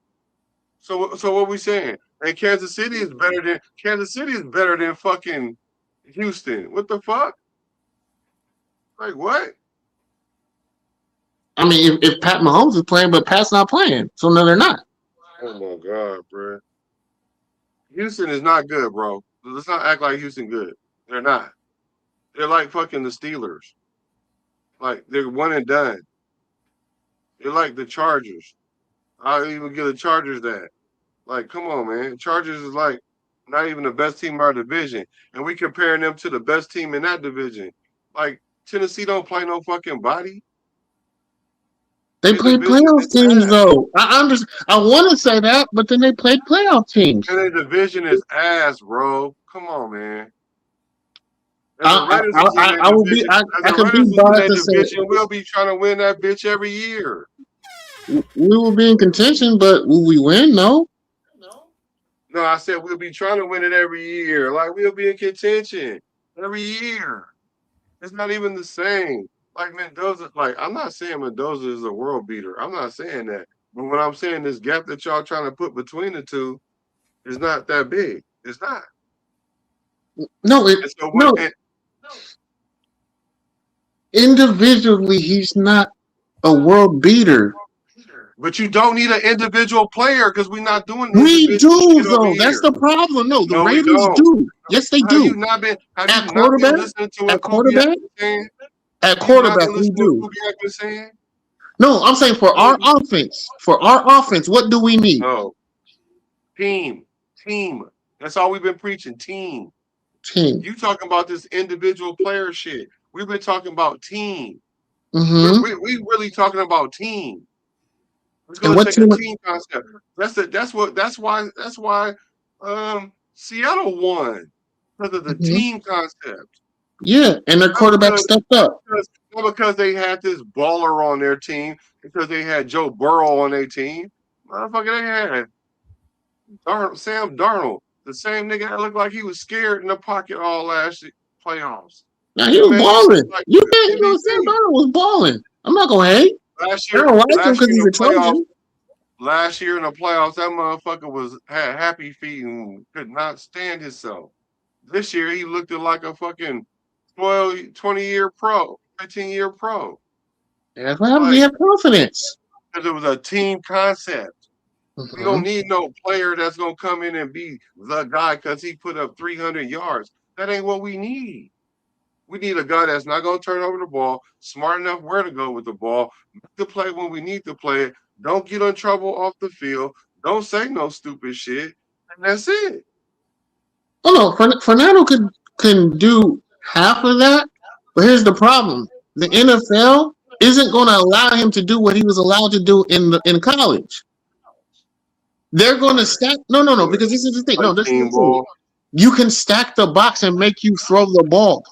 So what we saying? And Kansas City is better than fucking Houston. What the fuck? Like what? I mean, if Pat Mahomes is playing, but Pat's not playing, so no, they're not. Oh my God, bro! Houston is not good, bro. Let's not act like Houston good. They're not. They're like fucking the Steelers. Like they're one and done. They're like the Chargers. I'll even give the Chargers that. Like, come on, man. Chargers is like not even the best team in our division, and we comparing them to the best team in that division. Like Tennessee don't play no fucking body. They played playoff teams, though. I understand. I want to say that, but then they played playoff teams. And their division is ass, bro. Come on, man. I could be biased to say we'll be trying to win that bitch every year. We will be in contention, but will we win? No. No, I said we'll be trying to win it every year. Like we'll be in contention every year. It's not even the same. Like Mendoza, like I'm not saying Mendoza is a world beater. I'm not saying that. But what I'm saying, this gap that y'all trying to put between the two is not that big. It's not. No, individually, he's not a world beater. But you don't need an individual player because we're not doing. We do though. That's the problem. No, the Raiders do. Yes, they do. At quarterback. At quarterback, we do. No, I'm saying for our offense. For our offense, what do we need? No. Team. That's all we've been preaching. Team. You talking about this individual player shit. We've been talking about team. Mm-hmm. We really talking about team. It's gonna take a team concept. That's why Seattle won. Because of the team concept. Yeah, and their quarterback stepped up. Not because they had this baller on their team, because they had Joe Burrow on their team. Motherfucker, they had Sam Darnold, the same nigga that looked like he was scared in the pocket all last playoffs. Now he was balling. Sam Darnold was balling. I'm not gonna hate. Last year, last year in the playoffs, that motherfucker had happy feet and could not stand himself. This year, he looked like a fucking 20-year pro, 15-year pro. That's why we have confidence. Because it was a team concept. We don't need no player that's going to come in and be the guy because he put up 300 yards. That ain't what we need. We need a guy that's not going to turn over the ball, smart enough where to go with the ball, make the play when we need to play it, don't get in trouble off the field, don't say no stupid shit, and that's it. Oh, no, Fernando can do half of that, but here's the problem. the NFL isn't going to allow him to do what he was allowed to do in college. They're going to stack. No. Because this is the thing. No, this is the thing. You can stack the box and make you throw the ball.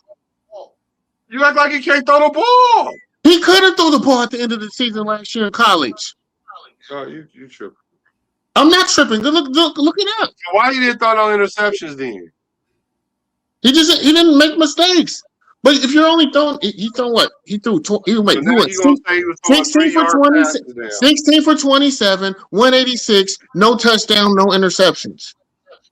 You act like he can't throw the ball. He couldn't throw the ball at the end of the season last year in college. Oh, you tripping. I'm not tripping. Look it up. Why he didn't throw no interceptions then? He didn't make mistakes. But if you're only throwing, he threw what? He threw. He went. He went 16 for 20, 16 for 27, 186, no touchdown, no interceptions.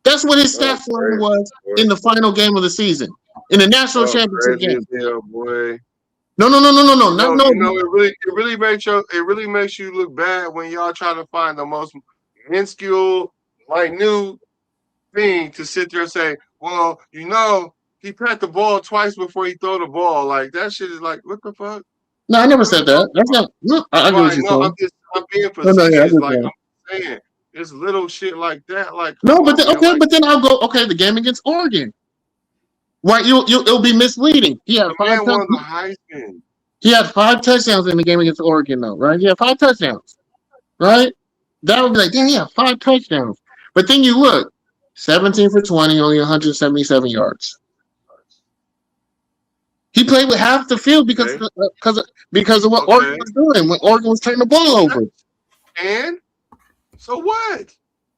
That's what his stat line was in the final game of the season, in the national championship game. Boy. No. It really makes you look bad when y'all try to find the most minuscule, minute thing to sit there and say, well, he pat the ball twice before he throw the ball. Like that shit is like, what the fuck? No, I never said that. That's not. No, I agree with you. I'm being facetious. I'm saying it's little shit like that. Like but then I'll go. Okay, the game against Oregon. Right, it'll be misleading. He had five touchdowns. He had 5 touchdowns in the game against Oregon, though. Right, he had 5 touchdowns. Right, that would be like, damn, he had 5 touchdowns. But then you look, 17 for 20, only 177 yards. He played with half the field because of what Oregon was doing when Oregon was turning the ball over. And so what?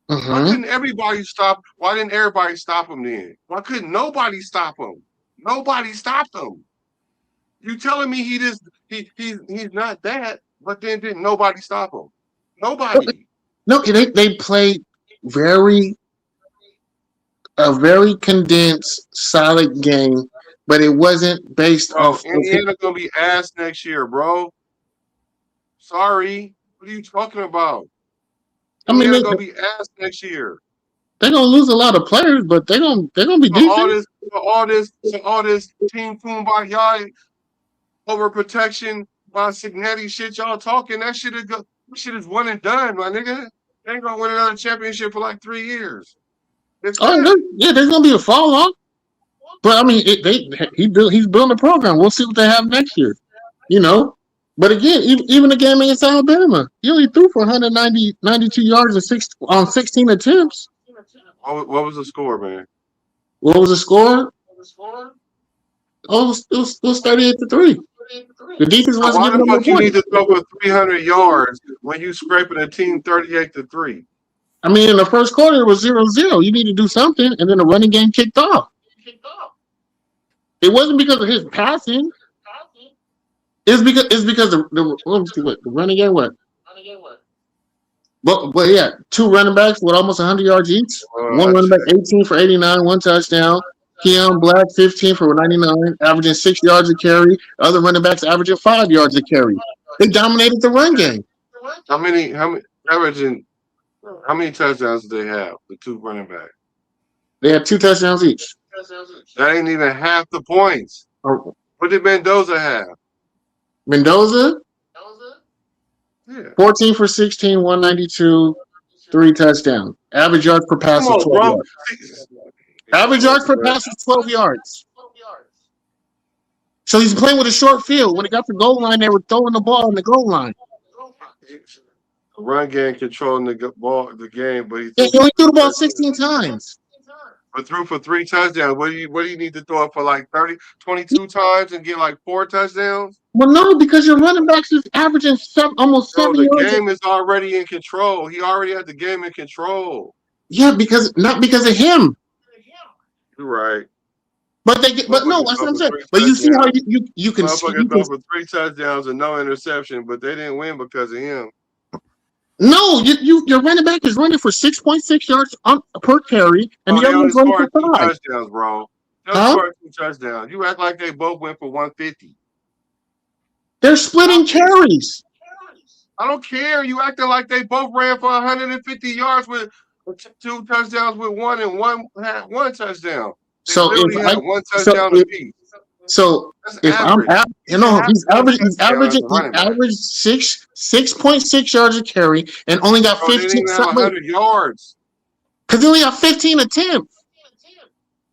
Why couldn't everybody stop? Why didn't everybody stop him then? Why couldn't nobody stop him? Nobody stopped him. You telling me he's not that, but then didn't nobody stop him? Nobody. No, they played a very condensed, solid game, but it wasn't based off. Indiana gonna be ass next year, bro. Sorry, what are you talking about? I mean, they're gonna be ass next year. They're gonna lose a lot of players, but they're gonna be decent. All this team kumbaya overprotection by Signetti shit y'all talking. That shit is one and done, my nigga. They ain't gonna win another championship for like 3 years. There's gonna be a fall off. But I mean, he's building a program. We'll see what they have next year. But again, even the game against Alabama, he only threw for 92 yards on 16 attempts. What was the score, man? What was the score? Oh, it was 38-3. The defense wasn't giving them a point. You need to throw for 300 yards when you scraping a team 38-3. I mean, in the first quarter, it was 0-0. You need to do something, and then the running game kicked off. It wasn't because of his passing. It's because the running game what? But yeah, 2 running backs with almost 100 yards each. One running back 18 for 89, 1 touchdown. Keon Black 15 for 99, averaging 6 yards a carry. Other running backs averaging 5 yards a carry. They dominated the run game. How many touchdowns did they have? The 2 running backs. They had 2 touchdowns each. That ain't even half the points. What did Mendoza have? Mendoza? Yeah. 14 for 16, 192, 3 touchdowns. Average yards per pass was 12 yards. Average yards per pass was 12 yards. So he's playing with a short field. When he got the goal line, they were throwing the ball on the goal line. Run game controlling the game, but he only threw the ball 16 times. But threw for 3 touchdowns. What do you need to throw it for like 22 times and get like 4 touchdowns? Well, no, because your running backs is averaging almost 7 yards. The game is already in control. He already had the game in control. Yeah, not because of him. You're right. But that's what I'm saying. But you see how you can see throw for 3 touchdowns and no interception, but they didn't win because of him. No, your running back is running for 6.6 yards per carry, and the other one's running for 5 touchdowns, bro. Scored 2 touchdowns. You act like they both went for 150. They're splitting carries. I don't care. You acting like they both ran for 150 yards with 2 touchdowns with 1 and 1 had 1 touchdown. So if had 1 touchdown apiece. So if average. He's averaging 6.6 yards a carry and only got 15 100 yards. Because he only got 15 attempts.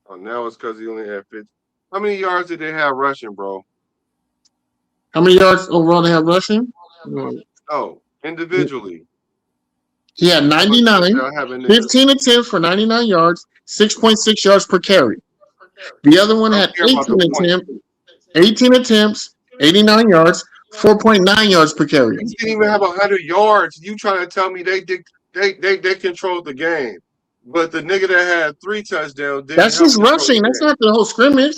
Oh, now it's because he only had 50. How many yards did they have rushing, bro? How many yards overall they have rushing? No, individually. He had 99, I have in there. 15 attempts for 99 yards, 6.6 yards per carry. The other one had 18 attempts, 89 yards, 4.9 yards per carry. He didn't even have 100 yards. You trying to tell me they controlled the game, but the nigga that had 3 touchdowns didn't. That's just rushing. That's not the whole scrimmage,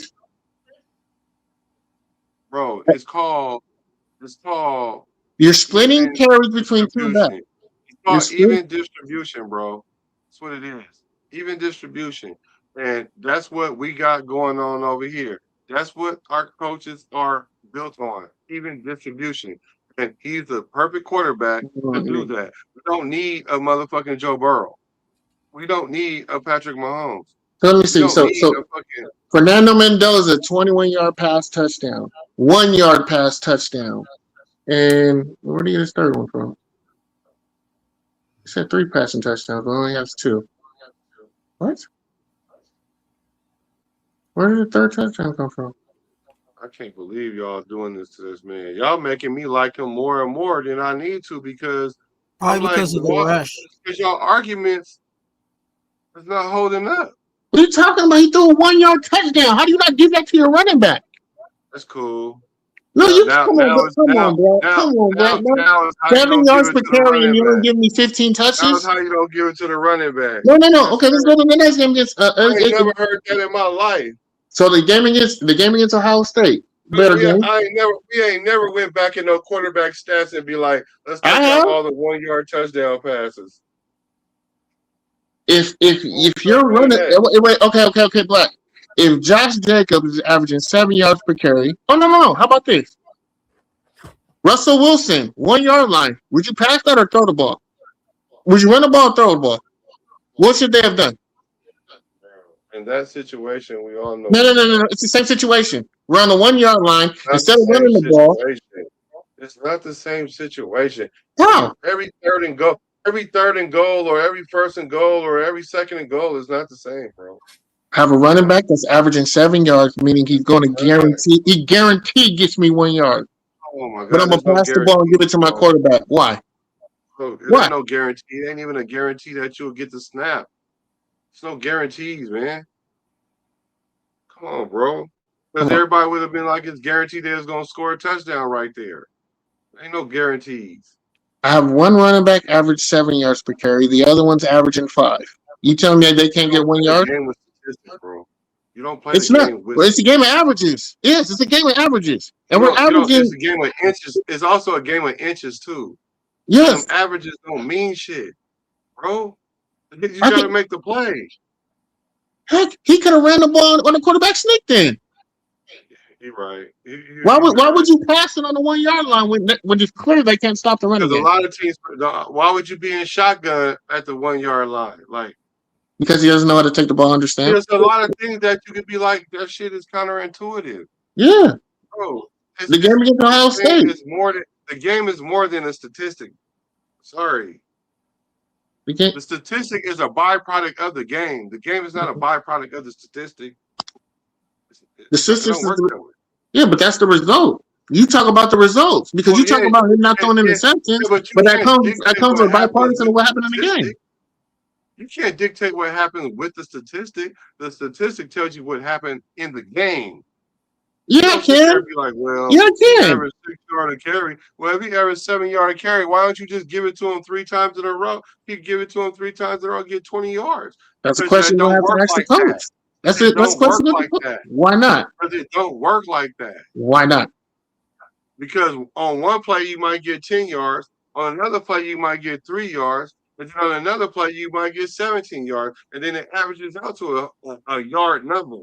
bro. It's called. You're splitting carries between two backs. It's called even distribution, bro. That's what it is. Even distribution, and that's what we got going on over here. That's what our coaches are built on. Even distribution. And he's the perfect quarterback to do that. We don't need a motherfucking Joe Burrow. We don't need a Patrick Mahomes. So let me see. So Fernando Mendoza, 21-yard pass touchdown, 1-yard pass touchdown. And where did he get his third one from? He said 3 passing touchdowns, but only has 2. What? Where did the third touchdown come from? I can't believe y'all doing this to this man. Y'all making me like him more and more than I need to because probably because of the rush. Because y'all arguments is not holding up. What are you talking about? He threw a 1-yard touchdown. How do you not give that to your running back? That's cool. No, come on, bro. 7 yards per carry, and you don't give me 15 touches. That's how you don't give it to the running back. No. Okay, let's go to the next game against. I ain't never heard that in my life. So the game against Ohio State. Better game. We ain't never went back in no quarterback stats and be like, let's take out all the 1-yard touchdown passes. If you're running, wait, okay, Black. If Josh Jacobs is averaging 7 yards per carry, no. How about this? Russell Wilson, 1-yard line. Would you pass that or throw the ball? Would you run the ball or throw the ball? What should they have done? In that situation, we all know. No. It's the same situation. We're on the 1-yard line. Instead of running the ball. It's not the same situation. How? Every third and goal, or every first and goal, or every second and goal is not the same, bro. Have a running back that's averaging 7 yards, meaning he's going to guarantee gets me 1 yard. Oh my God! But I'm gonna pass the ball and give it to my quarterback. Why? There's no guarantee. It ain't even a guarantee that you'll get the snap. There's no guarantees, man. Come on, bro. Because everybody would have been like, it's guaranteed that it's gonna score a touchdown right there. Ain't no guarantees. I have one running back average 7 yards per carry. The other one's averaging 5. You tell me they can't get 1 yard? Bro. You don't play. It's not. It's a game of averages. Yes, it's a game of averages, and we're averaging. It's a game of inches. It's also a game of inches too. Yes, averages don't mean shit, bro. You gotta make the play. Heck, he could have ran the ball on the quarterback sneak. Then you're right. Why would you pass it on the 1 yard line when it's clear they can't stop the running? Because a lot of teams. Why would you be in shotgun at the 1 yard line? Like. Because he doesn't know how to take the ball, understand? There's a lot of things that you could be like, that shit is counterintuitive. Yeah. Bro, the game against Ohio State. The game is more than a statistic. Sorry. The statistic is a byproduct of the game. The game is not a byproduct of the statistic. The statistics yeah, but that's the result. You talk about the results because you talk about him not throwing interceptions, but that comes with bipartisan of what happened in the game. You can't dictate what happens with the statistic. The statistic tells you what happened in the game. Yeah, I can. Be like, well, yeah, I can. Average 6 yard carry. Well, if he averaged 7 yard carry, why don't you just give it to him 3 times in a row? He give it to him 3 times in a row, get 20 yards. That's a question you have to ask the coach. That's it. That's a question like that. Why not? Because it don't work like that. Why not? Because on one play you might get 10 yards, on another play you might get 3 yards. But then on another play, you might get 17 yards, and then it averages out to a yard number.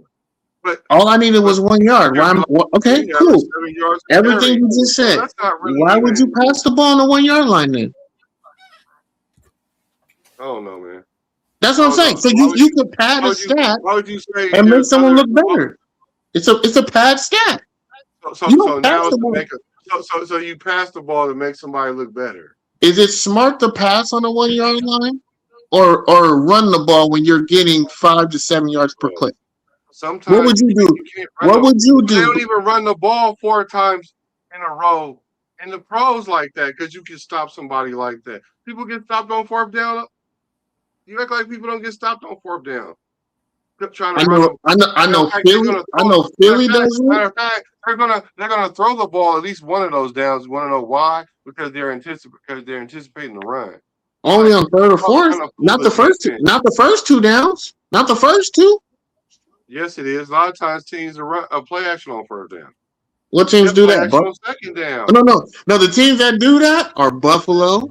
But all I needed was 1 yard. Okay, cool. Everything you just said. Why would you pass the ball on the 1 yard line then? I don't know, man. That's what I'm saying. So you could pad a stat and make someone look better. It's a pad stat. So you pass the ball to make somebody look better. Is it smart to pass on the 1 yard line, or run the ball when you're getting 5 to 7 yards per clip? Sometimes what would you do? They don't even run the ball 4 times in a row in the pros like that because you can stop somebody like that. People get stopped on fourth down. You act like people don't get stopped on fourth down. Trying to run them. I Matter know of fact, they're Philly. gonna I throw. know Philly does it. Matter of fact, they're gonna throw the ball at least one of those downs. You want to know why? Because they're anticipating the run. Only on third or fourth. Not the first two. Defense. Not the first two downs. Not the first two. Yes, it is. A lot of times teams are play action on first down. What teams do that? On second down. No. The teams that do that are Buffalo.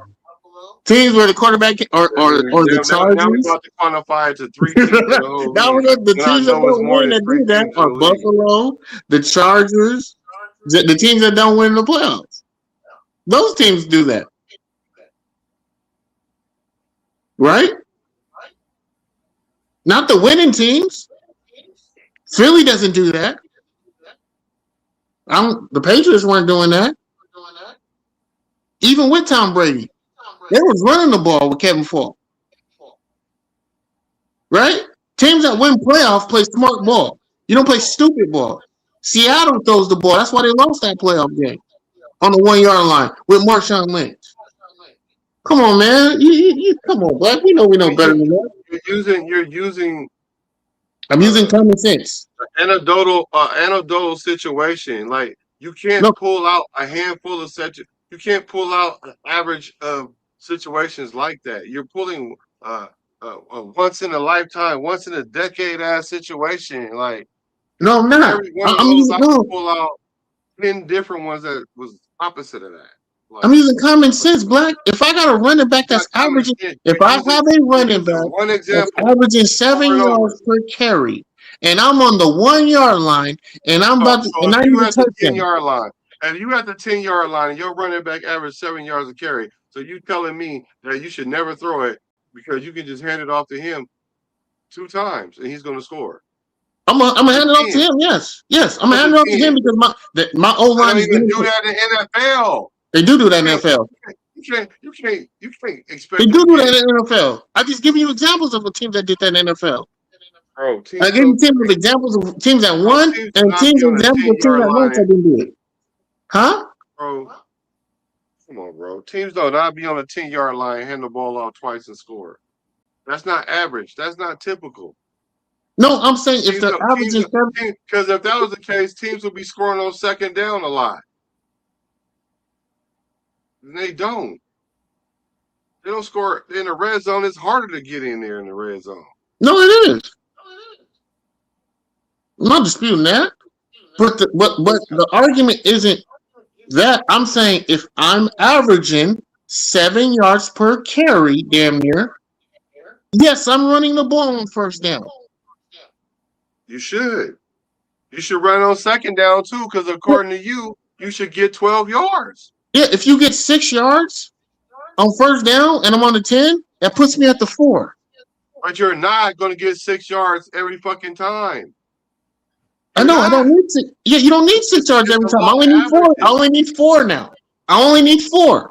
Teams where the quarterback or the Chargers. Now we're about to quantify it to 3 teams. The teams that don't win that do that are Buffalo, the Chargers, the teams that don't win the playoffs. Those teams do that. Right? Not the winning teams. Philly doesn't do that. The Patriots weren't doing that. Even with Tom Brady. They was running the ball with Kevin Falk. Right? Teams that win playoffs play smart ball. You don't play stupid ball. Seattle throws the ball. That's why they lost that playoff game on the 1 yard line with Marshawn Lynch. Come on, man. You come on, Black. We know better than that. You're using. I'm using common sense. Anecdotal situation. Like you can't pull out a handful of such. You can't pull out an average of situations like that. You're pulling a once in a lifetime, once in a decade ass situation. Like no, I'm not. Every one of those I can pull out 10 different ones that was opposite of that. Like, I'm using common sense, Black. If I got a running back that's averaging, if I have a running back that's averaging 7 yards per carry, and I'm on the 1 yard line, and I'm about to, and I need to touch the 10-yard line. And you at the 10-yard line, and your running back average 7 yards a carry. So you telling me that you should never throw it because you can just hand it off to him 2 times and he's going to score. I'm gonna hand it off to him. Yes, I'm gonna hand it off to him because my O line is even do that in NFL. They do that in NFL. You can't expect. They do that in NFL. I just give you examples of the teams that did that in NFL. Bro, I give you examples of teams that won and teams examples of teams that won that didn't do it. Huh? Bro, come on, bro. Teams do not be on a 10-yard line, hand the ball off twice and score. That's not average. That's not typical. No, I'm saying if they're averaging, because if that was the case, teams would be scoring on second down a lot. And they don't. They don't score in the red zone. It's harder to get in there in the red zone. No, it is. I'm not disputing that. But the argument isn't that. I'm saying if I'm averaging 7 yards per carry, damn near, yes, I'm running the ball on first down. You should. You should run on second down too, because according to you, you should get 12 yards. Yeah, if you get 6 yards on first down and I'm on the 10, that puts me at the 4. But you're not going to get 6 yards every fucking time. I know. I don't need 6. Yeah, you don't need 6 yards every time. I only need 4. I only need 4 now. I only need 4.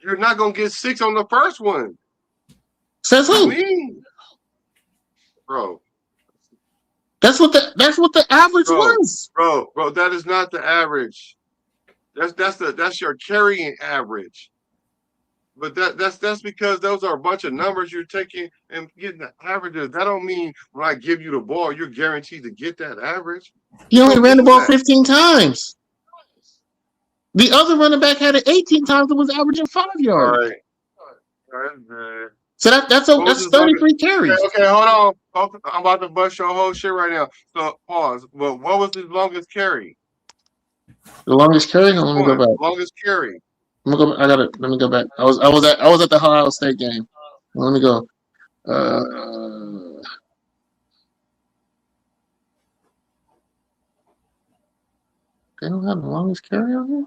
You're not going to get 6 on the first one. Says who? Bro. That's what the average was. Bro, that is not the average. That's your carrying average. But that's because those are a bunch of numbers you're taking and getting the averages. That don't mean when I give you the ball, you're guaranteed to get that average. You only ran the ball 15 times. The other running back had it 18 times and was averaging 5 yards. All right. So that's 33 carries. Okay, hold on. I'm about to bust your whole shit right now. So pause. But what was his longest carry? The longest carry? Let me go back. Longest carry. Let me go back. I was at the Ohio State game. Let me go. They don't have the longest carry on here?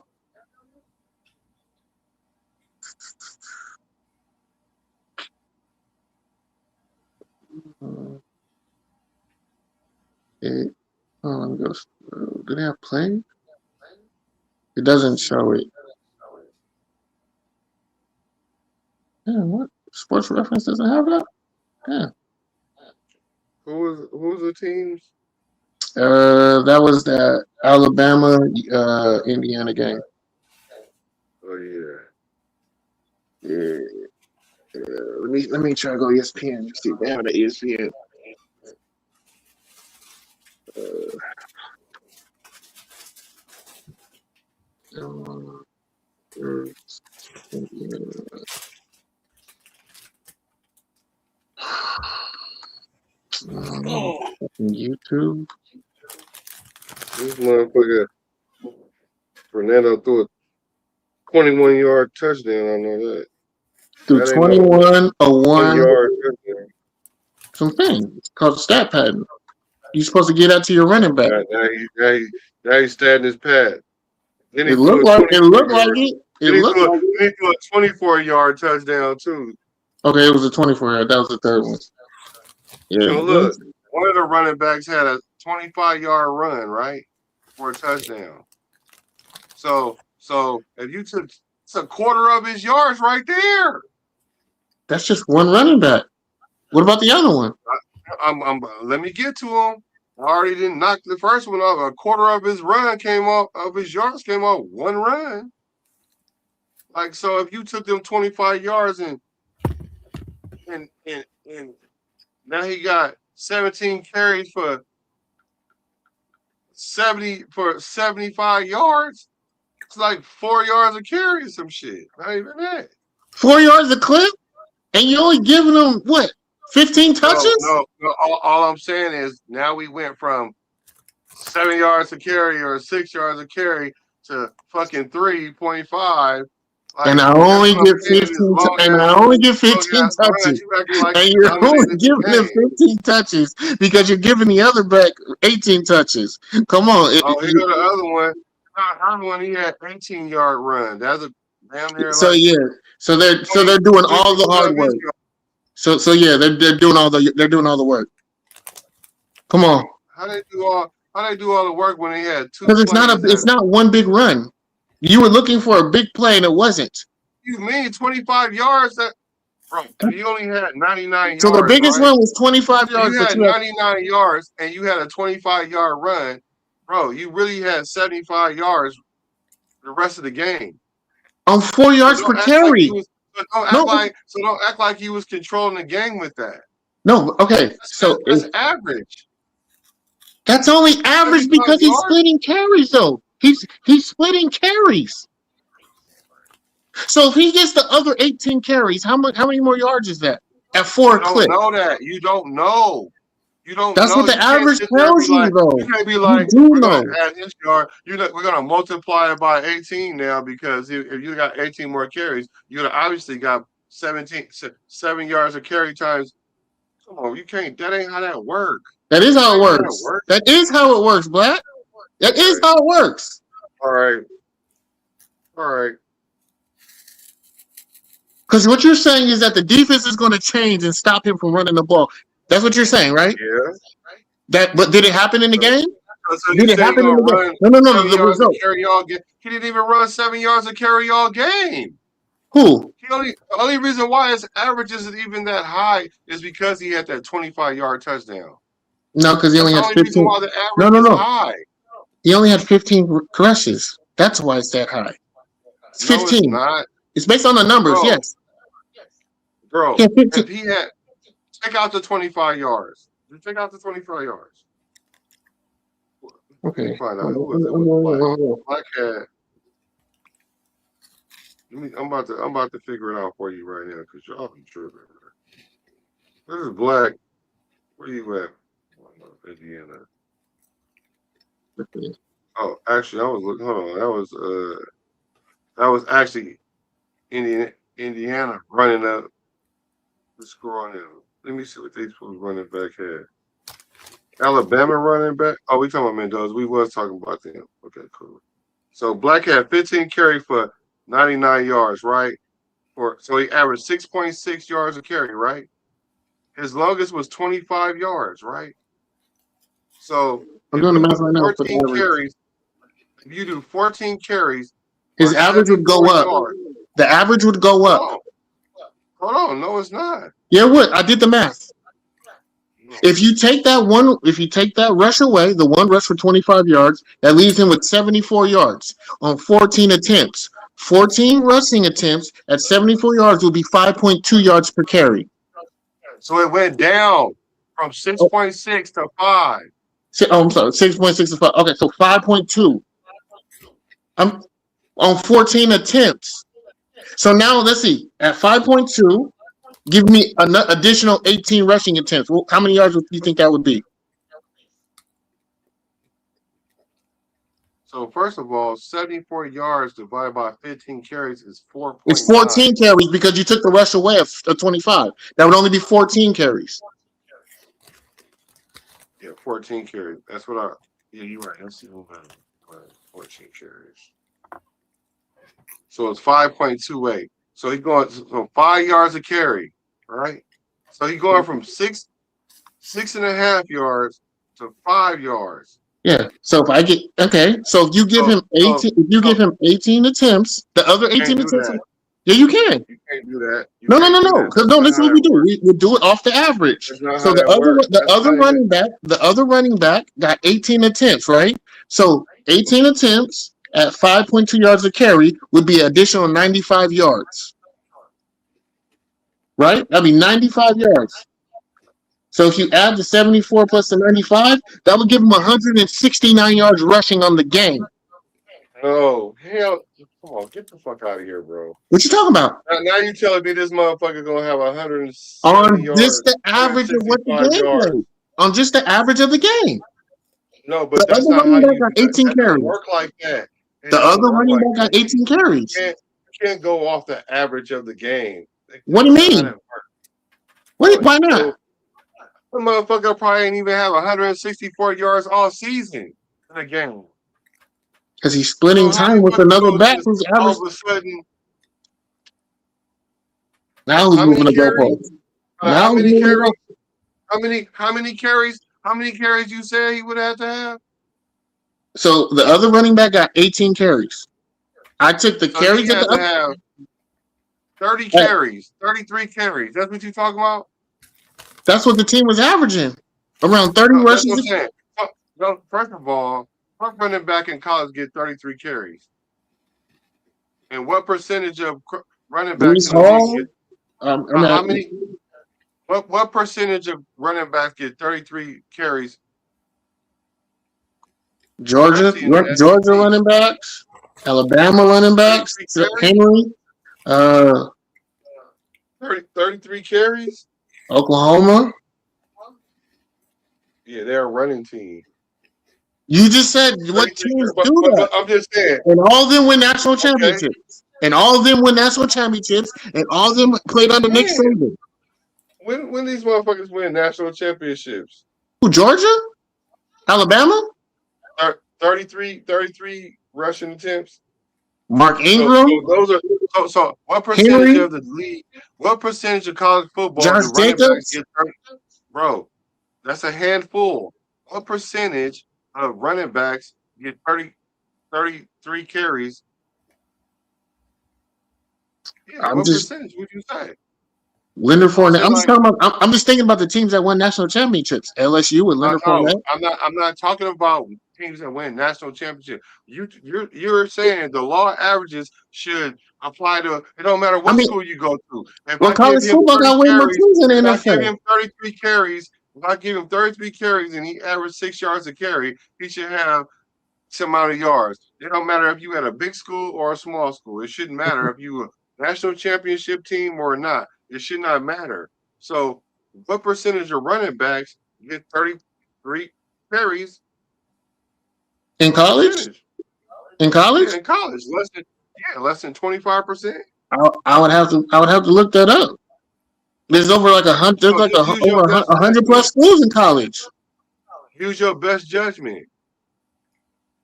Let me go. Do they have play? It doesn't show it. Yeah, what? Sports Reference doesn't have that? Yeah. Who's the teams? That was that Alabama Indiana game. Oh yeah. Yeah. Let me try to go ESPN. Let's see if they have an ESPN. YouTube. This motherfucker Fernando threw a 21-yard touchdown. I know that. Through 21, a 1-yard touchdown. Something. It's called stat pattern. You're supposed to get out to your running back. Now he's statting his pad. Then It looked like it. He threw a 24-yard touchdown too. Okay, it was a 24-yard. That was the third one. Yeah. So look, one of the running backs had a 25-yard run, right, for a touchdown. So if you took, it's a quarter of his yards right there. That's just one running back. What about the other one? Let me get to him. I already didn't knock the first one off. A quarter of his run came off, of his yards came off one run. Like, so if you took them 25 yards and now he got 17 carries for 75 yards. It's like 4 yards a carry or some shit. Not even that. 4 yards a clip? And you only giving them what? 15 touches? No. All I'm saying is now we went from 7 yards a carry or 6 yards a carry to fucking 3.5. Like, and I only get 15 touches. And you're only giving them 15 touches because you're giving the other back 18 touches. Come on. Here go the other one. Other one, he had 18-yard run. That's a damn near. So like, yeah. So they're doing all the hard work. So yeah, they're doing all the work. Come on. How they do all the work when they had two? Because it's not one big run. You were looking for a big play and it wasn't. You mean 25 yards? Bro, you only had 99 yards. So the biggest one was 25 yards. You had 99 yards and you had a 25-yard run. Bro, you really had 75 yards the rest of the game. On 4 yards per carry. Don't act like he was controlling the game with that. No, okay. That's average. That's only average because he's splitting carries, though. He's splitting carries. So if he gets the other 18 carries, how many more yards is that? At 4 clip. You don't know that. You don't know. You don't. That's know. what the average tells you, though. You can't be like, we're going to add his yard. We're going to multiply it by 18 now because if you got 18 more carries, you obviously got 7 yards of carry times. Come on, you can't. That ain't how that works. That is how it works. That is how it works, Black. That is how it works. All right. Because what you're saying is that the defense is going to change and stop him from running the ball. That's what you're saying, right? Yeah. But did it happen in the game? So did it happen in the game? No. The result. He didn't even run 7 yards a carry all game. Who? The only reason why his average isn't even that high is because he had that 25-yard touchdown. No, because he only had 15. No. High. He only had 15 rushes. That's why it's that high. It's 15. No, it's not. It's based on the numbers, yes. Bro, if he had take out the 25 yards. Take out the 25 yards. Okay. Find out who was it. Black hat. I'm about to figure it out for you right now because y'all be tripping. This is Black. Where you at? Indiana. Oh, actually, I was looking. Hold on. That was actually Indiana running up the score on them. Let me see what these fools running back had. Alabama running back. Oh, we talking about Mendoza. We was talking about them. Okay, cool. So Black had 15 carry for 99 yards, right? So he averaged 6.6 yards a carry, right? His longest was 25 yards, right? So I'm doing the math right now. 14 carries. If you do 14 carries, his average would go up. The average would go up. Hold on. No, it's not. Yeah, what? I did the math. If you take that rush away, the one rush for 25 yards, that leaves him with 74 yards on 14 attempts. 14 rushing attempts at 74 yards will be 5.2 yards per carry. So it went down from 6.6 to 5. I'm sorry, 6.6 to 5. Okay, so 5.2. I'm on 14 attempts. So now let's see. At 5.2, give me an additional 18 rushing attempts. Well, how many yards do you think that would be? So first of all, 74 yards divided by 15 carries is 4.9. It's 14 carries because you took the rush away of 25. That would only be 14 carries. Yeah, 14 carries. That's what yeah, you're right. Let's see who got 14 carries. So it's 5.28. So he's going 5 yards a carry, right? So he's going from 6.5 yards to 5 yards. Yeah. So if I get so if you give him 18, give him 18 attempts, the other 18 attempts. Yeah, you can. You can't do that. No. Because this is what we do. We do it off the average. So the other running back got 18 attempts, right? So 18 attempts at 5.2 yards a carry would be an additional 95 yards. Right? That'd be 95 yards. So if you add the 74 plus the 95, that would give him 169 yards rushing on the game. Oh, hell. Come on, get the fuck out of here, bro. What you talking about? Now you telling me this motherfucker going to have 170 on yards. Just the average of what the game plays. On just the average of the game. No, but the other running back got 18 carries. Work like that. The other running back got 18 carries. You can't go off the average of the game. What do you mean? Why not? The motherfucker probably ain't even have 164 yards all season in a game. Because he's splitting time with another back who's average. All of a sudden, now he's moving the goalpost. How many carries? How many carries you said he would have to have? So the other running back got 18 carries. I took the carries at the have 30 carries, 33 carries. That's what you talking about? That's what the team was averaging. Around 30 rushes. First of all, what running back in college get 33 carries? And what percentage of running backs how many? What percentage of running backs get 33 carries? Georgia running backs, Alabama running backs, Henry, 33 carries. Oklahoma. Yeah, they're a running team. You just said what teams do that. I'm just saying. And all of them win national championships. And all of them win national championships. And all of them played under Nick Saban. When these motherfuckers win national championships? Who, Georgia? Alabama? 33 rushing attempps. Mark Ingram. So what percentage of the league? What percentage of college football Josh do running backs Jacobs? get 30? Bro, that's a handful. What percentage of running backs get 33 carries? Yeah, what percentage would you say? Leonard Fournette. I'm just thinking about the teams that won national championships. LSU with Leonard Fournette. I'm not talking about teams that win national championship. You're saying the law averages should apply to. It don't matter what school you go to. If college football got way more teams in the NFL. If I give him 33 carries, and he averaged 6 yards a carry, he should have some amount of yards. It don't matter if you had a big school or a small school. It shouldn't matter if you a national championship team or not. It should not matter. So, what percentage of running backs get 33 carries in college? In college? Yeah, in college, less than 25%. I would have to look that up. There's over like 100. There's like over 100 plus schools in college. Use your best judgment.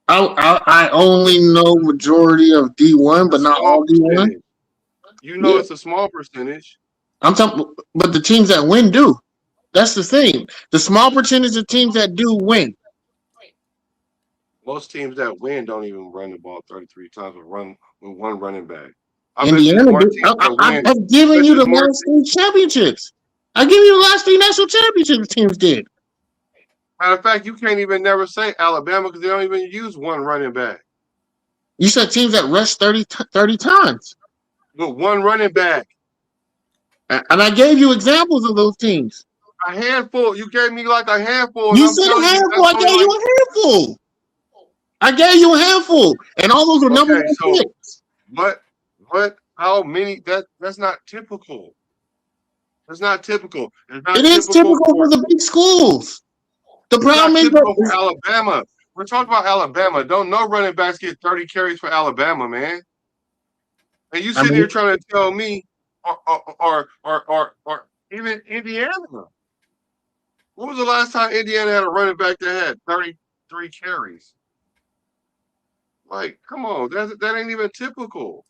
I only know majority of D1, but not all D1. You know it's a small percentage. I'm talking, but the teams that win do. That's the thing. The small percentage of teams that do win. Most teams that win don't even run the ball 33 times with one running back. Indiana, I've given you the last 3 championships. I give you the last 3 national championship teams did. Matter of fact, you can't even never say Alabama because they don't even use one running back. You said teams that rushed 30 times. But one running back. And I gave you examples of those teams. A handful. You gave me like a handful. You said a handful. I gave you a handful. I gave you a handful. And all those were number 1 picks. But how many? That's not typical. That's not typical. It is typical for the big schools. The problem is for Alabama. We're talking about Alabama. Don't no running backs get 30 carries for Alabama, man. And you sitting here trying to tell me, or even Indiana. When was the last time Indiana had a running back that had 33 carries? Like, come on, that ain't even typical.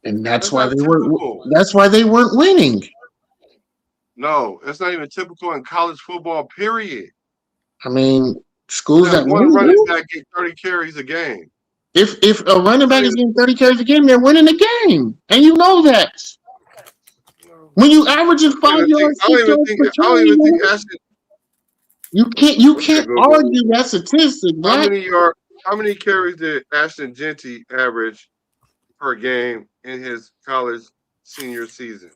And that's why they weren't. That's why they weren't winning. No, it's not even typical in college football. Period. I mean, schools that one running back get 30 carries a game. If a running back is getting 30 carries a game, they're winning the game, and you know that. When you averaging 5 yards, you can't argue that statistic. How many carries did Ashton Genty average per game in his college senior season?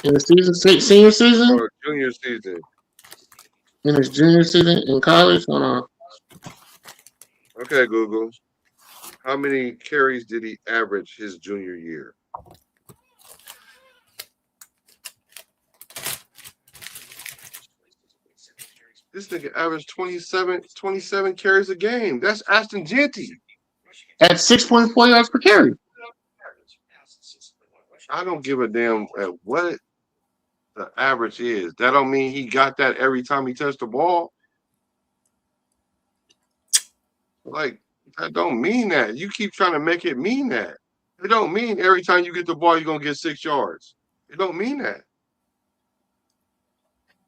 In the senior season? Or junior season. In his junior season in college? Hold on. Okay, Google. How many carries did he average his junior year? This nigga averaged 27 carries a game. That's Ashton Genty. At 6.4 yards per carry. I don't give a damn at what the average is. That don't mean he got that every time he touched the ball. Like, that don't mean that. You keep trying to make it mean that. It don't mean every time you get the ball, you're going to get 6 yards. It don't mean that.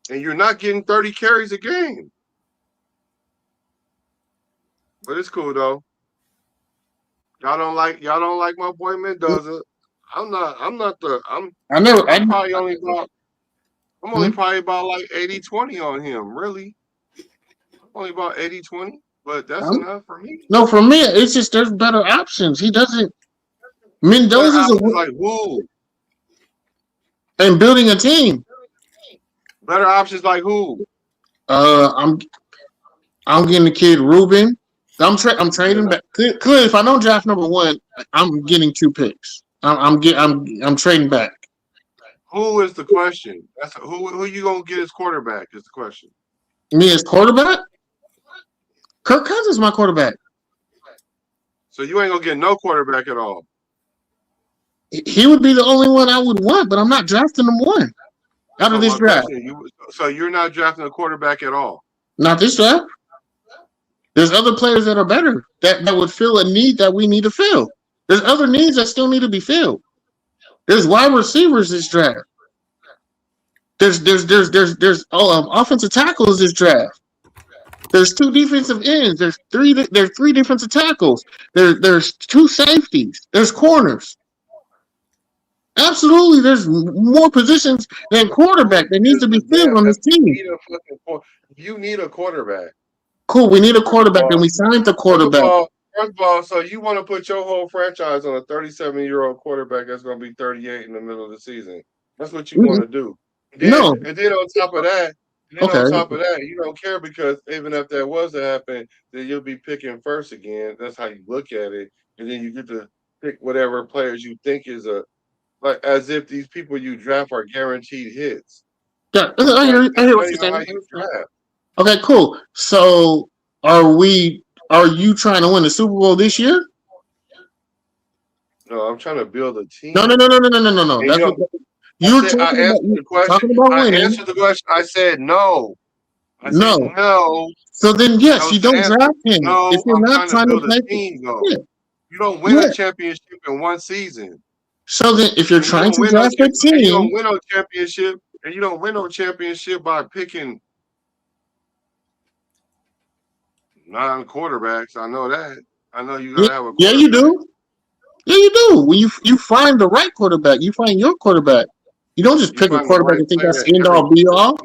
And you're not getting 30 carries a game. But it's cool, though. Y'all don't like my boy Mendoza. I'm probably only probably about like 80-20 on him, really. I'm only about 80-20, but that's enough for me. No, for me, it's just there's better options. He doesn't. Mendoza's like who? And building a team. Better options like who? I'm getting the kid Ruben. I'm trading back. Clearly, if I don't draft number 1, I'm getting 2 picks. I'm trading back. Who is the question? That's who you gonna get as quarterback is the question. Me as quarterback? Kirk Cousins is my quarterback. So you ain't gonna get no quarterback at all. He would be the only one I would want, but I'm not drafting number 1 out of this draft. So you're not drafting a quarterback at all? Not this draft. There's other players that are better that would fill a need that we need to fill. There's other needs that still need to be filled. There's wide receivers this draft. There's offensive tackles this draft. There's 2 defensive ends. There's 3 defensive tackles. There's 2 safeties. There's corners. Absolutely, there's more positions than quarterback that needs to be filled on this team. You need a quarterback. Cool, we need a quarterback, and we signed the quarterback. First of all, so you want to put your whole franchise on a 37-year-old quarterback that's going to be 38 in the middle of the season. That's what you want to do. And then on top of that, you don't care because even if that was to happen, then you'll be picking first again. That's how you look at it. And then you get to pick whatever players you think is like as if these people you draft are guaranteed hits. Yeah, I hear what you're saying. Okay, cool. So are you trying to win the Super Bowl this year? No, I'm trying to build a team. No. That's what you're talking about. I answered the question. I said no. No. So then, yes, you don't draft him. No, if you're not trying to play, team, though. Yeah. You don't win a championship in one season. So then, if you're trying to draft a team, you don't win no championship, and you don't win no championship by picking non-quarterbacks. I know that. I know you gotta have a quarterback. Yeah, you do. Yeah, you do. When you find the right quarterback, you find your quarterback. You don't just pick a quarterback and think that's end all be all.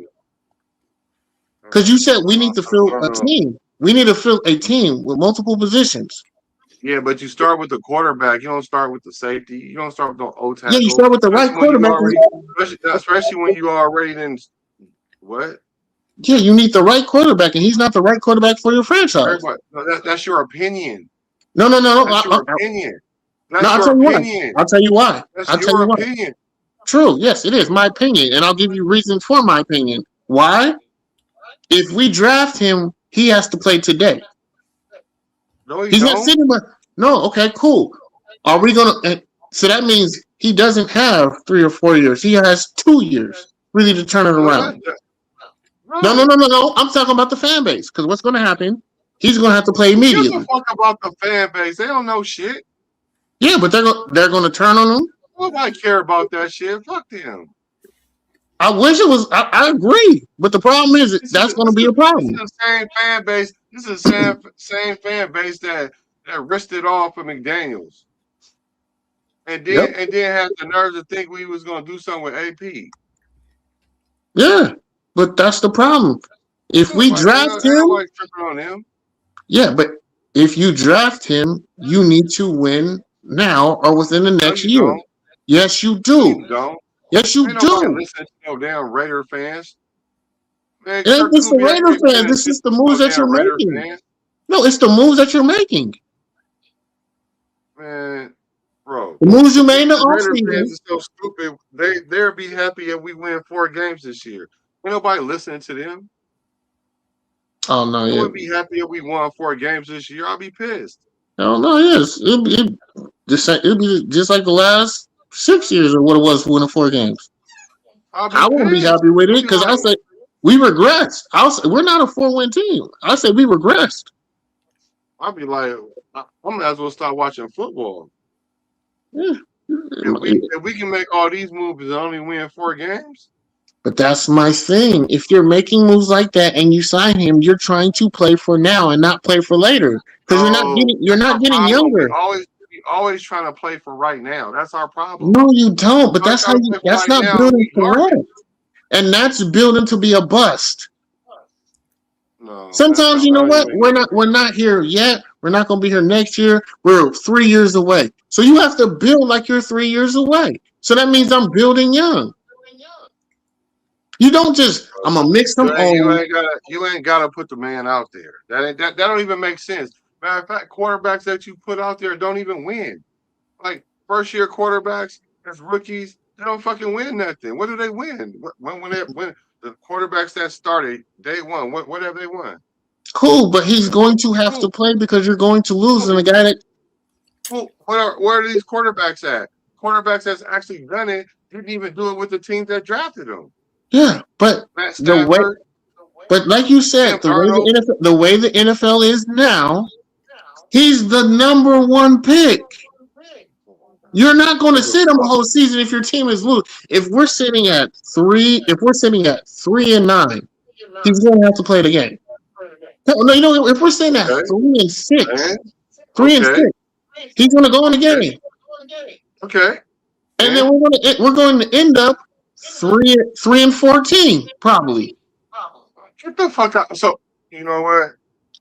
Because you said we need to fill a team. We need to fill a team with multiple positions. Yeah, but you start with the quarterback. You don't start with the safety. You don't start with the O tackle. Yeah, you start with the right quarterback. Especially when you already then what? Yeah, you need the right quarterback, and he's not the right quarterback for your franchise. No, that's your opinion. No. That's your opinion. That's your opinion. I'll tell you why. That's your opinion. True. Yes, it is my opinion, and I'll give you reasons for my opinion. Why? If we draft him, he has to play today. No, he's not sitting. No. Okay. Cool. Are we gonna? So that means he doesn't have 3 or 4 years. He has 2 years really to turn it around. No. I'm talking about the fan base because what's going to happen? He's going to have to play immediately. Give a fuck about the fan base. They don't know shit. Yeah, but they're going to turn on him. Nobody care about that shit. Fuck them. I wish it was. I agree, but the problem is that's going to be a problem. This is the same fan base. This is the same fan base that risked it all for McDaniels, and then had the nerve to think we was going to do something with AP. Yeah, but that's the problem. If we draft him, yeah, but if you draft him, you need to win now or within the next year. Don't. Yes, you do. You don't. Yes, you do. Listen to no damn Raider fans. Man, it's the Raider fans. This is the moves that you're making. No, it's the moves that you're making. Man, bro. The moves you made in the offseason. Raider fans are so stupid. They'll be happy if we win 4 games this year. Ain't nobody listening to them. Oh no, I would be happy if we won 4 games this year. I'll be pissed. Oh no, yes, it'd be just like the last 6 years or what it was for winning 4 games. I wouldn't be happy with it because I said we regressed. We're not a 4-win team. I said we regressed. I'll be like, I might as well start watching football. Yeah. If we can make all these moves and only win 4 games. But that's my thing. If you're making moves like that and you sign him, you're trying to play for now and not play for later because you're not getting younger. Always trying to play for right now. That's our problem. No, you don't. But that's not building correct. And that's building to be a bust. No. Sometimes you know what? We're not here yet. We're not going to be here next year. We're 3 years away. So you have to build like you're 3 years away. So that means I'm building young. You don't just I'm gonna mix them all. You ain't gotta put the man out there. That don't even make sense. Matter of fact, quarterbacks that you put out there don't even win. Like first year quarterbacks as rookies, they don't fucking win nothing. What do they win? When the quarterbacks that started day one, what have they won? Cool, but he's going to have to play because you're going to lose. And the guy that where are these quarterbacks at? Quarterbacks that's actually done it didn't even do it with the team that drafted them. Yeah, but like you said, the way the NFL is now, he's the number 1 pick. You're not going to sit him the whole season if your team is losing. If we're sitting at 3 and 9, he's going to have to play the game. No, if we're sitting at 3 and 6, he's going to go in the game. Okay, and then we're going to end up 3 and 14 probably. Get the fuck out. So you know what?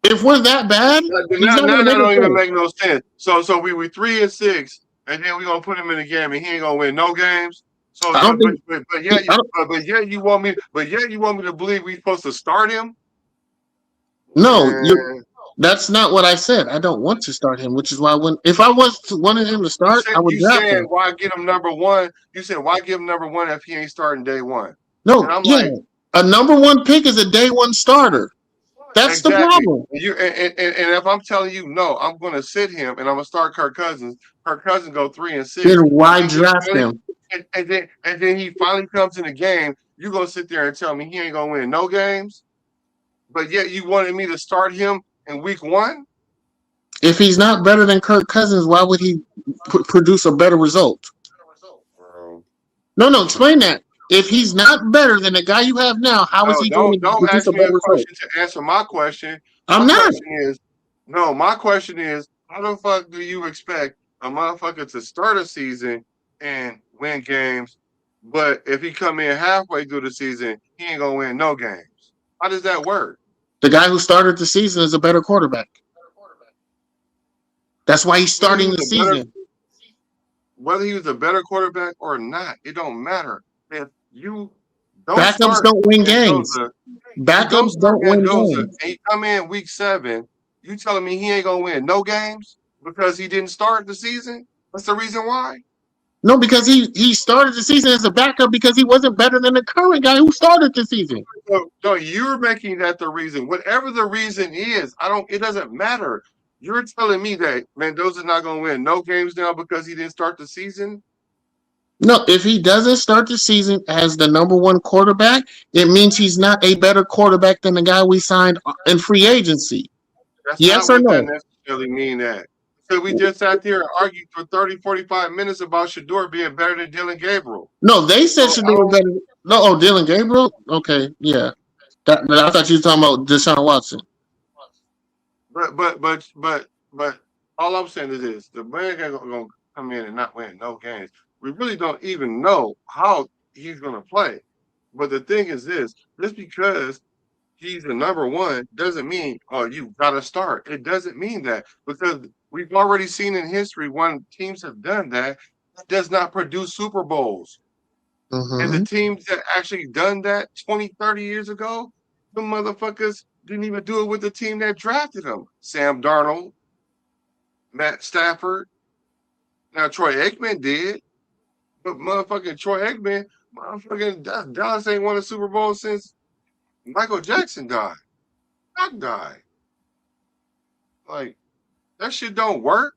If we're that bad, that don't even make no sense. So we were 3 and 6, and then we're gonna put him in the game, and he ain't gonna win no games. So, but yet you want me to believe we're supposed to start him? No, that's not what I said. I don't want to start him, which is why if I wanted him to start, I would draft him. Why get him number 1? You said why give him number 1 if he ain't starting day 1? No, a number 1 pick is a day 1 starter. That's the problem. And if I'm telling you no, I'm going to sit him and I'm going to start Kirk Cousins. Kirk Cousins go 3 and 6. Then why draft him? And then he finally comes in the game. You're going to sit there and tell me he ain't going to win no games, but yet you wanted me to start him in week 1? If he's not better than Kirk Cousins, why would he produce a better result? No, explain that. If he's not better than the guy you have now, how is he going to produce a better result? Don't ask me a question to answer my question. I'm not. My question is, how the fuck do you expect a motherfucker to start a season and win games, but if he come in halfway through the season, he ain't gonna win no games. How does that work? The guy who started the season is a better quarterback. That's why he's starting the season. Whether he was a better quarterback or not, it don't matter. If you don't Backups don't win games. Backups don't win games. And he come in week 7, you telling me he ain't gonna win no games because he didn't start the season? That's the reason why? No, because he started the season as a backup because he wasn't better than the current guy who started the season. No, you're making that the reason. Whatever the reason is, it doesn't matter. You're telling me that Mendoza's not gonna win no games now because he didn't start the season? No, if he doesn't start the season as the number 1 quarterback, it means he's not a better quarterback than the guy we signed in free agency. That's yes not or what no? That necessarily mean that. So we just sat there and argued for 30, 45 minutes about Shedeur being better than Dylan Gabriel. No, they said Shedeur was better. No, Dylan Gabriel? Okay, yeah. I thought you were talking about Deshaun Watson. But all I'm saying is this: the man ain't gonna come in and not win no games. We really don't even know how he's gonna play. But the thing is this: just because he's the number 1 doesn't mean you gotta start. It doesn't mean that, because we've already seen in history when teams have done that, it does not produce Super Bowls. Mm-hmm. And the teams that actually done that 20, 30 years ago, the motherfuckers didn't even do it with the team that drafted him. Sam Darnold, Matt Stafford. Now Troy Aikman did, but motherfucking Troy Aikman, motherfucking Dallas ain't won a Super Bowl since Michael Jackson died. Doc died. Like, that shit don't work.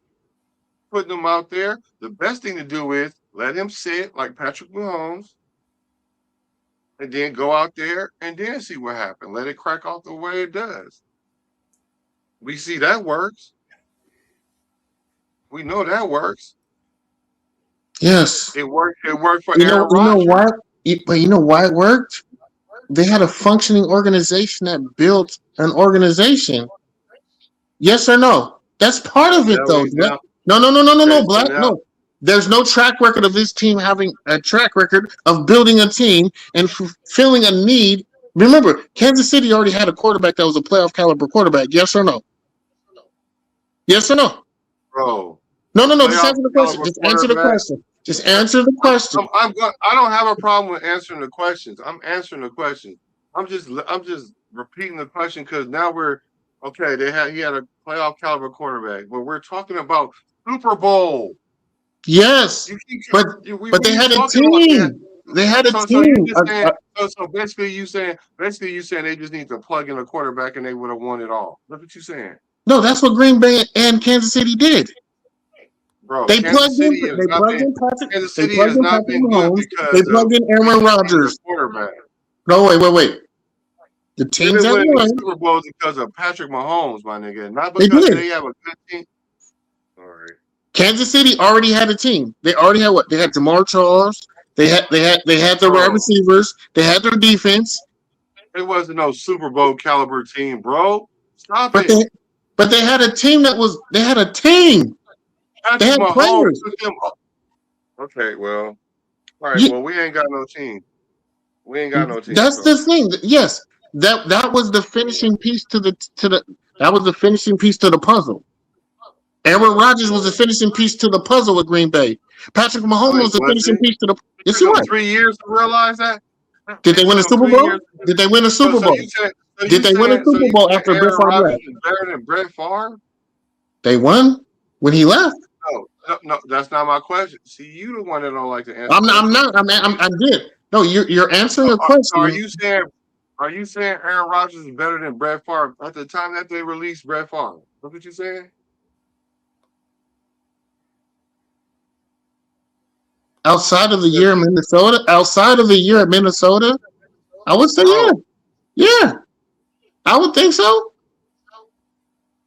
Putting him out there, the best thing to do is let him sit like Patrick Mahomes, and then go out there and then see what happens. Let it crack off the way it does. We see that works. We know that works. Yes. It worked. It worked for Aaron Rodgers. You know why? But you know why it worked? They had a functioning organization that built an organization. Yes or no? That's part of it, though. No, Black. No. There's no track record of this team having a track record of building a team and fulfilling a need. Remember, Kansas City already had a quarterback that was a playoff caliber quarterback. Yes or no? Yes or no? Bro. No. Just answer the question. Just answer the question. Just answer the question. I don't have a problem with answering the questions. I'm answering the question. I'm just repeating the question because now we're okay. He had a playoff caliber quarterback, but we're talking about Super Bowl. Yes, but they had a team. They had a team. So basically, you saying they just need to plug in a quarterback and they would have won it all. That's what you saying? No, that's what Green Bay and Kansas City did. Bro, they plugged in Patrick. Kansas City has not been good because they plugged in Aaron Rodgers. Quarterback. No, wait. The teams that won Super Bowls because of Patrick Mahomes, my nigga. Not because they have a good team. All right. Kansas City already had a team. They already had what? They had Jamar Charles. They had their wide receivers. They had their defense. It wasn't no Super Bowl caliber team, bro. Stop it. But they had a team they had a team. Patrick they had Mahomes players. Okay, well. All right, well, we ain't got no team. That's the thing. Yes. That was the finishing piece to the puzzle. Aaron Rodgers was the finishing piece to the puzzle with Green Bay. Patrick Mahomes was the finishing piece to the. Yes, he was. 3 years to realize that. Did they win a Super Bowl? Did they win a Super Bowl? Did they win a Super Bowl after Brett Favre left? Better than Brett Favre? They won when he left. No, that's not my question. See, you the one that don't like to answer. I'm not. I did. No, you're answering a question. Are you saying Aaron Rodgers is better than Brett Favre at the time that they released Brett Favre? That's what you saying? Outside of the year in Minnesota, I would say yeah. I would think so.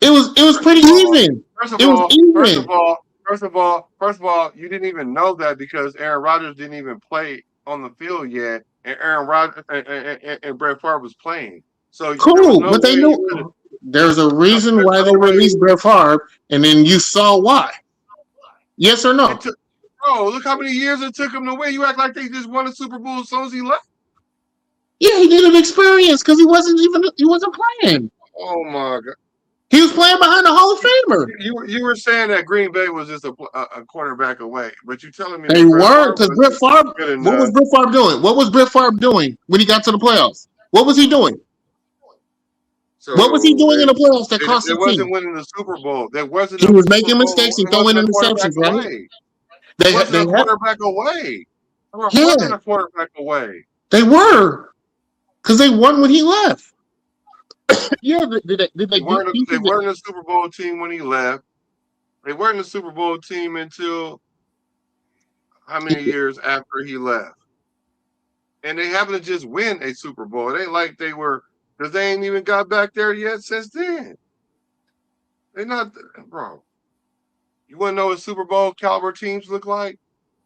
It was pretty even. First of all, you didn't even know that because Aaron Rodgers didn't even play on the field yet, and Aaron Rodgers and Brett Favre was playing. So cool, but they knew there's a reason why they released Brett Favre, and then you saw why. Yes or no? Bro, look how many years it took him to win. You act like they just won a Super Bowl as soon as he left. Yeah, he didn't experience because he wasn't playing. Oh my God. He was playing behind the Hall of Famer. You were saying that Green Bay was just a quarterback away, but you're telling me They were, because Brett Favre. What was Brett Favre doing? What was Brett Favre doing when he got to the playoffs? What was he doing? So what was he doing in the playoffs that cost the team? It wasn't winning the Super Bowl. That wasn't. He was making mistakes and throwing interceptions, right? They wasn't a quarterback away. They wasn't a quarterback away. They were, because they won when he left. Yeah, they weren't a Super Bowl team when he left. They weren't a Super Bowl team until how many years after he left? And they happened to just win a Super Bowl. It ain't like they were, because they ain't even got back there yet since then. They not, bro. You want to know what Super Bowl caliber teams look like?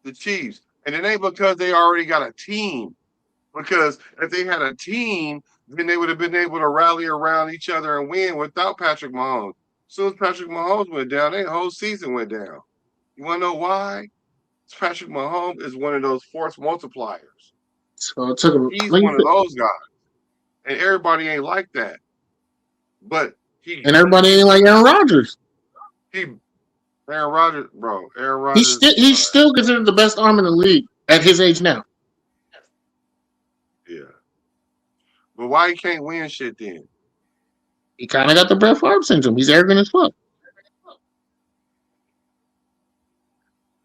The Chiefs. And it ain't because they already got a team. Because if they had a team, then they would have been able to rally around each other and win without Patrick Mahomes. As soon as Patrick Mahomes went down, their whole season went down. You want to know why? Patrick Mahomes is one of those force multipliers. So it took him. He's one of those guys. And everybody ain't like that. But and everybody ain't like Aaron Rodgers. Aaron Rodgers, bro. Aaron Rodgers. He's still considered the best arm in the league at his age now. Yeah. But why he can't win shit then? He kind of got the Brett Favre syndrome. He's arrogant as fuck.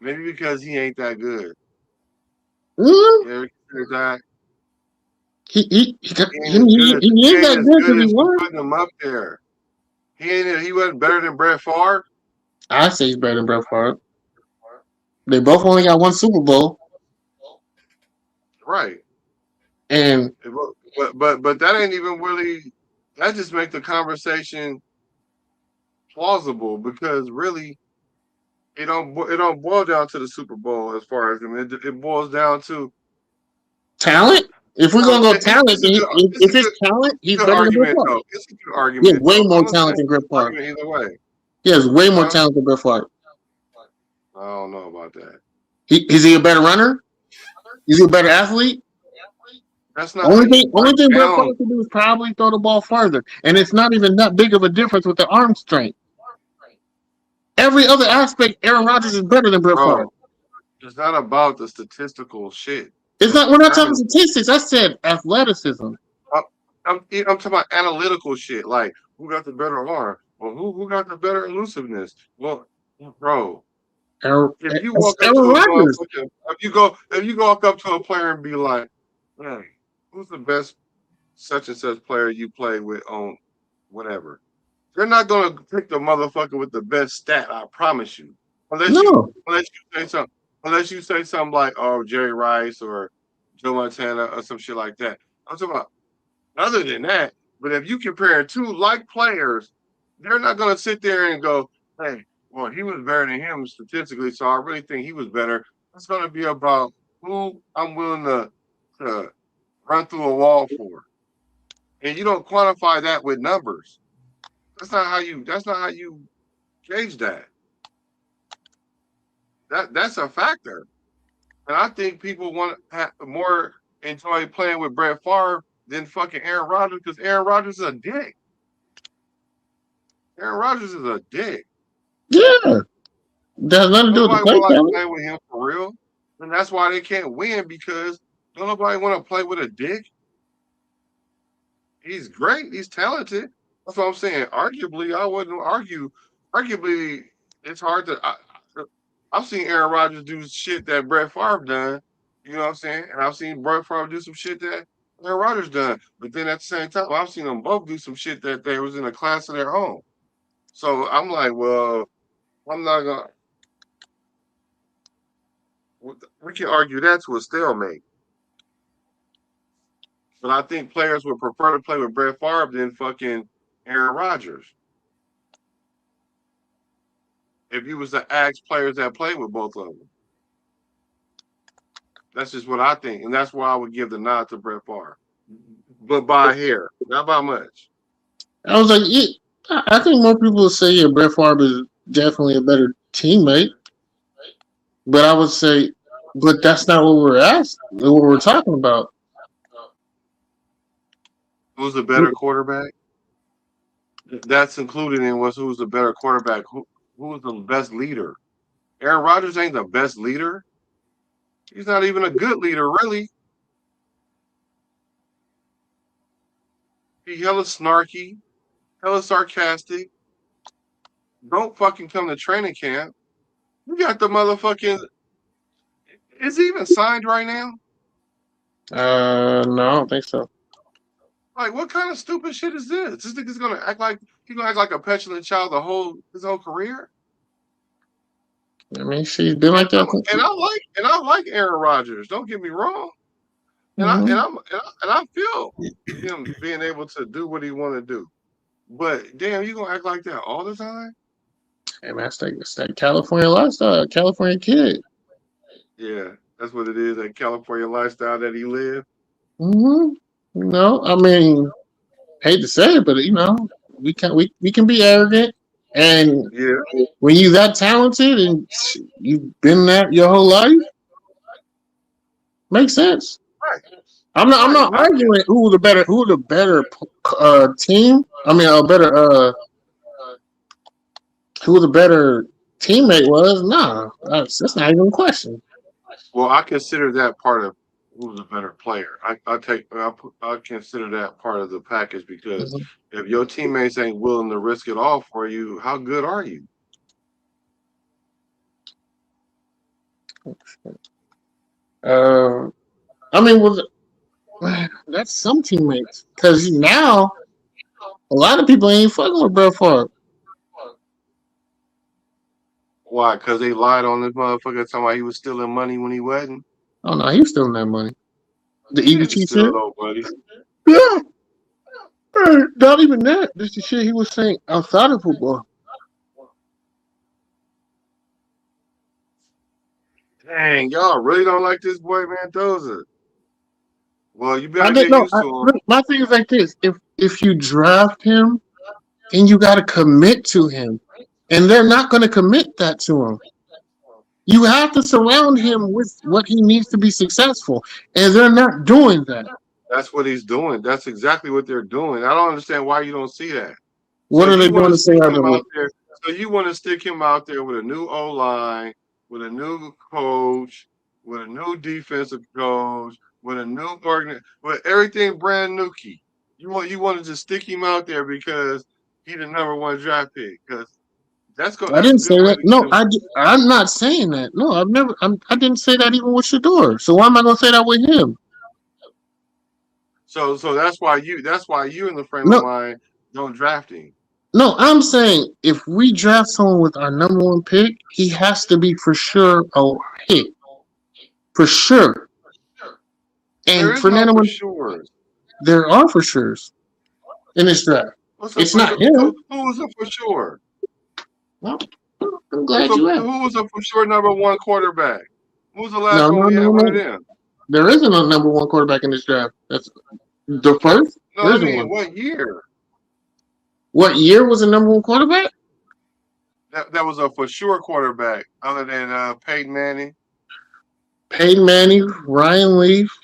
Maybe because he ain't that good. Mm-hmm. Yeah, he ain't that good because he won. Putting him up there. He wasn't better than Brett Favre. I say he's better than Brett Favre. They both only got one Super Bowl. Right. And but that ain't even really. That just makes the conversation plausible because really, it don't boil down to the Super Bowl as far as it boils down to talent. If we're gonna go talent, if it's talent, he's better than Brett Favre. It's a good argument. He has way more talent than Brett Favre. Either way, he has way more talent than Brett Favre. I don't know about that. Is he a better runner? Is he a better athlete? That's not only thing Brett Favre can do is probably throw the ball farther, and it's not even that big of a difference with the arm strength. Every other aspect, Aaron Rodgers is better than Brett Favre. It's not about the statistical shit. It's not. We're not talking statistics. I said athleticism. I'm talking about analytical shit. Like who got the better arm? Well, who got the better elusiveness? Well, bro. If you walk up to if you walk up to a player and be like, "Hey, who's the best such and such player you play with on whatever?" They're not gonna pick the motherfucker with the best stat. I promise you. Unless you say something like, "Oh, Jerry Rice or Joe Montana or some shit like that." I'm talking about. Other than that, but if you compare two like players, they're not gonna sit there and go, "Hey, well, he was better than him statistically, so I really think he was better." It's gonna be about who I'm willing to run through a wall for, and you don't quantify that with numbers. That's not how you gauge that. That's a factor, and I think people want to have more enjoy playing with Brett Favre than fucking Aaron Rodgers because Aaron Rodgers is a dick. Aaron Rodgers is a dick. Yeah, that has nothing to do with the play. Play with him for real, and that's why they can't win because don't nobody want to play with a dick. He's great. He's talented. That's what I'm saying. Arguably, I wouldn't argue. Arguably, it's hard to. I've seen Aaron Rodgers do shit that Brett Favre done. You know what I'm saying? And I've seen Brett Favre do some shit that Aaron Rodgers done. But then at the same time, I've seen them both do some shit that they was in a class of their own. So I'm like, well, I'm not gonna. We can argue that to a stalemate. But I think players would prefer to play with Brett Favre than fucking Aaron Rodgers. If you was to ask players that play with both of them. That's just what I think. And that's why I would give the nod to Brett Favre. But by a hair, not by much. I was like, I think more people will say, yeah, Brett Favre is definitely a better teammate. But I would say, but that's not what we're asking. What we're talking about. Who's the better quarterback? That's included in who's the better quarterback. Who's the best leader? Aaron Rodgers ain't the best leader. He's not even a good leader, really. He hella snarky, hella sarcastic. Don't fucking come to training camp. You got the motherfucking. Is he even signed right now? No, I don't think so. Like, what kind of stupid shit is this? This nigga's gonna act like a petulant child his whole career. I mean, she's been like that. And I like Aaron Rodgers. Don't get me wrong. And I feel him being able to do what he want to do. But damn, you gonna act like that all the time? Hey man, it's that California lifestyle, California kid. Yeah, that's what it is. That California lifestyle that he lived. No, I mean, hate to say it, but we can be arrogant, and when you that talented and you've been that your whole life, makes sense. Right. I'm not arguing who the better team. I mean, who the better teammate was. Nah, that's not even a question. Well, I consider that part of who's a better player. I consider that part of the package because if your teammates ain't willing to risk it all for you, how good are you? I mean, that's some teammates because now a lot of people ain't fucking with Brett Favre. Why? Because they lied on this motherfucker talking about he was stealing money when he wasn't. Oh no, he was stealing that money. The EBT shit. Though, buddy. Yeah. Not even that. This the shit he was saying outside of football. Dang, y'all really don't like this boy Mendoza. Well, you better get used to him. My thing is like this: if you draft him, and you got to commit to him, and they're not going to commit that to him. You have to surround him with what he needs to be successful, and they're not doing that. That's what he's doing. That's exactly what they're doing. I don't understand why you don't see that. What are they doing to say out there? So you want to stick him out there with a new O-line, with a new coach, with a new defensive coach, with a new with everything brand new key. You want to just stick him out there because he's the number one draft pick. Because I didn't say that. No, I'm not saying that. No, I didn't say that even with Shador. So why am I going to say that with him? So that's why you in the frame of mind don't draft him. No, I'm saying if we draft someone with our number one pick, he has to be for sure a hit. For sure. And Fernando Mendoza. There are for sures in this draft. It's not him. Who was a for sure? Well, I'm glad you asked. Who was a for sure number one quarterback? Who was the last one we had one of them? There isn't a number one quarterback in this draft. That's the first. No, I mean, what year? What year was the number one quarterback? That was a for sure quarterback, other than Peyton Manning. Peyton Manning, Ryan Leaf,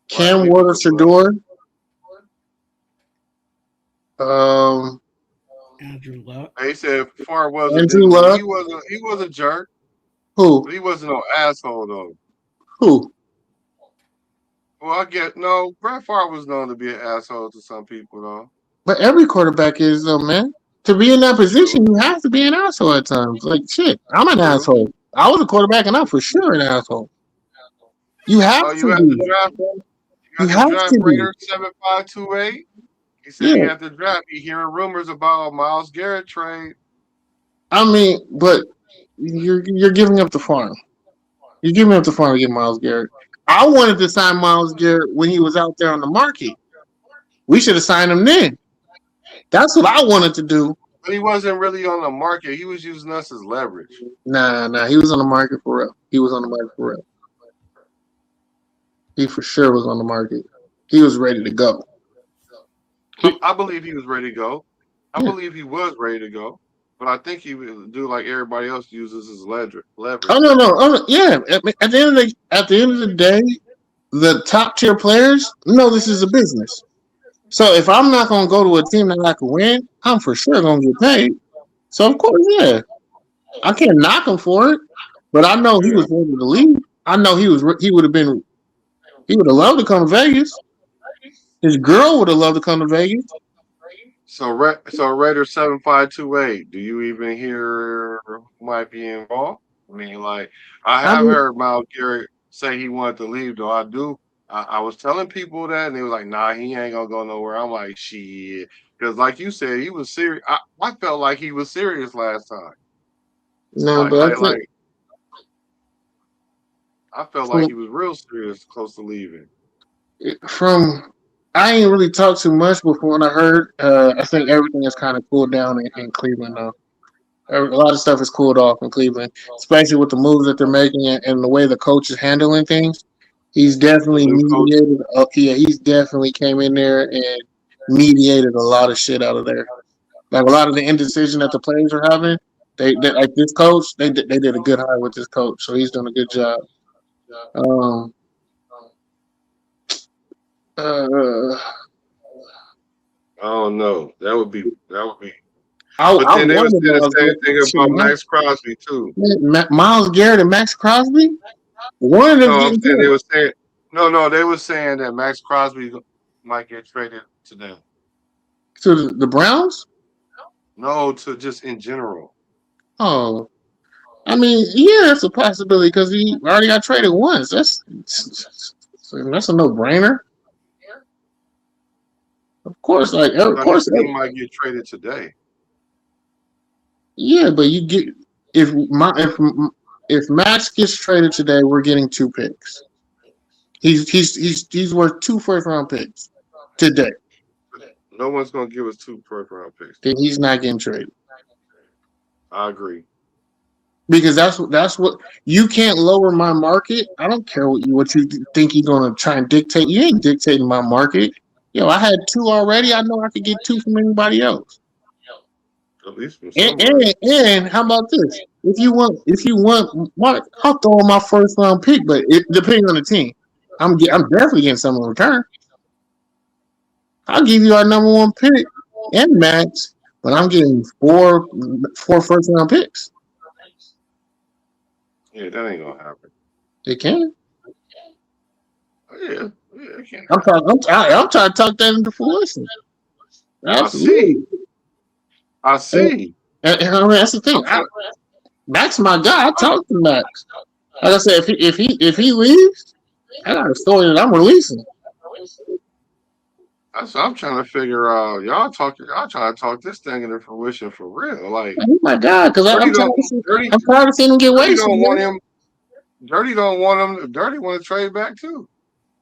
Cam Ward-Shador. Andrew Luck. He said Favre wasn't. Andrew Luck. He was a jerk. Who? But he wasn't no asshole though. Who? Well, I get no. Brett Favre was known to be an asshole to some people though. But every quarterback is though, man. To be in that position, you have to be an asshole at times. Like shit, I'm an asshole. I was a quarterback, and I'm for sure an asshole. You have to be. You have to be. 7528. He said he had to draft. He hearing rumors about Myles Garrett trade. I mean, but you're giving up the farm. You're giving up the farm to get Myles Garrett. I wanted to sign Myles Garrett when he was out there on the market. We should have signed him then. That's what I wanted to do. But he wasn't really on the market. He was using us as leverage. Nah. He was on the market for real. He was on the market for real. He for sure was on the market. He was ready to go. I believe he was ready to go. I believe he was ready to go. But I think he would do like everybody else uses his leverage. Oh no, no, yeah. At the end of the day, the top tier players know this is a business. So if I'm not gonna go to a team that I can win, I'm for sure gonna get paid. So of course, yeah, I can't knock him for it. But I know he was ready to leave. I know he would have loved to come to Vegas. His girl would have loved to come to Vegas. So Raider 7528. Do you even hear who might be involved? I mean, like I have heard Myles Garrett say he wanted to leave. Though I do. I was telling people that, and they were like, "Nah, he ain't gonna go nowhere." I'm like, "Shit," because like you said, he was serious. I felt like he was serious last time. No, but I felt like he was real serious, close to leaving. I ain't really talked too much before, and I heard. I think everything has kind of cooled down in Cleveland now. A lot of stuff has cooled off in Cleveland, especially with the moves that they're making and the way the coach is handling things. He's definitely mediated. He's definitely came in there and mediated a lot of shit out of there. Like a lot of the indecision that the players are having. They like this coach. They did a good hire with this coach, so he's doing a good job. I don't know. That would be. But then they were saying the same thing about Max Crosby too. Myles Garrett and Max Crosby. One of them. They were saying they were saying that Max Crosby might get traded to them. To the Browns? No, to just in general. Oh, I mean, yeah, that's a possibility because he already got traded once. That's a no-brainer. Of course, he might get traded today. Yeah, but you get if Max gets traded today, we're getting 2 picks. He's worth 2 first-round picks today. No one's gonna give us 2 first-round picks. Then he's not getting traded. I agree. Because that's what you can't lower my market. I don't care what you think you're gonna try and dictate. You ain't dictating my market. I had 2 already. I know I could get 2 from anybody else. At least from and how about this? If you want, Mark, I'll throw in my first round pick, but depending on the team, I'm definitely getting some in return. I'll give you our number 1 pick and Max, but I'm getting 4 first round picks. Yeah, that ain't gonna happen. It can. Yeah, it can. I'm trying to talk that into fruition. Absolutely. I see. And I mean, that's the thing. Max, my guy. I talk to Max. Like I said, if he leaves, I got a story that I'm releasing. That's what I'm trying to figure out. Y'all trying to talk this thing into fruition for real. Like, oh my God, because I'm tired of seeing him get wasted. Dirty don't want him. Dirty want to trade back too.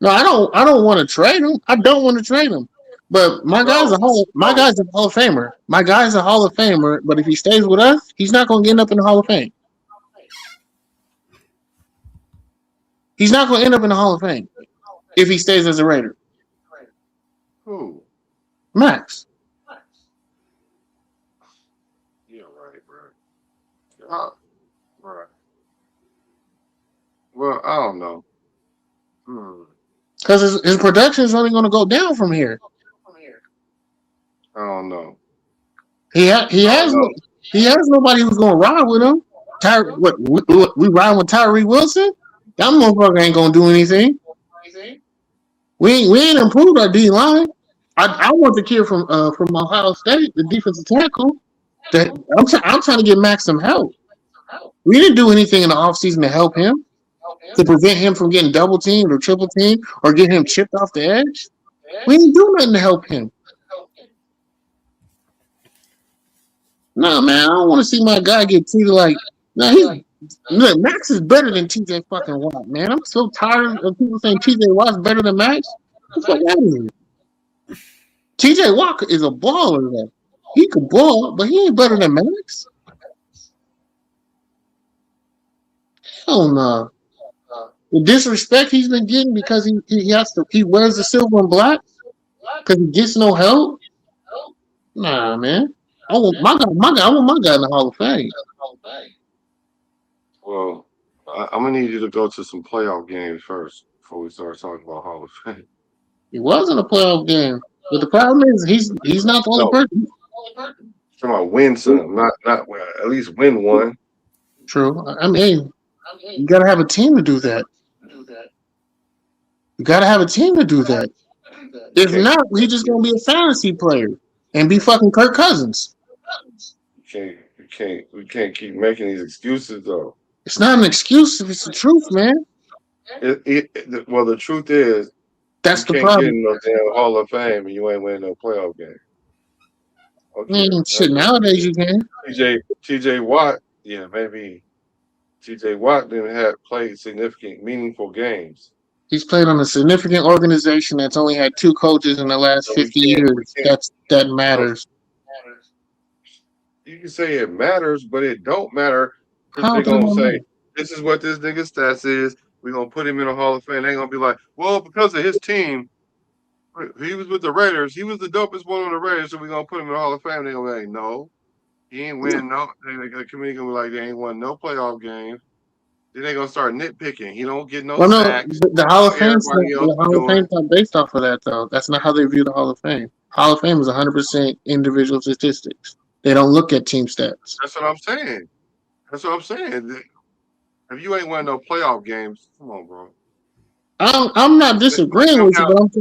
No, I don't want to trade him. I don't want to trade him. But my guy's a Hall of Famer. My guy's a Hall of Famer. But if he stays with us, he's not going to end up in the Hall of Fame. He's not going to end up in the Hall of Fame if he stays as a Raider. Who? Max. Yeah, right, bro. Right. Well, I don't know. Because his production is only going to go down from here. I don't know. He has nobody who's going to ride with him. We riding with Tyree Wilson? That motherfucker ain't going to do anything. We ain't improved our D line. I want the kid from Ohio State, the defensive tackle. I'm trying to get Max some help. We didn't do anything in the offseason to help him, to prevent him from getting double teamed or triple teamed or get him chipped off the edge. We didn't do nothing to help him. No, man, I don't want to see my guy get treated like. No, Max is better than TJ fucking Watt, man. I'm so tired of people saying TJ Watt's better than Max. What the fuck out of here? TJ Watt is a baller, though. He can ball, but he ain't better than Max. Hell no. The disrespect he's been getting because he wears the silver and black because he gets no help. Nah, man. I want my guy. I want my guy in the Hall of Fame. Well, I'm gonna need you to go to some playoff games first before we start talking about Hall of Fame. He was in a playoff game, but the problem is he's not the only No, person. come on, win some, not well, at least win one. True. I mean, you got to have a team to do that. You got to have a team to do that. If not, he's just gonna be a fantasy player and be fucking Kirk Cousins. We can't keep making these excuses though. It's not an excuse if it's the truth, man. Well, the truth is, that's the can't problem. get in no damn Hall of Fame and you ain't winning no playoff game. Okay, shit, nowadays you can. TJ Watt, yeah, maybe. TJ Watt didn't have played significant, meaningful games. He's played on a significant organization that's only had 2 coaches in the last 50 years. That matters. You can say it matters, but it don't matter because How they're do gonna say matter? this is what this nigga's stats is. We're gonna put him in a Hall of Fame. They ain't gonna be like, well, because of his team, he was with the Raiders. He was the dopest one on the Raiders, so we're gonna put him in the Hall of Fame. They're gonna be like, no, he ain't win no. The committee gonna be like, they ain't won no playoff games. Then they gonna start nitpicking. He don't get no sacks. The Hall of Fame's Everybody else not based off of that though. That's not how they view the Hall of Fame. Hall of Fame is 100% individual statistics. They don't look at team stats. That's what I'm saying. If you ain't won no playoff games, come on, bro. I'm not disagreeing with you, but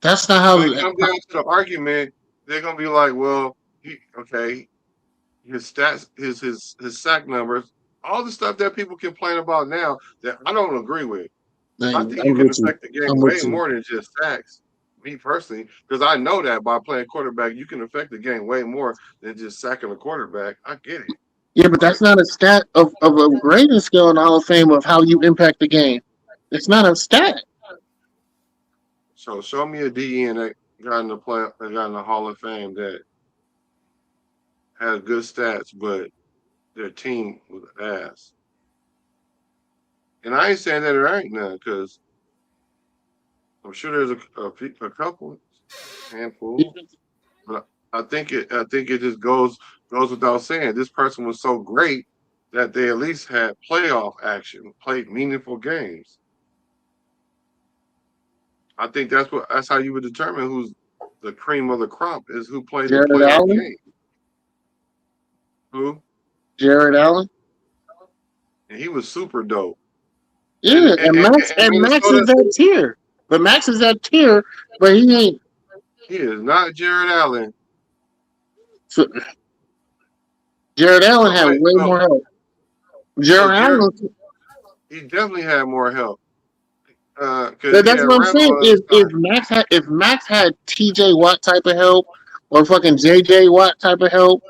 that's not how. When it comes down to the argument, they're gonna be like, well, his stats, his sack numbers, all the stuff that people complain about now that I don't agree with. I think you can affect the game way more than just sacks. Me personally, because I know that by playing quarterback, you can affect the game way more than just sacking a quarterback. I get it. Yeah, but that's not a stat of a grading scale in the Hall of Fame of how you impact the game. It's not a stat. So show me a DN that got in the Hall of Fame that has good stats, but their team was ass. And I ain't saying that there ain't none, because I'm sure there's a couple, handful. But I think it just goes without saying. This person was so great that they at least had playoff action, played meaningful games. I think that's how you would determine who's the cream of the crop, is who played the playoff game. Who? Jared Allen. And he was super dope. Yeah, and Max is that tier. But Max is that tier, but he ain't. He is not Jared Allen. So, Jared Allen had way more help. Jared Allen. He definitely had more help. That's what I'm saying. If Max had TJ Watt type of help, or fucking JJ Watt type of help,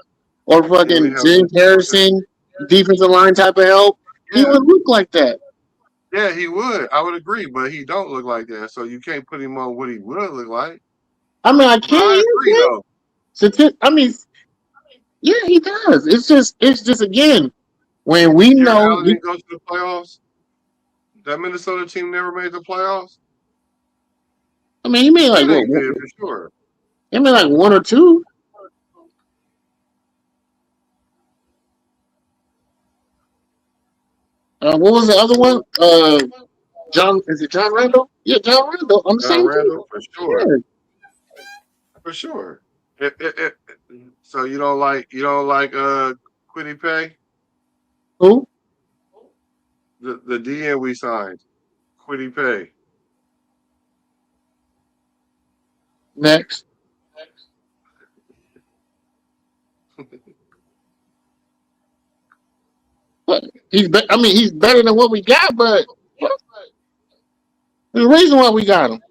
or fucking James Harrison defensive line type of help, he would look like that. Yeah, he would. I would agree, but he don't look like that. So you can't put him on what he would look like. I mean, I can't. I agree, though. I mean, yeah, he does. It's just again, when we know he goes to the playoffs. That Minnesota team never made the playoffs. I mean, he made like for sure. He made like 1 or 2. What was the other one? Is it John Randall? Yeah, John Randall. I'm saying Randall for sure. Yeah. For sure. So you don't like Quiddy Pay? Who? The DN we signed, Quiddy Pay. Next. But he's better than what we got, but the reason why we got him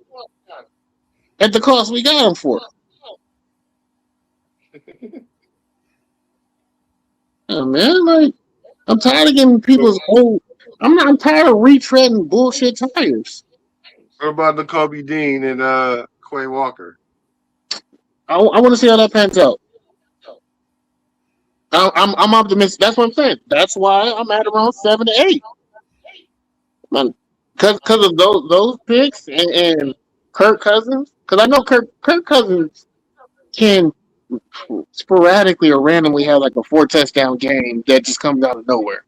at the cost we got him for. Oh, man, like I'm tired of giving people's old. I'm tired of retreading bullshit tires. What about the Kobe Dean and Quay Walker? I want to see how that pans out. I'm optimistic. That's what I'm saying. That's why I'm at around 7 to 8. Man, because of those picks and Kirk Cousins. Because I know Kirk Cousins can sporadically or randomly have like a 4-touchdown game that just comes out of nowhere.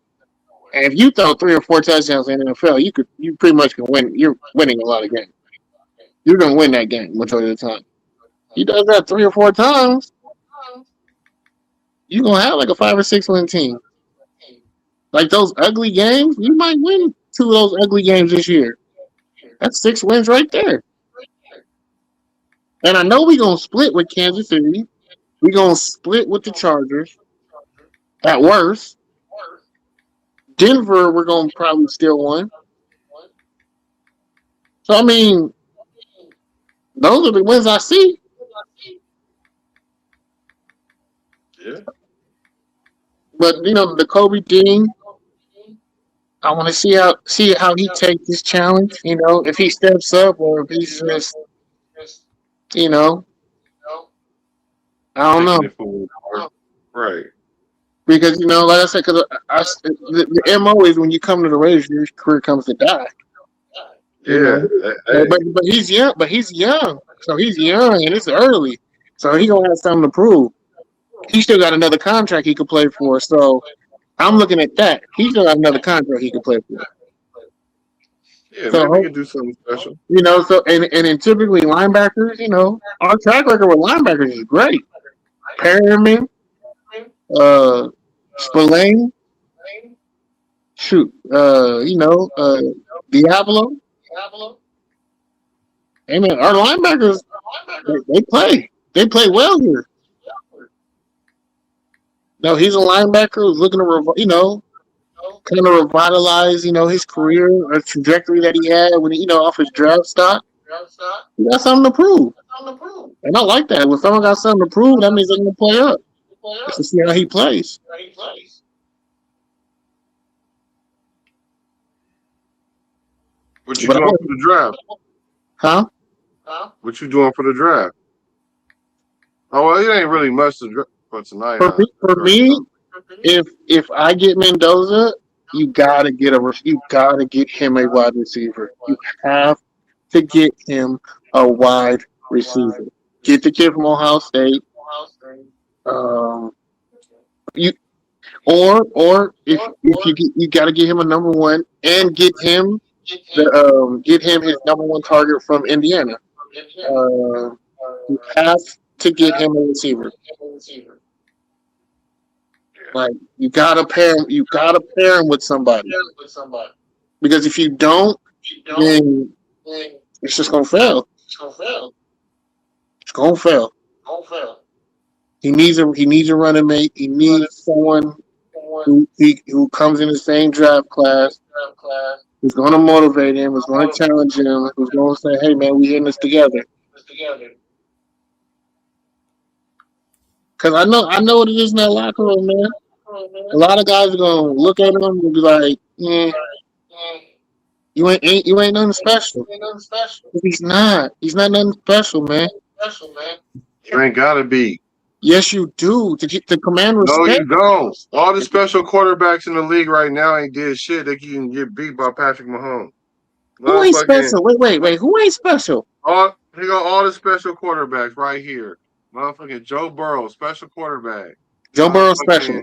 And if you throw 3 or 4 touchdowns in the NFL, you pretty much can win. You're winning a lot of games. You're gonna win that game majority of the time. He does that 3 or 4 times, you're gonna have like a 5 or 6 win team. Like those ugly games, you might win 2 of those ugly games this year. That's 6 wins right there. And I know we're gonna split with Kansas City. We're gonna split with the Chargers. At worst. Denver, we're gonna probably still win. So I mean, those are the wins I see. Yeah. But the Kobe thing, I want to see how he takes this challenge. If he steps up or if he's just, I don't know. Right. Because like I said, because the MO is when you come to the Raiders, your career comes to die. Yeah. But he's young. So he's young and it's early. So he gonna have something to prove. He still got another contract he could play for. So I'm looking at that. He still got another contract he could play for. Yeah, so maybe he can do something special. So and typically linebackers, our track record with linebackers is great. Perriman, Spillane, Diablo. Hey man, our linebackers they play well here. No, he's a linebacker who's looking to kind of revitalize his career or trajectory that he had when off his draft stock. He got something to prove, and I like that. When someone got something to prove, that means they're going to play up. Let's see how he plays. What you doing for the draft? Huh? What you doing for the draft? Oh well, it ain't really much to draft for tonight. For me, if I get Mendoza, you gotta get him a wide receiver. You have to get him a wide receiver. Get the kid from Ohio State. If you got to get him a number 1 and get him his number 1 target from Indiana. You have to get him a receiver. Like you gotta pair him with somebody. Because if you don't, then it's just gonna fail. It's gonna fail. He needs a running mate. He needs someone who comes in the same draft class, who's going to motivate him, who's going to challenge him, who's going to say, "Hey, man, we in this together." Because I know what it is in that locker room, man. A lot of guys are going to look at him and be like, "You ain't nothing special." He's not. He's not nothing special, man. You ain't got to be. Yes, you do. To command respect. No, you don't. All the special quarterbacks in the league right now ain't did shit. They can get beat by Patrick Mahomes. Who ain't special? Wait. Who ain't special? He got all the special quarterbacks right here. Motherfucking Joe Burrow, special quarterback. Joe Burrow special.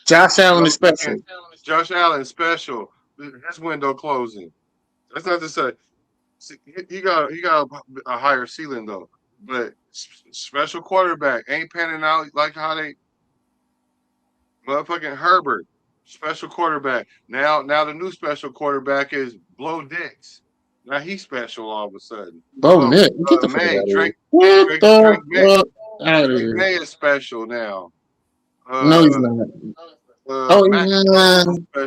Josh Allen is special. Josh Allen special. His window closing. That's not to say he got a higher ceiling though. But special quarterback ain't panning out like how they motherfucking Herbert, special quarterback. Now the new special quarterback is Blow Dix. Now he's special all of a sudden. Blow Nick, get the fuck out of here. Drake May is special now. No, he's not.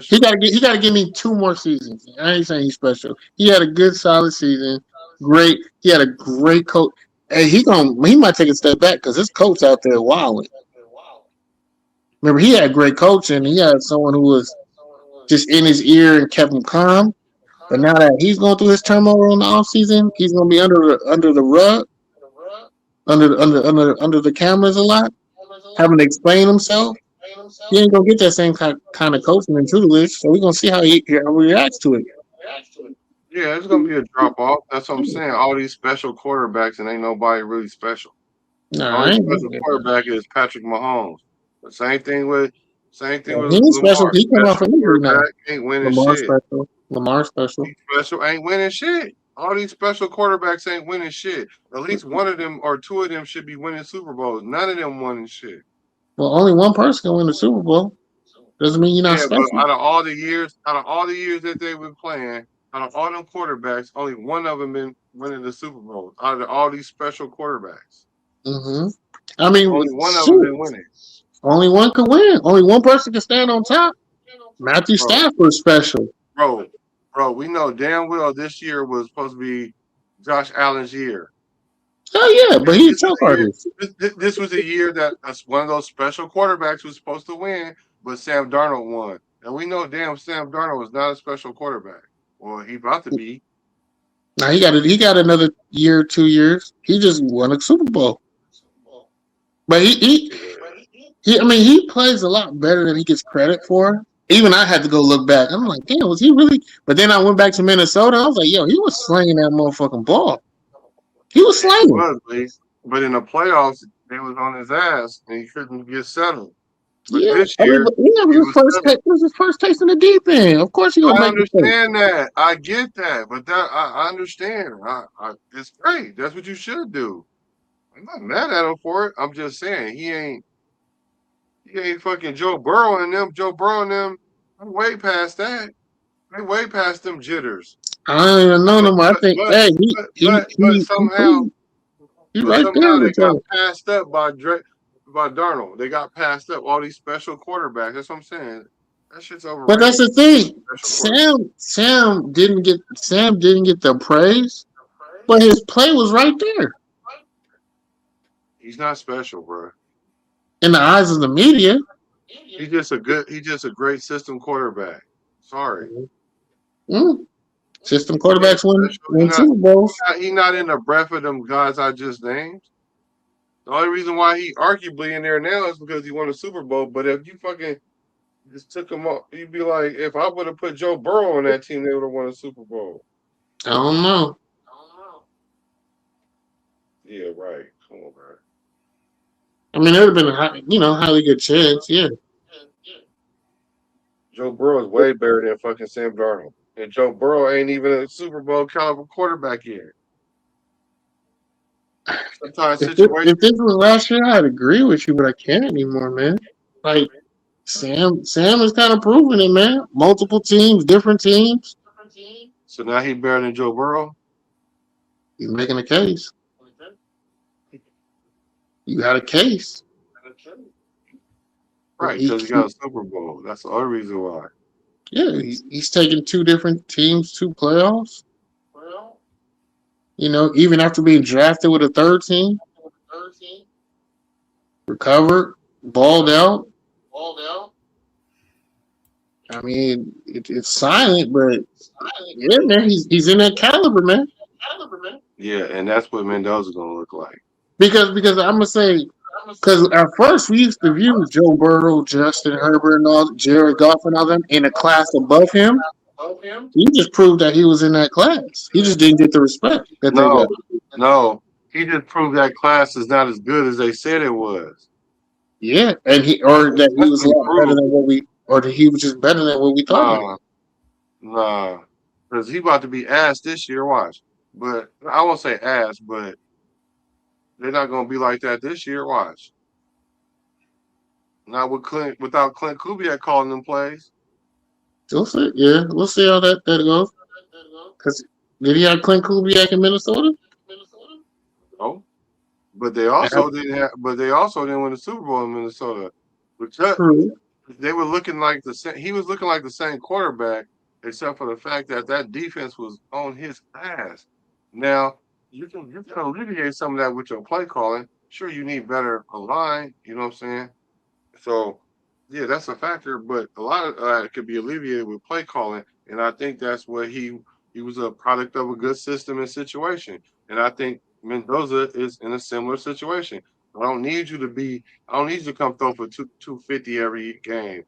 He gotta give me 2 more seasons. I ain't saying he's special. He had a good solid season. Great. He had a great coach. Hey, he might take a step back because his coach out there wilding. Remember, he had great coaching. He had someone who was just in his ear and kept him calm. But now that he's going through his turmoil in the offseason, he's going to be under the rug, under the cameras a lot, having to explain himself. He ain't going to get that same kind of coaching and tutelage. So we're going to see how he reacts to it. Yeah, it's gonna be a drop off. That's what I'm saying. All these special quarterbacks and ain't nobody really special. No, The I only ain't special looking at that. quarterback is Patrick Mahomes. The same thing He with ain't special. Lamar. He come off Special an injury now. quarterback ain't winning Lamar shit. special. Lamar special. He special ain't winning shit. All these special quarterbacks ain't winning shit. At least one of them or two of them should be winning Super Bowls. None of them winning shit. Well, only one person can win the Super Bowl. Doesn't mean you're not Yeah, but special. out of all the years that they've been playing, out of all them quarterbacks, only one of them been winning the Super Bowl. Out of all these special quarterbacks, Mm-hmm. I mean, only one of them shoot. been winning. Only one can win. Only one person can stand on top. Matthew Bro, Stafford's special. bro, we know damn well this year was supposed to be Josh Allen's year. Oh yeah, but he's This was choke a year. artist. This was a year that one of those special quarterbacks was supposed to win, but Sam Darnold won, and we know damn Sam Darnold was not a special quarterback. Well, he about to be. Now he got another year, 2 years. He just won a Super Bowl. But I mean, he plays a lot better than he gets credit for. Even I had to go look back. I'm like, damn, was he really? But then I went back to Minnesota. I was like, yo, he was slinging that motherfucking ball. He was He slinging. was, but in the playoffs, they was on his ass, and he couldn't get settled. But Yeah, this I mean, year, but yeah, it he was his was first. settled. It was his first taste in the deep end. Of course, he gonna I make mistakes. understand that. I get that, but I understand. It's great. That's what you should do. I'm not mad at him for it. I'm just saying he ain't fucking Joe Burrow and them. Joe Burrow and them. I'm way past that. They way past them jitters. I don't even know no more. I think, hey, But somehow he right there they with got you. passed up by Darnold. They got passed up all these special quarterbacks. That's what I'm saying. That shit's overrated. But that's the thing. Sam didn't get the praise, but his play was right there He's not special, bro. in the eyes of the media. He's just a great system quarterback. Sorry. System quarterbacks win Super Bowls. He's not in the breath of them guys I just named. The only reason why he arguably in there now is because he won a Super Bowl. But if you fucking just took him off, you'd be like, if I would have put Joe Burrow on that team, they would have won a Super Bowl. I don't know. Yeah, right. Come on, bro. I mean, it would have been a highly good chance. Yeah. Joe Burrow is way better than fucking Sam Darnold. And Joe Burrow ain't even a Super Bowl caliber quarterback yet. Sometimes If this was last year, I'd agree with you, but I can't anymore, man. Like Sam is kind of proving it, man. Multiple teams, different teams. So now he's better than Joe Burrow? He's making a case. You got a case. Right, because he got a Super Bowl. That's the only reason why. Yeah, he's taking two different teams to playoffs. Even after being drafted with a third team. Recovered, balled out. I mean, it's silent, but yeah, man, he's in that caliber, man. Yeah, and that's what Mendoza's gonna look like. Because I'm gonna say, because at first we used to view Joe Burrow, Justin Herbert, and all Jared Goff and all them in a class above him. He just proved that he was in that class. He just didn't get the respect that they got. No, he just proved that class is not as good as they said it was. Yeah, and he was a lot better than that he was just better than what we thought. Nah, because he about to be ass this year. Watch, but I won't say ass, but they're not gonna be like that this year. Watch. Not without Clint Kubiak calling them plays. We'll see. Yeah, we'll see how that goes. Because did he have Clint Kubiak in Minnesota? No, but they also didn't win the Super Bowl in Minnesota. They were looking like the same. He was looking like the same quarterback, except for the fact that defense was on his ass. Now you can alleviate some of that with your play calling. Sure, you need better line. You know what I'm saying? So. Yeah, that's a factor, but a lot of it could be alleviated with play calling, and I think that's what he was a product of a good system and situation, and I think Mendoza is in a similar situation. I don't need you to come throw for 250 every game,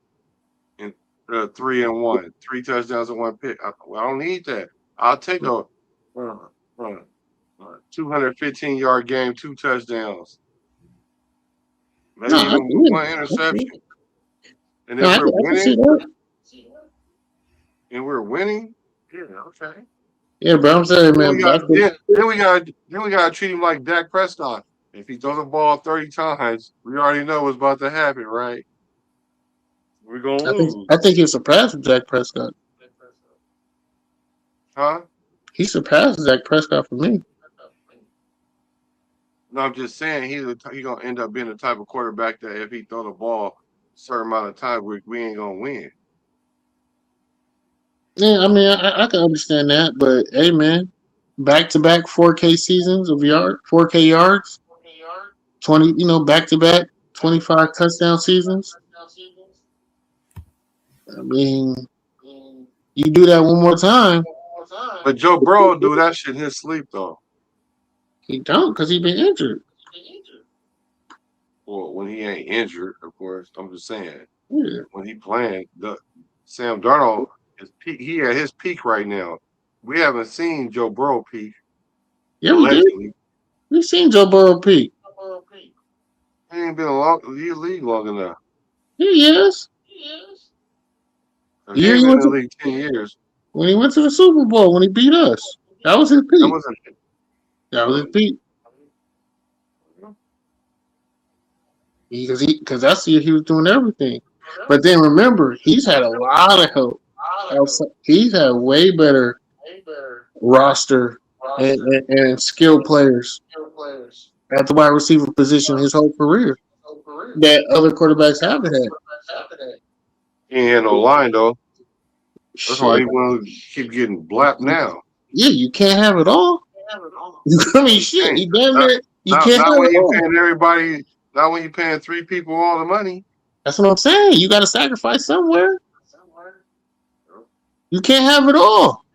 and 3-1, 3 touchdowns and 1 pick. I don't need that. I'll take a 215-yard game, 2 touchdowns. Maybe even with one interception. And if we're winning, yeah, okay. Yeah, bro, I'm saying, man. Then we gotta treat him like Dak Prescott. If he throws the ball 30 times, we already know what's about to happen, right? We're gonna lose. I think he surpassed Dak Prescott. Huh? He surpassed Dak Prescott for me. No, I'm just saying he's gonna end up being the type of quarterback that if he throw the ball a certain amount of time, we ain't gonna win. Yeah, I mean, I can understand that, but hey, man, back-to-back 4K seasons of 4K yards, 20, back-to-back 25 touchdown seasons. I mean, you do that one more time. But Joe Burrow do that shit in his sleep, though. He don't, because he been injured. Well, when he ain't injured, of course. I'm just saying. Yeah. When he playing, Sam Darnold is peak. He at his peak right now. We haven't seen Joe Burrow peak. Yeah, we did. We've seen Joe Burrow peak. He ain't been in the league long enough. He is. He ain't been in the league 10 years. When he went to the Super Bowl, when he beat us, that was his peak. That was his peak. Because that's the year he was doing everything. But then remember, he's had a lot of help. He's had way better roster and skilled players at the wide receiver position his whole career that other quarterbacks haven't had. He ain't had no line, though. That's why he want to keep getting blapped now. Yeah, you can't have it all. I mean, shit, you damn near you can't have it all. Paying everybody. Not when you're paying 3 people all the money. That's what I'm saying. You got to sacrifice somewhere. You can't have it all.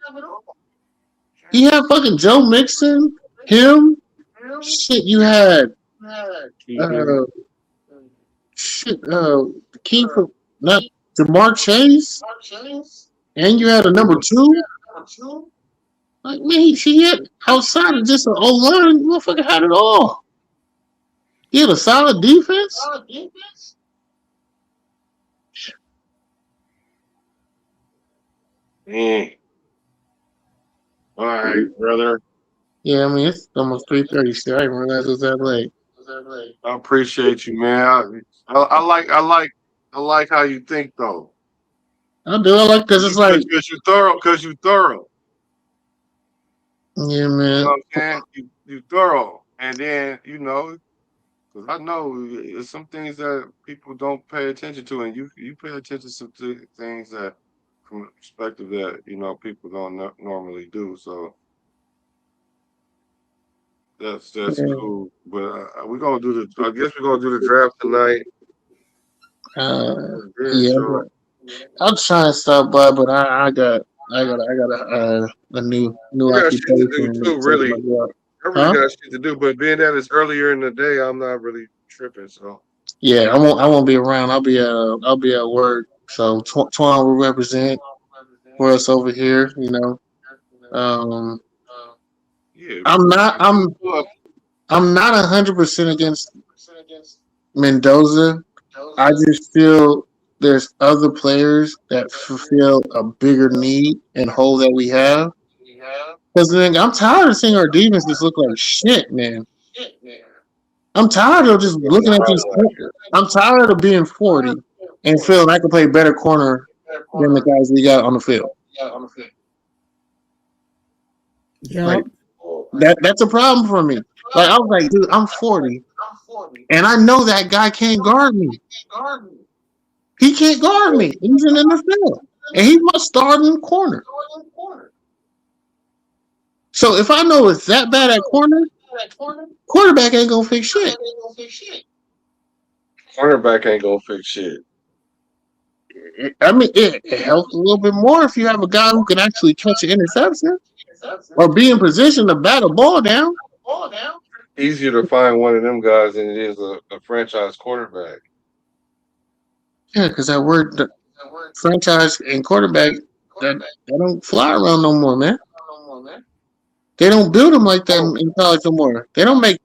You had fucking Joe Mixon, him. Shit, you had. The key for not Jamar Chase, and you had a number 2. Like, man, he had outside of just an O-line, motherfucker had it all. He had a solid defense. Yeah. All right, brother. Yeah, I mean, it's almost 3:30 still. I didn't realize it was that late. I appreciate you, man. I like how you think, though. I do. I like because it's like because you thorough. Yeah, man. You know what I'm saying? You thorough, and then because I know there's some things that people don't pay attention to, and you pay attention to things that, from a perspective that people don't normally do. So that's cool. But we're gonna do I guess we're gonna do the draft tonight. I'm trying to stop by, but I got a new occupation. To do too, really. I really got shit to do, but being that it's earlier in the day, I'm not really tripping. So yeah, I won't be around. I'll be at work. So Twan will represent for us over here. I'm not 100% against Mendoza. I just feel there's other players that fulfill a bigger need and hole that we have. Because I'm tired of seeing our defense just look like shit, man. I'm tired of just looking at these. I'm tired of being 40 and feeling I can play better corner than the guys we got on the field. Yeah, that's a problem for me. Like I was like, dude, I'm 40, and I know that guy can't guard me. He can't guard me. He's in the NFL, and he's my starting corner. So if I know it's that bad at corner, quarterback ain't gonna fix shit. Cornerback ain't gonna fix shit. I mean, it helps a little bit more if you have a guy who can actually catch an interception or be in position to bat a ball down. Easier to find one of them guys than it is a franchise quarterback. Yeah, because that word franchise and quarterback that don't fly around no more, man. They don't build them like that in college no more. They don't make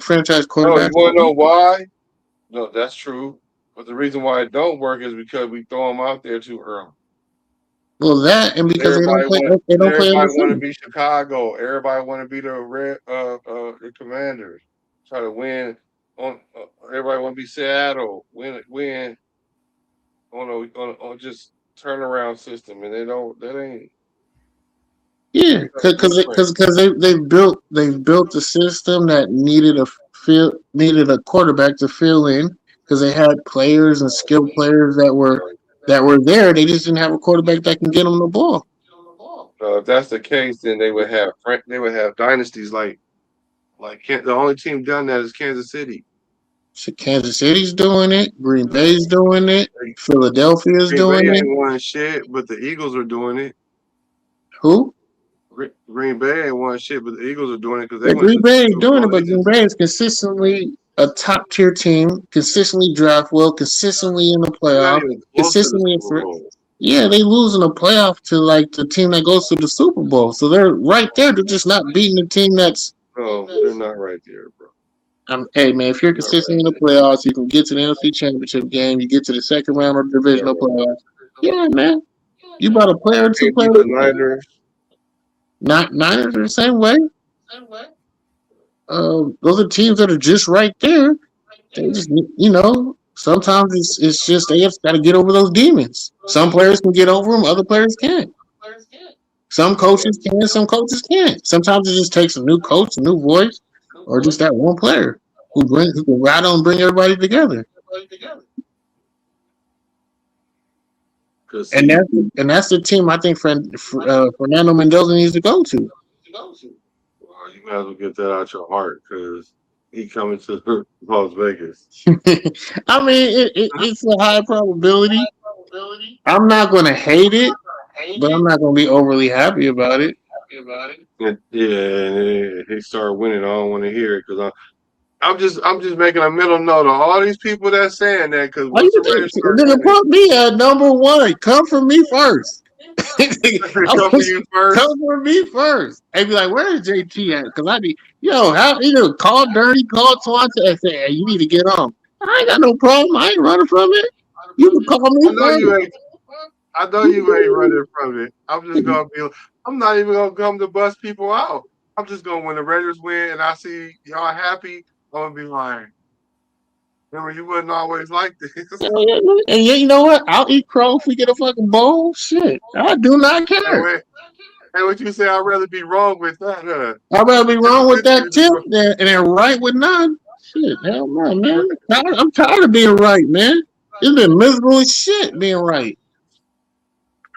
franchise quarterbacks. You want to know why? No, that's true. But the reason why it don't work is because we throw them out there too early. Well, that and because they don't play. They don't play in Everybody the want to season. be Chicago. Everybody want to be the Commanders. Try to win on. Everybody want to be Seattle. Win on just turnaround system, and they don't. That ain't. Yeah, because they've built a system that needed a quarterback to fill in because they had players and skilled players that were there. They just didn't have a quarterback that can get them the ball. If that's the case, then they would have dynasties like the only team done that is Kansas City. So Kansas City's doing it. Green Bay's doing it. Philadelphia's doing Bay it. ain't won shit, but the Eagles are doing it. Who? Green Bay ain't won shit, but the Eagles are doing it because Yeah, Green Bay ain't doing it, but Green Bay is consistently a top tier team, consistently draft well, consistently in the playoff, consistently. Yeah, they lose in the playoff to like the team that goes to the Super Bowl, so they're right there. They're just not beating the team that's. No, they're not right there, bro. Hey man, if you're consistent in the playoffs, you can get to the NFC Championship game. You get to the second round of the divisional playoffs. Yeah, man, you brought a player or two players. Niners. Niners are the same way. Those are teams that are just right there. They just, sometimes it's just they have got to get over those demons. Some players can get over them, other players can't. Some coaches can, some coaches can't. Sometimes it just takes a new coach, a new voice, or just that one player who can rattle and bring everybody together. And that's the team I think Fernando Mendoza needs to go to. Well, you might as well get that out your heart because he coming to Las Vegas. I mean, it's a high probability. I'm not going to hate it, but I'm not going to be overly happy about it. Yeah, he started winning. I don't want to hear it because I'm just making a mental note of all these people that's saying that because Nigga, put me at number one. Come for me first. Come for me first. And be like, where is JT at? Because I be, how either call Dirty, call Twanta, and say, hey, you need to get on. I ain't got no problem. I ain't running from it. You can call me first. I know you ain't running from it. I'm not even gonna come to bust people out. I'm just gonna when the Raiders win and I see y'all happy, I'm gonna be like, remember you wasn't always like this. And you know what? I'll eat crow if we get a fucking bowl. Shit, I do not care. Hey, what you say? I'd rather be wrong with that, huh? I'd rather be wrong with that tip and then right with none. Shit, hell no, man. I'm tired of being right, man. It's been miserable as shit being right.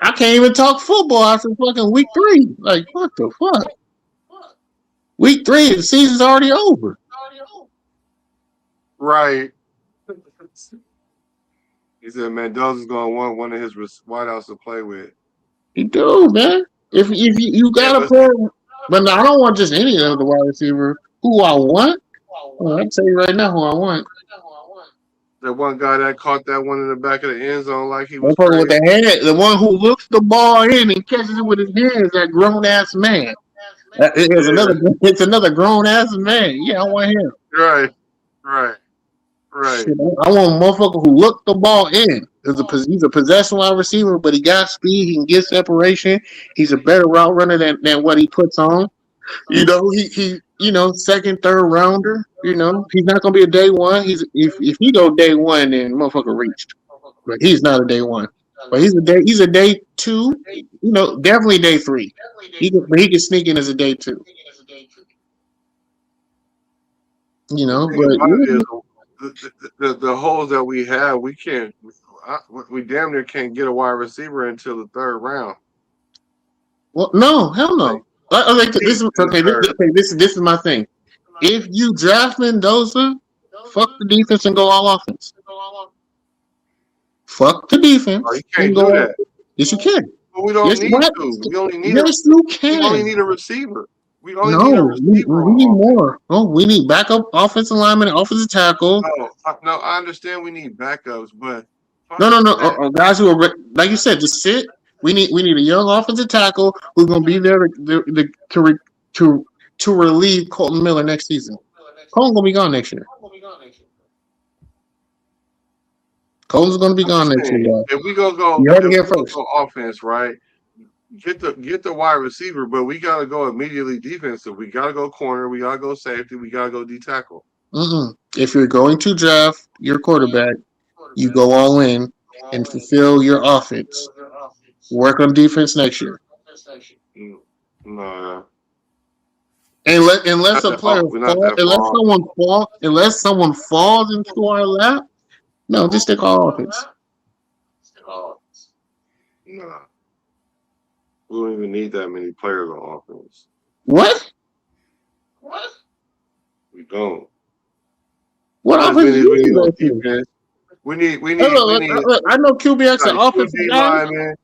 I can't even talk football after fucking week 3. Like, what the fuck? Week 3, the season's already over. Right. He said Mendoza's going to want one of his wideouts to play with. You do, man. If you got to play, but I don't want just any of the wide receiver. Who I want? Well, I'll tell you right now who I want. The one guy that caught that one in the back of the end zone like he was with the head, the one who looks the ball in and catches it with his hands, that grown ass man. It's another grown ass man. Yeah, I want him. Right. Shit, I want a motherfucker who looked the ball in. He's a possession wide receiver, but he got speed. He can get separation. He's a better route runner than what he puts on. He second, third rounder. He's not gonna be a day one. If he go day one, then motherfucker reached. But he's not a day one. But he's a day 2. Definitely day 3. He can sneak in as a day 2. But the holes that we have, we can't. We damn near can't get a wide receiver until the 3rd round. Well, no, hell no. This is my thing. If you draft Mendoza, fuck the defense and go all offense. Fuck the defense. Oh, you can't do that. Yes, you can. But we don't need to. We only need you can. We only need a receiver. We need a receiver. We need more. Oh, we need backup offensive lineman and offensive tackle. No, I understand we need backups, but no. Guys who are like you said, just sit. We need a young offensive tackle who's going to be there to relieve Colton Miller next season. Colton going to be gone next year. Coles is going to be gone next year, though. If we go, You heard it here first. go offense, right? Get the wide receiver, but we gotta go immediately defensive. We gotta go corner. We gotta go safety. We gotta go D tackle. If you're going to draft your quarterback, you go all in and fulfill your offense. Work on defense next year. Nah. Unless a player unless someone falls into our lap, no, just stick all offense. Nah. We don't even need that many players on offense. What? We don't. What offense do you need defense? We need. Look, I know QBX and offensive guys. Linemen,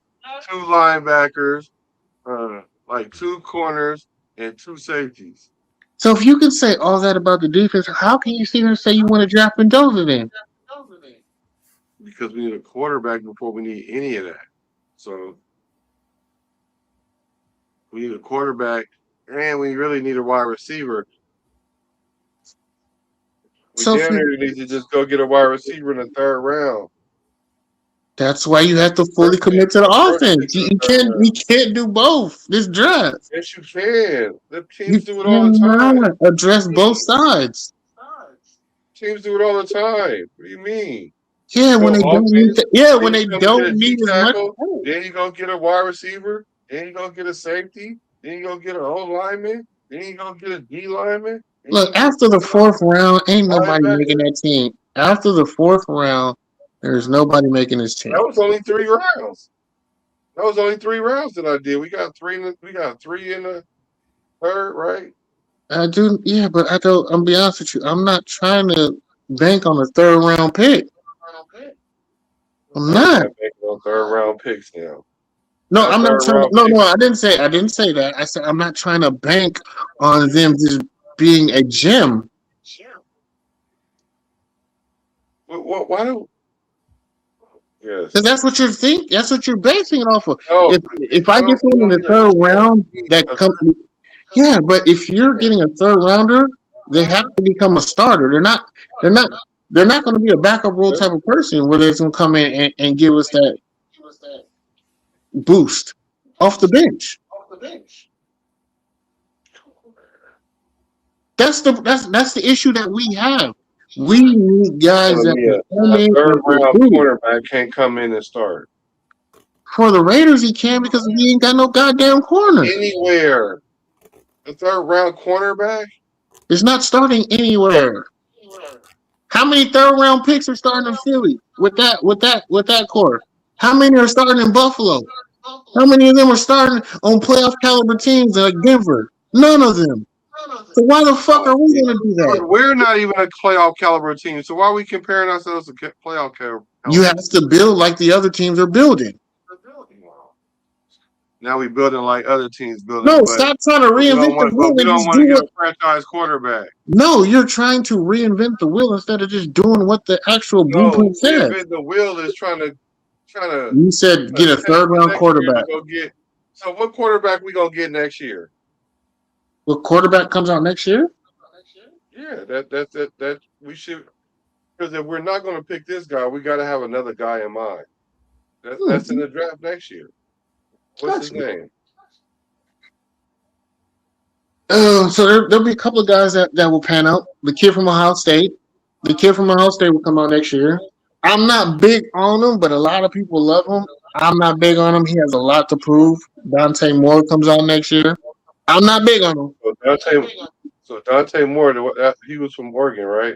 2 linebackers, like 2 corners and 2 safeties. So if you can say all that about the defense, how can you sit here and say you want to draft Mendoza then? Because we need a quarterback before we need any of that. So we need a quarterback, and we really need a wide receiver. We need to just go get a wide receiver in the 3rd round. That's why you have to fully commit to the offense. You can't do both this draft. Yes, you can. The teams do it all the time. Address both sides. Teams do it all the time. What do you mean? Yeah, when they don't need when they don't need as much. Then you go get a wide receiver. Then you go get a safety. Then you go get an O lineman. Then you go get a D lineman. Look, after the 4th round, ain't nobody making that team. After the 4th round, there's nobody making this team. That was only 3 rounds. That I did. We got 3 in the 3rd, right? I do, yeah, but I don't. I'll be honest with you. I'm not trying to bank on a 3rd round pick. I'm not banking on 3rd round picks now. No, I'm not trying. No, I didn't say that. I said I'm not trying to bank on them just being a gem. Why do? Yes. Because that's what you're thinking. That's what you're basing it off of. If I get someone in the 3rd round that comes, yeah, but if you're getting a 3rd rounder, they have to become a starter. They're not going to be a backup role type of person where they're going to come in and give us that boost off the bench. That's the issue that we have. We need guys that a 3rd round quarterback can't come in and start. For the Raiders, he can because he ain't got no goddamn corner anywhere. A 3rd round cornerback is not starting anywhere. How many 3rd round picks are starting in Philly with that core? How many are starting in Buffalo? How many of them are starting on playoff caliber teams like Denver? None of them. So why the fuck are we going to do that? We're not even a playoff caliber team. So why are we comparing ourselves to playoff caliber? You have to build like the other teams are building. Now we building like other teams building. No, stop trying to reinvent the wheel. We don't want to get a franchise quarterback. No, you're trying to reinvent the wheel instead of just doing what the actual blueprint says. The wheel is trying to. You said get a 3rd round quarterback. So what quarterback we gonna get next year? What quarterback comes out next year? Yeah, that we should, because if we're not going to pick this guy, we got to have another guy in mind. That's in the draft next year. What's his name? So there'll be a couple of guys that will pan out. The kid from Ohio State. The kid from Ohio State will come out next year. I'm not big on him, but a lot of people love him. I'm not big on him. He has a lot to prove. Dante Moore comes out next year. I'm not big on him. So Dante Moore, he was from Oregon, right?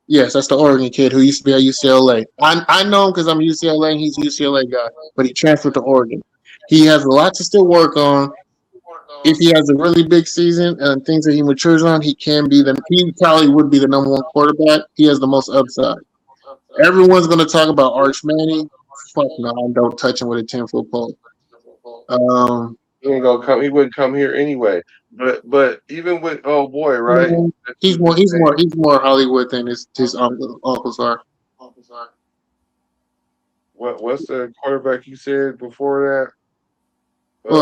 Yes, that's the Oregon kid who used to be at UCLA. I know him because I'm UCLA and he's a UCLA guy, but he transferred to Oregon. He has a lot to still work on. If he has a really big season and things that he matures on, he probably would be the number 1 quarterback. He has the most upside. Everyone's going to talk about Arch Manning. Fuck no, don't touch him with a 10-foot pole. He ain't gonna come. He wouldn't come here anyway. But even with boy, right? He's more Hollywood than his uncles are. What's the quarterback you said before that?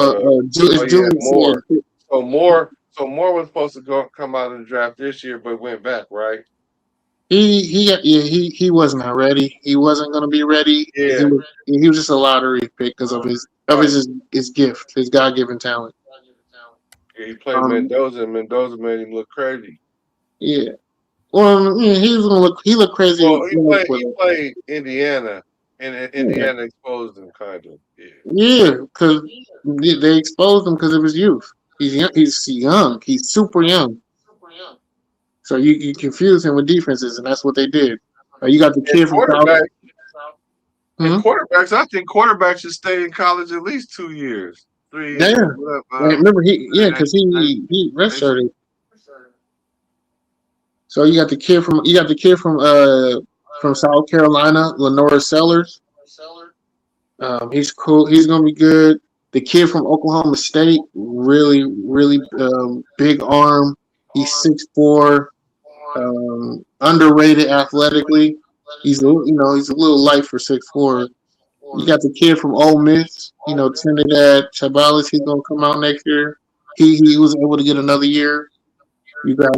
Moore. So Moore was supposed to come out in the draft this year, but went back, right? He was not ready. He wasn't going to be ready. Yeah, He was just a lottery pick because of his gift, his God given talent. yeah, he played Mendoza, and Mendoza made him look crazy. Yeah. Well, yeah, he looked crazy. Well, he played Indiana, and Indiana exposed him, kind of. Yeah. Yeah, because they exposed him because of his youth. He's young. He's young. He's super young. So you confuse him with defenses, and that's what they did. You got the kid from South. Quarterbacks, I think quarterbacks should stay in college at least 2 years, 3 years. Yeah. Remember, because he redshirted. So you got the kid from South Carolina, Lenora Sellers. He's cool. He's gonna be good. The kid from Oklahoma State, really, really big arm. He's 6'4", underrated athletically. He's a little light for 6'4". You got the kid from Ole Miss, Trinidad Chabalis. He's gonna come out next year. He was able to get another year. You got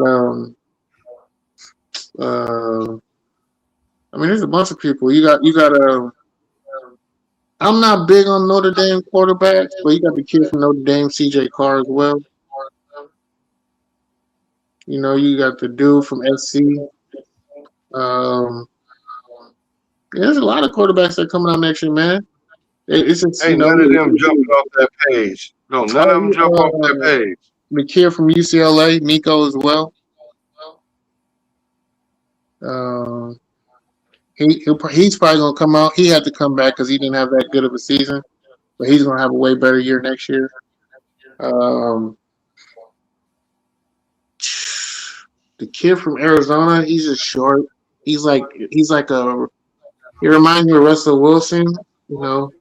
there's a bunch of people. You got I'm not big on Notre Dame quarterbacks, but you got the kid from Notre Dame, CJ Carr as well. You got the dude from SC. There's a lot of quarterbacks that are coming out next year, man. It's just, none of them jumping off that page. No, none of them jump off that page. The kid from UCLA, Nico as well. He's probably gonna come out. He had to come back because he didn't have that good of a season, but he's gonna have a way better year next year. The kid from Arizona, he's just short. He reminds me of Russell Wilson. Hell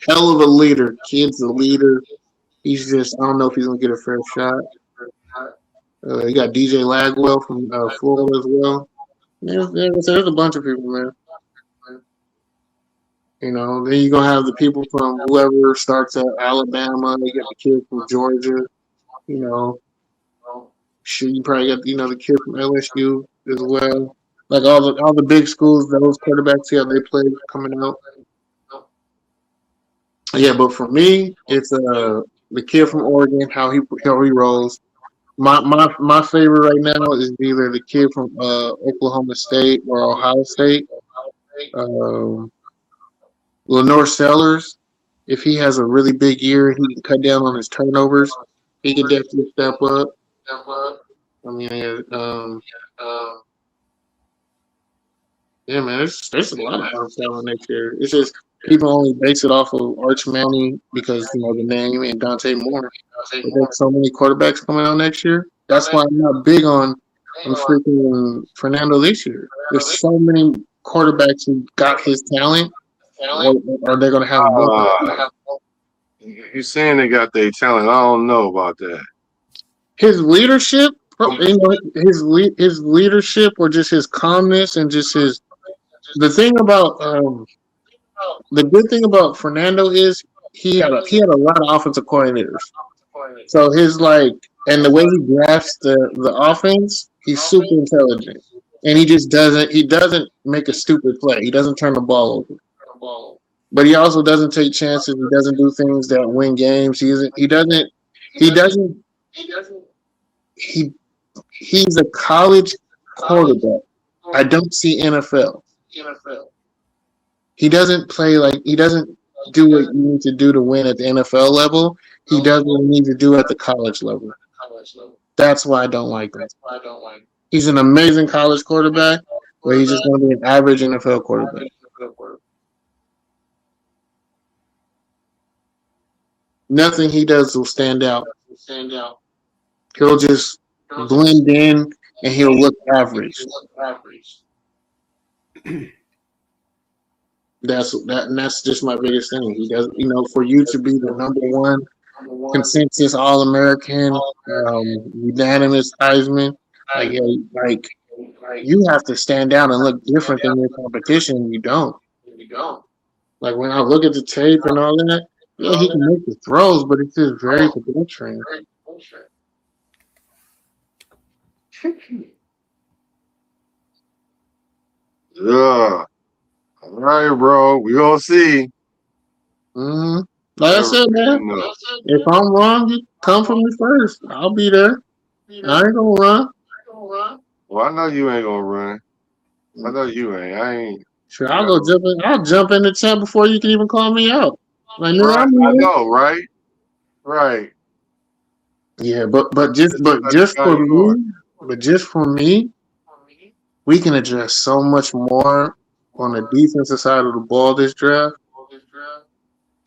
of a leader. Kid's a leader. He's just, I don't know if he's gonna get a fair shot. You got DJ Lagwell from Florida as well. There's a bunch of people, man. Then you're gonna have the people from whoever starts at Alabama. You got the kid from Georgia. You probably got the kid from LSU as well. Like all the big schools, those quarterbacks, they play coming out. Yeah, but for me, it's the kid from Oregon, how he rolls. My favorite right now is either the kid from Oklahoma State or Ohio State. Lenore Sellers, if he has a really big year, he can cut down on his turnovers. He can definitely step up. Yeah, man, there's a lot of hard talent next year. It's just people only base it off of Arch Manning because the name and Dante Moore. But there's so many quarterbacks coming out next year. That's why I'm not big on freaking Fernando this year. There's so many quarterbacks who got his talent. Are they going to have more? You're saying they got their talent. I don't know about that. His leadership, his leadership, or just his calmness and just his. The good thing about Fernando is he had a lot of offensive coordinators. So and the way he grasps the offense, he's super intelligent, and he doesn't make a stupid play. He doesn't turn the ball over, but he also doesn't take chances. He doesn't do things that win games. He's a college quarterback. I don't see NFL. He doesn't do what you need to do to win at the NFL level. He does what he needs to do at the college level. That's why I don't like him. He's an amazing college quarterback, but he's just going to be an average NFL quarterback. Nothing he does will stand out. He'll just blend in and he'll look average. That's just my biggest thing. He does, for you to be the number one consensus All-American, unanimous Heisman, you have to stand out and look different than your competition. You don't. Like when I look at the tape and all that, yeah, he can make the throws, but it's just very pedestrian. Yeah. All right, bro. We gonna see. Like I said, man, if I'm wrong, you come for me first. I'll be there. I ain't gonna run. Well, I know you ain't gonna run. I know you ain't. I ain't. Sure, I'll go jump in. I'll jump in the chat before you can even call me out. Like, nigga, Right. I'm I here. know, right? Right. Yeah, but just for me, we can address so much more on the defensive side of the ball this draft.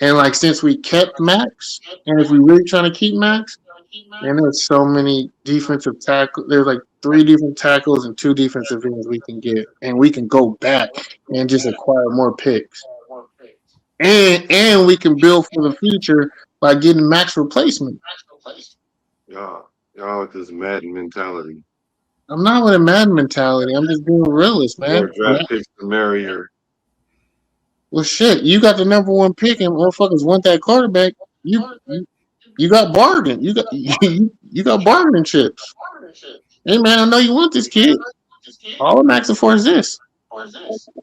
And like since we kept Max, and if we really trying to keep Max, and there's so many defensive tackles. There's like 3 different tackles and 2 defensive ends we can get, and we can go back and just acquire more picks. And we can build for the future by getting Max replacement. Y'all with this Madden mentality. I'm not with a Madden mentality. I'm just being realist, man. More draft picks the merrier. Well, shit, you got the number 1 pick, and motherfuckers want that quarterback. You got bargain. You got bargaining chips. Hey, man, I know you want this kid. All I'm asking for is this.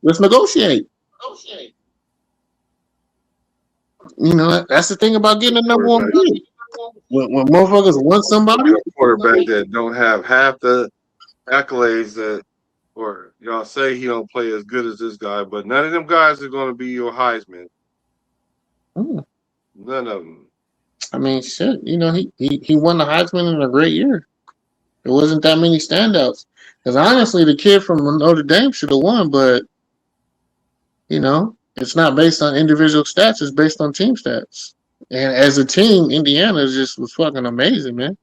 Let's negotiate. You know, that's the thing about getting a number 1 pick. When motherfuckers want somebody, a quarterback that don't have half the accolades that, or y'all say he don't play as good as this guy, but none of them guys are going to be your Heisman. None of them. I mean, shit. You know, he won the Heisman in a great year. There wasn't that many standouts. Because honestly, the kid from Notre Dame should have won, but you know, it's not based on individual stats; it's based on team stats. And as a team, Indiana just was fucking amazing, man.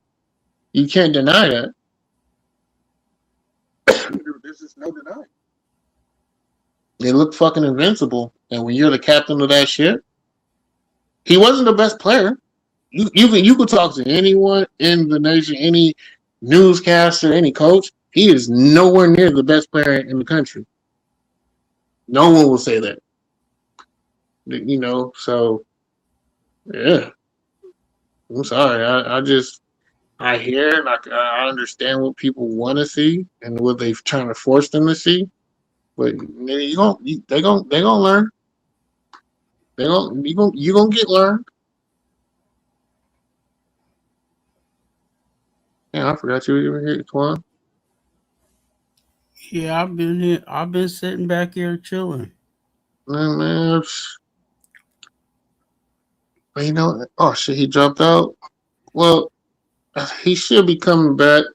You can't deny that. There's just no denying. They look fucking invincible, and when you're the captain of that shit, he wasn't the best player. You could talk to anyone in the nation, any newscaster, any coach. He is nowhere near the best player in the country. No one will say that. You know, so yeah. I'm sorry. I hear and I understand what people want to see and what they're trying to force them to see, but they gonna learn. You gonna get learned. Yeah, I forgot you were here, Twan. Yeah, I've been here. I've been sitting back here chilling. Man, you know, oh shit, he dropped out. Well, he should be coming back.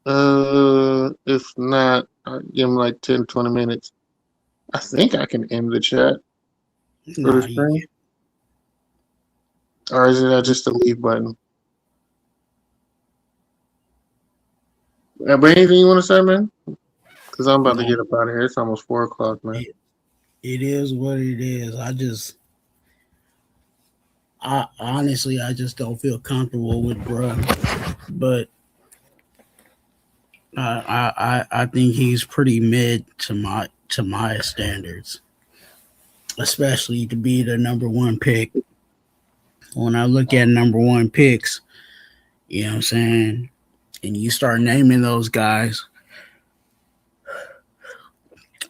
If not, I'll give him like 10, 20 minutes. I think I can end the chat for the stream. Or is it just a leave button? But anything you want to say, man? Because I'm about to get up out of here. It's almost 4 o'clock, man. It is what it is. I honestly, I just don't feel comfortable with bro. But I think he's pretty mid to my standards, especially to be the number 1 pick. When I look at number 1 picks, you know what I'm saying, and you start naming those guys,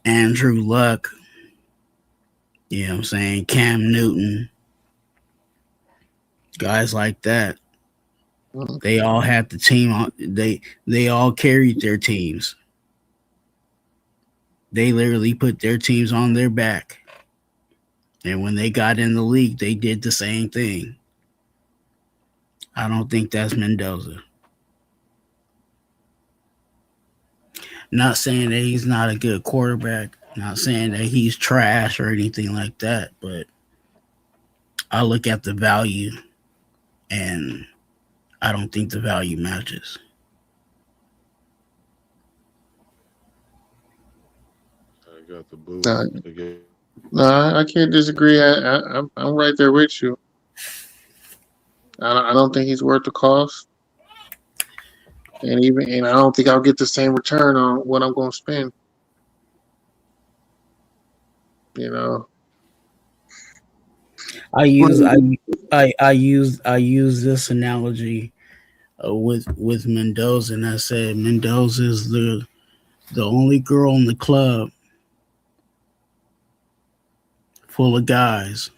Andrew Luck, you know what I'm saying, Cam Newton, guys like that. They all had the team on. They all carried their teams. They literally put their teams on their back. And when they got in the league, they did the same thing. I don't think that's Mendoza. Not saying that he's not a good quarterback. Not saying that he's trash or anything like that. But I look at the value, and I don't think the value matches. I got the boo. No, I can't disagree. I'm right there with you. I don't think he's worth the cost, and I don't think I'll get the same return on what I'm going to spend. You know, I use this analogy with Mendoza, and I said Mendoza is the The only girl in the club full of guys.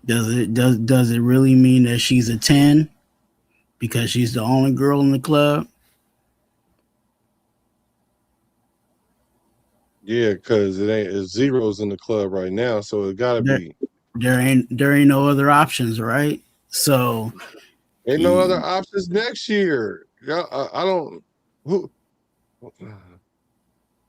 Does it really mean that she's a 10 because she's the only girl in the club? Yeah, because it's zeros in the club right now, so it gotta be. There ain't no other options, right? So ain't no other options next year. I don't. Who?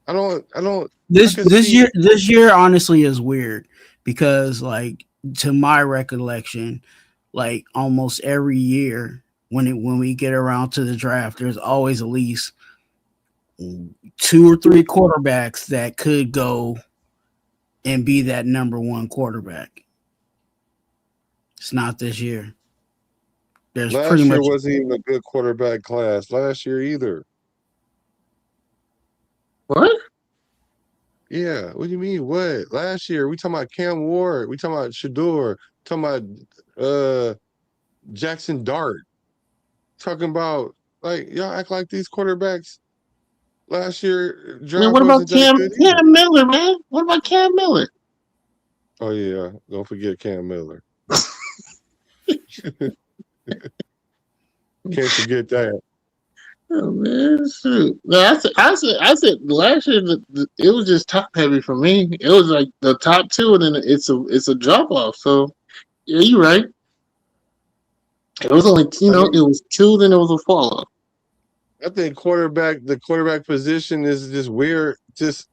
I don't. This year honestly is weird because like to my recollection, like almost every year when we get around to the draft, there's always at least 2 or 3 quarterbacks that could go and be that number one quarterback. It's not this year. There's last pretty year much wasn't even a good quarterback class last year either. What? Yeah, what do you mean? What? Last year we talking about Cam Ward, we talking about Shador, talking about Jackson Dart, talking about like y'all act like these quarterbacks last year draft Man, what about wasn't that good either. Cam Miller, man? What about Cam Miller? Oh yeah, don't forget Cam Miller. Can't forget that. Oh man, shoot. No, I said last year it was just top heavy for me. It was like the top 2, and then it's a drop off. So yeah, you're right. It was only it was 2, then it was a fall off. I think the quarterback position is just weird. Just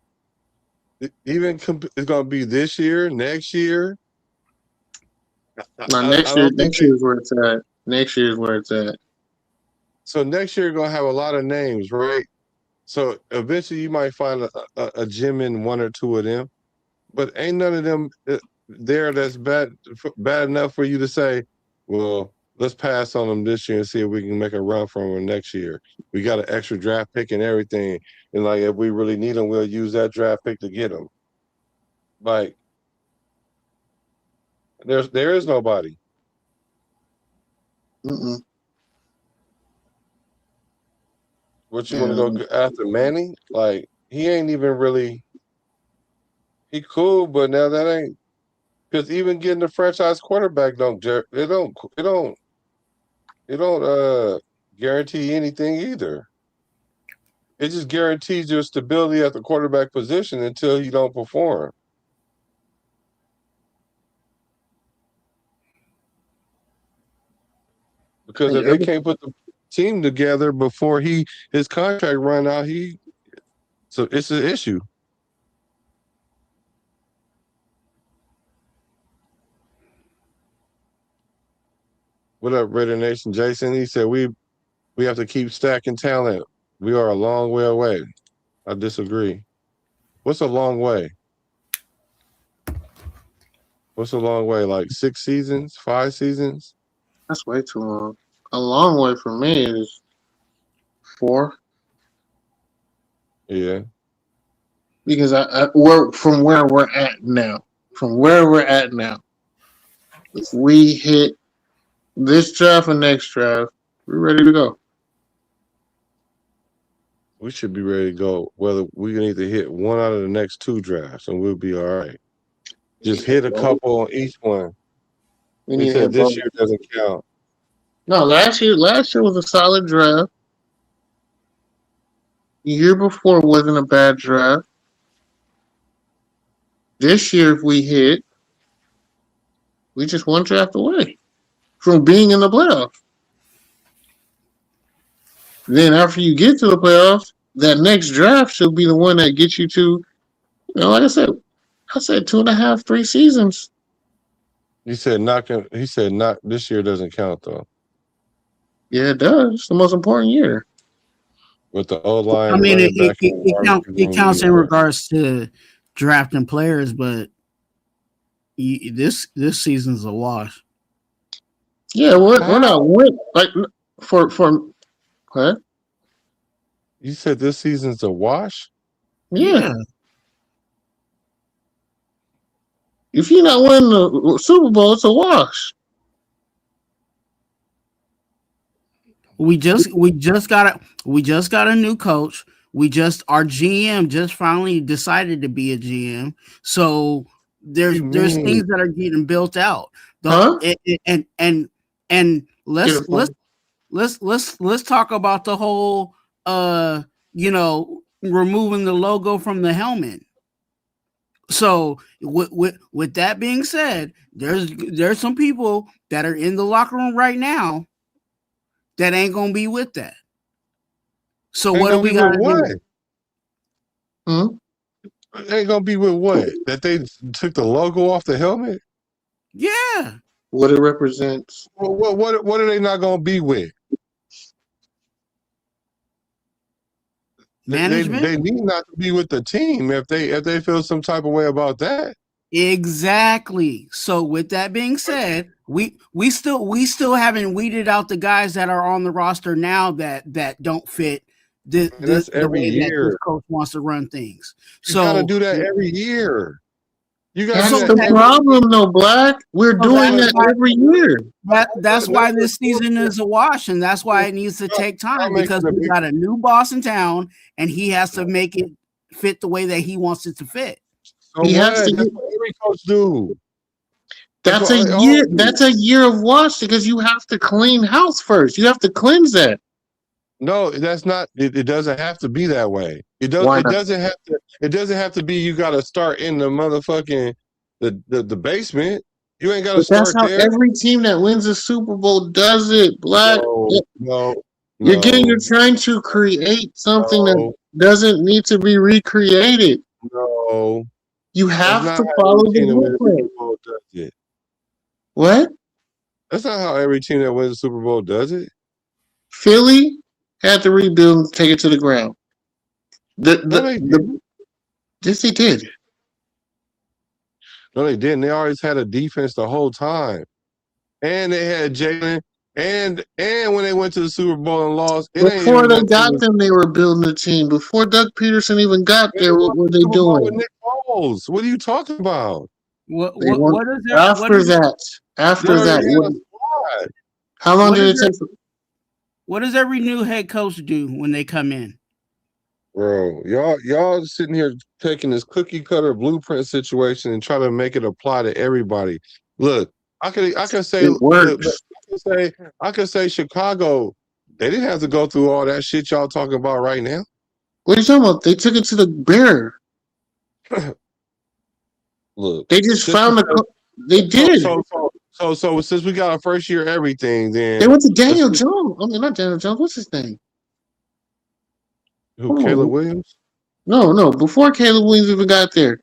even it's going to be this year, next year. No, next year is where it's at. Next year is where it's at. So next year you're going to have a lot of names, right? So eventually you might find a gem in 1 or 2 of them, but ain't none of them there that's bad enough for you to say, well, let's pass on them this year and see if we can make a run from them next year. We got an extra draft pick and everything, and like if we really need them, we'll use that draft pick to get them. Like there is nobody. Mm-mm. What you want to go after Manning? Like he ain't even really. He cool, but now that ain't because even getting the franchise quarterback don't guarantee anything either. It just guarantees your stability at the quarterback position until you don't perform. Because if they can't put the team together before his contract run out, so it's an issue. What up, Raider Nation? Jason, he said we have to keep stacking talent. We are a long way away. I disagree. What's a long way? What's a long way? Like 6 seasons, 5 seasons? That's way too long. A long way for me is 4. Yeah. Because we're from where we're at now. If we hit this draft and next draft, we're ready to go. We should be ready to go. Whether we can either hit one out of the next 2 drafts and we'll be all right. Just hit a couple on each one. We said this year doesn't count. No, last year was a solid draft. The year before wasn't a bad draft. This year, if we hit, we just 1 draft away from being in the playoffs. Then after you get to the playoffs, that next draft should be the one that gets you to, like I said 2.5, 3 seasons. He said not this year doesn't count though. Yeah, it does. It's the most important year. With the O-line, I mean, it counts in regards to drafting players, but this season's a wash. Yeah, we're not winning. Like for what? You said this season's a wash? Yeah. If you're not winning the Super Bowl, it's a wash. We just got a new coach. Our GM just finally decided to be a GM. So there's things that are getting built out. And let's talk about the whole removing the logo from the helmet. So with that being said, there's some people that are in the locker room right now that ain't gonna be with that. So what do we got to do? Ain't gonna be with what? That they took the logo off the helmet? Yeah. What it represents. What are they not gonna be with? Management. They need not to be with the team if they feel some type of way about that. Exactly. So with that being said, we still haven't weeded out the guys that are on the roster now that don't fit the way that this coach wants to run things. So you gotta do that every year. That's the problem, though, Black. We're doing that every year. That's why this season is a wash, and that's why it needs to take time because we got a new boss in town, and he has to make it fit the way that he wants it to fit. So that's what every coach do. That's a year. That's a year of wash because you have to clean house first. You have to cleanse that. No, that's not. It doesn't have to be that way. It doesn't have to. It doesn't have to be. You got to start in the motherfucking the basement. You ain't got to start there. That's how every team that wins a Super Bowl does it, Black. No. You're trying to create something that doesn't need to be recreated. No. You have to follow the blueprint. What? That's not how every team that wins the Super Bowl does it. Philly had to rebuild and take it to the ground. Yes, they did. No, they didn't. They always had a defense the whole time. And they had Jalen. And when they went to the Super Bowl and lost, before they got them, they were building a team. Before Doug Peterson even got there, what were they doing? Nick Foles. What are you talking about? What is that? After that, how long did it take? What does every new head coach do when they come in? Bro, y'all sitting here taking this cookie cutter blueprint situation and try to make it apply to everybody. Look, I can say it works. I can say Chicago, they didn't have to go through all that shit y'all talking about right now. What are you talking about? They took it to the Bear. Look, they just found they did. So since we got our first year everything, then they went to Daniel Jones. I mean, not Daniel Jones. What's his name? Who? Caleb Williams? No. Before Caleb Williams even got there,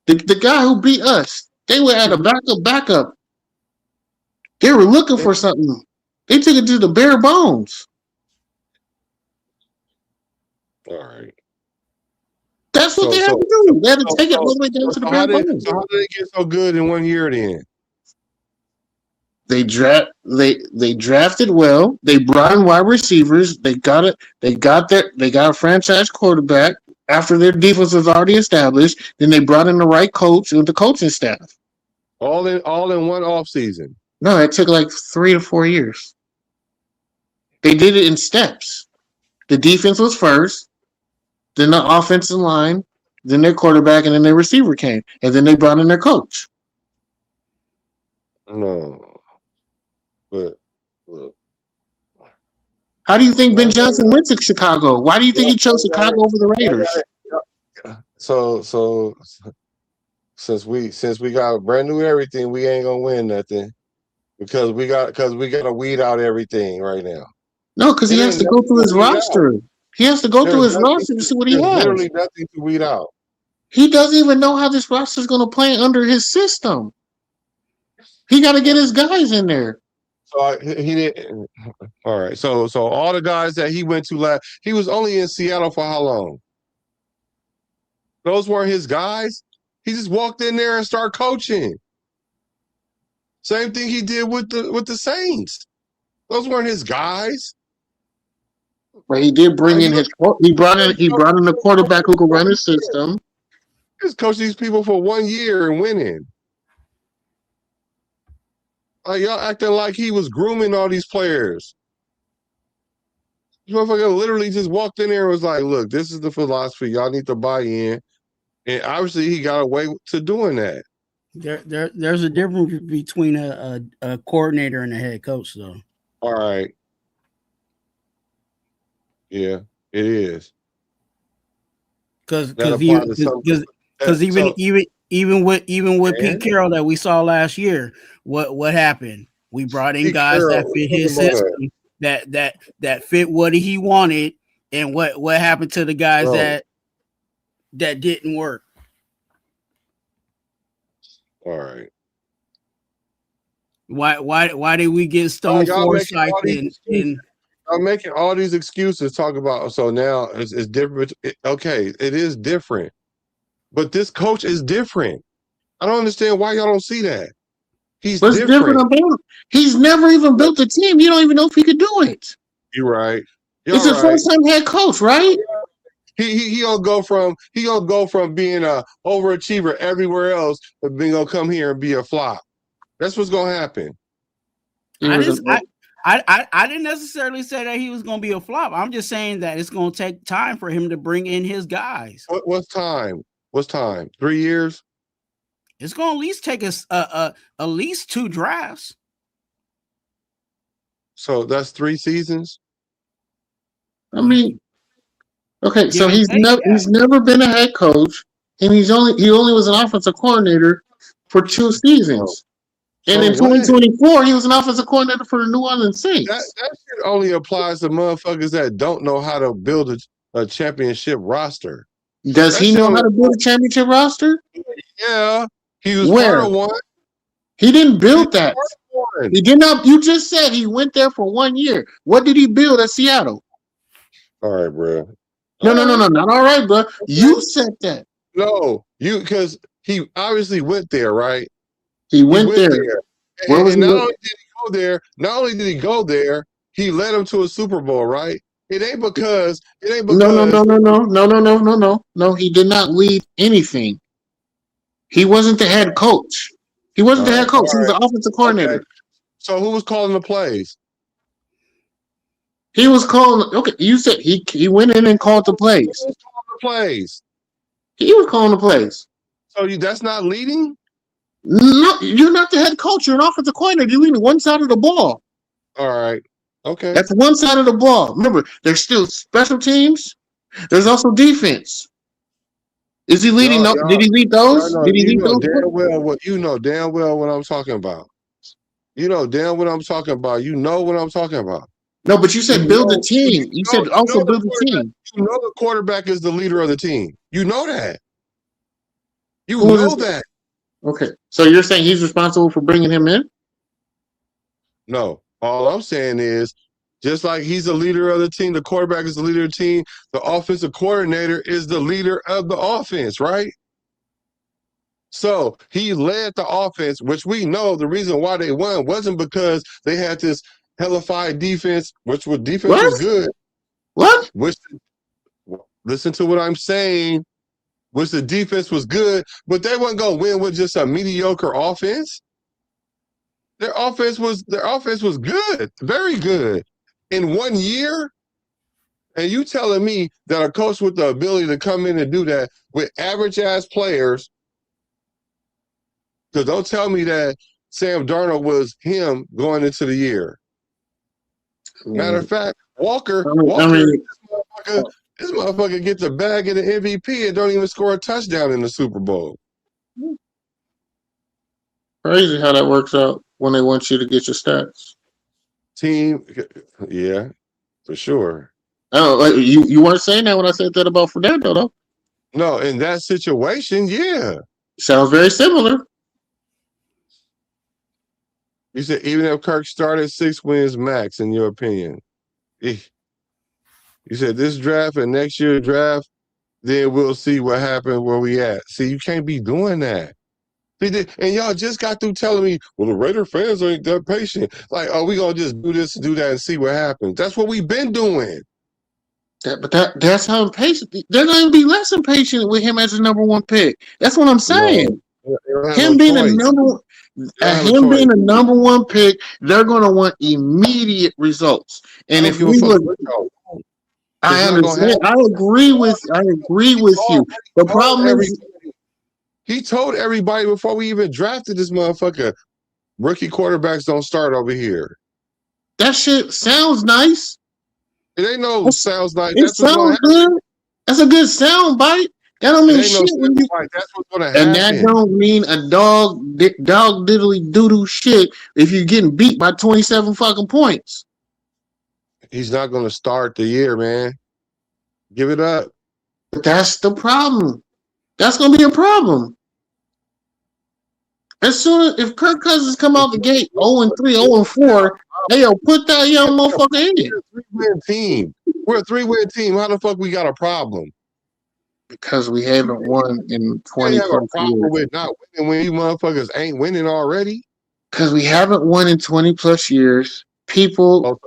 the guy who beat us, they were at a backup. They were looking for something. They took it to the bare bones. All right. That's what they had to do. They had to take it all the way down to the bare bones. So how did they get so good in 1 year then? They drafted well. They brought in wide receivers. They got it. They got a franchise quarterback after their defense was already established. Then they brought in the right coach with the coaching staff. All in one offseason. No, it took like 3 to 4 years. They did it in steps. The defense was first, then the offensive line, then their quarterback, and then their receiver came. And then they brought in their coach. No. But look. How do you think Ben Johnson went to Chicago? Why do you think he chose Chicago over the Raiders? So since we got a brand new everything, we ain't gonna win nothing because we got to weed out everything right now. No, because he has to go through his roster. He has to go through his roster to see what he has. Literally nothing to weed out. He doesn't even know how this roster is going to play under his system. He got to get his guys in there. So he didn't. All right. So all the guys that he went to he was only in Seattle for how long? Those weren't his guys. He just walked in there and started coaching. Same thing he did with the Saints. Those weren't his guys. But he did bring in he brought in a quarterback who could run his system. Just coach these people for 1 year and winning. Like y'all acting like he was grooming all these players. This motherfucker literally just walked in there and was like, look, this is the philosophy. Y'all need to buy in. And obviously he got away to doing that. There's a difference between a coordinator and a head coach, though. All right. Yeah, it is. Because even with Pete Carroll that we saw last year, what happened? We brought in guys that fit his system, that fit what he wanted, and what happened to the guys that didn't work? All right. Why did we get Stone Forsythe in? I'm making all these excuses. Talk about so now it's different. Okay, it is different, but this coach is different. I don't understand why y'all don't see that. He's different. He's never even built a team. You don't even know if he could do it. You're right. It's his first time head coach, right? He'll go from being a overachiever everywhere else to being gonna come here and be a flop. That's what's gonna happen. I didn't necessarily say that he was gonna be a flop. I'm just saying that it's gonna take time for him to bring in his guys. What's time? 3 years? It's gonna at least take us at least 2 drafts. So that's 3 seasons. I mean, okay, so he's never been a head coach, and he only was an offensive coordinator for 2 seasons. And in 2024, he was an offensive coordinator for the New Orleans Saints. That shit only applies to motherfuckers that don't know how to build a championship roster. Does he know how to build a championship roster? Yeah, he was part of one. He didn't build that. He did not. You just said he went there for 1 year. What did he build at Seattle? All right, bro. No, not all right, bro. You said that. No, because he obviously went there, right? He went there. And not only did he go there, he led him to a Super Bowl, right? It ain't because. No, he did not lead anything. He wasn't the head coach. He wasn't the head coach. He was the offensive coordinator. Okay. So who was calling the plays? He was calling. Okay, you said he went in and called the plays. Who was calling the plays? He was calling the plays. So that's not leading? No, you're not the head coach. You're an offensive coordinator. You're leading one side of the ball. All right. Okay. That's one side of the ball. Remember, there's still special teams. There's also defense. Is he leading? Did he lead those? Did he lead those? You know damn well what I'm talking about. You know damn what I'm talking about. You know what I'm talking about. No, but you said build a team. You said also build a team. You know the quarterback is the leader of the team. You know that. You know that. Okay, so you're saying he's responsible for bringing him in? No, all I'm saying is, just like he's the leader of the team, the quarterback is the leader of the team, the offensive coordinator is the leader of the offense, right? So he led the offense, which we know the reason why they won wasn't because they had this hellified defense, was good. What? Listen to what I'm saying. Which the defense was good, but they wasn't gonna win with just a mediocre offense. Their offense was good, very good. In 1 year, and you telling me that a coach with the ability to come in and do that with average ass players, because don't tell me that Sam Darnold was him going into the year. Matter of fact, this motherfucker gets a bag of the MVP and don't even score a touchdown in the Super Bowl. Crazy how that works out when they want you to get your stats. Team, yeah, for sure. Oh, you weren't saying that when I said that about Fernando, though. No, in that situation, yeah. Sounds very similar. You said even if Kirk started 6 wins max, in your opinion. You said this draft and next year's draft, then we'll see what happened where we at. See, you can't be doing that. And y'all just got through telling me, well, the Raider fans ain't that patient. Like, we going to just do this, do that, and see what happens. That's what we've been doing. That's how impatient. They're going to be less impatient with him as a number 1 pick. That's what I'm saying. Him being a number 1 pick, they're going to want immediate results. And if we look, I not gonna understand. happen. I agree with you. The problem is he told everybody before we even drafted this motherfucker, rookie quarterbacks don't start over here. That shit sounds nice. It ain't no sounds nice. It That's what's gonna sounds happen. good. That's a good sound bite. That don't It mean ain't no shit when you. like that's what's gonna And that happen. don't mean a dog diddly doo shit if you're getting beat by 27 fucking points. He's not gonna start the year, man. Give it up. But that's the problem. That's gonna be a problem. As soon as if Kirk Cousins come out the gate 0-3, 0-4, hey yo, put that young motherfucker in. We're a 3-win team. We're a 3-win team. How the fuck we got a problem? Because we haven't won in 20 You have a plus problem years. with not winning when you motherfuckers ain't winning already. Because we haven't won in 20 plus years. People.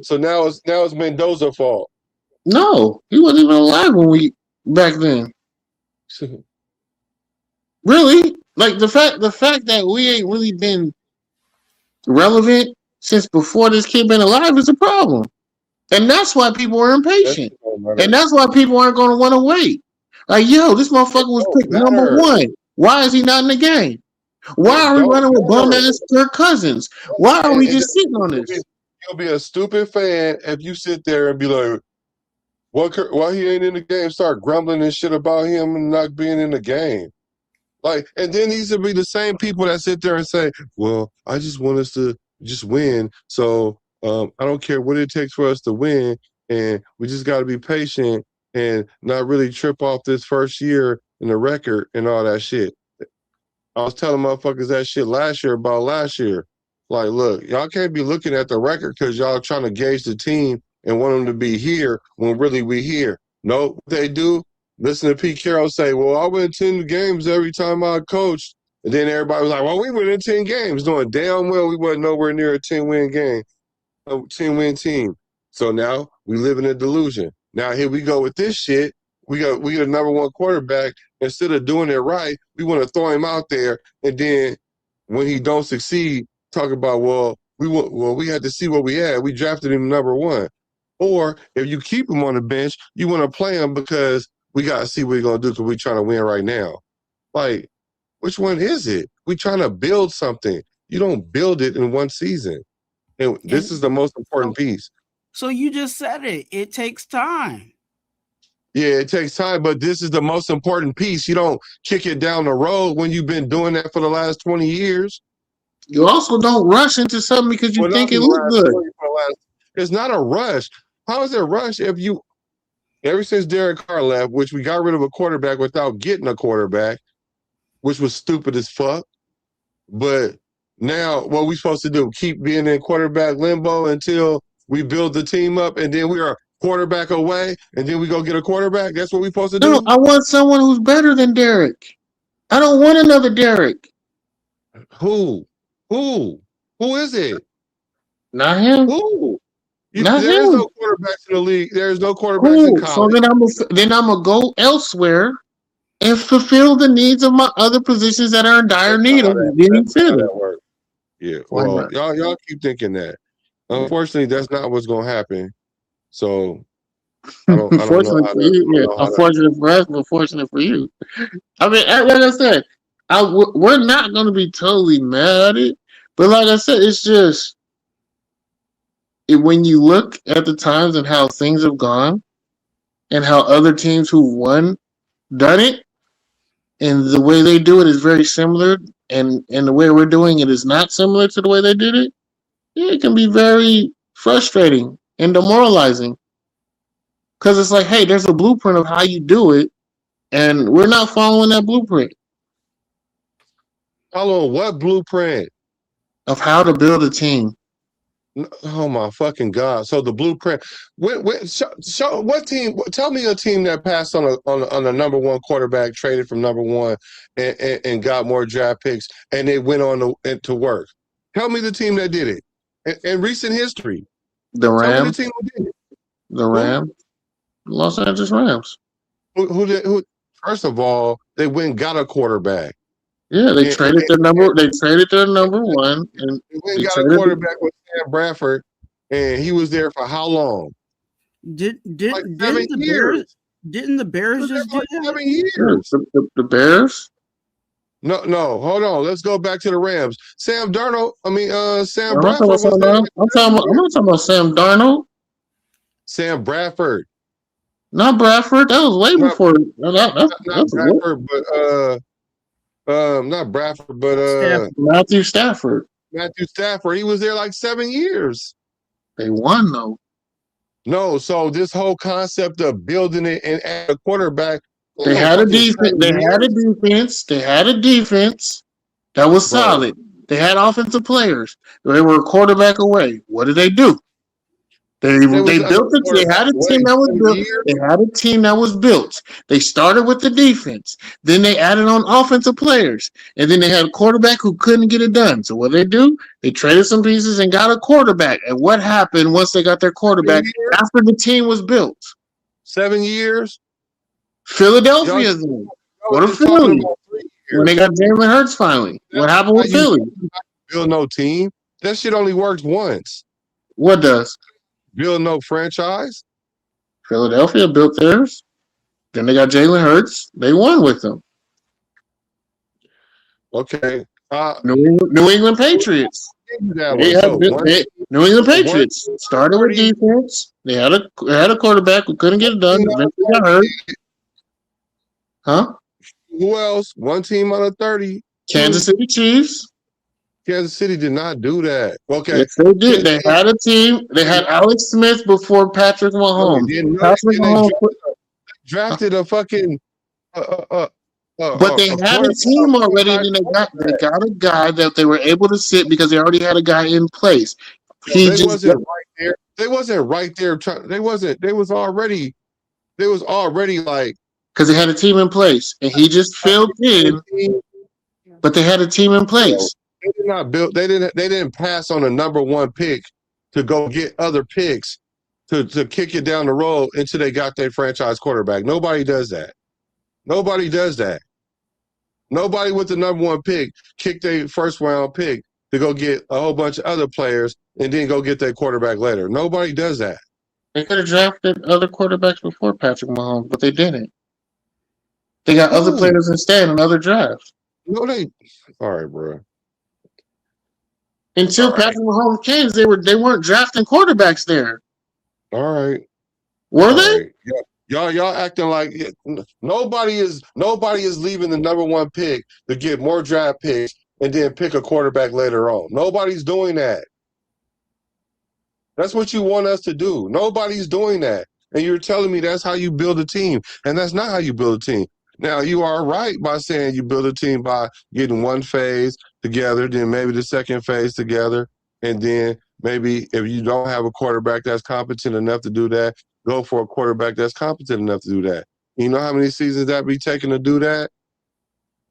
So now it's Mendoza's fault. No, he wasn't even alive when we back then. Really? Like the fact that we ain't really been relevant since before this kid been alive is a problem. And that's why people are impatient. And that's why people aren't going to want to wait. Like, yo, this motherfucker was picked number 1. Why is he not in the game? Why are we running with bum-ass Kirk Cousins? Why are we just sitting on this? You'll be a stupid fan if you sit there and be like, why he ain't in the game? Start grumbling and shit about him and not being in the game. Like, and then these will be the same people that sit there and say, well, I just want us to just win. So I don't care what it takes for us to win. And we just got to be patient and not really trip off this first year in the record and all that shit. I was telling motherfuckers that shit last year about last year. Like, look, y'all can't be looking at the record because y'all trying to gauge the team and want them to be here when really we here. No, what they do, listen to Pete Carroll say, well, I win 10 games every time I coached. And then everybody was like, well, we win in 10 games, knowing damn well we wasn't nowhere near a 10-win game, a 10-win team. So now we live in a delusion. Now here we go with this shit. We get a number 1 quarterback. Instead of doing it right, we want to throw him out there. And then when he don't succeed, talk about, we had to see what we had. We drafted him number 1. Or if you keep him on the bench, you want to play him because we got to see what he's going to do because we're trying to win right now. Like, which one is it? We're trying to build something. You don't build it in one season. And this is the most important piece. So you just said it. It takes time. Yeah, it takes time, but this is the most important piece. You don't kick it down the road when you've been doing that for the last 20 years. You also don't rush into something because you think it looks good. It's not a rush. How is it a rush if you, ever since Derek Carr left, which we got rid of a quarterback without getting a quarterback, which was stupid as fuck. But now what we supposed to do? Keep being in quarterback limbo until we build the team up and then we are quarterback away and then we go get a quarterback? That's what we supposed to do? No, I want someone who's better than Derek. I don't want another Derek. Who is it? Not him. Who? Not there him. is no quarterbacks in the league. There is no quarterbacks in college. So then I'm gonna go elsewhere and fulfill the needs of my other positions that are in dire need of getting filled. Yeah, well, y'all keep thinking that. Unfortunately, that's not what's gonna happen. So Unfortunately for you, yeah. Unfortunate for us, but fortunate for you. I mean, like I said, we're not going to be totally mad at it, but like I said, it's just when you look at the times and how things have gone, and how other teams who won done it, and the way they do it is very similar, and the way we're doing it is not similar to the way they did it. Yeah, it can be very frustrating and demoralizing. Because it's like, hey, there's a blueprint of how you do it, and we're not following that blueprint. Follow what blueprint? Of how to build a team. Oh my fucking God! So the blueprint. Show what team? Tell me a team that passed on a number 1 quarterback, traded from number 1, and got more draft picks, and they went on to work. Tell me the team that did it in recent history. The Rams. Tell me the team who did it. The Rams. Los Angeles Rams. Who? First of all, they went and got a quarterback. Yeah, they traded their number. They traded their number 1, and they got a quarterback with Sam Bradford, and he was there for how long? Didn't Like 7 the years. Bears? Didn't the Bears just do Like that? 7 years. The Bears. No, hold on. Let's go back to the Rams. Sam Bradford I'm not talking was there like I'm 7 years. not talking about Sam Darnold. Sam Bradford. Not Bradford. That was way before. Not Bradford, but not Bradford, but Matthew Stafford. Matthew Stafford. He was there like 7 years. They won though. No, so this whole concept of building it and add a quarterback. They had a defense. They had a defense that was solid. They had offensive players. They were a quarterback away. What did they do? They built it. They had a team that was built. They had a team that was built. They started with the defense. Then they added on offensive players. And then they had a quarterback who couldn't get it done. So what did they do? They traded some pieces and got a quarterback. And what happened once they got their quarterback after the team was built? 7 years? Philadelphia. What a Philly. When they got Jalen Hurts finally. What happened with Philly? Build no team. That shit only works once. What does? Build no franchise. Philadelphia built theirs. Then they got Jalen Hurts. They won with them. Okay. New England Patriots. New England Patriots started with defense. They had a quarterback who couldn't get it done. Eventually got hurt. Huh? Who else? One team out of 30. Kansas City Chiefs. Kansas City did not do that. Okay. Yes, they did. They had a team. They had Alex Smith before Patrick Mahomes. Drafted a fucking but they had a team already, and they got a guy that they were able to sit because they already had a guy in place. They wasn't right there. They wasn't right there. They was already like, because they had a team in place, and he just filled in. But they had a team in place. They did not build. They didn't pass on a number one pick to go get other picks to kick it down the road until they got their franchise quarterback. Nobody does that. Nobody does that. Nobody with the number one pick kicked their first round pick to go get a whole bunch of other players and then go get their quarterback later. Nobody does that. They could have drafted other quarterbacks before Patrick Mahomes, but they didn't. They got other players instead in other drafts. No, all right, bro. Until Patrick Mahomes came, they weren't drafting quarterbacks there. All right. Were they? Right. Yeah. Y'all acting like nobody is leaving the number one pick to get more draft picks and then pick a quarterback later on. Nobody's doing that. That's what you want us to do. Nobody's doing that. And you're telling me that's how you build a team. And that's not how you build a team. Now, you are right by saying you build a team by getting one phase together, then maybe the second phase together, and then maybe if you don't have a quarterback that's competent enough to do that, go for a quarterback that's competent enough to do that. You know how many seasons that be taking to do that?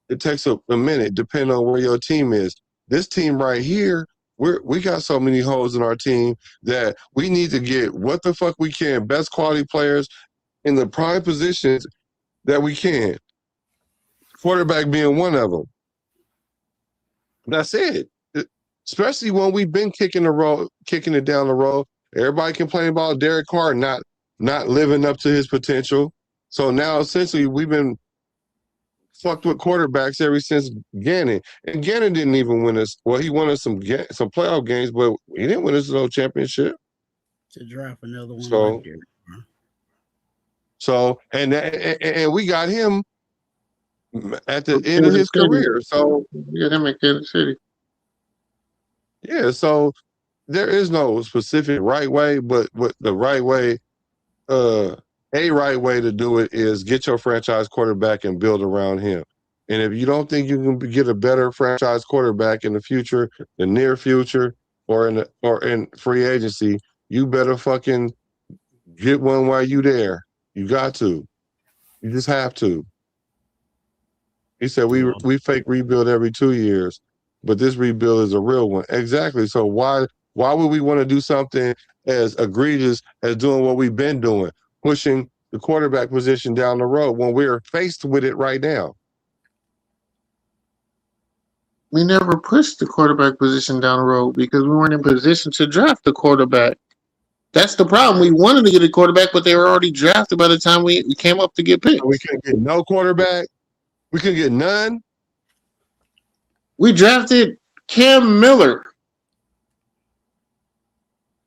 It takes a minute, depending on where your team is. This team right here, we got so many holes in our team that we need to get what the fuck we can, best quality players in the prime positions that we can. Quarterback being one of them. That's it. Especially when we've been kicking it down the road. Everybody complain about Derek Carr not living up to his potential. So now essentially we've been fucked with quarterbacks ever since Gannon. And Gannon didn't even win us. Well, he won us some playoff games, but he didn't win us no championship. To draft another one. So and we got him at the end of his career. So we got him in Kansas City. Yeah, so there is no specific right way, but what the right way, a right way to do it is get your franchise quarterback and build around him. And if you don't think you can get a better franchise quarterback in the future, the near future, or in free agency, you better fucking get one while you there. You got to. You just have to. He said we fake rebuild every 2 years, but this rebuild is a real one. Exactly. So why would we want to do something as egregious as doing what we've been doing, pushing the quarterback position down the road when we're faced with it right now? We never pushed the quarterback position down the road because we weren't in position to draft the quarterback. That's the problem. We wanted to get a quarterback, but they were already drafted by the time we came up to get picked. We couldn't get no quarterback. We couldn't get none. We drafted Cam Miller.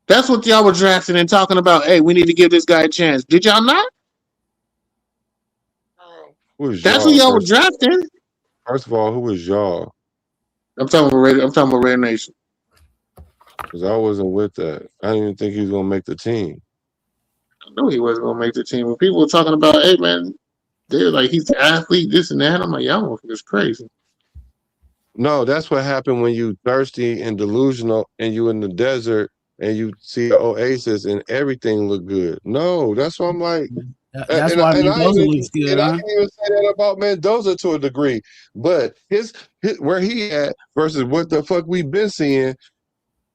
That's what y'all were drafting and talking about. Hey, we need to give this guy a chance. Did y'all not? That's what y'all were drafting. First of all, who was y'all? I'm talking about Raider Nation. Because I wasn't with that. I didn't even think he was gonna make the team. I knew he wasn't gonna make the team. When people were talking about, hey man, they're like he's an athlete, this and that. I'm like, y'all motherfuckers crazy. No, that's what happened when you thirsty and delusional and you in the desert and you see the oasis and everything look good. No, that's why I'm like, That's why Mendoza looks good. And I can even say that about Mendoza to a degree. But his where he at versus what the fuck we've been seeing,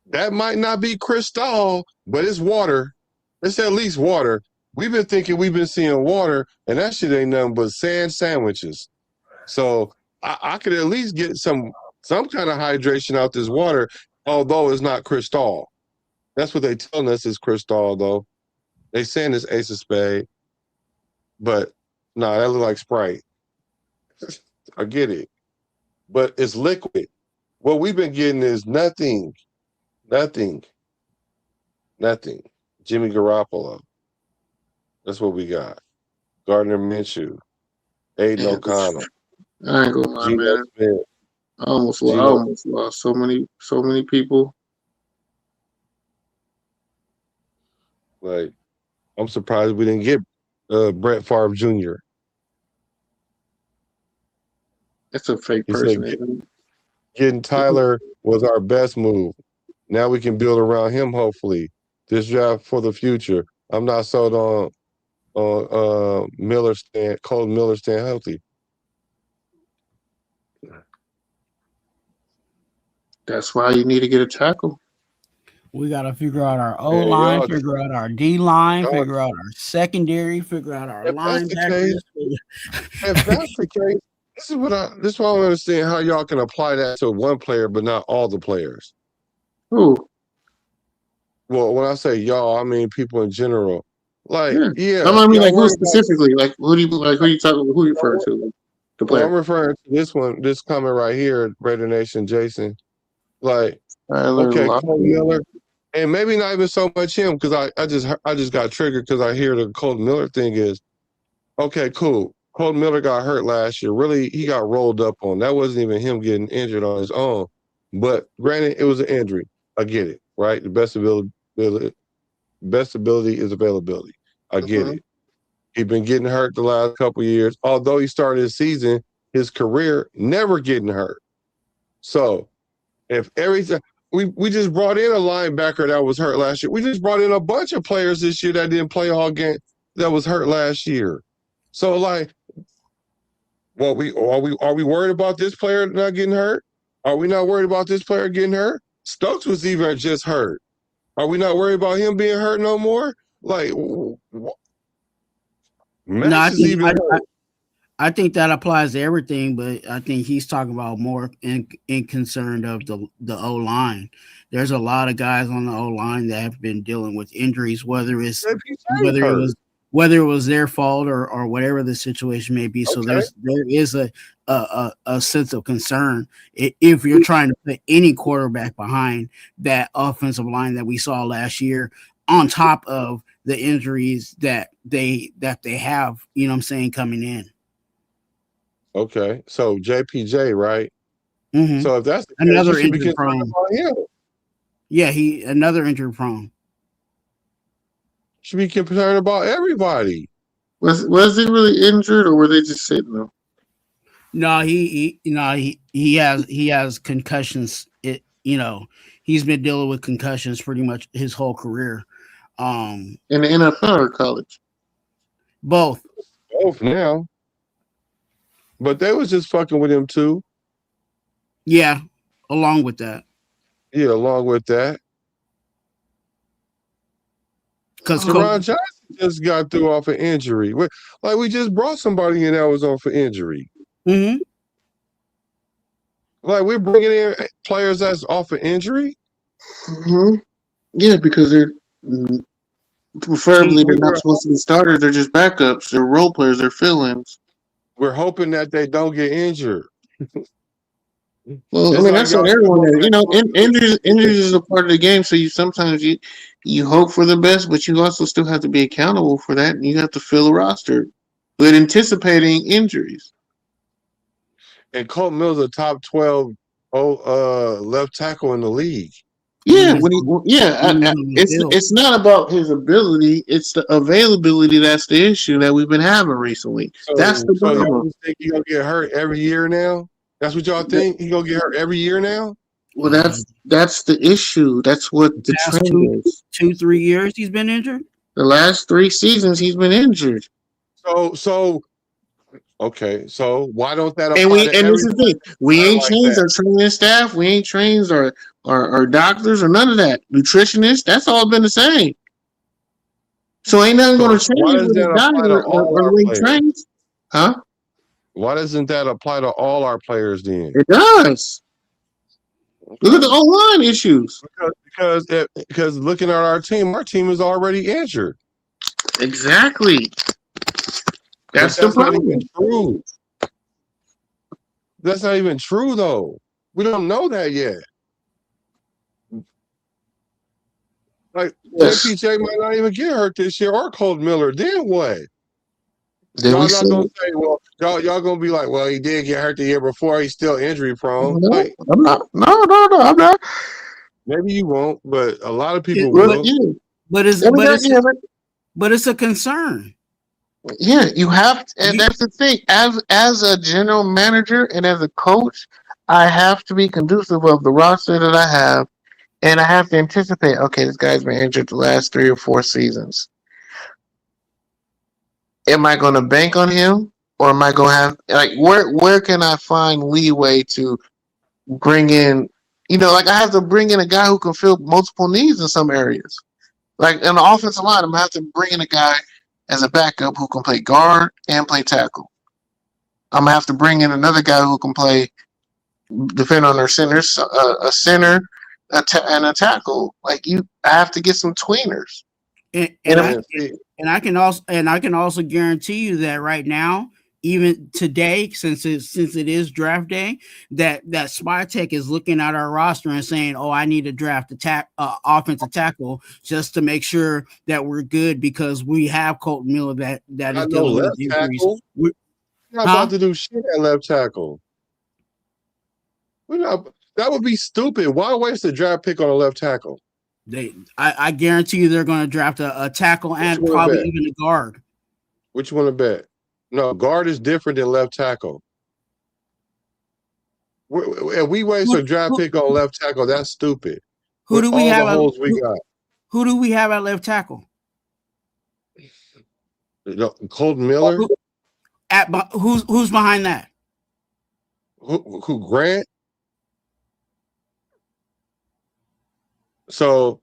that might not be crystal, but it's water. It's at least water. We've been thinking we've been seeing water, and that shit ain't nothing but sand sandwiches. So I could at least get some kind of hydration out this water, although it's not crystal. That's what they telling us is crystal, though. They saying it's Ace of Spade, but no, that look like Sprite. I get it, but it's liquid. What we've been getting is nothing. Jimmy Garoppolo. That's what we got. Gardner Minshew, Aiden O'Connell. I ain't gonna lie, man. Smith. I almost lost so many people. Like, I'm surprised we didn't get Brett Favre Jr. That's a fake person. Getting Tyler was our best move. Now we can build around him, hopefully. This draft for the future. I'm not sold on Cold Miller staying healthy. That's why you need to get a tackle. We got to figure out our O line, figure out our D line, figure out our secondary, figure out our linebackers. If that's the case, this is why I don't understand how y'all can apply that to one player but not all the players. Who? Well, when I say y'all, I mean people in general. Like, yeah. I mean, like who specifically? Like who you talking? Who you referring to? The player. Well, I'm referring to this comment right here, Raider Nation, Jason. Like, okay, Colt Miller, and maybe not even so much him because I just got triggered because I hear the Colt Miller thing is, okay, cool. Colt Miller got hurt last year. Really, he got rolled up on. That wasn't even him getting injured on his own. But granted, it was an injury. I get it, right? The best ability is availability. I get it. He's been getting hurt the last couple of years. Although he started his season, his career never getting hurt. So if everything we just brought in a linebacker that was hurt last year. We just brought in a bunch of players this year that didn't play all game that was hurt last year. So like, well, are we worried about this player not getting hurt? Are we not worried about this player getting hurt? Stokes was even just hurt. Are we not worried about him being hurt no more? Like, Max I think that applies to everything, but I think he's talking about more in concern of the O line. There's a lot of guys on the O line that have been dealing with injuries, whether it was their fault or whatever the situation may be. So there is a sense of concern if you're trying to put any quarterback behind that offensive line that we saw last year, on top of the injuries that they have, you know what I'm saying, coming in. Okay, so JPJ, right? Mm-hmm. So if that's the another case, injury prone, yeah, another injury prone. Should be concerned about everybody. Was he really injured, or were they just sitting there? No, he has concussions. He's been dealing with concussions pretty much his whole career. In the NFL or college? Both now. But they was just fucking with him too. Yeah, along with that. Yeah, along with that. Because Taron Johnson just got through off an injury. Like we just brought somebody in that was off an injury. Mm-hmm. Like we're bringing in players that's off an injury. Mm-hmm. Yeah, because they're Preferably, they're not supposed to be starters. They're just backups. They're role players. They're fill-ins. We're hoping that they don't get injured. Well, I It's mean, like that's what y'all everyone football is. You know, injuries is a part of the game. So sometimes you hope for the best, but you also still have to be accountable for that, and you have to fill a roster with anticipating injuries. and Colt Miller's a top 12 left tackle in the league. Yeah, it's not about his ability; it's the availability that's the issue that we've been having recently. That's the So y'all problem. just think he's gonna get hurt every year now? That's what y'all think? He gonna get hurt every year now? Well, that's the issue. That's what the trend is. 2-3 years he's been injured. The last 3 seasons he's been injured. So okay. So why don't that apply And to this is the thing. We ain't like changed that? our training staff. We ain't changed our doctors or none of that. Nutritionists. That's all been the same. So ain't nothing going to Why change does with his that diet apply to all or the our way he players? trains. Huh? Why doesn't that apply to all our players then? It does. Look at the O-line issues. Because looking at our team is already injured. Exactly. That's the Not problem. even true. That's not even true, though. We don't know that yet. Like, Yes. JPJ might not even get hurt this year, or Colt Miller. Then what? Then Y'all we not see. gonna say, well, y'all gonna be like, well, he did get hurt the year before. He's still injury prone. No, Like, I'm not. No, I'm not. maybe you won't, but a lot of people will. But it's a concern. Yeah, you have to, and that's the thing. As a general manager and as a coach, I have to be conducive of the roster that I have, and I have to anticipate. Okay, this guy's been injured the last 3 or 4 seasons. Am I going to bank on him, or am I going to have where can I find leeway to bring in? Like I have to bring in a guy who can fill multiple needs in some areas. Like in the offensive line, I'm going to have to bring in a guy as a backup who can play guard and play tackle. I'm going to have to bring in another guy who can play, depending on their centers, a center and a tackle. I have to get some tweeners. And I can also guarantee you that right now, even today, since it is draft day, that Spytech is looking at our roster and saying, "Oh, I need to draft offensive tackle just to make sure that we're good because we have Colton Miller that is dealing with injuries." We're not about to do shit at left tackle. We're not. That would be stupid. Why waste a draft pick on a left tackle? I guarantee you they're going to draft a tackle and probably even a guard. Which one to bet? No, guard is different than left tackle. If we waste a draft pick on left tackle, that's stupid. Who do we have? Who do we have at left tackle? Colton Miller. Who's behind that? Who Grant? So,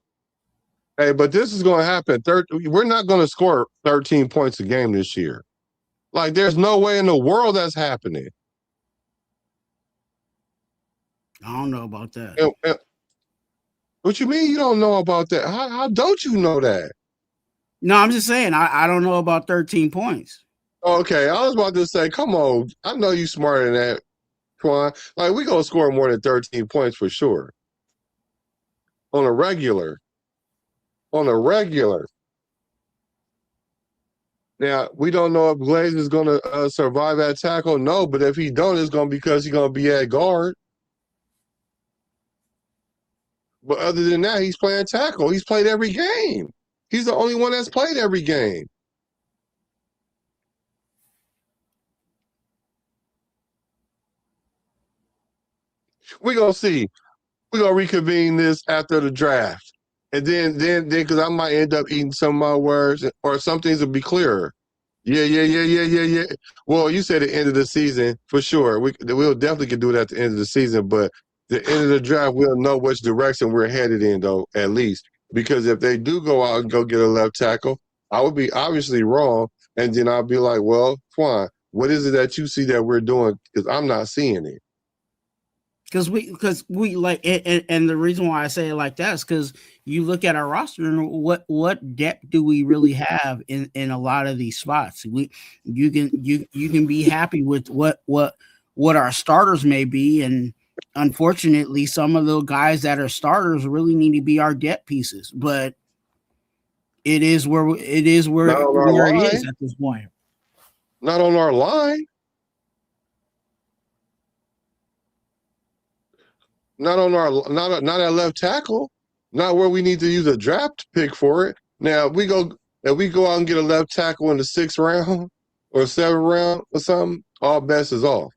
hey, but this is going to happen. We're not going to score 13 points a game this year. Like, there's no way in the world that's happening. I don't know about that. What you mean you don't know about that? How don't you know that? No, I'm just saying I don't know about 13 points. Okay, I was about to say, come on. I know you smarter than that, Quan. Like, we're going to score more than 13 points for sure. On a regular. Now, we don't know if Glaze is going to survive at tackle. No, but if he don't, it's going to be because he's going to be at guard. But other than that, he's playing tackle. He's played every game. He's the only one that's played every game. We're going to see. We're going to reconvene this after the draft. And then, because I might end up eating some of my words, or some things will be clearer. Yeah. Well, you said the end of the season for sure. We'll definitely can do it at the end of the season, but the end of the draft, we'll know which direction we're headed in, though, at least. Because if they do go out and go get a left tackle, I would be obviously wrong, and then I'll be like, well, Quan, what is it that you see that we're doing? Because I'm not seeing it. Because we like and the reason why I say it like that is because you look at our roster and what depth do we really have in a lot of these spots. You can be happy with what our starters may be, and unfortunately some of the guys that are starters really need to be our depth pieces. But it is where it is where it is at this point. Not on our line. Not on our not at left tackle. Not where we need to use a draft pick for it. Now if we go out and get a left tackle in the 6th round or 7th round or something, all bets is off.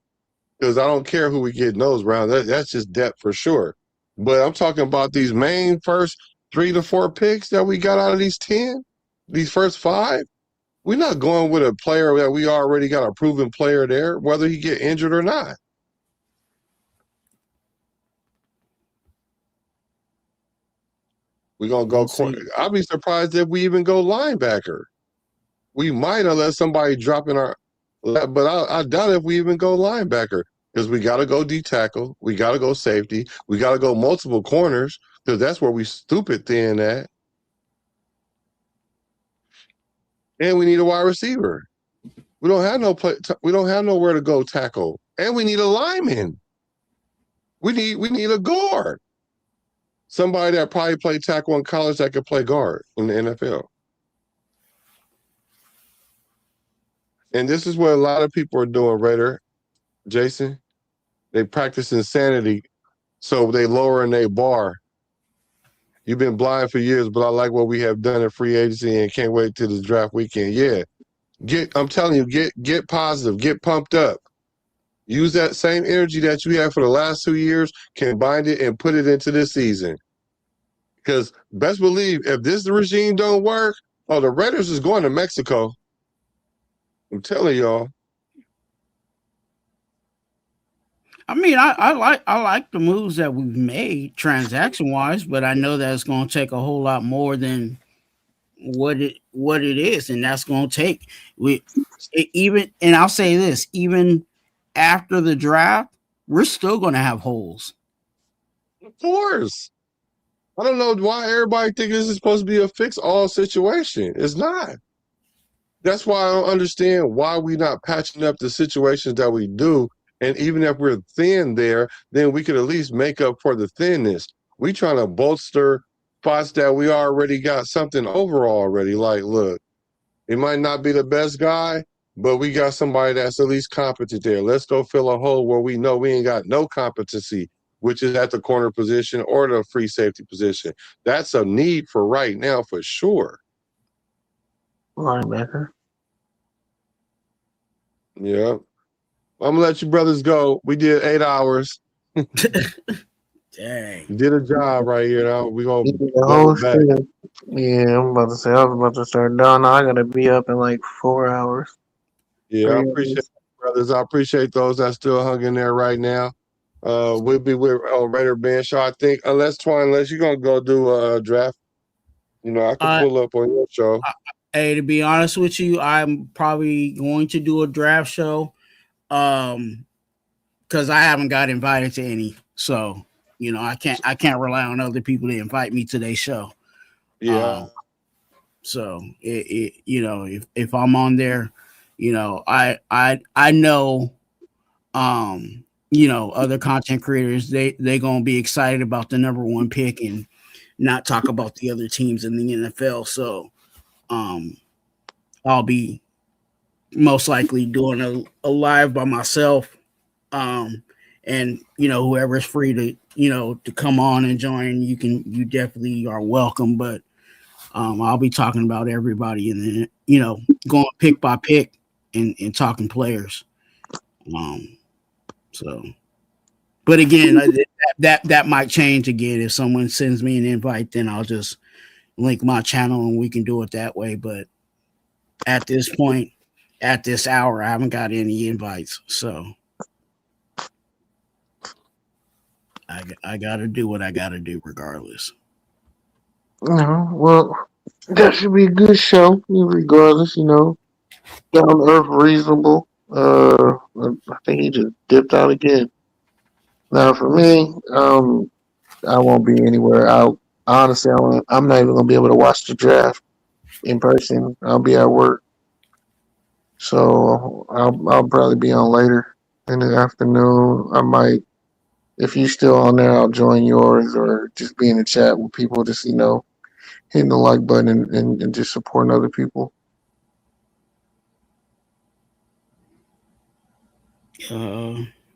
Because I don't care who we get in those rounds. That's just depth for sure. But I'm talking about these main first 3 to 4 picks that we got out of these 10, these first 5. We're not going with a player that we already got a proven player there, whether he get injured or not. We're going to go corner. I'll be surprised if we even go linebacker. We might unless somebody dropping our – but I doubt if we even go linebacker because we got to go D-tackle. We got to go safety. We got to go multiple corners because that's where we stupid thin at. And we need a wide receiver. We don't have we don't have nowhere to go tackle. And we need a lineman. We need a guard. Somebody that probably played tackle in college that could play guard in the NFL. And this is what a lot of people are doing, Raider, Jason. They practice insanity, so they lowering their bar. You've been blind for years, but I like what we have done in free agency and can't wait till the draft weekend. Yeah. I'm telling you, get positive, get pumped up. Use that same energy that you had for the last 2 years, combine it and put it into this season. Because best believe, if this regime don't work, the Raiders is going to Mexico. I'm telling y'all. I mean, I like the moves that we've made transaction wise, but I know that it's going to take a whole lot more than what it is, and that's going to take and I'll say this, even after the draft, we're still going to have holes. Of course. I don't know why everybody thinks this is supposed to be a fix-all situation. It's not. That's why I don't understand why we're not patching up the situations that we do. And even if we're thin there, then we could at least make up for the thinness. We trying to bolster spots that we already got something overall already. Like, look, it might not be the best guy, but we got somebody that's at least competent there. Let's go fill a hole where we know we ain't got no competency, which is at the corner position or the free safety position. That's a need for right now for sure. Linebacker. Yeah. I'm going to let you brothers go. We did 8 hours. Dang. You did a job right here. Now we're going to go back. Yeah, I'm about to say, I was about to start down. Now I got to be up in like 4 hours. Yeah, I appreciate it, brothers. I appreciate those that still hung in there right now. We'll be with Raider Ben Shaw, I think, unless you're going to go do a draft. You know, I can pull up on your show. Hey, to be honest with you, I'm probably going to do a draft show because I haven't got invited to any. So, you know, I can't rely on other people to invite me to their show. Yeah. So you know, if I'm on there, you know, I know, you know, other content creators, they gonna be excited about the number 1 pick and not talk about the other teams in the NFL. So, I'll be most likely doing a live by myself. And you know, whoever's free to, you know, to come on and join, you definitely are welcome. But I'll be talking about everybody and then, you know, going pick by pick and talking players. So, but again, that might change again. If someone sends me an invite, then I'll just link my channel and we can do it that way. But at this point, at this hour, I haven't got any invites. So I got to do what I got to do regardless. No, well, that should be a good show, regardless, you know. Down to earth, reasonable. I think he just dipped out again. Now, for me, I won't be anywhere out. Honestly, I'm not even gonna be able to watch the draft in person. I'll be at work, so I'll probably be on later in the afternoon. I might, if you're still on there, I'll join yours or just be in the chat with people. Just hitting the like button and just supporting other people.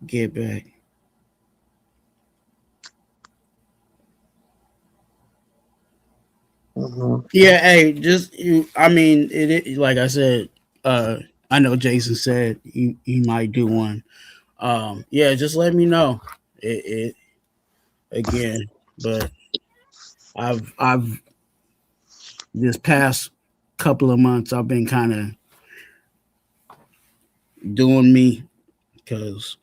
Get back. Mm-hmm. Yeah, hey, I mean, like I said, I know Jason said he might do one. Yeah, just let me know. It again, but I've this past couple of months I've been kind of doing me because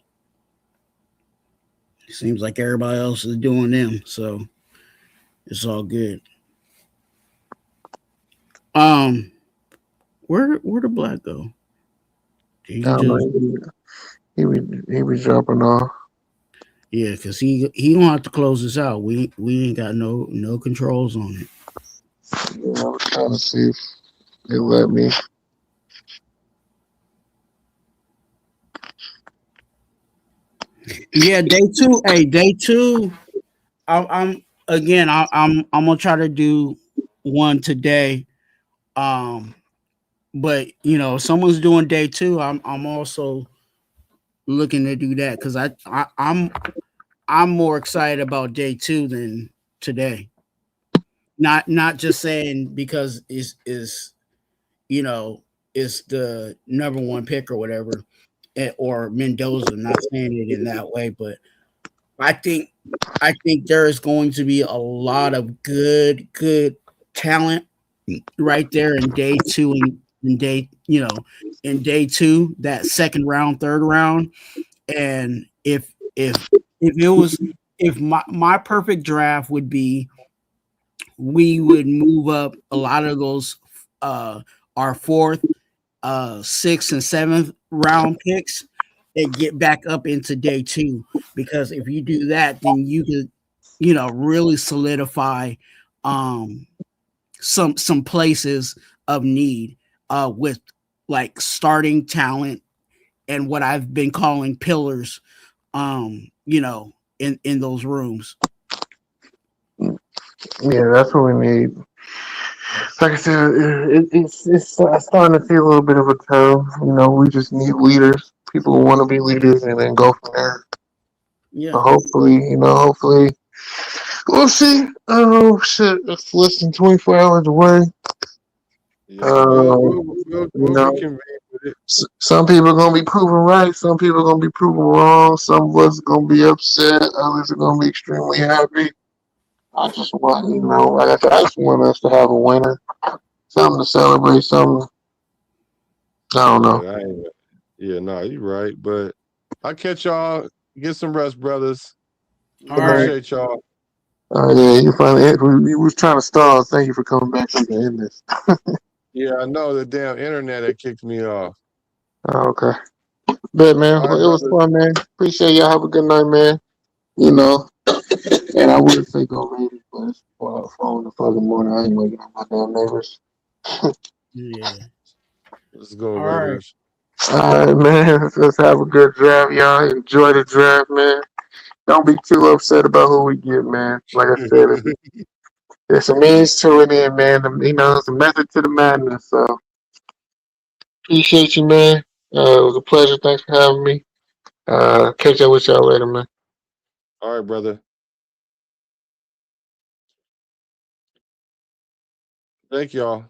it seems like everybody else is doing them, so it's all good. Where the black go? I don't know. He was dropping off. Yeah, because he gonna have to close this out. We ain't got no controls on it. Yeah, I was trying to see if they let me. Yeah, day two. Hey, day two. I'm gonna try to do one today. But if someone's doing day two, I'm also looking to do that because I'm more excited about day two than today. Not just saying because is it's the number one pick or whatever, or Mendoza. Not saying it in that way, but I think there is going to be a lot of good talent right there in day two and in day two, that second round, third round. And if it was, if my perfect draft would be, we would move up a lot of those our fourth, sixth, and seventh round picks and get back up into day two. Because if you do that, then you could, really solidify some places of need with like starting talent and what I've been calling pillars, in those rooms. Yeah, that's what we need. Like I said, it's starting to see a little bit of a turn. We just need leaders, people who want to be leaders, and then go from there. Yeah. So hopefully, we'll see. Oh shit, it's less than 24 hours away. Yeah, we'll reconvene with it. Some people are gonna be proven right. Some people are gonna be proven wrong. Some of us are gonna be upset. Others are gonna be extremely happy. I just want, like I said, I just want us to have a winner, something to celebrate, something. I don't know. Yeah, no, you're right. But I'll catch y'all. Get some rest, brothers. Appreciate y'all. Yeah, you finally. We was trying to stall. Thank you for coming back to the end this. Yeah, I know the damn internet that kicked me off. Oh, okay. Bet, man. All right, It was fun, man. Appreciate y'all. Have a good night, man. And I would say go Raiders, but it's 4 in the fucking morning. I ain't waking up my damn neighbors. Yeah. Let's go, All Raiders. All right, man. Let's have a good draft, y'all. Enjoy the draft, man. Don't be too upset about who we get, man. Like I said, it's a means to it in, man. It's a method to the madness. So appreciate you, man. It was a pleasure. Thanks for having me. Catch up with y'all later, man. All right, brother. Thank y'all.